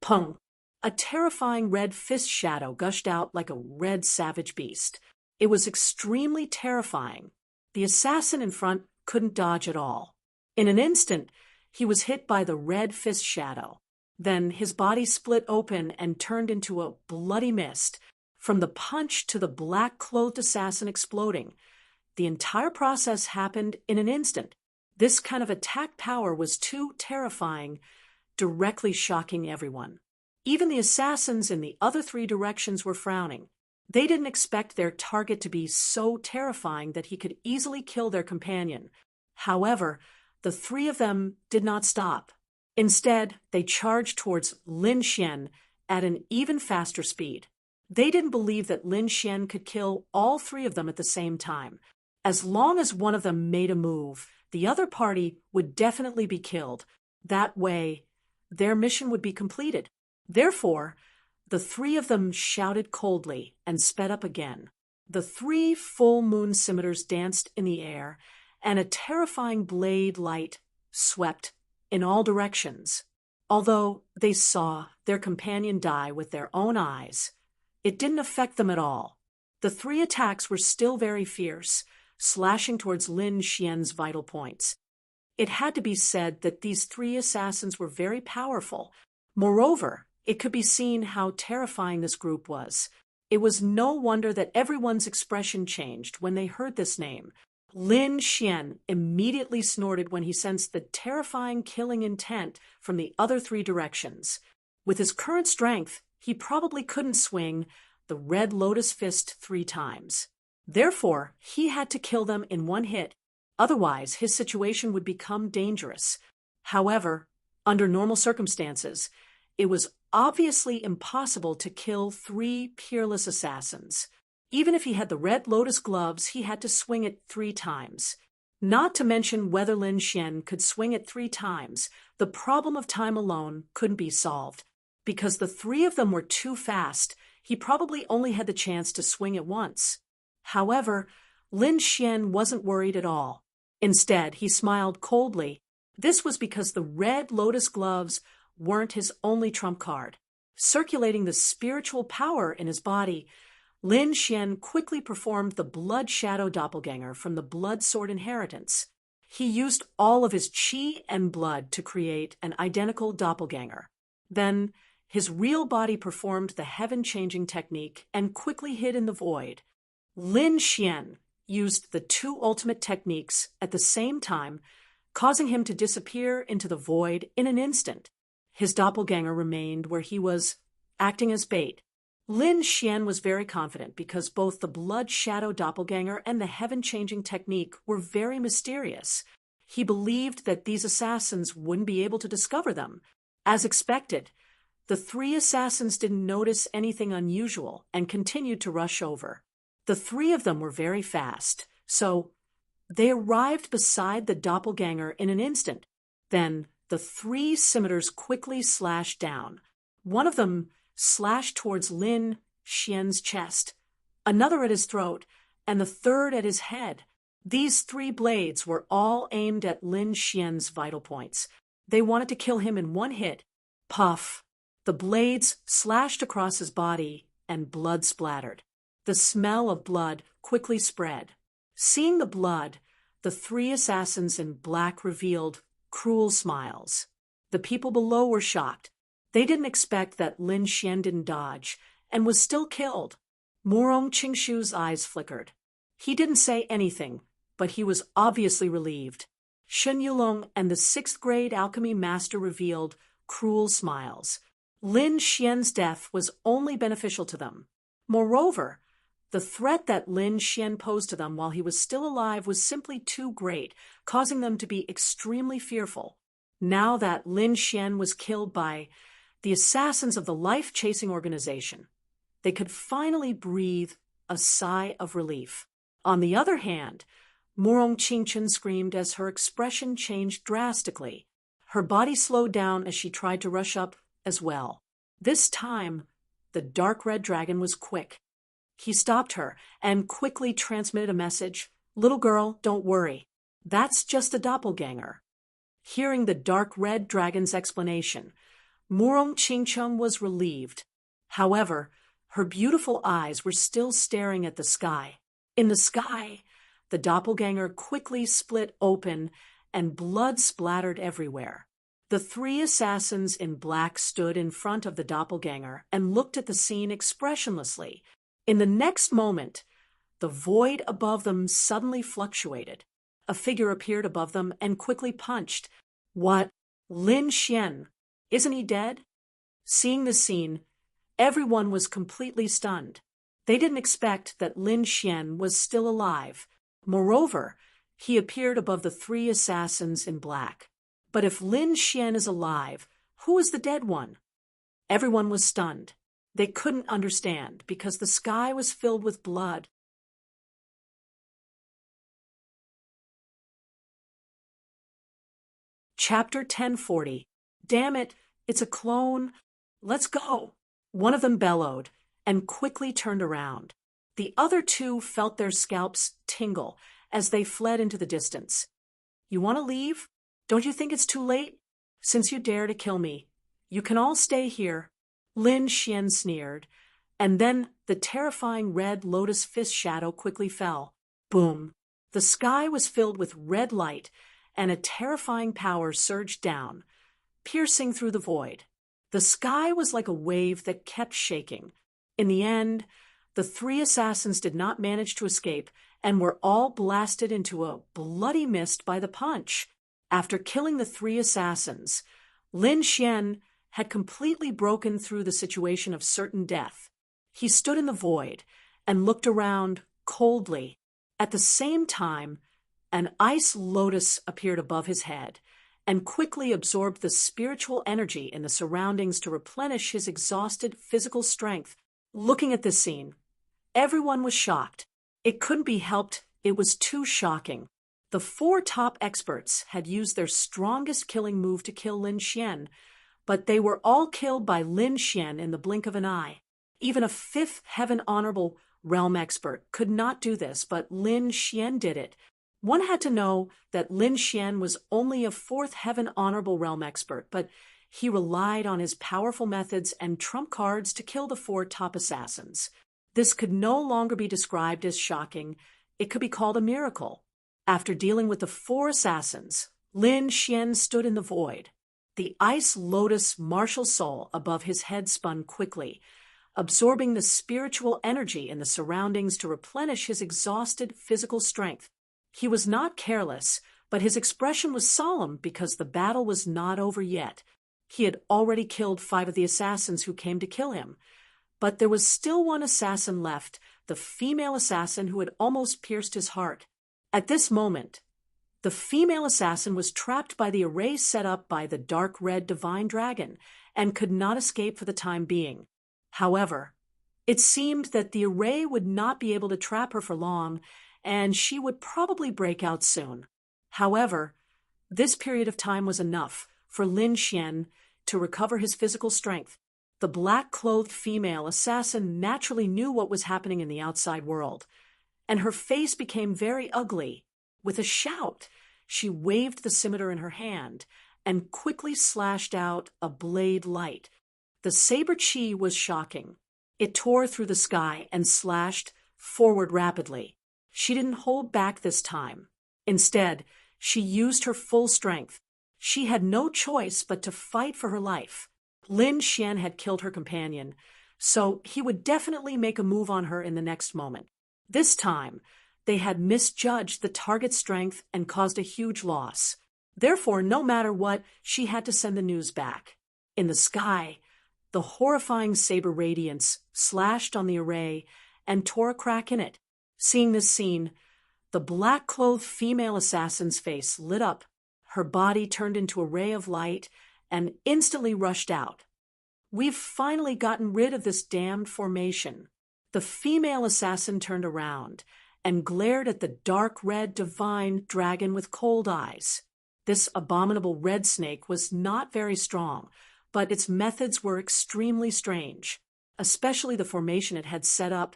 Pung! A terrifying red fist shadow gushed out like a red savage beast. It was extremely terrifying. The assassin in front couldn't dodge at all. In an instant, he was hit by the red fist shadow. Then his body split open and turned into a bloody mist, from the punch to the black-clothed assassin exploding. The entire process happened in an instant. This kind of attack power was too terrifying, directly shocking everyone. Even the assassins in the other 3 directions were frowning. They didn't expect their target to be so terrifying that he could easily kill their companion. However, the 3 of them did not stop. Instead, they charged towards Lin Xian at an even faster speed. They didn't believe that Lin Xian could kill all 3 of them at the same time. As long as one of them made a move, the other party would definitely be killed. That way, their mission would be completed. Therefore, the 3 of them shouted coldly and sped up again. The 3 full moon scimitars danced in the air, and a terrifying blade light swept in all directions. Although they saw their companion die with their own eyes, it didn't affect them at all. The 3 attacks were still very fierce, slashing towards Lin Xian's vital points. It had to be said that these 3 assassins were very powerful. Moreover, it could be seen how terrifying this group was. It was no wonder that everyone's expression changed when they heard this name. Lin Xian immediately snorted when he sensed the terrifying killing intent from the other 3 directions. With his current strength, he probably couldn't swing the red lotus fist 3 times. Therefore, he had to kill them in one hit. Otherwise, his situation would become dangerous. However, under normal circumstances, it was obviously impossible to kill 3 peerless assassins. Even if he had the red lotus gloves, he had to swing it 3 times. Not to mention whether Lin Xian could swing it 3 times, the problem of time alone couldn't be solved. Because the three of them were too fast, he probably only had the chance to swing at once. However, Lin Xian wasn't worried at all. Instead, he smiled coldly. This was because the red lotus gloves weren't his only trump card. Circulating the spiritual power in his body, Lin Xian quickly performed the blood shadow doppelganger from the blood sword inheritance. He used all of his qi and blood to create an identical doppelganger. Then, his real body performed the heaven-changing technique and quickly hid in the void. Lin Xian used the two ultimate techniques at the same time, causing him to disappear into the void in an instant. His doppelganger remained where he was, acting as bait. Lin Xian was very confident because both the blood shadow doppelganger and the heaven-changing technique were very mysterious. He believed that these assassins wouldn't be able to discover them. As expected, the three assassins didn't notice anything unusual and continued to rush over. The three of them were very fast, so they arrived beside the doppelganger in an instant. Then the three scimitars quickly slashed down. One of them slashed towards Lin Xian's chest, another at his throat, and the third at his head. These three blades were all aimed at Lin Xian's vital points. They wanted to kill him in one hit. Puff! The blades slashed across his body, and blood splattered. The smell of blood quickly spread. Seeing the blood, the three assassins in black revealed cruel smiles. The people below were shocked. They didn't expect that Lin Xian didn't dodge and was still killed. Murong Qingshu's eyes flickered. He didn't say anything, but he was obviously relieved. Shen Yulong and the 6th grade alchemy master revealed cruel smiles. Lin Xian's death was only beneficial to them. Moreover, the threat that Lin Xian posed to them while he was still alive was simply too great, causing them to be extremely fearful. Now that Lin Xian was killed by the assassins of the life-chasing organization, they could finally breathe a sigh of relief. On the other hand, Murong Qingchen screamed as her expression changed drastically. Her body slowed down as she tried to rush up as well. This time, the dark red dragon was quick. He stopped her and quickly transmitted a message. "Little girl, don't worry. That's just a doppelganger." Hearing the dark red dragon's explanation, Murong Qingchen was relieved. However, her beautiful eyes were still staring at the sky. In the sky, the doppelganger quickly split open and blood splattered everywhere. The three assassins in black stood in front of the doppelganger and looked at the scene expressionlessly. In the next moment, the void above them suddenly fluctuated. A figure appeared above them and quickly punched. "What? Lin Xian? Isn't he dead?" Seeing the scene, everyone was completely stunned. They didn't expect that Lin Xian was still alive. Moreover, he appeared above the three assassins in black. But if Lin Xian is alive, who is the dead one? Everyone was stunned. They couldn't understand because the sky was filled with blood. Chapter 1040. "Damn it, it's a clone. Let's go." One of them bellowed and quickly turned around. The other two felt their scalps tingle as they fled into the distance. "You want to leave? Don't you think it's too late? Since you dare to kill me, you can all stay here." Lin Xian sneered, and then the terrifying red lotus fist shadow quickly fell. Boom! The sky was filled with red light, and a terrifying power surged down, piercing through the void. The sky was like a wave that kept shaking. In the end, the three assassins did not manage to escape and were all blasted into a bloody mist by the punch. After killing the three assassins, Lin Xian had completely broken through the situation of certain death. He stood in the void and looked around coldly. At the same time, an ice lotus appeared above his head and quickly absorbed the spiritual energy in the surroundings to replenish his exhausted physical strength. Looking at this scene, everyone was shocked. It couldn't be helped. It was too shocking. The four top experts had used their strongest killing move to kill Lin Xian, but they were all killed by Lin Xian in the blink of an eye. Even a fifth heaven honorable realm expert could not do this, but Lin Xian did it. One had to know that Lin Xian was only a fourth heaven honorable realm expert, but he relied on his powerful methods and trump cards to kill the four top assassins. This could no longer be described as shocking. It could be called a miracle. After dealing with the four assassins, Lin Xian stood in the void. The ice lotus martial soul above his head spun quickly, absorbing the spiritual energy in the surroundings to replenish his exhausted physical strength. He was not careless, but his expression was solemn because the battle was not over yet. He had already killed 5 of the assassins who came to kill him. But there was still one assassin left, the female assassin who had almost pierced his heart. At this moment, the female assassin was trapped by the array set up by the dark red divine dragon and could not escape for the time being. However, it seemed that the array would not be able to trap her for long, and she would probably break out soon. However, this period of time was enough for Lin Xian to recover his physical strength. The black-clothed female assassin naturally knew what was happening in the outside world, and her face became very ugly. With a shout, she waved the scimitar in her hand and quickly slashed out a blade light. The saber chi was shocking. It tore through the sky and slashed forward rapidly. She didn't hold back this time. Instead, she used her full strength. She had no choice but to fight for her life. Lin Xian had killed her companion, so he would definitely make a move on her in the next moment. This time, they had misjudged the target's strength and caused a huge loss. Therefore, no matter what, she had to send the news back. In the sky, the horrifying saber radiance slashed on the array and tore a crack in it. Seeing this scene, the black-clothed female assassin's face lit up. Her body turned into a ray of light and instantly rushed out. "We've finally gotten rid of this damned formation." The female assassin turned around and glared at the dark red divine dragon with cold eyes. This abominable red snake was not very strong, but its methods were extremely strange, especially the formation it had set up.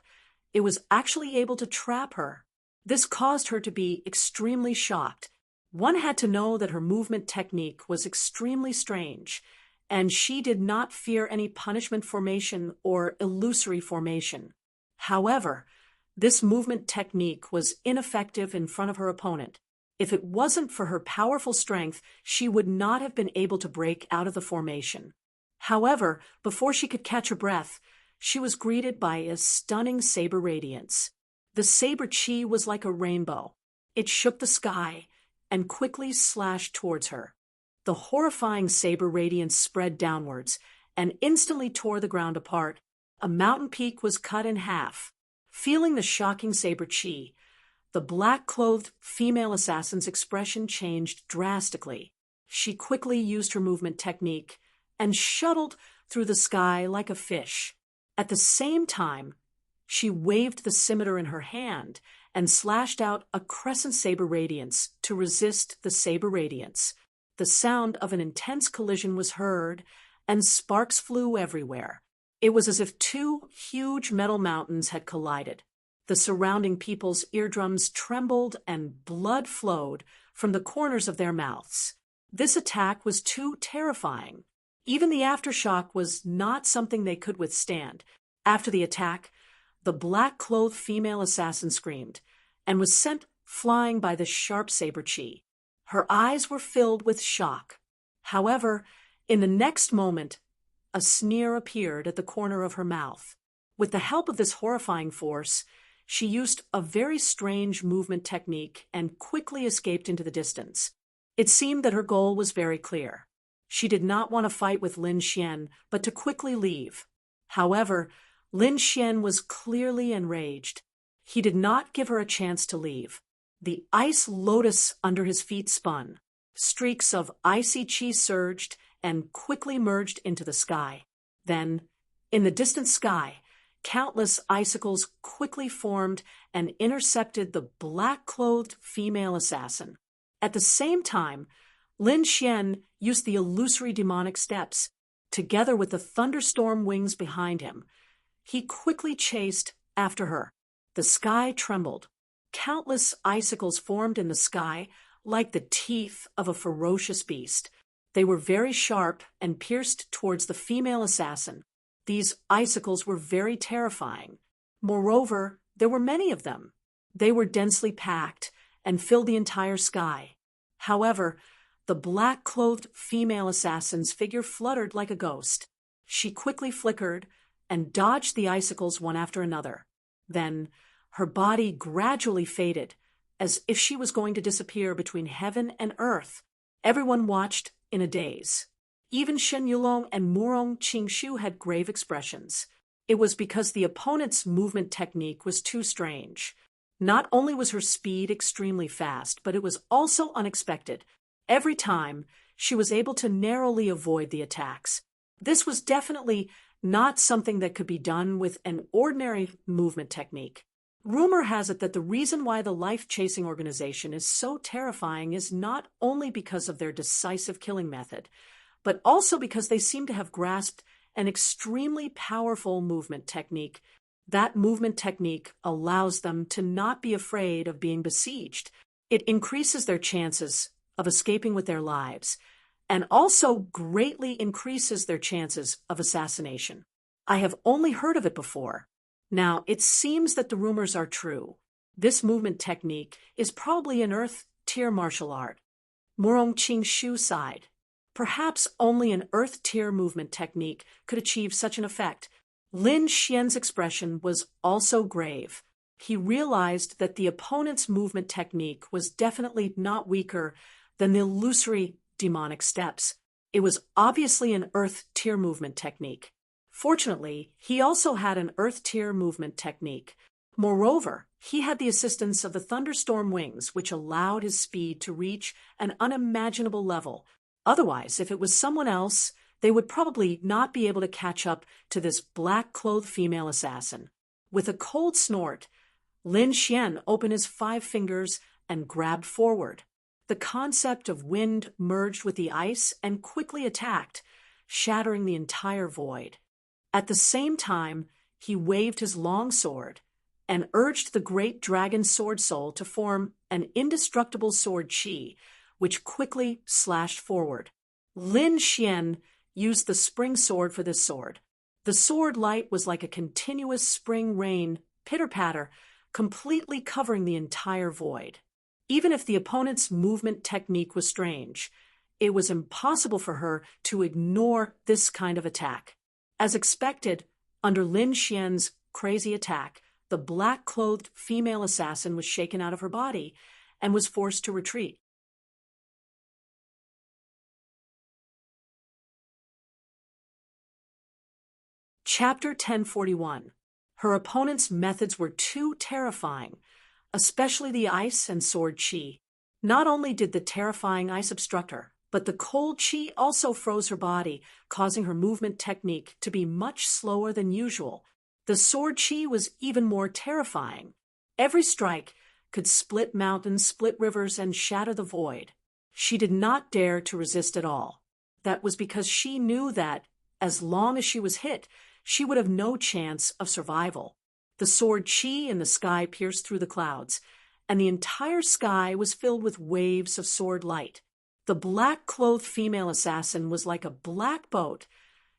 It was actually able to trap her. This caused her to be extremely shocked. One had to know that her movement technique was extremely strange, and she did not fear any punishment formation or illusory formation. However, this movement technique was ineffective in front of her opponent. If it wasn't for her powerful strength, she would not have been able to break out of the formation. However, before she could catch her breath, she was greeted by a stunning saber radiance. The saber chi was like a rainbow. It shook the sky and quickly slashed towards her. The horrifying saber radiance spread downwards and instantly tore the ground apart. A mountain peak was cut in half. Feeling the shocking saber chi, the black-clothed female assassin's expression changed drastically. She quickly used her movement technique and shuttled through the sky like a fish. At the same time, she waved the scimitar in her hand and slashed out a crescent saber radiance to resist the saber radiance. The sound of an intense collision was heard, and sparks flew everywhere. It was as if 2 huge metal mountains had collided. The surrounding people's eardrums trembled and blood flowed from the corners of their mouths. This attack was too terrifying. Even the aftershock was not something they could withstand. After the attack, the black-clothed female assassin screamed and was sent flying by the sharp saber chi. Her eyes were filled with shock. However, in the next moment, a sneer appeared at the corner of her mouth. With the help of this horrifying force, she used a very strange movement technique and quickly escaped into the distance. It seemed that her goal was very clear. She did not want to fight with Lin Xian, but to quickly leave. However, Lin Xian was clearly enraged. He did not give her a chance to leave. The ice lotus under his feet spun. Streaks of icy chi surged and quickly merged into the sky. Then, in the distant sky, countless icicles quickly formed and intercepted the black-clothed female assassin. At the same time, Lin Xian used the illusory demonic steps. together with the thunderstorm wings behind him. He quickly chased after her. The sky trembled. Countless icicles formed in the sky like the teeth of a ferocious beast. They were very sharp and pierced towards the female assassin. These icicles were very terrifying. Moreover, there were many of them. They were densely packed and filled the entire sky. However, the black-clothed female assassin's figure fluttered like a ghost. She quickly flickered and dodged the icicles one after another. Then, her body gradually faded, as if she was going to disappear between heaven and earth. Everyone watched in a daze. Even Shen Yulong and Murong Qingshu had grave expressions. It was because the opponent's movement technique was too strange. Not only was her speed extremely fast, but it was also unexpected. Every time, she was able to narrowly avoid the attacks. This was definitely not something that could be done with an ordinary movement technique. Rumor has it that the reason why the life-chasing organization is so terrifying is not only because of their decisive killing method, but also because they seem to have grasped an extremely powerful movement technique. That movement technique allows them to not be afraid of being besieged. It increases their chances of escaping with their lives, and also greatly increases their chances of assassination. I have only heard of it before. Now, it seems that the rumors are true. This movement technique is probably an Earth-tier martial art. Murong Qingshu sighed. Perhaps only an Earth-tier movement technique could achieve such an effect. Lin Xian's expression was also grave. He realized that the opponent's movement technique was definitely not weaker than the illusory demonic steps. It was obviously an Earth-tier movement technique. Fortunately, he also had an Earth-tier movement technique. Moreover, he had the assistance of the thunderstorm wings, which allowed his speed to reach an unimaginable level. Otherwise, if it was someone else, they would probably not be able to catch up to this black-clothed female assassin. With a cold snort, Lin Xian opened his 5 fingers and grabbed forward. The concept of wind merged with the ice and quickly attacked, shattering the entire void. At the same time, he waved his long sword and urged the great dragon sword soul to form an indestructible sword chi, which quickly slashed forward. Lin Xian used the spring sword for this sword. The sword light was like a continuous spring rain, pitter-patter, completely covering the entire void. Even if the opponent's movement technique was strange, it was impossible for her to ignore this kind of attack. As expected, under Lin Xian's crazy attack, the black-clothed female assassin was shaken out of her body and was forced to retreat. Chapter 1041. Her opponent's methods were too terrifying, especially the ice and sword chi. Not only did the terrifying ice obstruct her, but the cold chi also froze her body, causing her movement technique to be much slower than usual. The sword chi was even more terrifying. Every strike could split mountains, split rivers, and shatter the void. She did not dare to resist at all. That was because she knew that, as long as she was hit, she would have no chance of survival. The sword chi in the sky pierced through the clouds, and the entire sky was filled with waves of sword light. The black-clothed female assassin was like a black boat,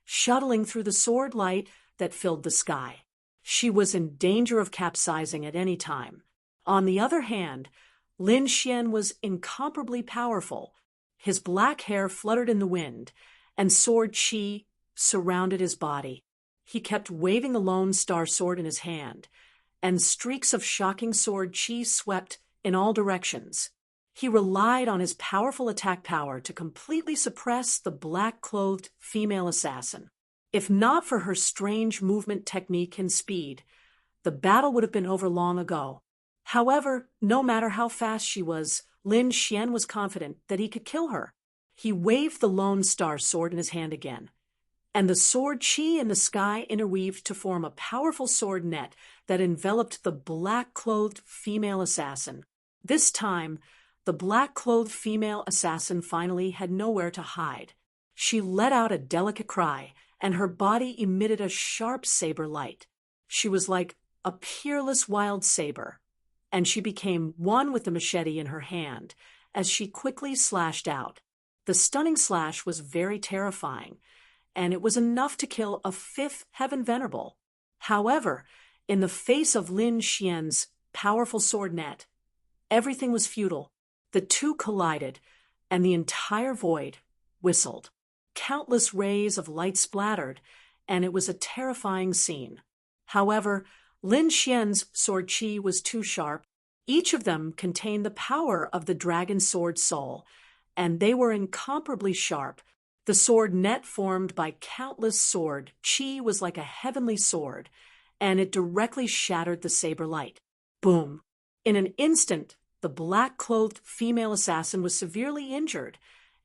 shuttling through the sword light that filled the sky. She was in danger of capsizing at any time. On the other hand, Lin Xian was incomparably powerful. His black hair fluttered in the wind, and sword chi surrounded his body. He kept waving the Lone Star sword in his hand, and streaks of shocking sword chi swept in all directions. He relied on his powerful attack power to completely suppress the black-clothed female assassin. If not for her strange movement technique and speed, the battle would have been over long ago. However, no matter how fast she was, Lin Xian was confident that he could kill her. He waved the Lone Star sword in his hand again, and the sword chi in the sky interweaved to form a powerful sword net that enveloped the black-clothed female assassin. This time, the black-clothed female assassin finally had nowhere to hide. She let out a delicate cry, and her body emitted a sharp saber light. She was like a peerless wild saber, and she became one with the machete in her hand as she quickly slashed out. The stunning slash was very terrifying, and it was enough to kill a fifth Heaven Venerable. However, in the face of Lin Xian's powerful sword net, everything was futile. The two collided, and the entire void whistled. Countless rays of light splattered, and it was a terrifying scene. However, Lin Xian's sword chi was too sharp. Each of them contained the power of the dragon sword soul, and they were incomparably sharp. The sword net formed by countless sword chi was like a heavenly sword, and it directly shattered the saber light. Boom! In an instant, the black-clothed female assassin was severely injured,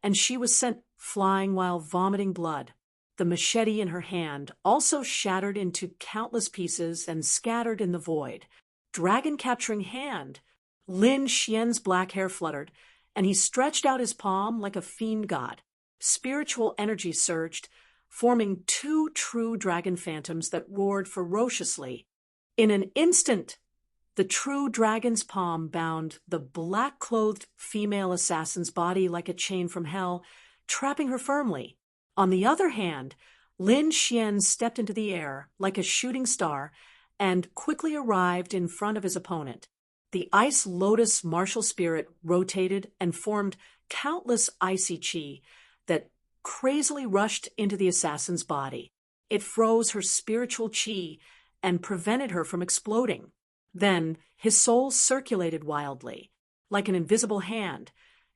and she was sent flying while vomiting blood. The machete in her hand also shattered into countless pieces and scattered in the void. Dragon-capturing hand! Lin Xian's black hair fluttered, and he stretched out his palm like a fiend god. Spiritual energy surged, forming two true dragon phantoms that roared ferociously. In an instant, the true dragon's palm bound the black-clothed female assassin's body like a chain from hell, trapping her firmly. On the other hand, Lin Xian stepped into the air like a shooting star and quickly arrived in front of his opponent. The ice lotus martial spirit rotated and formed countless icy chi that crazily rushed into the assassin's body. It froze her spiritual chi and prevented her from exploding. Then his soul circulated wildly. Like an invisible hand,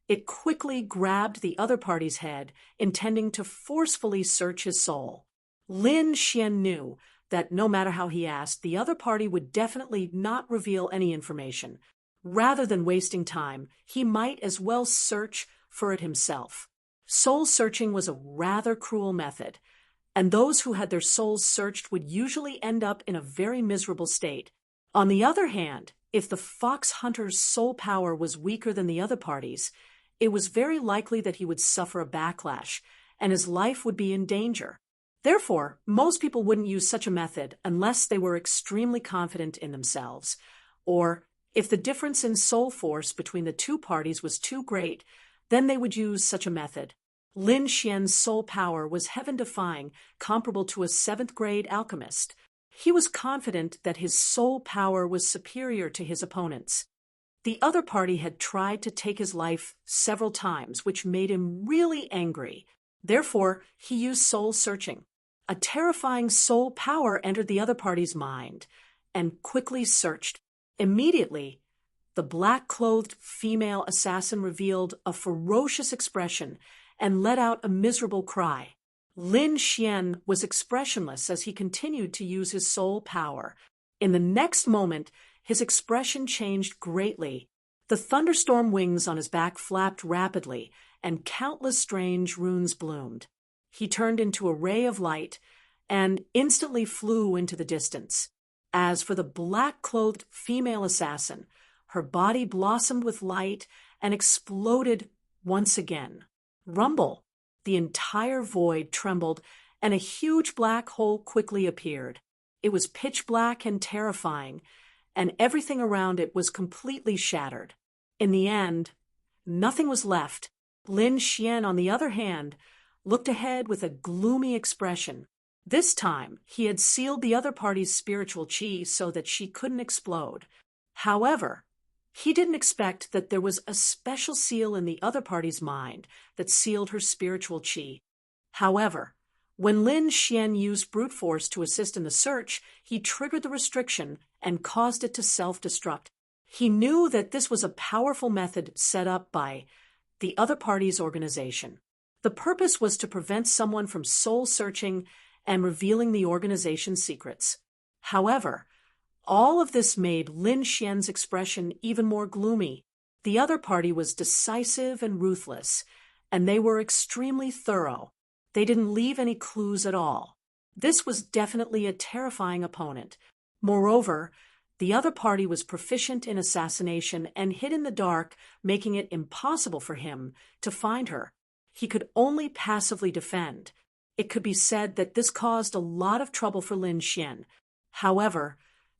it quickly grabbed the other party's head, intending to forcefully search his soul. Lin Xian knew that no matter how he asked, the other party would definitely not reveal any information. Rather than wasting time, he might as well search for it himself. Soul searching was a rather cruel method, and those who had their souls searched would usually end up in a very miserable state. On the other hand, if the fox hunter's soul power was weaker than the other party's, it was very likely that he would suffer a backlash, and his life would be in danger. Therefore, most people wouldn't use such a method unless they were extremely confident in themselves, or if the difference in soul force between the two parties was too great, then they would use such a method. Lin Xian's soul power was heaven-defying, comparable to a 7th-grade alchemist. He was confident that his soul power was superior to his opponent's. The other party had tried to take his life several times, which made him really angry. Therefore, he used soul searching. A terrifying soul power entered the other party's mind and quickly searched. Immediately, the black-clothed female assassin revealed a ferocious expression and let out a miserable cry. Lin Xian was expressionless as he continued to use his soul power. In the next moment, his expression changed greatly. The thunderstorm wings on his back flapped rapidly, and countless strange runes bloomed. He turned into a ray of light and instantly flew into the distance. As for the black-clothed female assassin, her body blossomed with light and exploded once again. Rumble! The entire void trembled, and a huge black hole quickly appeared. It was pitch black and terrifying, and everything around it was completely shattered. In the end, nothing was left. Lin Xian, on the other hand, looked ahead with a gloomy expression. This time, he had sealed the other party's spiritual chi so that she couldn't explode. However, he didn't expect that there was a special seal in the other party's mind that sealed her spiritual chi. However, when Lin Xian used brute force to assist in the search, he triggered the restriction and caused it to self-destruct. He knew that this was a powerful method set up by the other party's organization. The purpose was to prevent someone from soul-searching and revealing the organization's secrets. However, all of this made Lin Xian's expression even more gloomy. The other party was decisive and ruthless, and they were extremely thorough. They didn't leave any clues at all. This was definitely a terrifying opponent. Moreover, the other party was proficient in assassination and hid in the dark, making it impossible for him to find her. he could only passively defend. It could be said that this caused a lot of trouble for Lin Xian. However,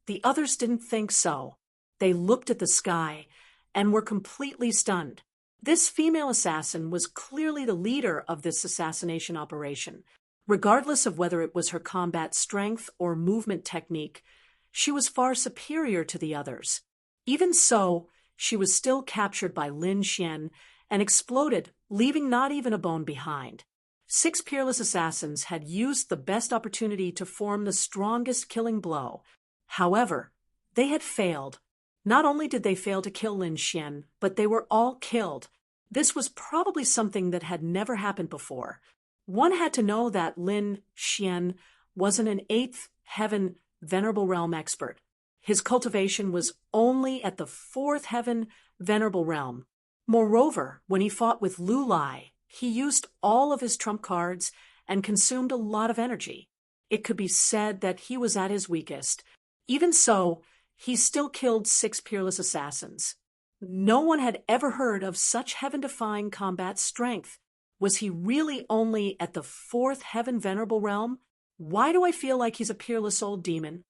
the others didn't think so. They looked at the sky and were completely stunned. This female assassin was clearly the leader of this assassination operation. Regardless of whether it was her combat strength or movement technique, she was far superior to the others. Even so, she was still captured by Lin Xian and exploded, leaving not even a bone behind. 6 peerless assassins had used the best opportunity to form the strongest killing blow. However, they had failed. Not only did they fail to kill Lin Xian, but they were all killed. This was probably something that had never happened before. One had to know that Lin Xian wasn't an 8th heaven Venerable Realm expert. His cultivation was only at the 4th heaven Venerable Realm. Moreover, when he fought with Lu Lai, he used all of his trump cards and consumed a lot of energy. It could be said that he was at his weakest. Even so, he still killed 6 peerless assassins. No one had ever heard of such heaven-defying combat strength. Was he really only at the 4th heaven Venerable Realm? Why do I feel like he's a peerless old demon?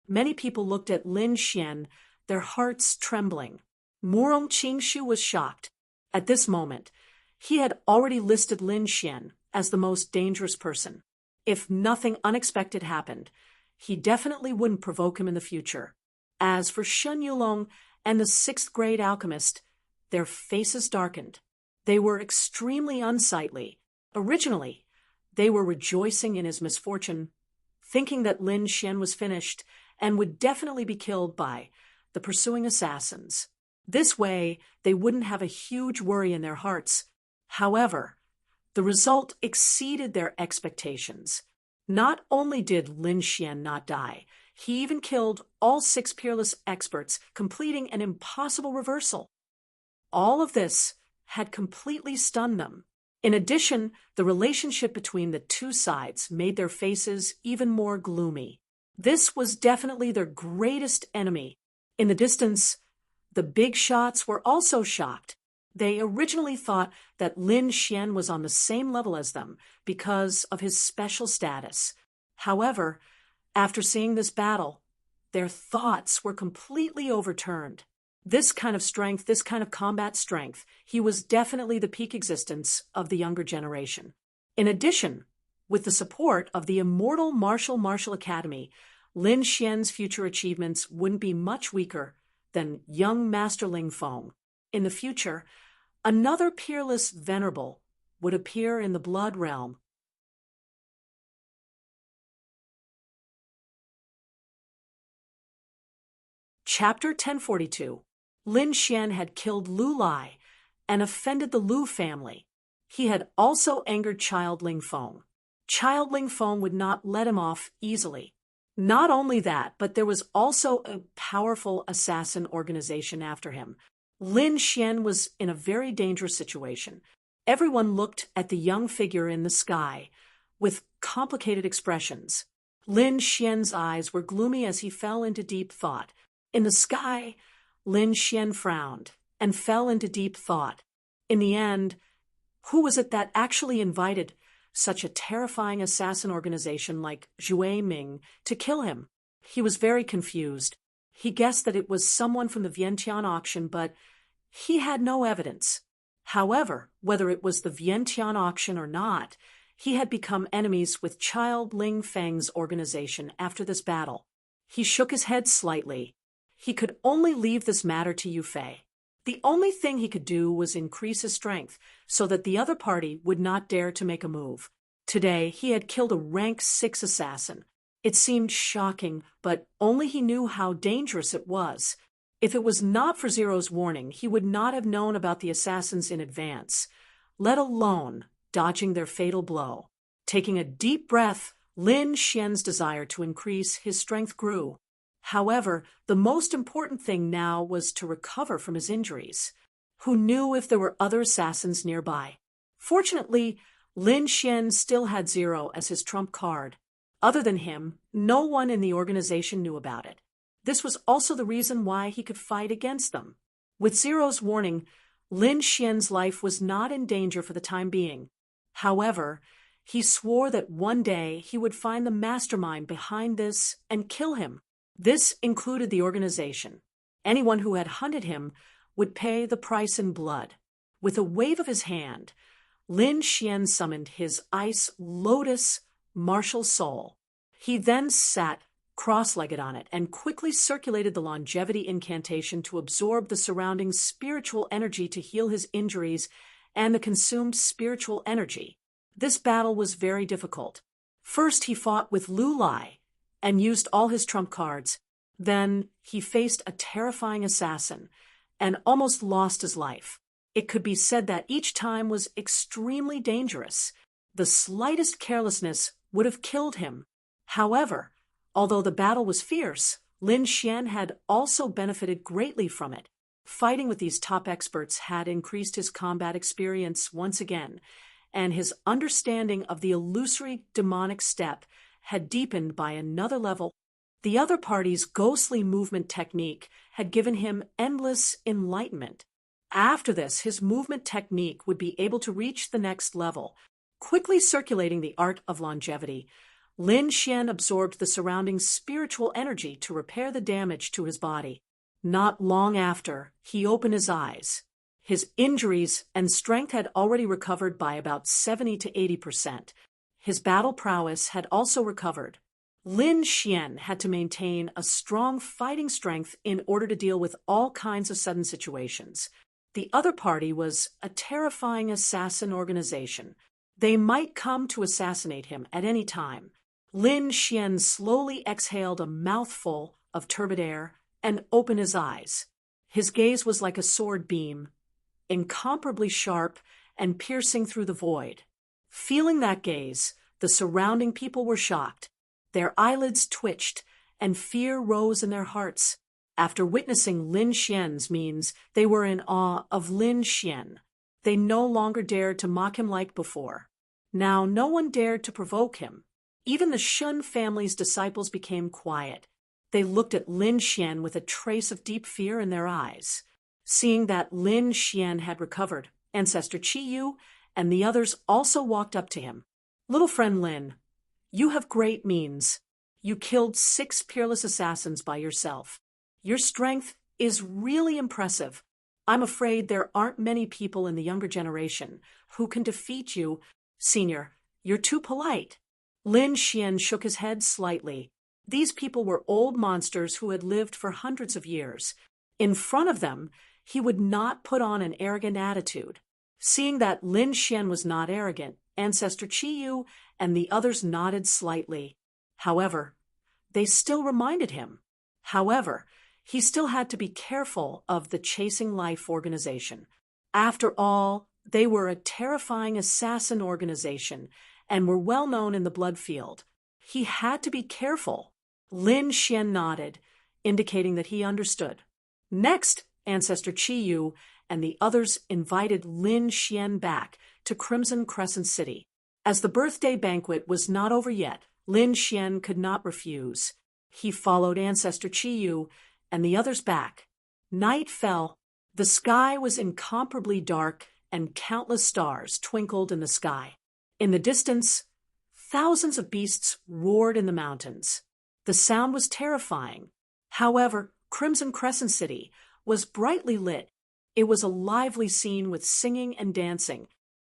Many people looked at Lin Xian, their hearts trembling. Murong Qingshu was shocked. At this moment, he had already listed Lin Xian as the most dangerous person. If nothing unexpected happened, he definitely wouldn't provoke him in the future. As for Shen Yulong and the 6th grade alchemist, their faces darkened. They were extremely unsightly. Originally, they were rejoicing in his misfortune, thinking that Lin Xian was finished and would definitely be killed by the pursuing assassins. This way, they wouldn't have a huge worry in their hearts. However, the result exceeded their expectations. Not only did Lin Xian not die, he even killed all 6 peerless experts, completing an impossible reversal. All of this had completely stunned them. In addition, the relationship between the two sides made their faces even more gloomy. This was definitely their greatest enemy. In the distance, the big shots were also shocked. They originally thought that Lin Xian was on the same level as them because of his special status. However, after seeing this battle, their thoughts were completely overturned. This kind of strength, this kind of combat strength, he was definitely the peak existence of the younger generation. In addition, with the support of the immortal Martial Academy, Lin Xian's future achievements wouldn't be much weaker than young Master Ling Feng. In the future, another peerless venerable would appear in the Blood Realm. Chapter 1042. Lin Xian had killed Lu Lai and offended the Lu family. He had also angered Child Ling Feng. Child Ling Feng would not let him off easily. Not only that, but there was also a powerful assassin organization after him. Lin Xian was in a very dangerous situation. Everyone looked at the young figure in the sky with complicated expressions. Lin Xian's eyes were gloomy as he fell into deep thought. In the sky, Lin Xian frowned and fell into deep thought. In the end, who was it that actually invited such a terrifying assassin organization like Zhui Ming to kill him? He was very confused. He guessed that it was someone from the Vientiane auction, but he had no evidence. However, whether it was the Vientiane auction or not, he had become enemies with Child Ling Feng's organization after this battle. He shook his head slightly. He could only leave this matter to Yu Fei. The only thing he could do was increase his strength so that the other party would not dare to make a move. Today, he had killed a rank 6 assassin. It seemed shocking, but only he knew how dangerous it was. If it was not for Zero's warning, he would not have known about the assassins in advance, let alone dodging their fatal blow. Taking a deep breath, Lin Xian's desire to increase his strength grew. However, the most important thing now was to recover from his injuries. Who knew if there were other assassins nearby? Fortunately, Lin Xian still had Zero as his trump card. Other than him, no one in the organization knew about it. This was also the reason why he could fight against them. With Zero's warning, Lin Xian's life was not in danger for the time being. However, he swore that one day he would find the mastermind behind this and kill him. This included the organization. Anyone who had hunted him would pay the price in blood. With a wave of his hand, Lin Xian summoned his Ice Lotus martial soul. He then sat cross-legged on it and quickly circulated the longevity incantation to absorb the surrounding spiritual energy to heal his injuries and the consumed spiritual energy. This battle was very difficult. First, he fought with Lu Lai and used all his trump cards. Then, he faced a terrifying assassin and almost lost his life. It could be said that each time was extremely dangerous. The slightest carelessness would have killed him. However, although the battle was fierce, Lin Xian had also benefited greatly from it. Fighting with these top experts had increased his combat experience once again, and his understanding of the illusory demonic step had deepened by another level. The other party's ghostly movement technique had given him endless enlightenment. After this, his movement technique would be able to reach the next level. Quickly circulating the art of longevity, Lin Xian absorbed the surrounding spiritual energy to repair the damage to his body. Not long after, he opened his eyes. His injuries and strength had already recovered by about 70 to 80%. His battle prowess had also recovered. Lin Xian had to maintain a strong fighting strength in order to deal with all kinds of sudden situations. The other party was a terrifying assassin organization. They might come to assassinate him at any time. Lin Xian slowly exhaled a mouthful of turbid air and opened his eyes. His gaze was like a sword beam, incomparably sharp and piercing through the void. Feeling that gaze, the surrounding people were shocked. Their eyelids twitched, and fear rose in their hearts. After witnessing Lin Xian's means, they were in awe of Lin Xian. They no longer dared to mock him like before. Now no one dared to provoke him. Even the Shun family's disciples became quiet. They looked at Lin Xian with a trace of deep fear in their eyes. Seeing that Lin Xian had recovered, Ancestor Qi Yu and the others also walked up to him. "Little friend Lin, you have great means. You killed 6 peerless assassins by yourself. Your strength is really impressive. I'm afraid there aren't many people in the younger generation who can defeat you. Senior, you're too polite." Lin Xian shook his head slightly. These people were old monsters who had lived for hundreds of years. In front of them, he would not put on an arrogant attitude. Seeing that Lin Xian was not arrogant, Ancestor Qi Yu and the others nodded slightly. However, they still reminded him. However, he still had to be careful of the Chasing Life organization. After all, they were a terrifying assassin organization and were well known in the blood field. He had to be careful. Lin Xian nodded, indicating that he understood. Next, Ancestor Qi Yu and the others invited Lin Xian back to Crimson Crescent City. As the birthday banquet was not over yet, Lin Xian could not refuse. He followed Ancestor Qi Yu and the others back. Night fell. The sky was incomparably dark, and countless stars twinkled in the sky. In the distance, thousands of beasts roared in the mountains. The sound was terrifying. However, Crimson Crescent City was brightly lit. It was a lively scene with singing and dancing.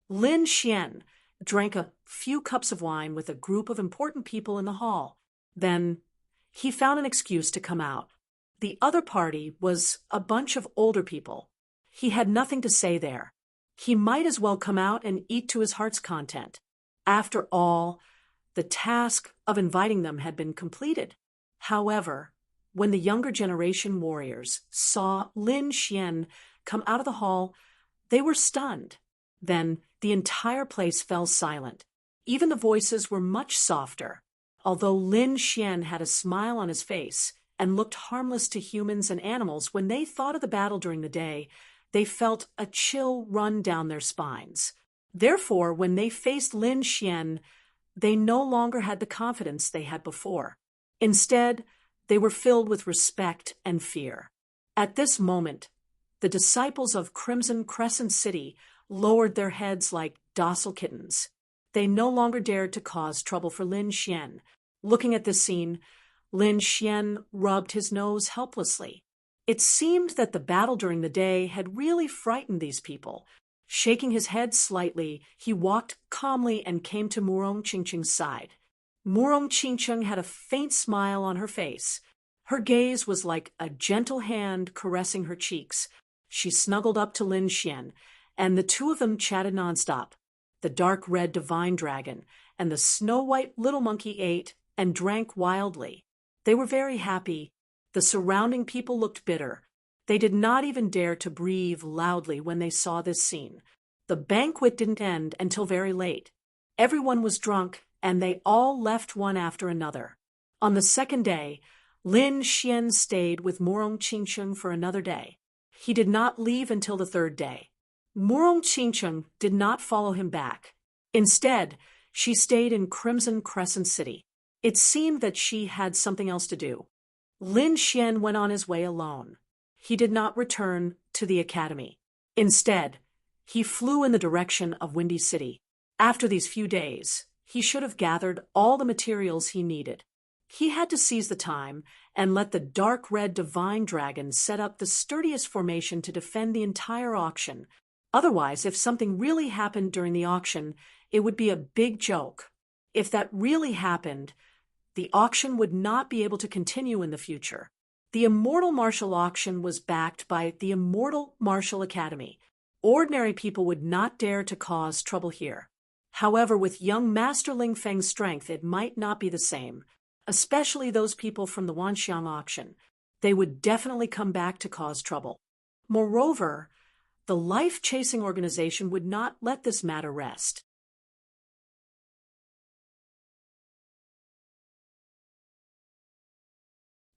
Lin Xian drank a few cups of wine with a group of important people in the hall. Then he found an excuse to come out. The other party was a bunch of older people. He had nothing to say there. He might as well come out and eat to his heart's content. After all, the task of inviting them had been completed. However, when the younger generation warriors saw Lin Xian come out of the hall, they were stunned. Then the entire place fell silent. Even the voices were much softer. Although Lin Xian had a smile on his face and looked harmless to humans and animals, when they thought of the battle during the day, they felt a chill run down their spines. Therefore, when they faced Lin Xian, they no longer had the confidence they had before. Instead, they were filled with respect and fear. At this moment, The disciples of Crimson Crescent City lowered their heads like docile kittens. They no longer dared to cause trouble for Lin Xian. Looking at this scene, Lin Xian rubbed his nose helplessly. It seemed that the battle during the day had really frightened these people. Shaking his head slightly, he walked calmly and came to Murong Qingqing's side. Murong Qingqing had a faint smile on her face. Her gaze was like a gentle hand caressing her cheeks. She snuggled up to Lin Xian, and the two of them chatted nonstop. The dark red divine dragon and the snow-white little monkey ate and drank wildly. They were very happy. The surrounding people looked bitter. They did not even dare to breathe loudly when they saw this scene. The banquet didn't end until very late. Everyone was drunk, and they all left one after another. On the second day, Lin Xian stayed with Murong Qingqing for another day. He did not leave until the third day. Murong Qingqing did not follow him back. Instead, she stayed in Crimson Crescent City. It seemed that she had something else to do. Lin Xian went on his way alone. He did not return to the academy. Instead, he flew in the direction of Windy City. After these few days, he should have gathered all the materials he needed. He had to seize the time and let the dark red divine dragon set up the sturdiest formation to defend the entire auction. Otherwise, if something really happened during the auction, it would be a big joke. If that really happened, the auction would not be able to continue in the future. The Immortal Martial Auction was backed by the Immortal Martial Academy. Ordinary people would not dare to cause trouble here. However, with young Master Ling Feng's strength, it might not be the same, especially those people from the Wanxiang auction. They would definitely come back to cause trouble. Moreover, the life-chasing organization would not let this matter rest.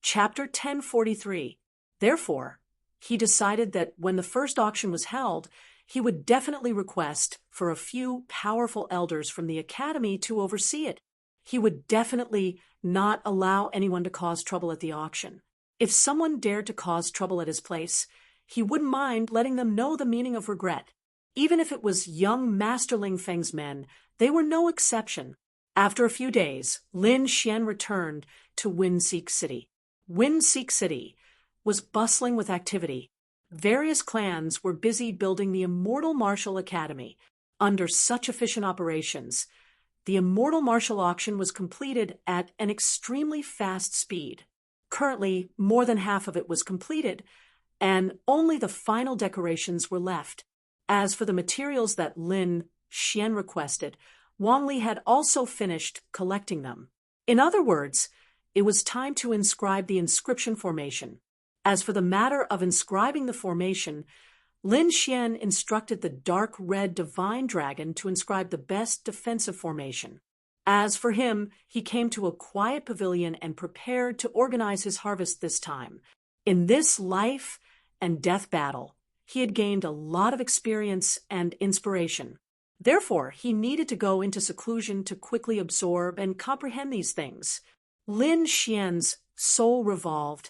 Chapter 1043. Therefore, he decided that when the first auction was held, he would definitely request for a few powerful elders from the academy to oversee it. He would definitely not allow anyone to cause trouble at the auction. If someone dared to cause trouble at his place, he wouldn't mind letting them know the meaning of regret. Even if it was young Master Ling Feng's men, they were no exception. After a few days, Lin Xian returned to Windseek City. Windseek City was bustling with activity. Various clans were busy building the Immortal Martial Academy. Under such efficient operations, the Immortal Martial Auction was completed at an extremely fast speed. Currently, more than half of it was completed, and only the final decorations were left. As for the materials that Lin Xian requested, Wang Li had also finished collecting them. In other words, it was time to inscribe the inscription formation. As for the matter of inscribing the formation, Lin Xian instructed the dark red divine dragon to inscribe the best defensive formation. As for him, he came to a quiet pavilion and prepared to organize his harvest this time. In this life and death battle, he had gained a lot of experience and inspiration. Therefore, he needed to go into seclusion to quickly absorb and comprehend these things. Lin Xian's soul revolved,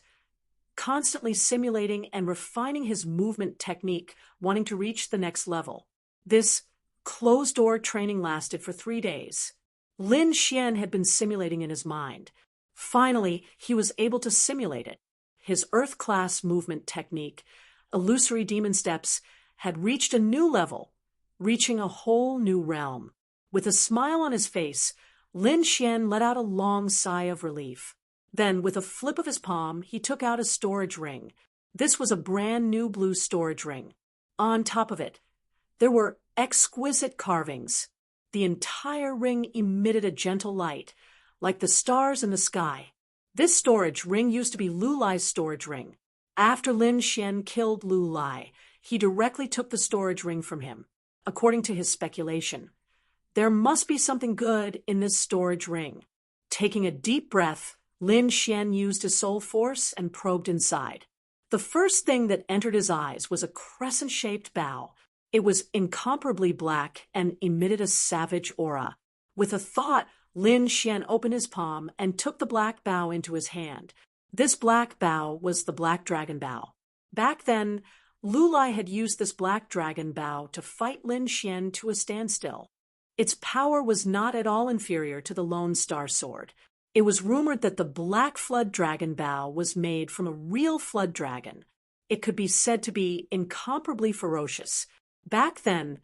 constantly simulating and refining his movement technique, wanting to reach the next level. This closed-door training lasted for 3 days. Lin Xian had been simulating in his mind. Finally, he was able to simulate it. His Earth-class movement technique, illusory demon steps, had reached a new level, reaching a whole new realm. With a smile on his face, Lin Xian let out a long sigh of relief. Then, with a flip of his palm, he took out a storage ring. This was a brand new blue storage ring. On top of it, there were exquisite carvings. The entire ring emitted a gentle light, like the stars in the sky. This storage ring used to be Lu Lai's storage ring. After Lin Xian killed Lu Lai, he directly took the storage ring from him. According to his speculation, there must be something good in this storage ring. Taking a deep breath, Lin Xian used his soul force and probed inside. The first thing that entered his eyes was a crescent-shaped bow. It was incomparably black and emitted a savage aura. With a thought, Lin Xian opened his palm and took the black bow into his hand. This black bow was the Black Dragon Bow. Back then, Lulai had used this black dragon bow to fight Lin Xian to a standstill. Its power was not at all inferior to the Lone Star Sword. It was rumored that the Black Flood Dragon bow was made from a real flood dragon. It could be said to be incomparably ferocious. Back then,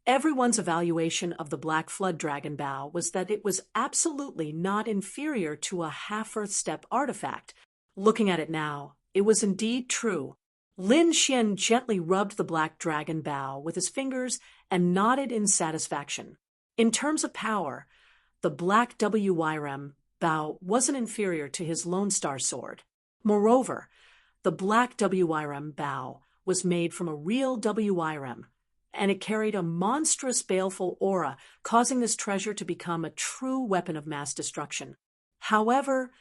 everyone's evaluation of the Black Flood Dragon bow was that it was absolutely not inferior to a half-Earth step artifact. Looking at it now, it was indeed true. Lin Xian gently rubbed the Black Dragon bow with his fingers and nodded in satisfaction. In terms of power, the Black WYRM bow wasn't inferior to his Lone Star Sword. Moreover, the Black WYRM bow was made from a real WYRM, and it carried a monstrous baleful aura, causing this treasure to become a true weapon of mass destruction. However,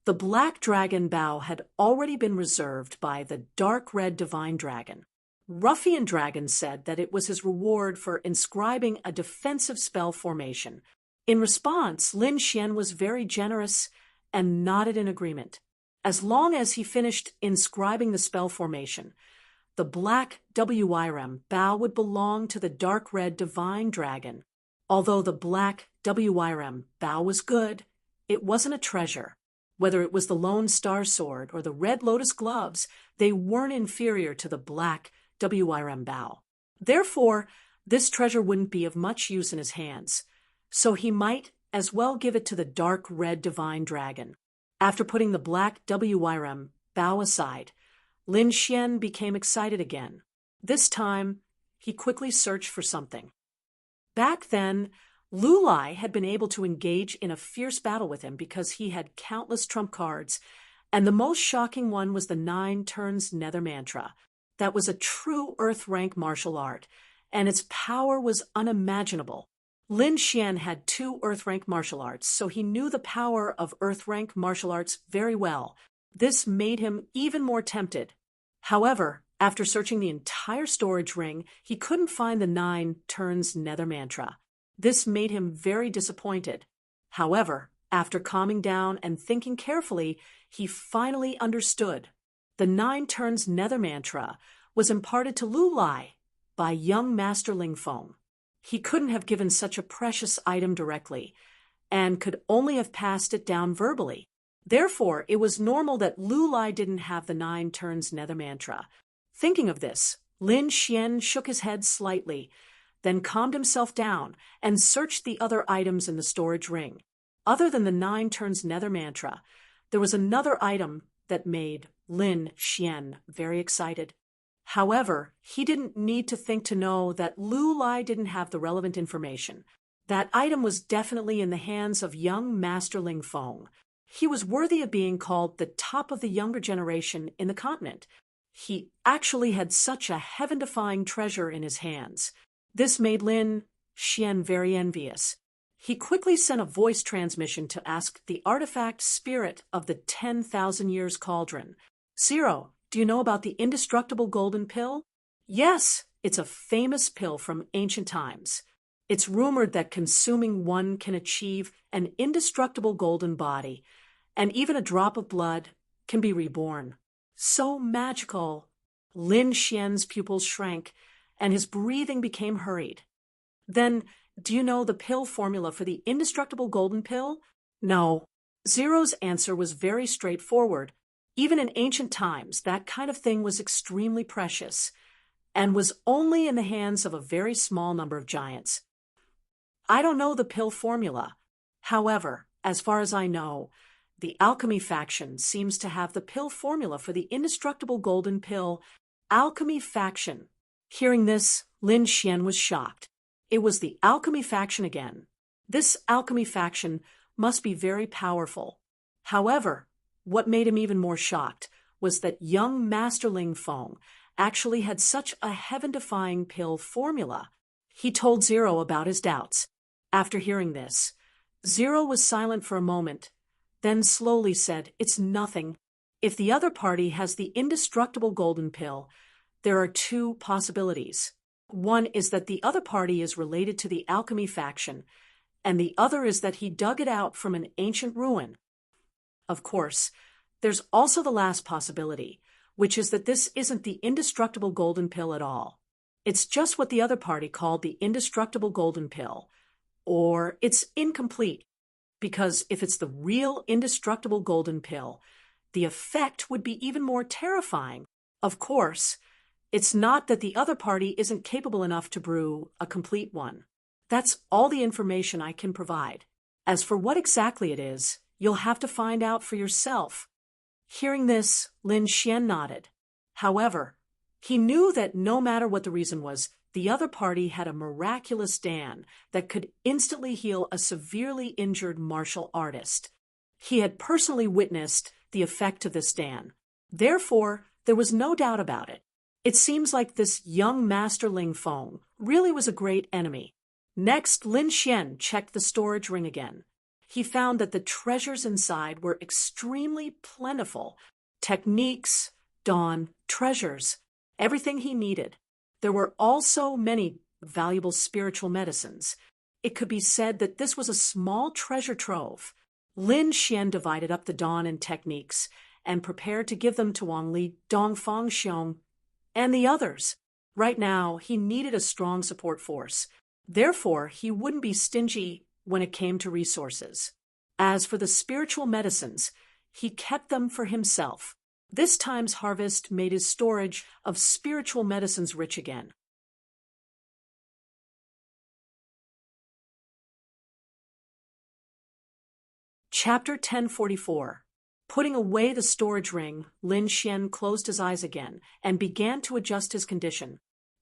the Black Dragon bow had already been reserved by the Dark Red Divine Dragon. Ruffian Dragon said that it was his reward for inscribing a defensive spell formation. In response, Lin Xian was very generous and nodded in agreement. As long as he finished inscribing the spell formation, the Black WYRM bow would belong to the Dark Red Divine Dragon. Although the Black WYRM bow was good, it wasn't a treasure. Whether it was the Lone Star Sword or the Red Lotus gloves, they weren't inferior to the Black WYRM bow. Therefore, this treasure wouldn't be of much use in his hands, so he might as well give it to the Dark Red Divine Dragon. After putting the Black WYRM bow aside, Lin Xian became excited again. This time, he quickly searched for something. Back then, Lulai had been able to engage in a fierce battle with him because he had countless trump cards, and the most shocking one was the 9 turns Nether Mantra. That was a true Earth rank martial art, and its power was unimaginable. Lin Xian had 2 Earth rank martial arts, so he knew the power of Earth rank martial arts very well. This made him even more tempted. However, after searching the entire storage ring, he couldn't find the 9 turns Nether Mantra. This made him very disappointed. However, after calming down and thinking carefully, he finally understood. The 9 turns Nether Mantra was imparted to Lulai by young Master Lingfeng. He couldn't have given such a precious item directly, and could only have passed it down verbally. Therefore, it was normal that Lulai didn't have the 9 turns Nether Mantra. Thinking of this, Lin Xian shook his head slightly, then calmed himself down and searched the other items in the storage ring. Other than the 9 turns Nether Mantra, there was another item that made Lin Xian very excited. However, he didn't need to think to know that Lulai didn't have the relevant information. That item was definitely in the hands of young Master Lingfeng. He was worthy of being called the top of the younger generation in the continent. He actually had such a heaven-defying treasure in his hands. This made Lin Xian very envious. He quickly sent a voice transmission to ask the artifact spirit of the 10,000 years cauldron. "Zero, do you know about the indestructible golden pill?" "Yes, it's a famous pill from ancient times. It's rumored that consuming one can achieve an indestructible golden body, and even a drop of blood can be reborn." So magical. Lin Xian's pupils shrank, and his breathing became hurried. "Then, do you know the pill formula for the indestructible golden pill?" "No." Zero's answer was very straightforward. Even in ancient times, that kind of thing was extremely precious, and was only in the hands of a very small number of giants. "I don't know the pill formula. However, as far as I know, the alchemy faction seems to have the pill formula for the indestructible golden pill." Alchemy faction. Hearing this, Lin Xian was shocked. It was the alchemy faction again. This alchemy faction must be very powerful. However, what made him even more shocked was that young Master Lingfeng actually had such a heaven-defying pill formula. He told Zero about his doubts. After hearing this, Zero was silent for a moment, then slowly said, "It's nothing. If the other party has the indestructible golden pill, there are 2 possibilities. One is that the other party is related to the alchemy faction, and the other is that he dug it out from an ancient ruin. Of course, there's also the last possibility, which is that this isn't the indestructible golden pill at all. It's just what the other party called the indestructible golden pill, or it's incomplete, because if it's the real indestructible golden pill, the effect would be even more terrifying. Of course, it's not that the other party isn't capable enough to brew a complete one. That's all the information I can provide. As for what exactly it is, you'll have to find out for yourself. Hearing this, Lin Xian nodded. However, he knew that no matter what the reason was, the other party had a miraculous Dan that could instantly heal a severely injured martial artist. He had personally witnessed the effect of this Dan. Therefore, there was no doubt about it. It seems like this young Master Ling Feng really was a great enemy. Next, Lin Xian checked the storage ring again. He found that the treasures inside were extremely plentiful. Techniques, dawn, treasures, everything he needed. There were also many valuable spiritual medicines. It could be said that this was a small treasure trove. Lin Xian divided up the dawn and techniques and prepared to give them to Wang Li, Dongfang Xiong, and the others. Right now, he needed a strong support force. Therefore, he wouldn't be stingy when it came to resources. As for the spiritual medicines, he kept them for himself. This time's harvest made his storage of spiritual medicines rich again. Chapter 1044. Putting away the storage ring, Lin Xian closed his eyes again and began to adjust his condition.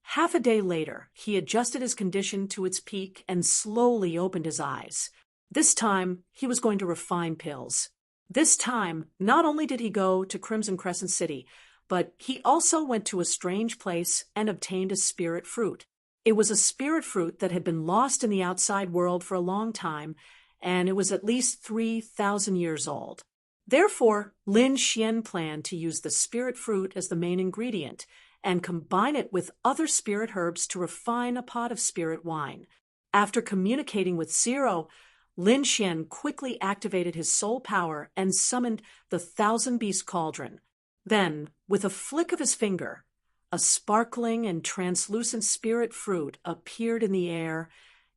Half a day later, he adjusted his condition to its peak and slowly opened his eyes. This time, he was going to refine pills. This time, not only did he go to Crimson Crescent City, but he also went to a strange place and obtained a spirit fruit. It was a spirit fruit that had been lost in the outside world for a long time, and it was at least 3,000 years old. Therefore, Lin Xian planned to use the spirit fruit as the main ingredient and combine it with other spirit herbs to refine a pot of spirit wine. After communicating with Zero, Lin Xian quickly activated his soul power and summoned the thousand-beast cauldron. Then, with a flick of his finger, a sparkling and translucent spirit fruit appeared in the air,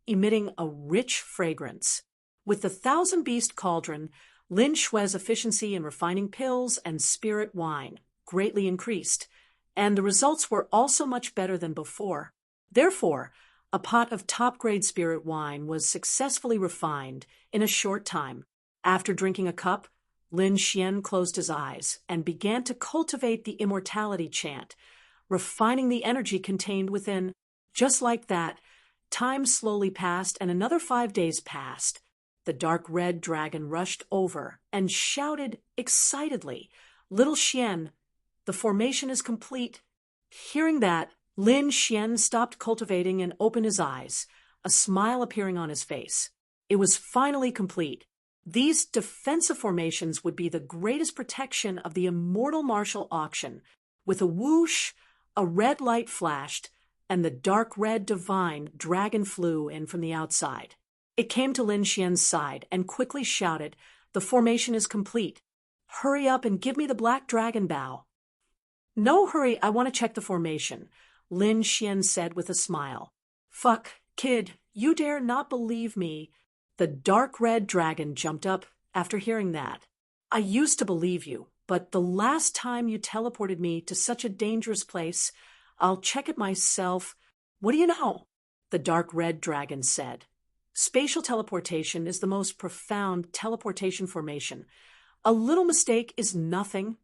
emitting a rich fragrance. With the thousand-beast cauldron, Lin Xue's efficiency in refining pills and spirit wine greatly increased, and the results were also much better than before. Therefore, a pot of top-grade spirit wine was successfully refined in a short time. After drinking a cup, Lin Xian closed his eyes and began to cultivate the immortality chant, refining the energy contained within. Just like that, time slowly passed and another 5 days passed. The dark red dragon rushed over and shouted excitedly, "Little Xian, the formation is complete." Hearing that, Lin Xian stopped cultivating and opened his eyes, a smile appearing on his face. It was finally complete. These defensive formations would be the greatest protection of the immortal martial auction. With a whoosh, a red light flashed, and the dark red divine dragon flew in from the outside. It came to Lin Xian's side and quickly shouted, "The formation is complete. Hurry up and give me the black dragon bow." "No hurry, I want to check the formation," Lin Xian said with a smile. "Fuck, kid, you dare not believe me." The dark red dragon jumped up after hearing that. "I used to believe you, but the last time you teleported me to such a dangerous place, I'll check it myself." "What do you know?" the dark red dragon said. "Spatial teleportation is the most profound teleportation formation. A little mistake is nothing.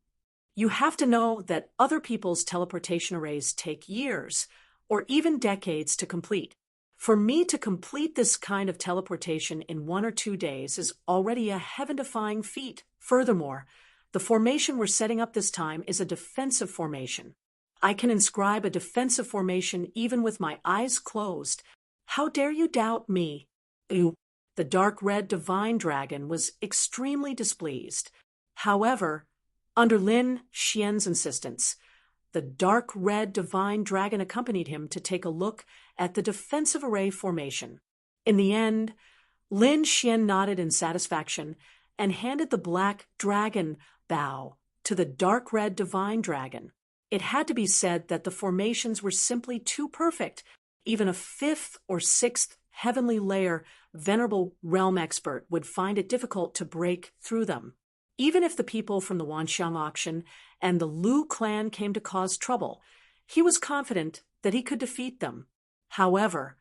You have to know that other people's teleportation arrays take years, or even decades to complete. For me to complete this kind of teleportation in 1 or 2 days is already a heaven-defying feat. Furthermore, the formation we're setting up this time is a defensive formation. I can inscribe a defensive formation even with my eyes closed. How dare you doubt me?" Ooh. The dark red divine dragon was extremely displeased. However, under Lin Xian's insistence, the dark red divine dragon accompanied him to take a look at the defensive array formation. In the end, Lin Xian nodded in satisfaction and handed the black dragon bow to the dark red divine dragon. It had to be said that the formations were simply too perfect. Even a fifth or sixth heavenly layer venerable realm expert would find it difficult to break through them. Even if the people from the Wanxiang auction and the Lu clan came to cause trouble, he was confident that he could defeat them. However,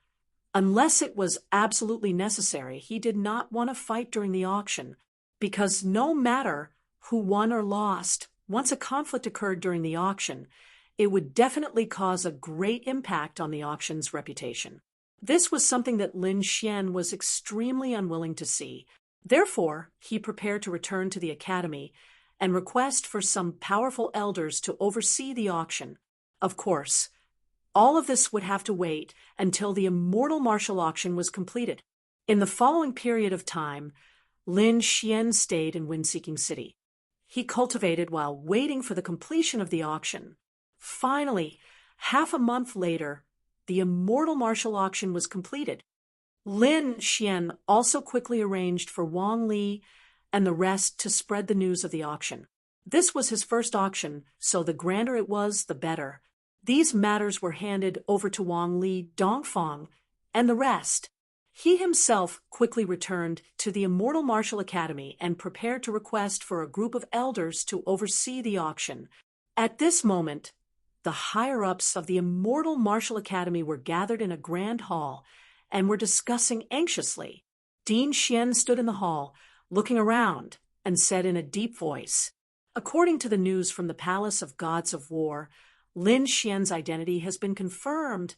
unless it was absolutely necessary, he did not want to fight during the auction, because no matter who won or lost, once a conflict occurred during the auction, it would definitely cause a great impact on the auction's reputation. This was something that Lin Xian was extremely unwilling to see. Therefore, he prepared to return to the academy and request for some powerful elders to oversee the auction. Of course, all of this would have to wait until the immortal martial auction was completed. In the following period of time, Lin Xian stayed in Wind-Seeking City. He cultivated while waiting for the completion of the auction. Finally, half a month later, the immortal martial auction was completed. Lin Xian also quickly arranged for Wang Li and the rest to spread the news of the auction. This was his first auction, so the grander it was, the better. These matters were handed over to Wang Li, Dongfang, and the rest. He himself quickly returned to the Immortal Martial Academy and prepared to request for a group of elders to oversee the auction. At this moment, the higher-ups of the Immortal Martial Academy were gathered in a grand hall and were discussing anxiously. Dean Xian stood in the hall, looking around, and said in a deep voice, "According to the news from the Palace of Gods of War, Lin Xian's identity has been confirmed.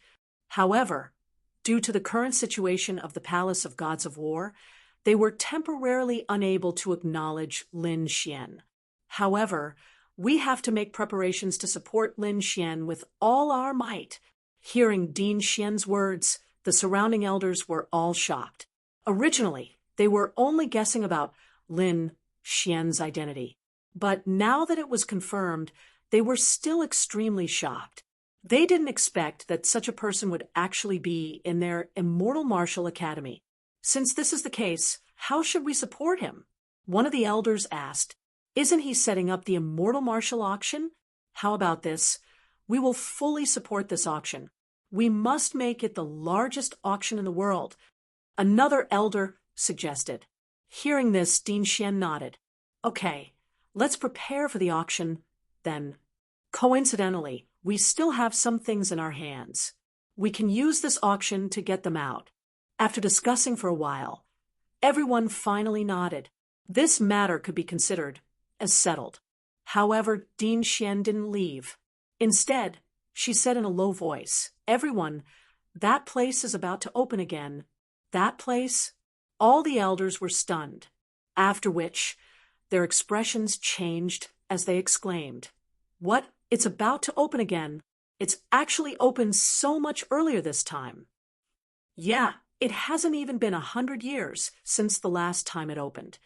However, due to the current situation of the Palace of Gods of War, they were temporarily unable to acknowledge Lin Xian. However, we have to make preparations to support Lin Xian with all our might." Hearing Dean Xian's words, the surrounding elders were all shocked. Originally, they were only guessing about Lin Xian's identity. But now that it was confirmed, they were still extremely shocked. They didn't expect that such a person would actually be in their Immortal Martial Academy. Since this is the case, how should we support him? One of the elders asked, "Isn't he setting up the Immortal Martial Auction? How about this? We will fully support this auction. We must make it the largest auction in the world," another elder suggested. Hearing this, Dean Xian nodded. "Okay, let's prepare for the auction, then. Coincidentally, we still have some things in our hands. We can use this auction to get them out." After discussing for a while, everyone finally nodded. This matter could be considered as settled. However, Dean Xian didn't leave. Instead, she said in a low voice, "Everyone, that place is about to open again." That place? All the elders were stunned, after which their expressions changed as they exclaimed, "What? It's about to open again? It's actually opened so much earlier this time." Yeah, it hasn't even been 100 years since the last time it opened.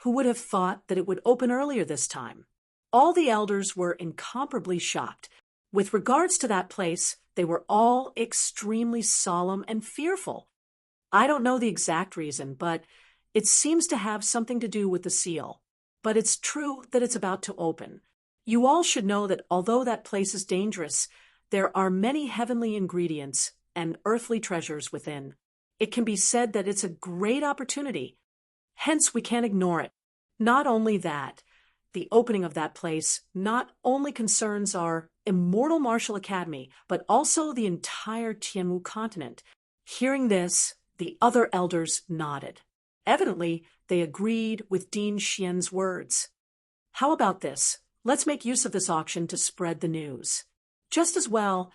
Who would have thought that it would open earlier this time? All the elders were incomparably shocked. With regards to that place, they were all extremely solemn and fearful. I don't know the exact reason, but it seems to have something to do with the seal. But it's true that it's about to open. You all should know that although that place is dangerous, there are many heavenly ingredients and earthly treasures within. It can be said that it's a great opportunity. Hence, we can't ignore it. Not only that, the opening of that place not only concerns our Immortal Martial Academy, but also the entire Tianwu continent. Hearing this, the other elders nodded. Evidently, they agreed with Dean Xian's words. How about this? Let's make use of this auction to spread the news. Just as well,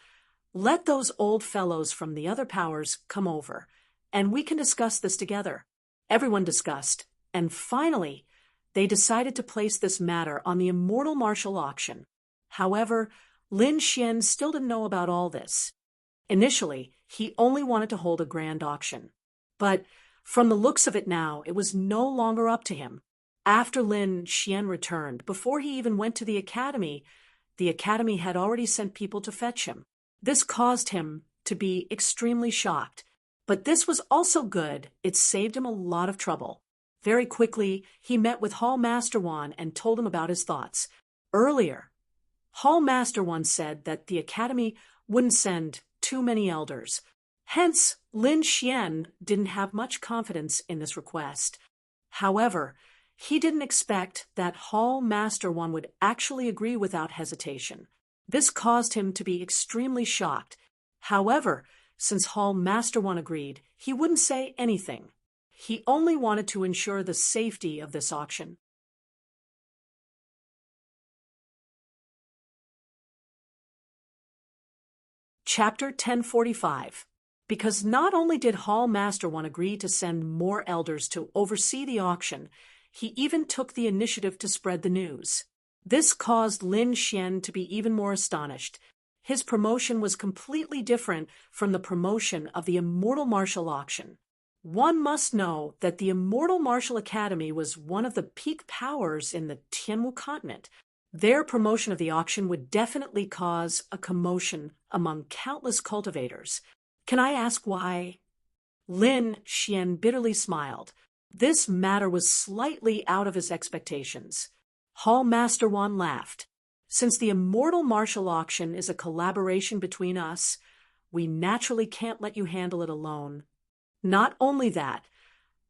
let those old fellows from the other powers come over, and we can discuss this together. Everyone discussed, and finally, they decided to place this matter on the Immortal Martial Auction. However, Lin Xian still didn't know about all this. Initially, he only wanted to hold a grand auction. But from the looks of it now, it was no longer up to him. After Lin Xian returned, before he even went to the academy had already sent people to fetch him. This caused him to be extremely shocked. But this was also good. It saved him a lot of trouble. Very quickly, he met with Hall Master Wan and told him about his thoughts. Earlier, Hall Master once said that the Academy wouldn't send too many elders. Hence, Lin Xian didn't have much confidence in this request. However, he didn't expect that Hall Master One would actually agree without hesitation. This caused him to be extremely shocked. However, since Hall Master One agreed, he wouldn't say anything. He only wanted to ensure the safety of this auction. Chapter 1045. Because not only did Hall Master One agree to send more elders to oversee the auction, he even took the initiative to spread the news. This caused Lin Xian to be even more astonished. His promotion was completely different from the promotion of the Immortal Martial Auction. One must know that the Immortal Martial Academy was one of the peak powers in the Tianwu continent. Their promotion of the auction would definitely cause a commotion among countless cultivators. Can I ask why? Lin Xian bitterly smiled. This matter was slightly out of his expectations. Hall Master Wan laughed. Since the Immortal Martial Auction is a collaboration between us, we naturally can't let you handle it alone. Not only that,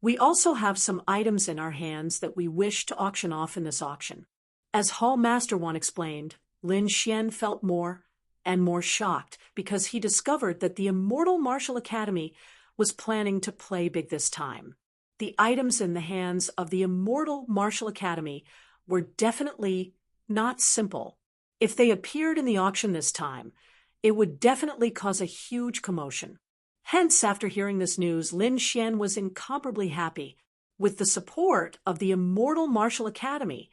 we also have some items in our hands that we wish to auction off in this auction. As Hall Master One explained, Lin Xian felt more and more shocked because he discovered that the Immortal Martial Academy was planning to play big this time. The items in the hands of the Immortal Martial Academy were definitely not simple. If they appeared in the auction this time, it would definitely cause a huge commotion. Hence, after hearing this news, Lin Xian was incomparably happy. With the support of the Immortal Martial Academy,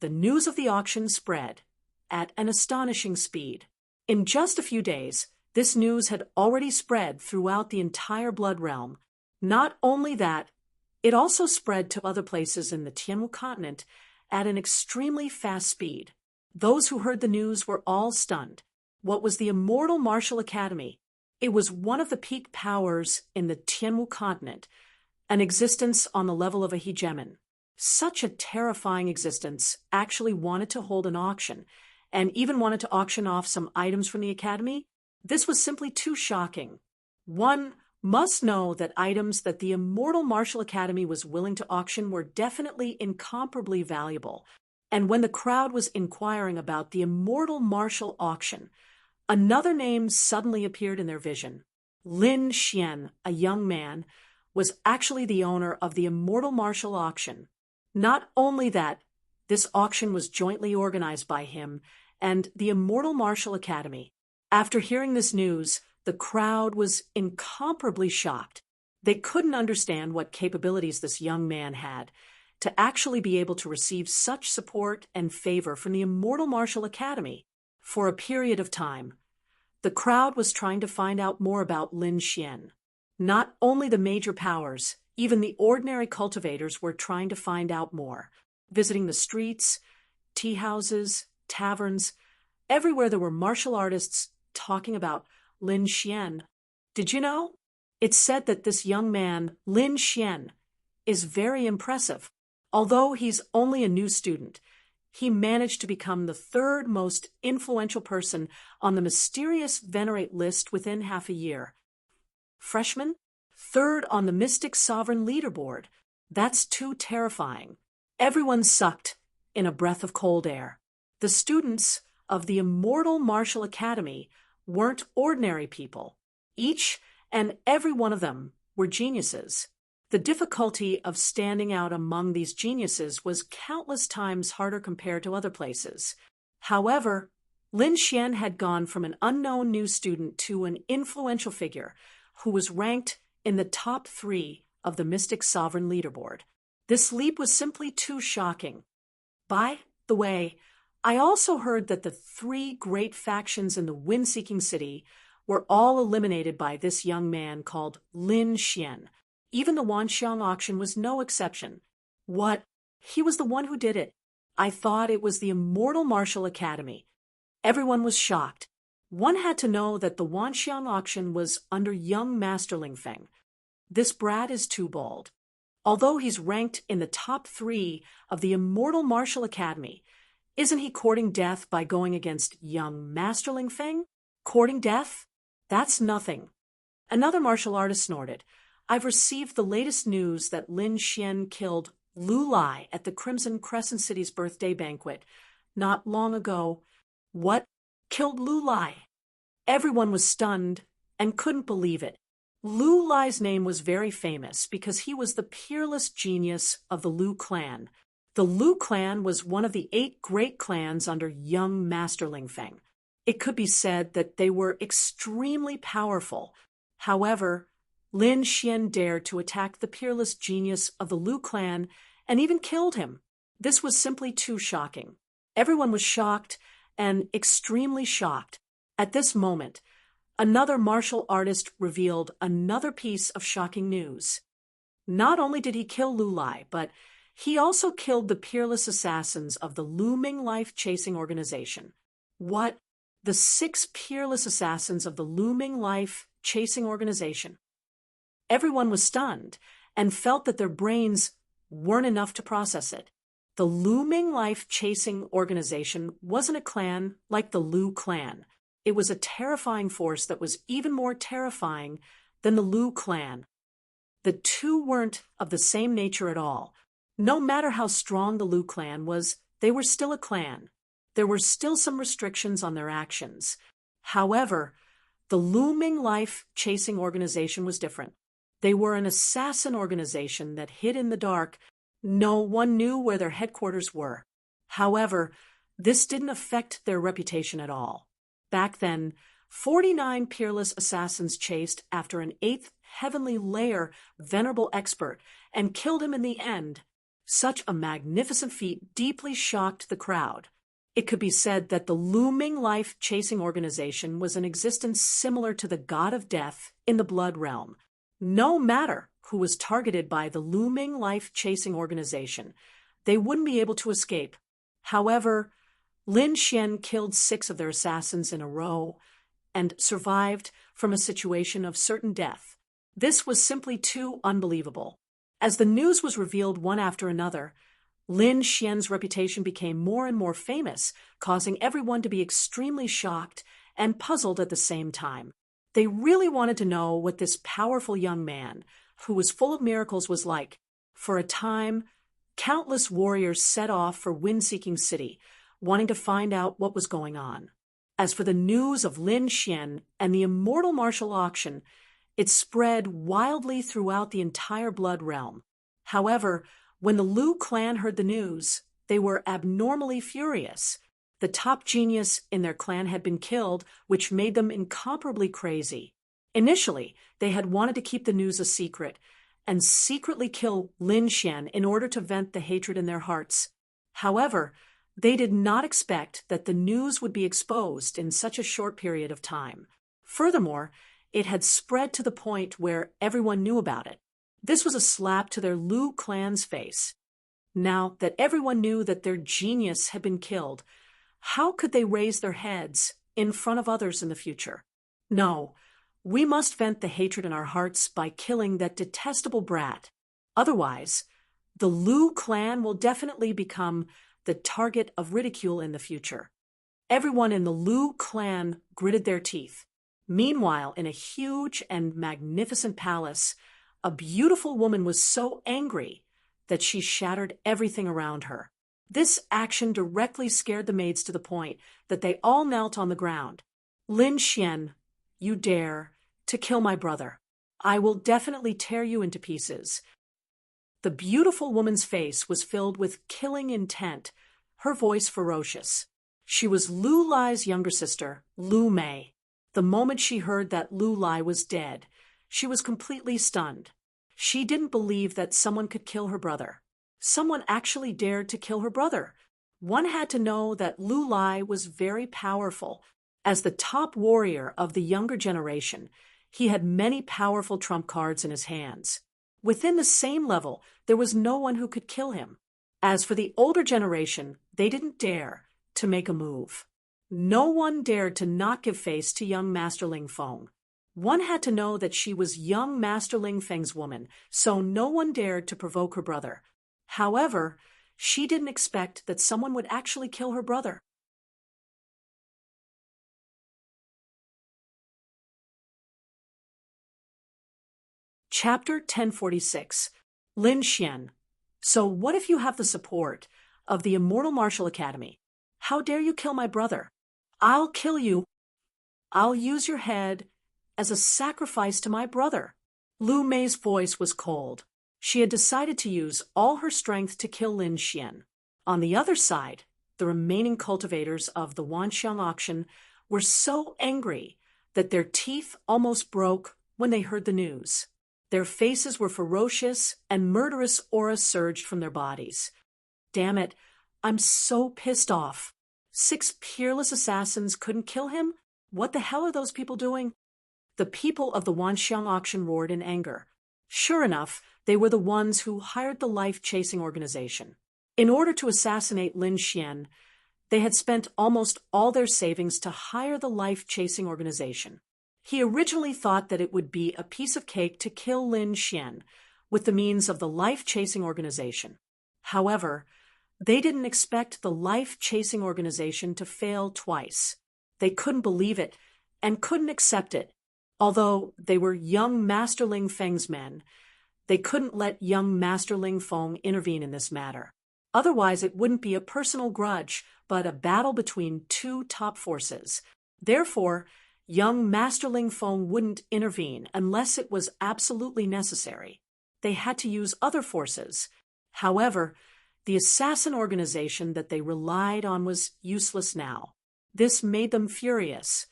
the news of the auction spread at an astonishing speed. In just a few days, this news had already spread throughout the entire Blood Realm. Not only that, it also spread to other places in the Tianwu continent at an extremely fast speed. Those who heard the news were all stunned. What was the Immortal Martial Academy? It was one of the peak powers in the Tianwu continent, an existence on the level of a hegemon. Such a terrifying existence actually wanted to hold an auction, and even wanted to auction off some items from the Academy. This was simply too shocking. One must know that items that the Immortal Martial Academy was willing to auction were definitely incomparably valuable. And when the crowd was inquiring about the Immortal Martial Auction, another name suddenly appeared in their vision. Lin Xian, a young man, was actually the owner of the Immortal Martial Auction. Not only that, this auction was jointly organized by him and the Immortal Martial Academy. After hearing this news, the crowd was incomparably shocked. They couldn't understand what capabilities this young man had to actually be able to receive such support and favor from the Immortal Martial Academy. For a period of time, the crowd was trying to find out more about Lin Xian. Not only the major powers, even the ordinary cultivators were trying to find out more, visiting the streets, tea houses, taverns. Everywhere there were martial artists talking about Lin Xian. Did you know? It's said that this young man, Lin Xian, is very impressive. Although he's only a new student, he managed to become the third most influential person on the mysterious Venerate list within half a year. Freshman? Third on the Mystic Sovereign leaderboard. That's too terrifying. Everyone sucked in a breath of cold air. The students of the Immortal Martial Academy weren't ordinary people. Each and every one of them were geniuses. The difficulty of standing out among these geniuses was countless times harder compared to other places. However, Lin Xian had gone from an unknown new student to an influential figure who was ranked in the top 3 of the Mystic Sovereign leaderboard. This leap was simply too shocking. By the way, I also heard that the 3 great factions in the wind-seeking city were all eliminated by this young man called Lin Xian. Even the Wanxiang auction was no exception. What? He was the one who did it. I thought it was the Immortal Martial Academy. Everyone was shocked. One had to know that the Wanxiang auction was under young Master Ling Feng. This brat is too bold. Although he's ranked in the top 3 of the Immortal Martial Academy, Isn't he courting death by going against young Master Ling Feng? Courting death? That's nothing. Another martial artist snorted. I've received the latest news that Lin Xian killed Lu Lai at the Crimson Crescent City's birthday banquet not long ago. What? Killed Lu Lai? Everyone was stunned and couldn't believe it. Lu Lai's name was very famous because he was the peerless genius of the Lu clan. The Lu clan was one of the 8 great clans under young Master Ling Feng. It could be said that they were extremely powerful. However, Lin Xian dared to attack the peerless genius of the Lu clan and even killed him. This was simply too shocking. Everyone was shocked and extremely shocked. At this moment, another martial artist revealed another piece of shocking news. Not only did he kill Lu Lai, but he also killed the peerless assassins of the looming life-chasing organization. What? The 6 peerless assassins of the looming life-chasing organization. Everyone was stunned and felt that their brains weren't enough to process it. The looming life-chasing organization wasn't a clan like the Lu clan. It was a terrifying force that was even more terrifying than the Lu clan. The two weren't of the same nature at all. No matter how strong the Lu clan was, they were still a clan. There were still some restrictions on their actions. However, the looming life-chasing organization was different. They were an assassin organization that hid in the dark. No one knew where their headquarters were. However, this didn't affect their reputation at all. Back then, 49 peerless assassins chased after an 8th heavenly layer venerable expert and killed him in the end. Such a magnificent feat deeply shocked the crowd. It could be said that the looming life-chasing organization was an existence similar to the god of death in the blood realm. No matter who was targeted by the looming life-chasing organization, they wouldn't be able to escape. However, Lin Xian killed 6 of their assassins in a row and survived from a situation of certain death. This was simply too unbelievable. As the news was revealed one after another, Lin Xian's reputation became more and more famous, causing everyone to be extremely shocked and puzzled at the same time. They really wanted to know what this powerful young man, who was full of miracles, was like. For a time, countless warriors set off for Wind-Seeking City, wanting to find out what was going on. As for the news of Lin Xian and the immortal martial auction, it spread wildly throughout the entire blood realm. However, when the Lu clan heard the news, they were abnormally furious. The top genius in their clan had been killed, which made them incomparably crazy. Initially, they had wanted to keep the news a secret and secretly kill Lin Xian in order to vent the hatred in their hearts. However, they did not expect that the news would be exposed in such a short period of time. Furthermore, it had spread to the point where everyone knew about it. This was a slap to their Lu clan's face. Now that everyone knew that their genius had been killed, how could they raise their heads in front of others in the future? No, we must vent the hatred in our hearts by killing that detestable brat. Otherwise, the Lu clan will definitely become the target of ridicule in the future. Everyone in the Lu clan gritted their teeth. Meanwhile, in a huge and magnificent palace, a beautiful woman was so angry that she shattered everything around her. This action directly scared the maids to the point that they all knelt on the ground. Lin Xian, you dare to kill my brother. I will definitely tear you into pieces. The beautiful woman's face was filled with killing intent, her voice ferocious. She was Lu Lai's younger sister, Lu Mei. The moment she heard that Lu Lai was dead, she was completely stunned. She didn't believe that someone could kill her brother. Someone actually dared to kill her brother. One had to know that Lu Lai was very powerful. As the top warrior of the younger generation, he had many powerful trump cards in his hands. Within the same level, there was no one who could kill him. As for the older generation, they didn't dare to make a move. No one dared to not give face to young Master Ling Feng. One had to know that she was young Master Ling Feng's woman, so no one dared to provoke her brother. However, She didn't expect that someone would actually kill her brother. Chapter 1046. Lin Xian. So what if you have the support of the Immortal Martial Academy? How dare you kill my brother? I'll kill you. I'll use your head as a sacrifice to my brother. Lu Mei's voice was cold. She had decided to use all her strength to kill Lin Xian. On the other side, the remaining cultivators of the Wanxiang auction were so angry that their teeth almost broke when they heard the news. Their faces were ferocious, and murderous auras surged from their bodies. Damn it, I'm so pissed off. 6 peerless assassins couldn't kill him? What the hell are those people doing? The people of the Wanxiang auction roared in anger. Sure enough, they were the ones who hired the life-chasing organization. In order to assassinate Lin Xian, they had spent almost all their savings to hire the life-chasing organization. He originally thought that it would be a piece of cake to kill Lin Xian with the means of the life-chasing organization. However, they didn't expect the life-chasing organization to fail twice. They couldn't believe it and couldn't accept it. Although they were young Master Ling Feng's men, they couldn't let young Master Ling Feng intervene in this matter. Otherwise, it wouldn't be a personal grudge, but a battle between 2 top forces. Therefore, young Master Ling Feng wouldn't intervene unless it was absolutely necessary. They had to use other forces. However, the assassin organization that they relied on was useless now. This made them furious.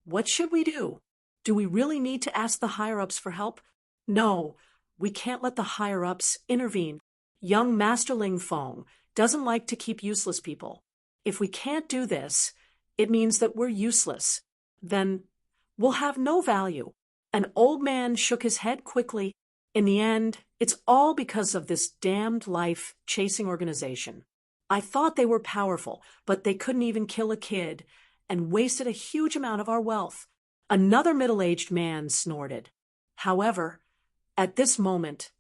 What should we do? Do we really need to ask the higher-ups for help? No, we can't let the higher-ups intervene. Young Master Ling Feng doesn't like to keep useless people. If we can't do this, it means that we're useless. Then we'll have no value. An old man shook his head quickly. In the end, it's all because of this damned life-chasing organization. I thought they were powerful, but they couldn't even kill a kid and wasted a huge amount of our wealth. Another middle-aged man snorted. However, at this moment,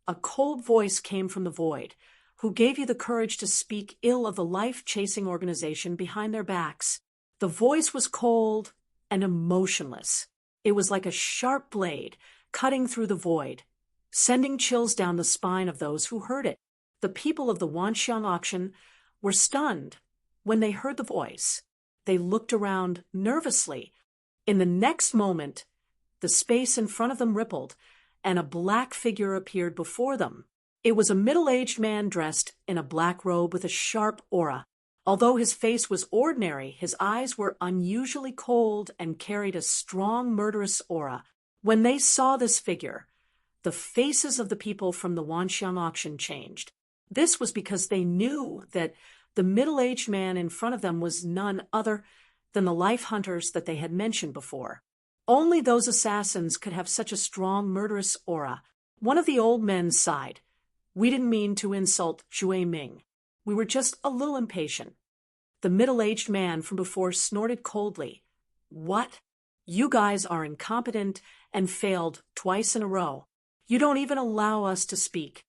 a cold voice came from the void, who gave you the courage to speak ill of the life-chasing organization behind their backs. The voice was cold and emotionless. It was like a sharp blade cutting through the void, sending chills down the spine of those who heard it. The people of the Wanxiang auction were stunned when they heard the voice. They looked around nervously. In the next moment, the space in front of them rippled, and a black figure appeared before them. It was a middle-aged man dressed in a black robe with a sharp aura. Although his face was ordinary, his eyes were unusually cold and carried a strong, murderous aura. When they saw this figure, the faces of the people from the Wanxiang auction changed. This was because they knew that the middle-aged man in front of them was none other than the life hunters that they had mentioned before. Only those assassins could have such a strong, murderous aura. One of the old men sighed. We didn't mean to insult Zhui Ming. We were just a little impatient. The middle-aged man from before snorted coldly. What? You guys are incompetent and failed twice in a row. You don't even allow us to speak.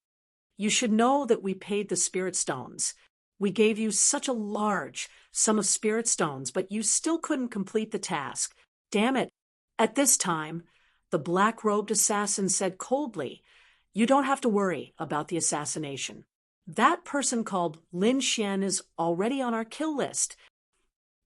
You should know that we paid the spirit stones. We gave you such a large sum of spirit stones, but you still couldn't complete the task. Damn it. At this time, the black-robed assassin said coldly, You don't have to worry about the assassination. That person called Lin Xian is already on our kill list.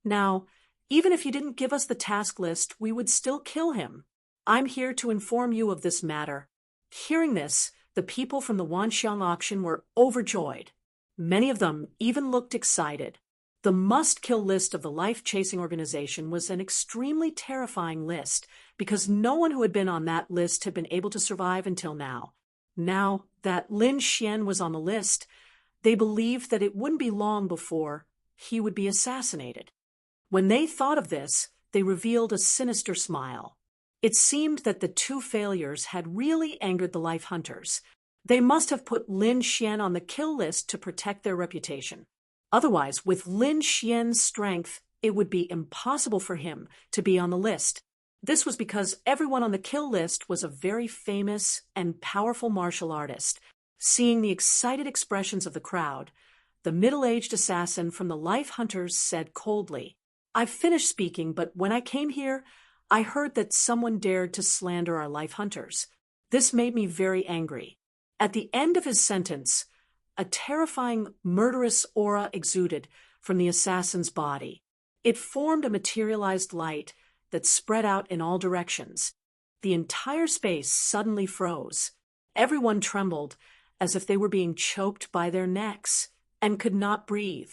Now, even if you didn't give us the task list, we would still kill him. I'm here to inform you of this matter. Hearing this, the people from the Wanxiang auction were overjoyed. Many of them even looked excited. The must-kill list of the life-chasing organization was an extremely terrifying list because no one who had been on that list had been able to survive until now. Now that Lin Xian was on the list, they believed that it wouldn't be long before he would be assassinated. When they thought of this, they revealed a sinister smile. It seemed that the 2 failures had really angered the life hunters. They must have put Lin Xian on the kill list to protect their reputation. Otherwise, with Lin Xian's strength, it would be impossible for him to be on the list. This was because everyone on the kill list was a very famous and powerful martial artist. Seeing the excited expressions of the crowd, the middle-aged assassin from the Life Hunters said coldly. "I've finished speaking, but when I came here, I heard that someone dared to slander our Life Hunters. This made me very angry." At the end of his sentence, a terrifying, murderous aura exuded from the assassin's body. It formed a materialized light that spread out in all directions. The entire space suddenly froze. Everyone trembled as if they were being choked by their necks and could not breathe.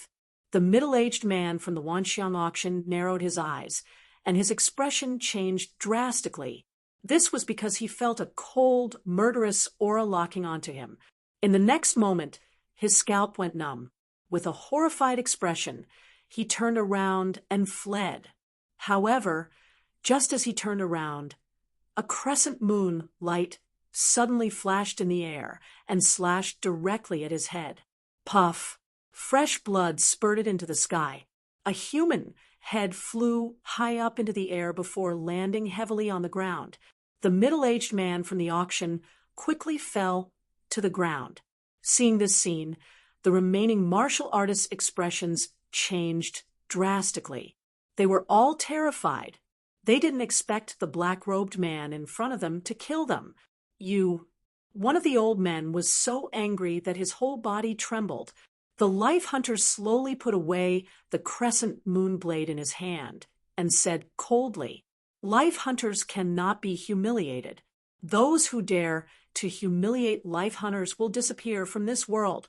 The middle-aged man from the Wanxiang auction narrowed his eyes, and his expression changed drastically. This was because he felt a cold, murderous aura locking onto him. In the next moment, his scalp went numb. With a horrified expression, he turned around and fled. However, just as he turned around, a crescent moon light suddenly flashed in the air and slashed directly at his head. Puff! Fresh blood spurted into the sky. A human head flew high up into the air before landing heavily on the ground. The middle-aged man from the auction quickly fell to the ground. Seeing this scene, the remaining martial artists' expressions changed drastically. They were all terrified. They didn't expect the black-robed man in front of them to kill them. One of the old men was so angry that his whole body trembled. The Life Hunter slowly put away the crescent moon blade in his hand and said coldly, "Life Hunters cannot be humiliated. Those who dare to humiliate Life Hunters will disappear from this world.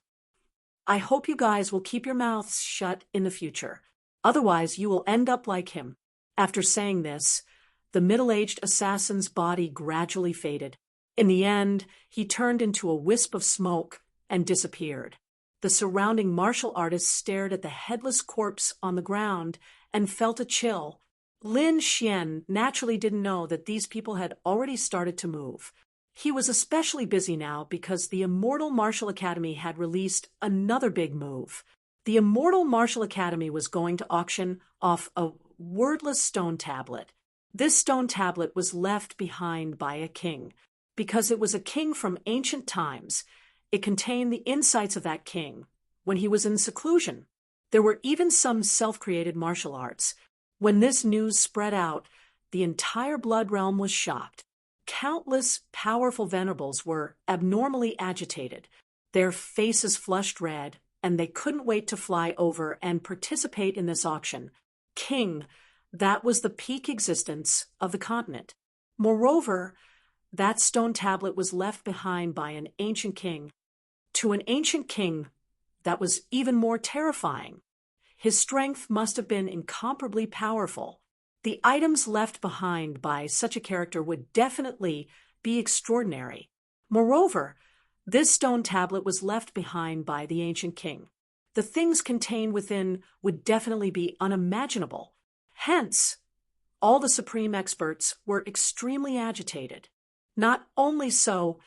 I hope you guys will keep your mouths shut in the future. Otherwise, you will end up like him." After saying this, the middle-aged assassin's body gradually faded. In the end, he turned into a wisp of smoke and disappeared. The surrounding martial artists stared at the headless corpse on the ground and felt a chill. Lin Xian naturally didn't know that these people had already started to move. He was especially busy now because the Immortal Martial Academy had released another big move. The Immortal Martial Academy was going to auction off a wordless stone tablet. This stone tablet was left behind by a king. Because it was a king from ancient times, it contained the insights of that king when he was in seclusion. There were even some self-created martial arts. When this news spread out, the entire Blood Realm was shocked. Countless powerful venerables were abnormally agitated. Their faces flushed red, and they couldn't wait to fly over and participate in this auction. King, that was the peak existence of the continent. Moreover, that stone tablet was left behind by an ancient king. To an ancient king, that was even more terrifying. His strength must have been incomparably powerful. The items left behind by such a character would definitely be extraordinary. Moreover, this stone tablet was left behind by the ancient king. The things contained within would definitely be unimaginable. Hence, all the supreme experts were extremely agitated. Not only so,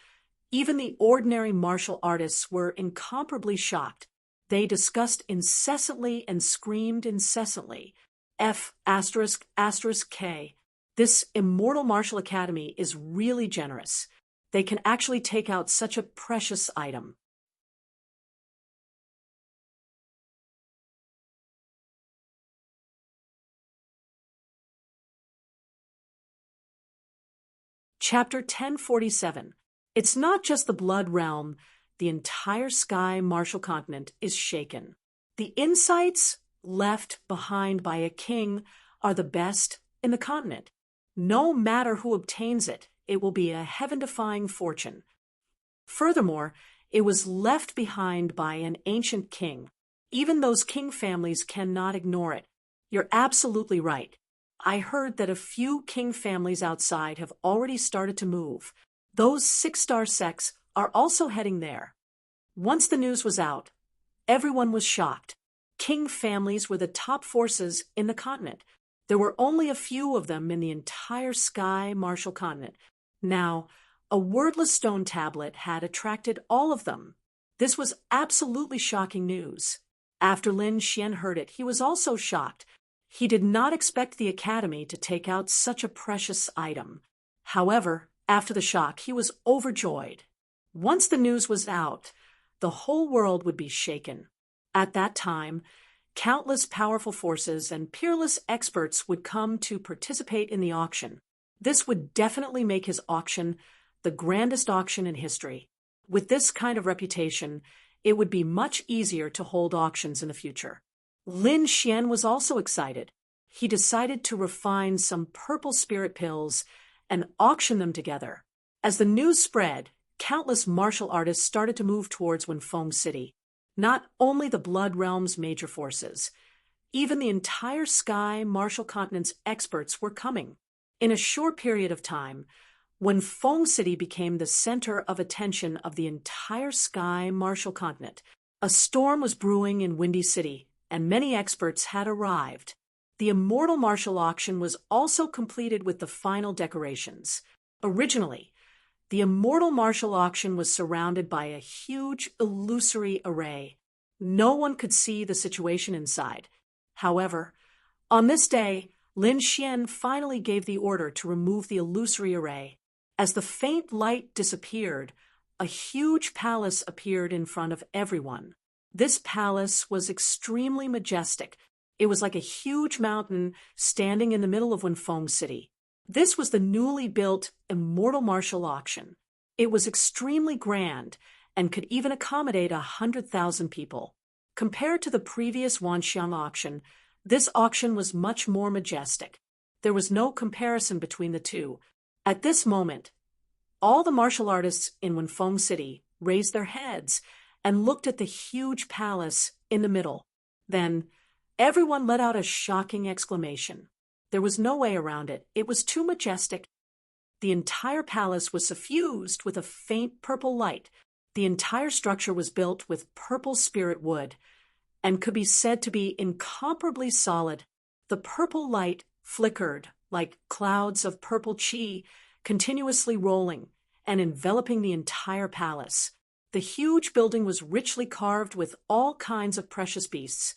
even the ordinary martial artists were incomparably shocked. They discussed incessantly and screamed incessantly. F***K. This Immortal Martial Academy is really generous. They can actually take out such a precious item. Chapter 1047. It's not just the Blood Realm. The entire sky martial continent is shaken. The insights left behind by a king are the best in the continent. No matter who obtains it, it will be a heaven-defying fortune. Furthermore, it was left behind by an ancient king. Even those king families cannot ignore it. You're absolutely right. I heard that a few king families outside have already started to move. Those 6-star sects are also heading there. Once the news was out, everyone was shocked. King families were the top forces in the continent. There were only a few of them in the entire sky martial continent. Now, a wordless stone tablet had attracted all of them. This was absolutely shocking news. After Lin Xian heard it, he was also shocked. He did not expect the academy to take out such a precious item. However, after the shock, he was overjoyed. Once the news was out, the whole world would be shaken. At that time, countless powerful forces and peerless experts would come to participate in the auction. This would definitely make his auction the grandest auction in history. With this kind of reputation, it would be much easier to hold auctions in the future. Lin Xian was also excited. He decided to refine some purple spirit pills and auction them together. As the news spread, countless martial artists started to move towards Wenfeng City. Not only the Blood Realm's major forces, even the entire Sky Martial Continent's experts were coming. In a short period of time, Wenfeng City became the center of attention of the entire Sky Martial Continent. A storm was brewing in Windy City, and many experts had arrived. The Immortal Martial Auction was also completed with the final decorations. Originally, the Immortal Martial Auction was surrounded by a huge illusory array. No one could see the situation inside. However, on this day, Lin Xian finally gave the order to remove the illusory array. As the faint light disappeared, a huge palace appeared in front of everyone. This palace was extremely majestic. It was like a huge mountain standing in the middle of Wenfeng City. This was the newly built Immortal Martial Auction. It was extremely grand and could even accommodate 100,000 people. Compared to the previous Wanxiang auction, this auction was much more majestic. There was no comparison between the two. At this moment, all the martial artists in Wenfeng City raised their heads and looked at the huge palace in the middle. Then, everyone let out a shocking exclamation. There was no way around it. It was too majestic. The entire palace was suffused with a faint purple light. The entire structure was built with purple spirit wood and could be said to be incomparably solid. The purple light flickered like clouds of purple chi, continuously rolling and enveloping the entire palace. The huge building was richly carved with all kinds of precious beasts,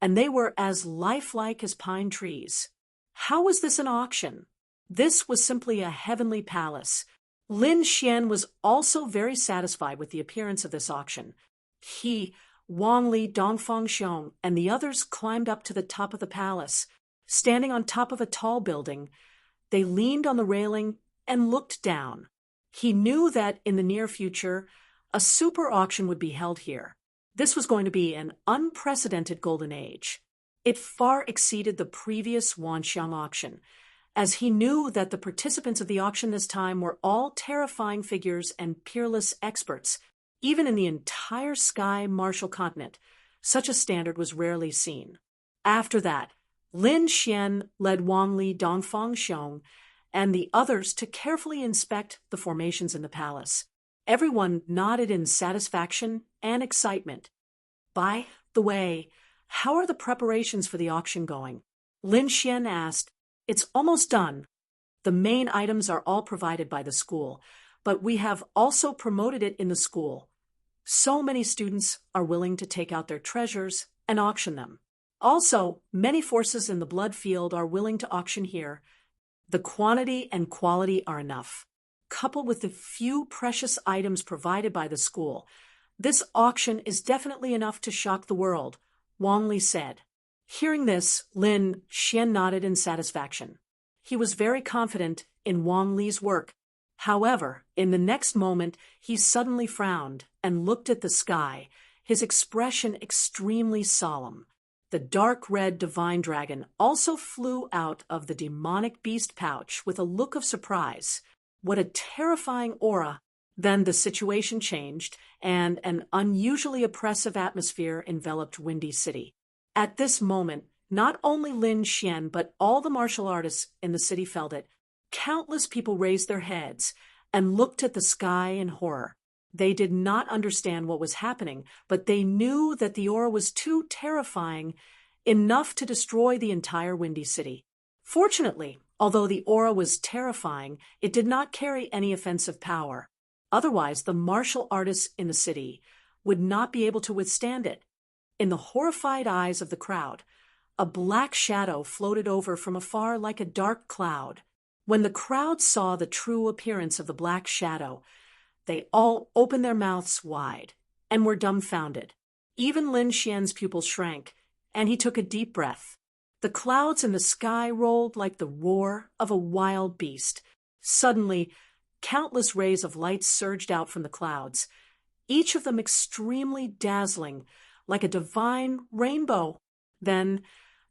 and they were as lifelike as pine trees. How was this an auction? This was simply a heavenly palace. Lin Xian was also very satisfied with the appearance of this auction. He, Wang Li, Dongfang Xiong, and the others climbed up to the top of the palace. Standing on top of a tall building, they leaned on the railing and looked down. He knew that in the near future, a super auction would be held here. This was going to be an unprecedented golden age. It far exceeded the previous Wanxiang auction, as he knew that the participants of the auction this time were all terrifying figures and peerless experts. Even in the entire Sky Martial Continent, such a standard was rarely seen. After that, Lin Xian led Wang Li, Dongfang Xiong, and the others to carefully inspect the formations in the palace. Everyone nodded in satisfaction and excitement. By the way, how are the preparations for the auction going? Lin Xian asked. It's almost done. The main items are all provided by the school, but we have also promoted it in the school. So many students are willing to take out their treasures and auction them. Also, many forces in the blood field are willing to auction here. The quantity and quality are enough. Coupled with the few precious items provided by the school, this auction is definitely enough to shock the world, Wang Li said. Hearing this, Lin Xian nodded in satisfaction. He was very confident in Wang Li's work. However, in the next moment, he suddenly frowned and looked at the sky, his expression extremely solemn. The dark red divine dragon also flew out of the demonic beast pouch with a look of surprise. What a terrifying aura! Then the situation changed, and an unusually oppressive atmosphere enveloped Windy City. At this moment, not only Lin Xian but all the martial artists in the city felt it. Countless people raised their heads and looked at the sky in horror. They did not understand what was happening, but they knew that the aura was too terrifying, enough to destroy the entire Windy City. Fortunately, although the aura was terrifying, it did not carry any offensive power. Otherwise, the martial artists in the city would not be able to withstand it. In the horrified eyes of the crowd, a black shadow floated over from afar like a dark cloud. When the crowd saw the true appearance of the black shadow, they all opened their mouths wide and were dumbfounded. Even Lin Xian's pupils shrank, and he took a deep breath. The clouds in the sky rolled like the roar of a wild beast. Suddenly, countless rays of light surged out from the clouds, each of them extremely dazzling, like a divine rainbow. Then,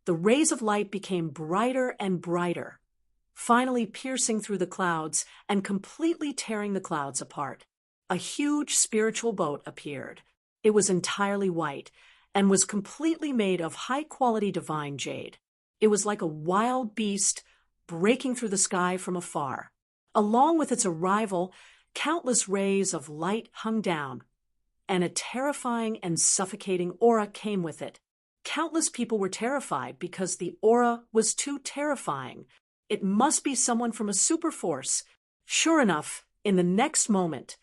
the rays of light became brighter and brighter, finally piercing through the clouds and completely tearing the clouds apart. A huge spiritual boat appeared. It was entirely white and was completely made of high-quality divine jade. It was like a wild beast breaking through the sky from afar. Along with its arrival, countless rays of light hung down, and a terrifying and suffocating aura came with it. Countless people were terrified because the aura was too terrifying. It must be someone from a super force. Sure enough, in the next moment,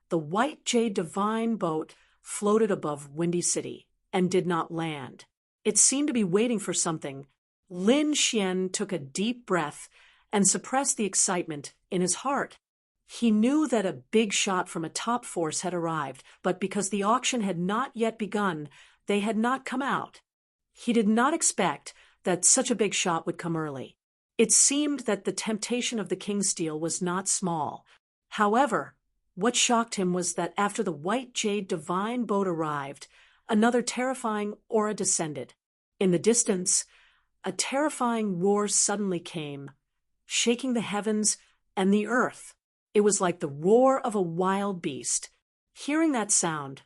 the white jade divine boat floated above Windy City and did not land. It seemed to be waiting for something. Lin Xian took a deep breath and suppressed the excitement in his heart. He knew that a big shot from a top force had arrived, but because the auction had not yet begun, they had not come out. He did not expect that such a big shot would come early. It seemed that the temptation of the King's Steel was not small. However, what shocked him was that after the white jade divine boat arrived, another terrifying aura descended. In the distance, a terrifying roar suddenly came, shaking the heavens and the earth. It was like the roar of a wild beast. Hearing that sound,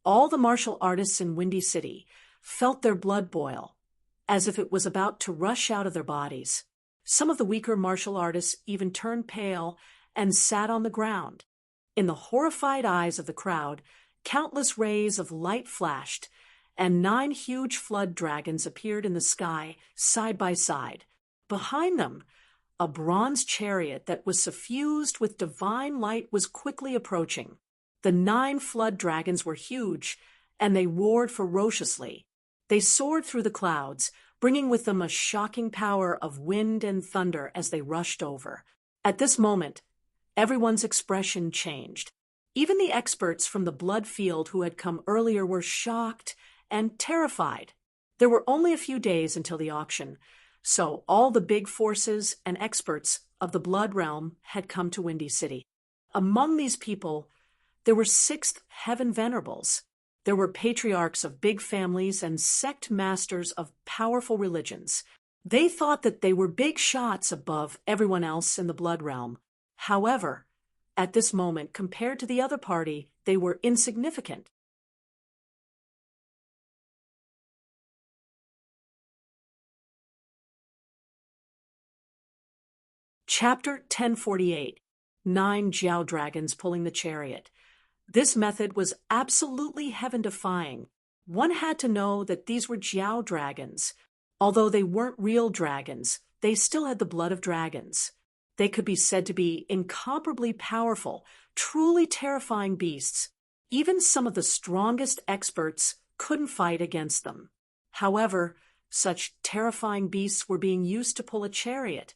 all the martial artists in Windy City felt their blood boil, as if it was about to rush out of their bodies. Some of the weaker martial artists even turned pale and sat on the ground. In the horrified eyes of the crowd, countless rays of light flashed, and 9 huge flood dragons appeared in the sky side by side. Behind them, a bronze chariot that was suffused with divine light was quickly approaching. The 9 flood dragons were huge, and they roared ferociously. They soared through the clouds, bringing with them a shocking power of wind and thunder as they rushed over. At this moment, everyone's expression changed. Even the experts from the blood field who had come earlier were shocked and terrified. There were only a few days until the auction, so all the big forces and experts of the blood realm had come to Windy City. Among these people, there were 6th heaven venerables. There were patriarchs of big families and sect masters of powerful religions. They thought that they were big shots above everyone else in the blood realm. However, at this moment, compared to the other party, they were insignificant. Chapter 1048. 9 Jiao Dragons Pulling the Chariot. This method was absolutely heaven-defying. One had to know that these were Jiao dragons. Although they weren't real dragons, they still had the blood of dragons. They could be said to be incomparably powerful, truly terrifying beasts. Even some of the strongest experts couldn't fight against them. However, such terrifying beasts were being used to pull a chariot,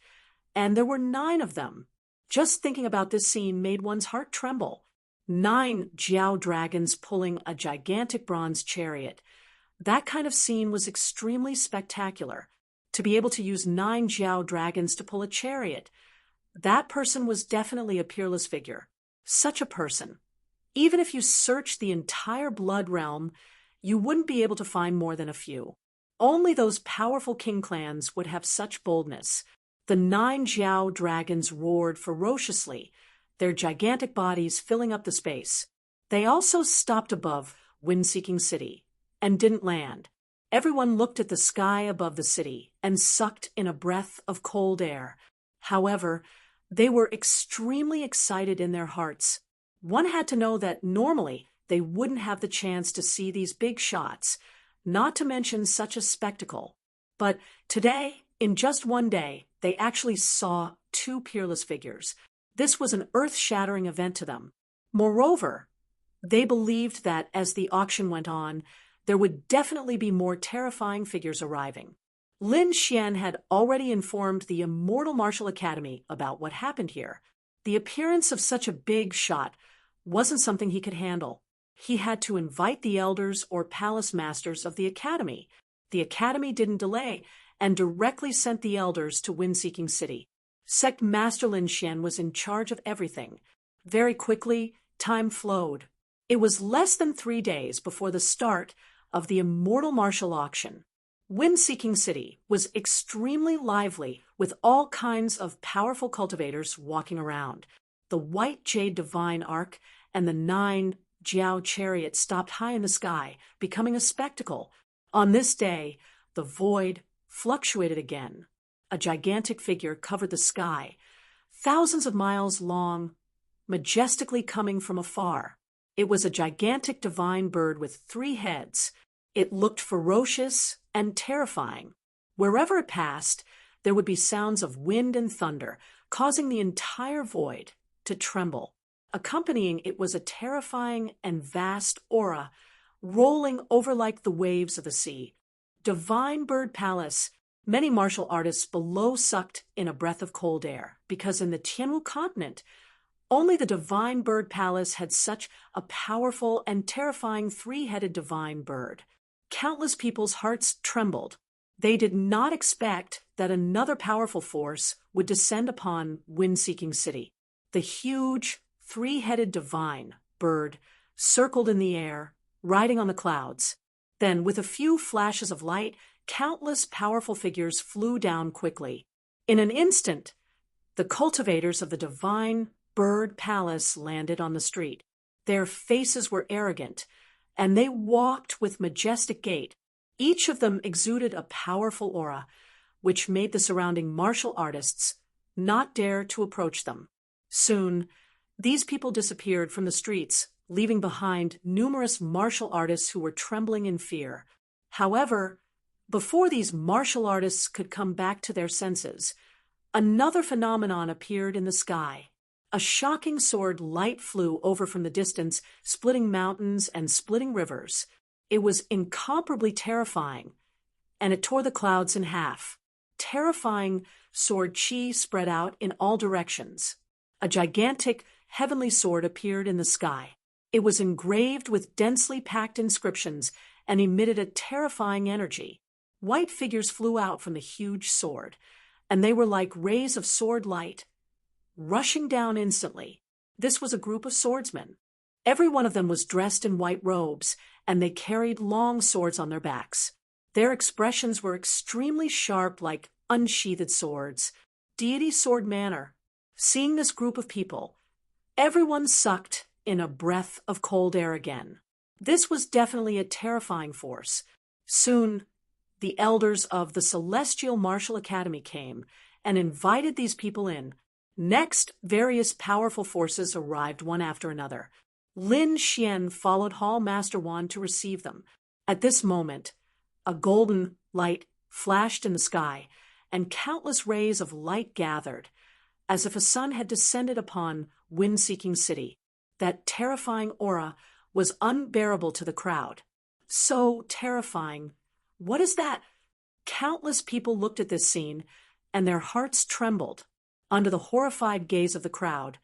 and there were 9 of them. Just thinking about this scene made one's heart tremble. 9 Jiao dragons pulling a gigantic bronze chariot. That kind of scene was extremely spectacular. To be able to use 9 Jiao dragons to pull a chariot, that person was definitely a peerless figure. Such a person. Even if you searched the entire blood realm, you wouldn't be able to find more than a few. Only those powerful king clans would have such boldness. The 9 Jiao dragons roared ferociously, their gigantic bodies filling up the space. They also stopped above Wind-Seeking City and didn't land. Everyone looked at the sky above the city and sucked in a breath of cold air. However, they were extremely excited in their hearts. One had to know that normally they wouldn't have the chance to see these big shots, not to mention such a spectacle. But today, in just one day, they actually saw 2 peerless figures. This was an earth-shattering event to them. Moreover, they believed that as the auction went on, there would definitely be more terrifying figures arriving. Lin Xian had already informed the Immortal Martial Academy about what happened here. The appearance of such a big shot wasn't something he could handle. he had to invite the elders or palace masters of the academy. The academy didn't delay and directly sent the elders to Wind-Seeking City. Sect Master Lin Xian was in charge of everything. Very quickly, time flowed. It was less than 3 days before the start of the Immortal Martial Auction. Wind-Seeking City was extremely lively, with all kinds of powerful cultivators walking around. The white jade divine arc and the 9 Jiao chariots stopped high in the sky, becoming a spectacle. On this day, the void fluctuated again. A gigantic figure covered the sky, thousands of miles long, majestically coming from afar. It was a gigantic divine bird with 3 heads. It looked ferocious and terrifying. Wherever it passed, there would be sounds of wind and thunder, causing the entire void to tremble. Accompanying it was a terrifying and vast aura, rolling over like the waves of the sea. Divine Bird Palace. Many martial artists below sucked in a breath of cold air, because in the Tianwu continent, only the Divine Bird Palace had such a powerful and terrifying 3-headed divine bird. Countless people's hearts trembled. They did not expect that another powerful force would descend upon Wind-Seeking City. The huge 3-headed divine bird circled in the air, riding on the clouds. Then, with a few flashes of light, countless powerful figures flew down quickly. In an instant, the cultivators of the Divine Bird Palace landed on the street. Their faces were arrogant, and they walked with majestic gait. Each of them exuded a powerful aura, which made the surrounding martial artists not dare to approach them. Soon, these people disappeared from the streets, leaving behind numerous martial artists who were trembling in fear. However, before these martial artists could come back to their senses, another phenomenon appeared in the sky. A shocking sword light flew over from the distance, splitting mountains and splitting rivers. It was incomparably terrifying, and it tore the clouds in half. Terrifying sword chi spread out in all directions. A gigantic heavenly sword appeared in the sky. It was engraved with densely packed inscriptions and emitted a terrifying energy. White figures flew out from the huge sword, and they were like rays of sword light, rushing down instantly. This was a group of swordsmen. Every one of them was dressed in white robes, and they carried long swords on their backs. Their expressions were extremely sharp, like unsheathed swords. Deity sword manner. Seeing this group of people, everyone sucked in a breath of cold air again. This was definitely a terrifying force. Soon, the elders of the Celestial Martial Academy came and invited these people in. Next, various powerful forces arrived one after another. Lin Xian followed Hall Master Wan to receive them. At this moment, a golden light flashed in the sky, and countless rays of light gathered, as if a sun had descended upon Wind-Seeking City. That terrifying aura was unbearable to the crowd. So terrifying. What is that? Countless people looked at this scene, and their hearts trembled. Under the horrified gaze of the crowd,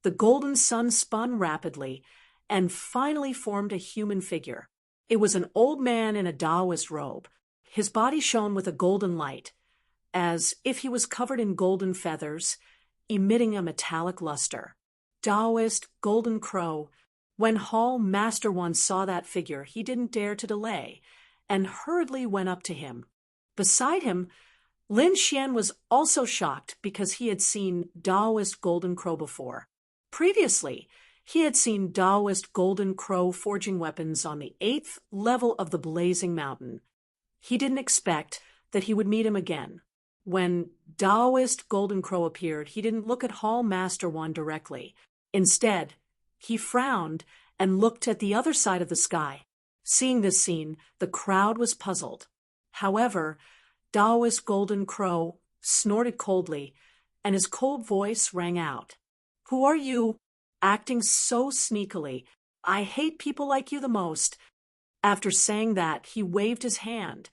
the golden sun spun rapidly and finally formed a human figure. It was an old man in a Taoist robe. His body shone with a golden light, as if he was covered in golden feathers, emitting a metallic luster. Taoist golden crow. When Hall Master One saw that figure, he didn't dare to delay, and hurriedly went up to him. Beside him, Lin Xian was also shocked because he had seen Taoist golden crow before. Previously, he had seen Taoist golden crow forging weapons on the 8th level of the Blazing Mountain. He didn't expect that he would meet him again. When Taoist golden crow appeared, he didn't look at Hall Master One directly. Instead, he frowned and looked at the other side of the sky. Seeing this scene, the crowd was puzzled. However, Taoist golden crow snorted coldly, and his cold voice rang out. "Who are you? Acting so sneakily. I hate people like you the most." After saying that, he waved his hand,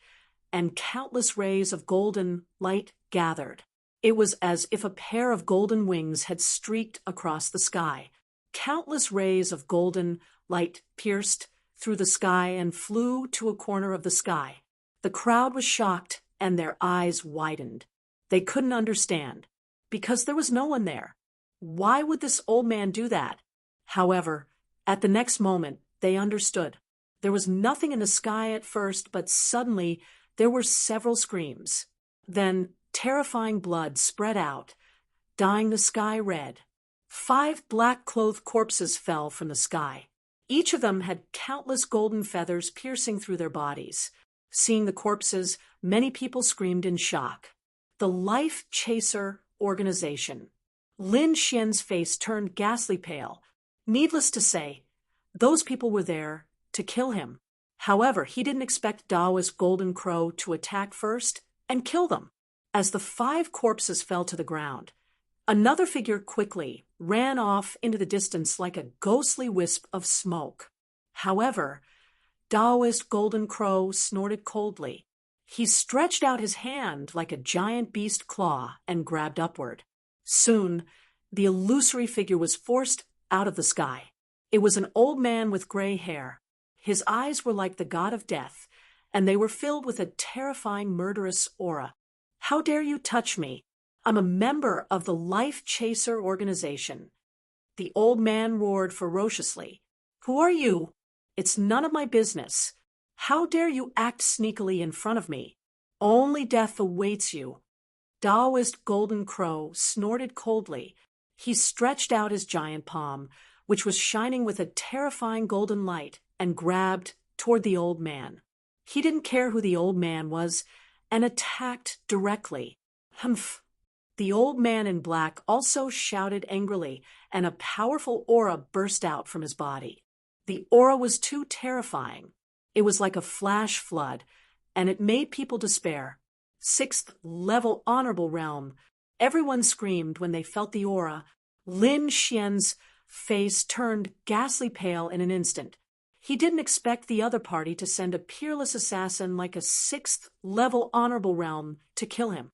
and countless rays of golden light gathered. It was as if a pair of golden wings had streaked across the sky. Countless rays of golden light pierced through the sky and flew to a corner of the sky. The crowd was shocked, and their eyes widened. They couldn't understand, because there was no one there. Why would this old man do that? However, at the next moment, they understood. There was nothing in the sky at first, but suddenly there were several screams. Then terrifying blood spread out, dyeing the sky red. 5 black-clothed corpses fell from the sky. Each of them had countless golden feathers piercing through their bodies. Seeing the corpses, many people screamed in shock. The Life Chaser Organization. Lin Xian's face turned ghastly pale. Needless to say, those people were there to kill him. However, he didn't expect Daoist Golden Crow to attack first and kill them. As the 5 corpses fell to the ground, another figure quickly ran off into the distance like a ghostly wisp of smoke. However, Daoist Golden Crow snorted coldly. He stretched out his hand like a giant beast claw and grabbed upward. Soon, the illusory figure was forced out of the sky. It was an old man with gray hair. His eyes were like the god of death, and they were filled with a terrifying murderous aura. "How dare you touch me? I'm a member of the Life Chaser Organization." The old man roared ferociously. "Who are you? It's none of my business. How dare you act sneakily in front of me? Only death awaits you." Daoist Golden Crow snorted coldly. He stretched out his giant palm, which was shining with a terrifying golden light, and grabbed toward the old man. He didn't care who the old man was, and attacked directly. Humph! The old man in black also shouted angrily, and a powerful aura burst out from his body. The aura was too terrifying. It was like a flash flood, and it made people despair. 6th level honorable realm. Everyone screamed when they felt the aura. Lin Xian's face turned ghastly pale in an instant. He didn't expect the other party to send a peerless assassin like a 6th level honorable realm to kill him.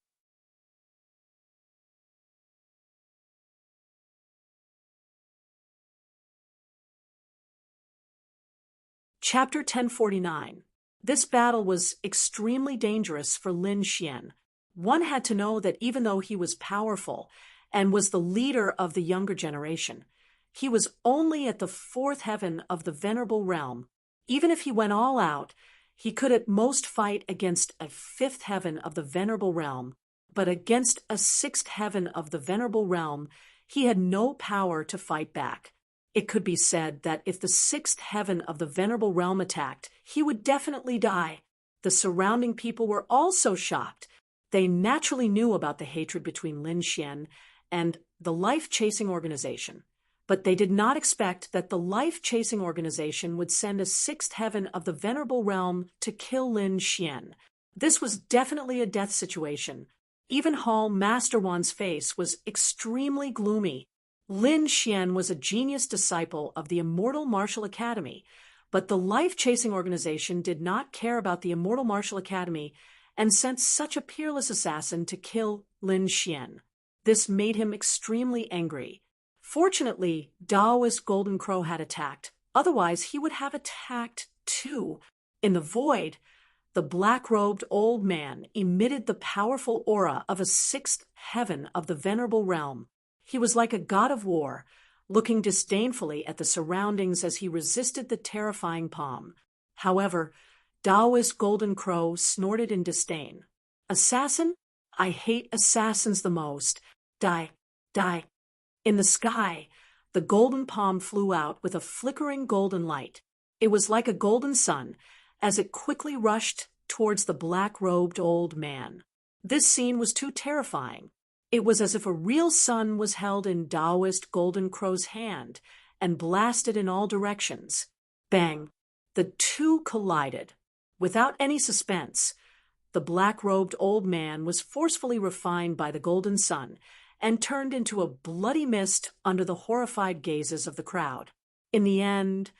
Chapter 1049. This battle was extremely dangerous for Lin Xian. One had to know that even though he was powerful and was the leader of the younger generation, he was only at the 4th heaven of the Venerable Realm. Even if he went all out, he could at most fight against a 5th heaven of the Venerable Realm, but against a 6th heaven of the Venerable Realm, he had no power to fight back. It could be said that if the 6th heaven of the Venerable Realm attacked, he would definitely die. The surrounding people were also shocked. They naturally knew about the hatred between Lin Xian and the Life-Chasing Organization, but they did not expect that the Life-Chasing Organization would send a 6th heaven of the Venerable Realm to kill Lin Xian. This was definitely a death situation. Even Hall Master Wan's face was extremely gloomy. Lin Xian was a genius disciple of the Immortal Martial Academy, but the Life-Chasing Organization did not care about the Immortal Martial Academy and sent such a peerless assassin to kill Lin Xian. This made him extremely angry. Fortunately, Daoist Golden Crow had attacked. Otherwise, he would have attacked too. In the void, the black-robed old man emitted the powerful aura of a 6th heaven of the Venerable Realm. He was like a god of war, looking disdainfully at the surroundings as he resisted the terrifying palm. However, Daoist Golden Crow snorted in disdain. "Assassin? I hate assassins the most. Die, die." In the sky, the golden palm flew out with a flickering golden light. It was like a golden sun as it quickly rushed towards the black-robed old man. This scene was too terrifying. It was as if a real sun was held in Daoist Golden Crow's hand and blasted in all directions. Bang! The two collided. Without any suspense, the black-robed old man was forcefully refined by the golden sun and turned into a bloody mist under the horrified gazes of the crowd. In the end,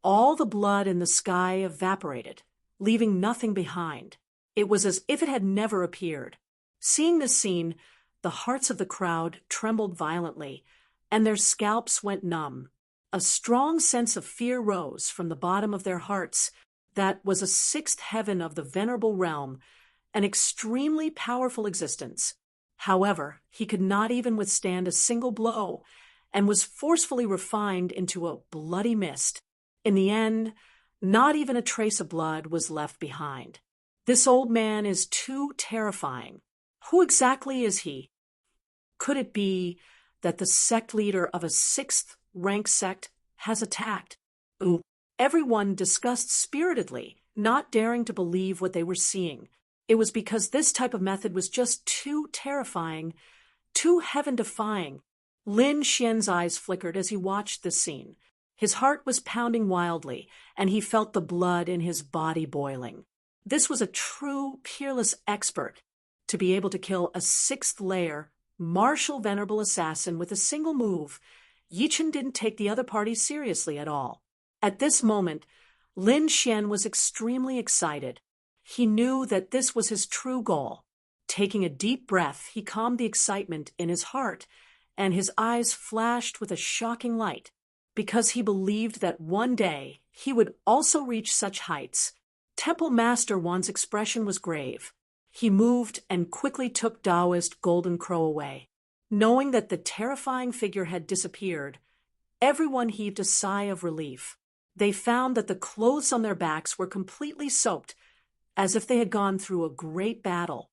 all the blood in the sky evaporated, leaving nothing behind. It was as if it had never appeared. Seeing this scene, the hearts of the crowd trembled violently, and their scalps went numb. A strong sense of fear rose from the bottom of their hearts. That was a sixth heaven of the venerable realm, an extremely powerful existence. However, he could not even withstand a single blow, and was forcefully refined into a bloody mist. In the end, not even a trace of blood was left behind. This old man is too terrifying. Who exactly is he? Could it be that the sect leader of a sixth-rank sect has attacked? Ooh. Everyone discussed spiritedly, not daring to believe what they were seeing. It was because this type of method was just too terrifying, too heaven-defying. Lin Xian's eyes flickered as he watched this scene. His heart was pounding wildly, and he felt the blood in his body boiling. This was a true, peerless expert to be able to kill a sixth-layer, martial venerable assassin with a single move. Yichen didn't take the other party seriously at all. At this moment, Lin Xian was extremely excited. He knew that this was his true goal. Taking a deep breath, he calmed the excitement in his heart, and his eyes flashed with a shocking light. Because he believed that one day he would also reach such heights, Temple Master Wan's expression was grave. He moved and quickly took Taoist Golden Crow away. Knowing that the terrifying figure had disappeared, everyone heaved a sigh of relief. They found that the clothes on their backs were completely soaked, as if they had gone through a great battle.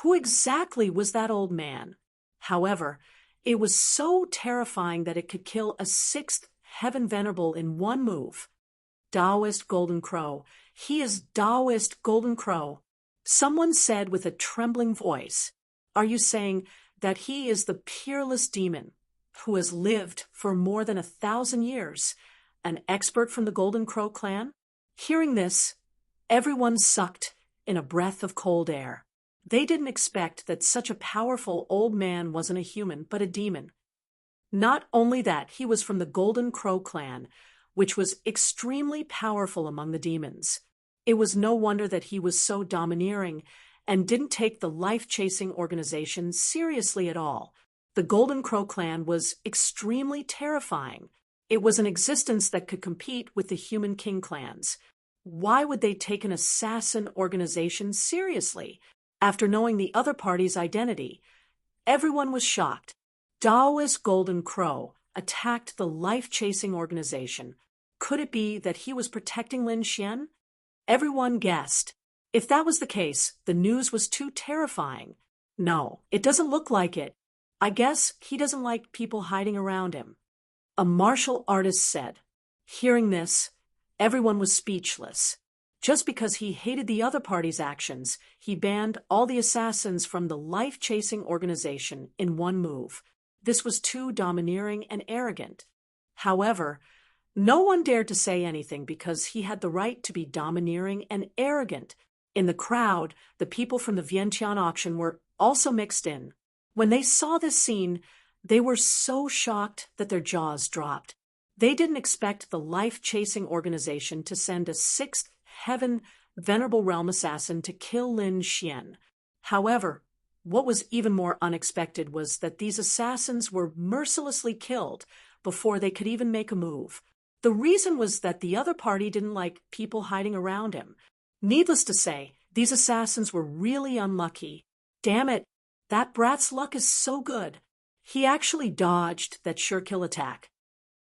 Who exactly was that old man? However, it was so terrifying that it could kill a sixth heaven venerable in one move. Taoist Golden Crow. He is Taoist Golden Crow. Someone said with a trembling voice, "Are you saying that he is the peerless demon who has lived for more than 1,000 years, an expert from the Golden Crow clan?" Hearing this, everyone sucked in a breath of cold air. They didn't expect that such a powerful old man wasn't a human, but a demon. Not only that, he was from the Golden Crow clan, which was extremely powerful among the demons. It was no wonder that he was so domineering and didn't take the life-chasing organization seriously at all. The Golden Crow clan was extremely terrifying. It was an existence that could compete with the Human King clans. Why would they take an assassin organization seriously? After knowing the other party's identity, everyone was shocked. Taoist Golden Crow attacked the life-chasing organization. Could it be that he was protecting Lin Xian? Everyone guessed. If that was the case, the news was too terrifying. No, it doesn't look like it. I guess he doesn't like people hiding around him. A martial artist said. Hearing this, everyone was speechless. Just because he hated the other party's actions, he banned all the assassins from the life-chasing organization in one move. This was too domineering and arrogant. However, no one dared to say anything because he had the right to be domineering and arrogant. In the crowd, the people from the Vientiane auction were also mixed in. When they saw this scene, they were so shocked that their jaws dropped. They didn't expect the life-chasing organization to send a sixth heaven venerable realm assassin to kill Lin Xian. However, what was even more unexpected was that these assassins were mercilessly killed before they could even make a move. The reason was that the other party didn't like people hiding around him. Needless to say, these assassins were really unlucky. Damn it, that brat's luck is so good. He actually dodged that sure-kill attack.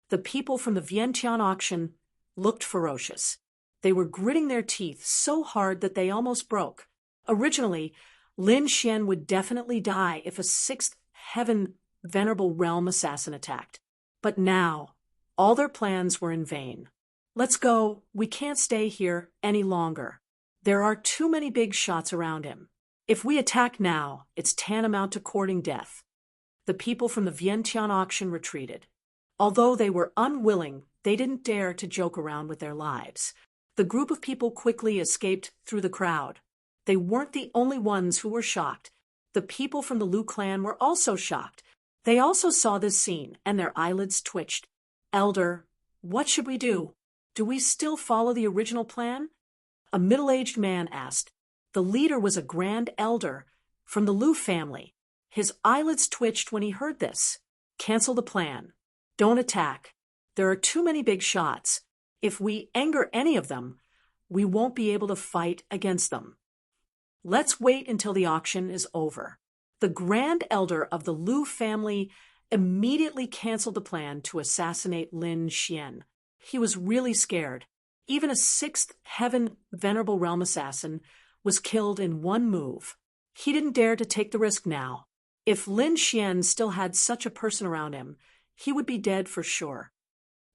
The people from the Vientiane auction looked ferocious. They were gritting their teeth so hard that they almost broke. Originally, Lin Xian would definitely die if a sixth heaven venerable realm assassin attacked. But now, all their plans were in vain. Let's go. We can't stay here any longer. There are too many big shots around him. If we attack now, it's tantamount to courting death. The people from the Vientiane auction retreated. Although they were unwilling, they didn't dare to joke around with their lives. The group of people quickly escaped through the crowd. They weren't the only ones who were shocked. The people from the Lu clan were also shocked. They also saw this scene, and their eyelids twitched. "Elder, what should we do? Do we still follow the original plan?" A middle-aged man asked. The leader was a grand elder from the Lu family. His eyelids twitched when he heard this. "Cancel the plan. Don't attack. There are too many big shots. If we anger any of them, we won't be able to fight against them. Let's wait until the auction is over. The Grand Elder of the Lu family immediately canceled the plan to assassinate Lin Xian. He was really scared. Even a sixth Heaven Venerable Realm assassin was killed in one move. He didn't dare to take the risk now. If Lin Xian still had such a person around him, he would be dead for sure.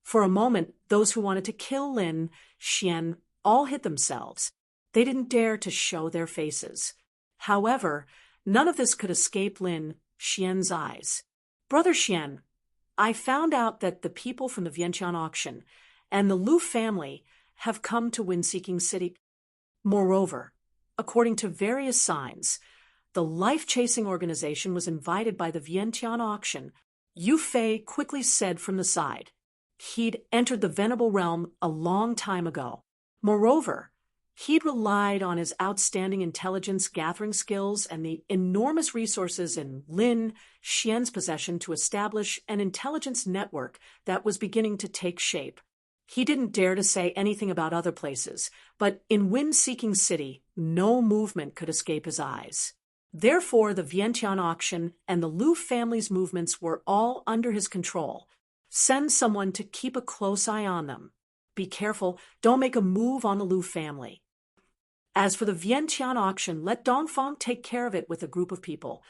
For a moment, those who wanted to kill Lin Xian all hid themselves. They didn't dare to show their faces. However, none of this could escape Lin Xian's eyes. Brother Xian, I found out that the people from the Vientiane auction and the Lu family have come to Wind-Seeking City. Moreover, according to various signs, the life-chasing organization was invited by the Vientiane auction. Yu Fei quickly said from the side. He'd entered the Venerable Realm a long time ago. Moreover, he'd relied on his outstanding intelligence-gathering skills and the enormous resources in Lin Xian's possession to establish an intelligence network that was beginning to take shape. He didn't dare to say anything about other places, but in Wind-Seeking City, no movement could escape his eyes. Therefore, the Vientiane auction and the Lu family's movements were all under his control. Send someone to keep a close eye on them. Be careful, don't make a move on the Lu family. As for the Vientiane auction, let Dongfang take care of it with a group of people.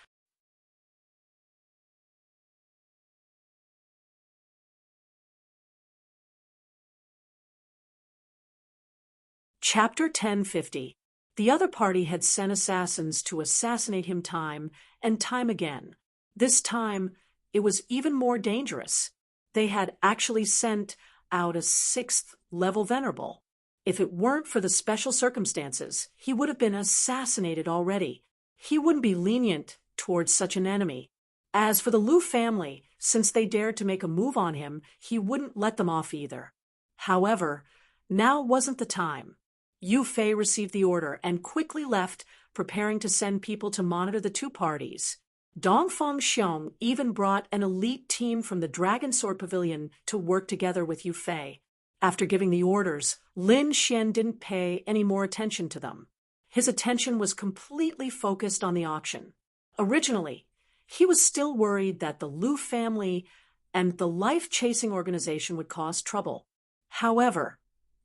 Chapter 1050. The other party had sent assassins to assassinate him time and time again. This time, it was even more dangerous. They had actually sent out a sixth-level venerable. If it weren't for the special circumstances, he would have been assassinated already. He wouldn't be lenient towards such an enemy. As for the Lu family, since they dared to make a move on him, he wouldn't let them off either. However, now wasn't the time. Yu Fei received the order and quickly left, preparing to send people to monitor the two parties. Dongfang Xiong even brought an elite team from the Dragon Sword Pavilion to work together with Yu Fei. After giving the orders, Lin Xian didn't pay any more attention to them. His attention was completely focused on the auction. Originally, he was still worried that the Lu family and the life-chasing organization would cause trouble. However,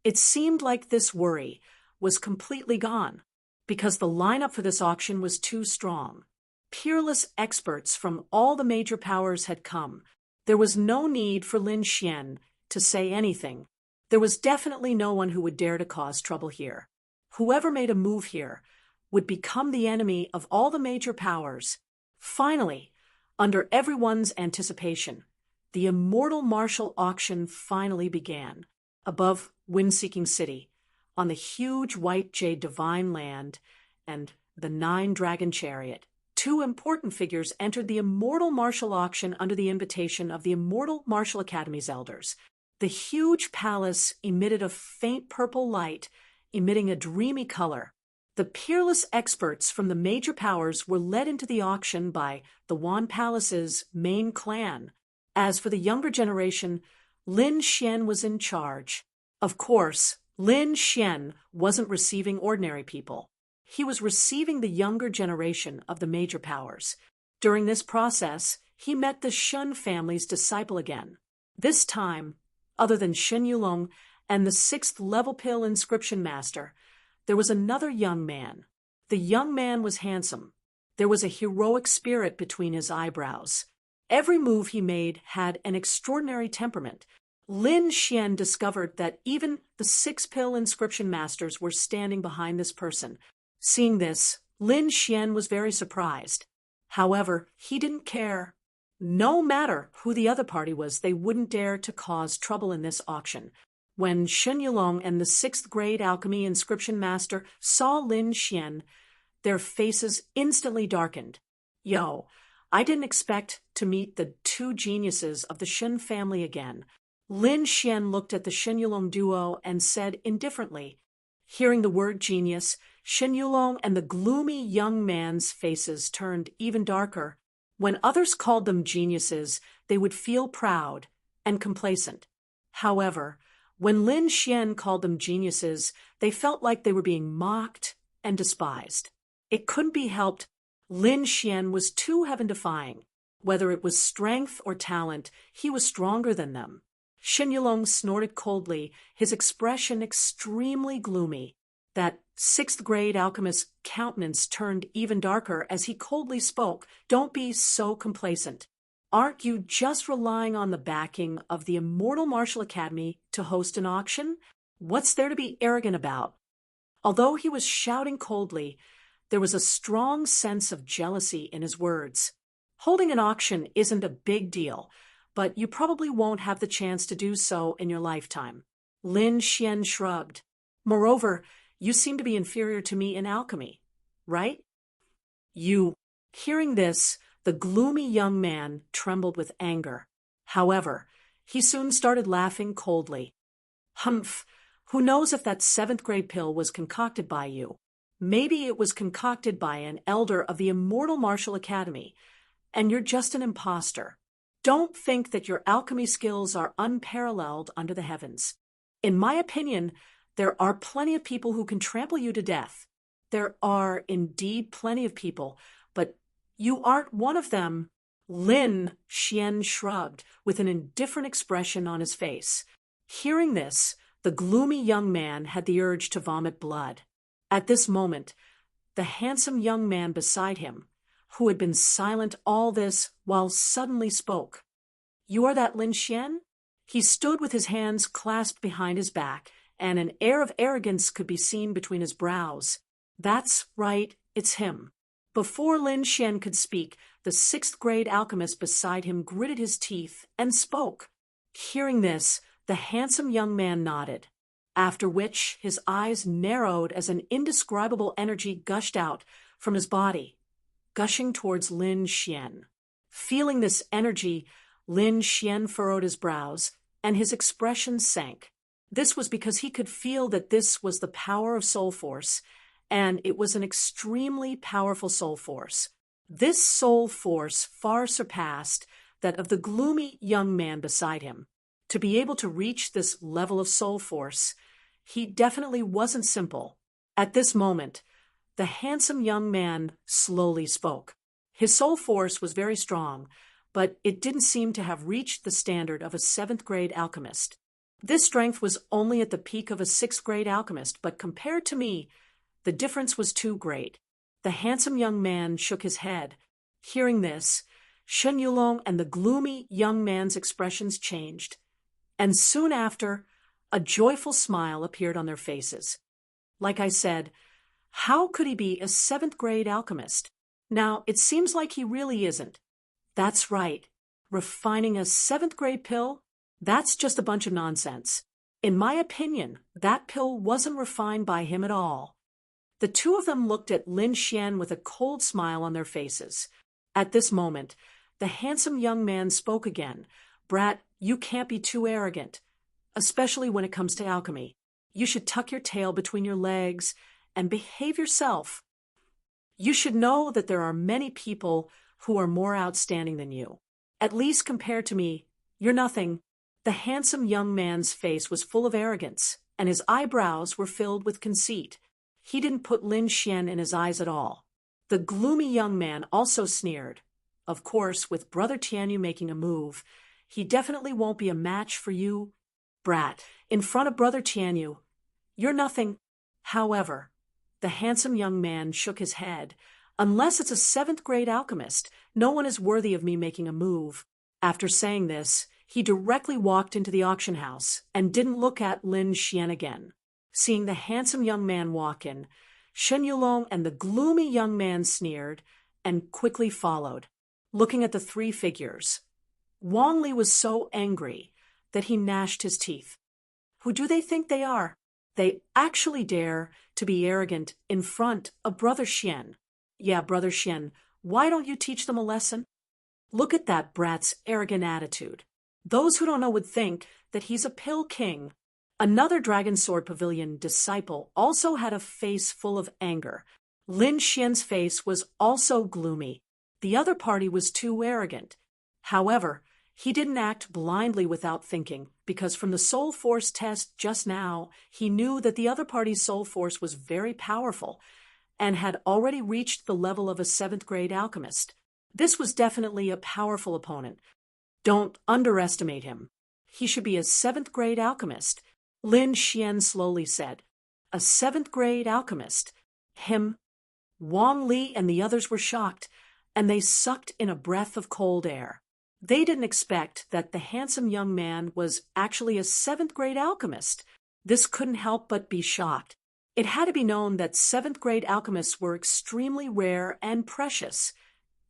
it seemed like this worry was completely gone, because the lineup for this auction was too strong. Peerless experts from all the major powers had come. There was no need for Lin Xian to say anything. There was definitely no one who would dare to cause trouble here. Whoever made a move here would become the enemy of all the major powers. Finally, under everyone's anticipation, the immortal martial auction finally began. Above Wind-Seeking City, on the huge white jade divine land and the 9-dragon chariot, two important figures entered the immortal martial auction under the invitation of the Immortal Martial Academy's elders. The huge palace emitted a faint purple light, emitting a dreamy color. The peerless experts from the major powers were led into the auction by the Wan Palace's main clan. As for the younger generation, Lin Xian was in charge. Of course, Lin Xian wasn't receiving ordinary people. He was receiving the younger generation of the major powers. During this process, he met the Shun family's disciple again. This time, other than Shen Yulong and the 6th level pill inscription master, there was another young man. The young man was handsome. There was a heroic spirit between his eyebrows. Every move he made had an extraordinary temperament. Lin Xian discovered that even the 6-pill inscription masters were standing behind this person. Seeing this, Lin Xian was very surprised. However, he didn't care. No matter who the other party was, they wouldn't dare to cause trouble in this auction. When Shen Yulong and the 6th grade alchemy inscription master saw Lin Xian, their faces instantly darkened. Yo, I didn't expect to meet the two geniuses of the Shen family again. Lin Xian looked at the Shen Yulong duo and said indifferently. Hearing the word genius, Shen Yulong and the gloomy young man's faces turned even darker. When others called them geniuses, they would feel proud and complacent. However, when Lin Xian called them geniuses, they felt like they were being mocked and despised. It couldn't be helped. Lin Xian was too heaven-defying. Whether it was strength or talent, he was stronger than them. Shen Yulong snorted coldly, his expression extremely gloomy. That sixth-grade alchemist's countenance turned even darker as he coldly spoke. "Don't be so complacent. Aren't you just relying on the backing of the Immortal Martial Academy to host an auction? What's there to be arrogant about?" Although he was shouting coldly, there was a strong sense of jealousy in his words. Holding an auction isn't a big deal, but you probably won't have the chance to do so in your lifetime. Lin Xian shrugged. "Moreover, you seem to be inferior to me in alchemy, right?" "You." Hearing this, the gloomy young man trembled with anger. However, he soon started laughing coldly. "Humph, who knows if that seventh-grade pill was concocted by you? Maybe it was concocted by an elder of the Immortal Martial Academy, and you're just an imposter. Don't think that your alchemy skills are unparalleled under the heavens. In my opinion, there are plenty of people who can trample you to death. There are indeed plenty of people, but you aren't one of them." Lin Xian shrugged, with an indifferent expression on his face. Hearing this, the gloomy young man had the urge to vomit blood. At this moment, the handsome young man beside him, who had been silent all this while, suddenly spoke. "You are that Lin Xian?" He stood with his hands clasped behind his back, and an air of arrogance could be seen between his brows. "That's right, it's him." Before Lin Xian could speak, the sixth-grade alchemist beside him gritted his teeth and spoke. Hearing this, the handsome young man nodded, after which his eyes narrowed as an indescribable energy gushed out from his body, gushing towards Lin Xian. Feeling this energy, Lin Xian furrowed his brows, and his expression sank. This was because he could feel that this was the power of soul force, and it was an extremely powerful soul force. This soul force far surpassed that of the gloomy young man beside him. To be able to reach this level of soul force, he definitely wasn't simple. At this moment, the handsome young man slowly spoke. His soul force was very strong, but it didn't seem to have reached the standard of a seventh-grade alchemist. This strength was only at the peak of a sixth-grade alchemist, but compared to me, the difference was too great. The handsome young man shook his head. Hearing this, Shen Yulong and the gloomy young man's expressions changed, and soon after, a joyful smile appeared on their faces. Like I said, how could he be a seventh-grade alchemist? Now, it seems like he really isn't. That's right. Refining a seventh-grade pill? That's just a bunch of nonsense. In my opinion, that pill wasn't refined by him at all. The two of them looked at Lin Xian with a cold smile on their faces. At this moment, the handsome young man spoke again. "Brat, you can't be too arrogant, especially when it comes to alchemy. You should tuck your tail between your legs and behave yourself. You should know that there are many people who are more outstanding than you. At least compared to me, you're nothing." The handsome young man's face was full of arrogance, and his eyebrows were filled with conceit. He didn't put Lin Xian in his eyes at all. The gloomy young man also sneered. "Of course, with Brother Tianyu making a move, he definitely won't be a match for you, brat. In front of Brother Tianyu, you're nothing." However, the handsome young man shook his head. "Unless it's a seventh-grade alchemist, no one is worthy of me making a move." After saying this, he directly walked into the auction house and didn't look at Lin Xian again. Seeing the handsome young man walk in, Shen Yulong and the gloomy young man sneered and quickly followed, looking at the three figures. Wang Li was so angry that he gnashed his teeth. Who do they think they are? They actually dare to be arrogant in front of Brother Xian. Yeah, Brother Xian, why don't you teach them a lesson? Look at that brat's arrogant attitude. Those who don't know would think that he's a pill king. Another Dragon Sword Pavilion disciple also had a face full of anger. Lin Xian's face was also gloomy. The other party was too arrogant. However, He didn't act blindly without thinking, because from the soul force test just now, he knew that the other party's soul force was very powerful and had already reached the level of a 7th grade alchemist. This was definitely a powerful opponent. Don't underestimate him. He should be a 7th grade alchemist, Lin Xian slowly said. A 7th grade alchemist. Him. Wang Li and the others were shocked, and they sucked in a breath of cold air. They didn't expect that the handsome young man was actually a 7th grade alchemist. This couldn't help but be shocked. It had to be known that 7th grade alchemists were extremely rare and precious,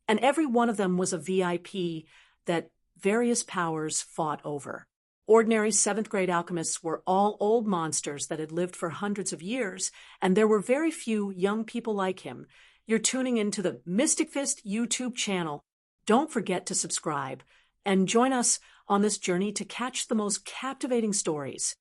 and every one of them was a VIP that various powers fought over. Ordinary 7th grade alchemists were all old monsters that had lived for hundreds of years, and there were very few young people like him. You're tuning into the Mystic Fist YouTube channel. Don't forget to subscribe and join us on this journey to catch the most captivating stories.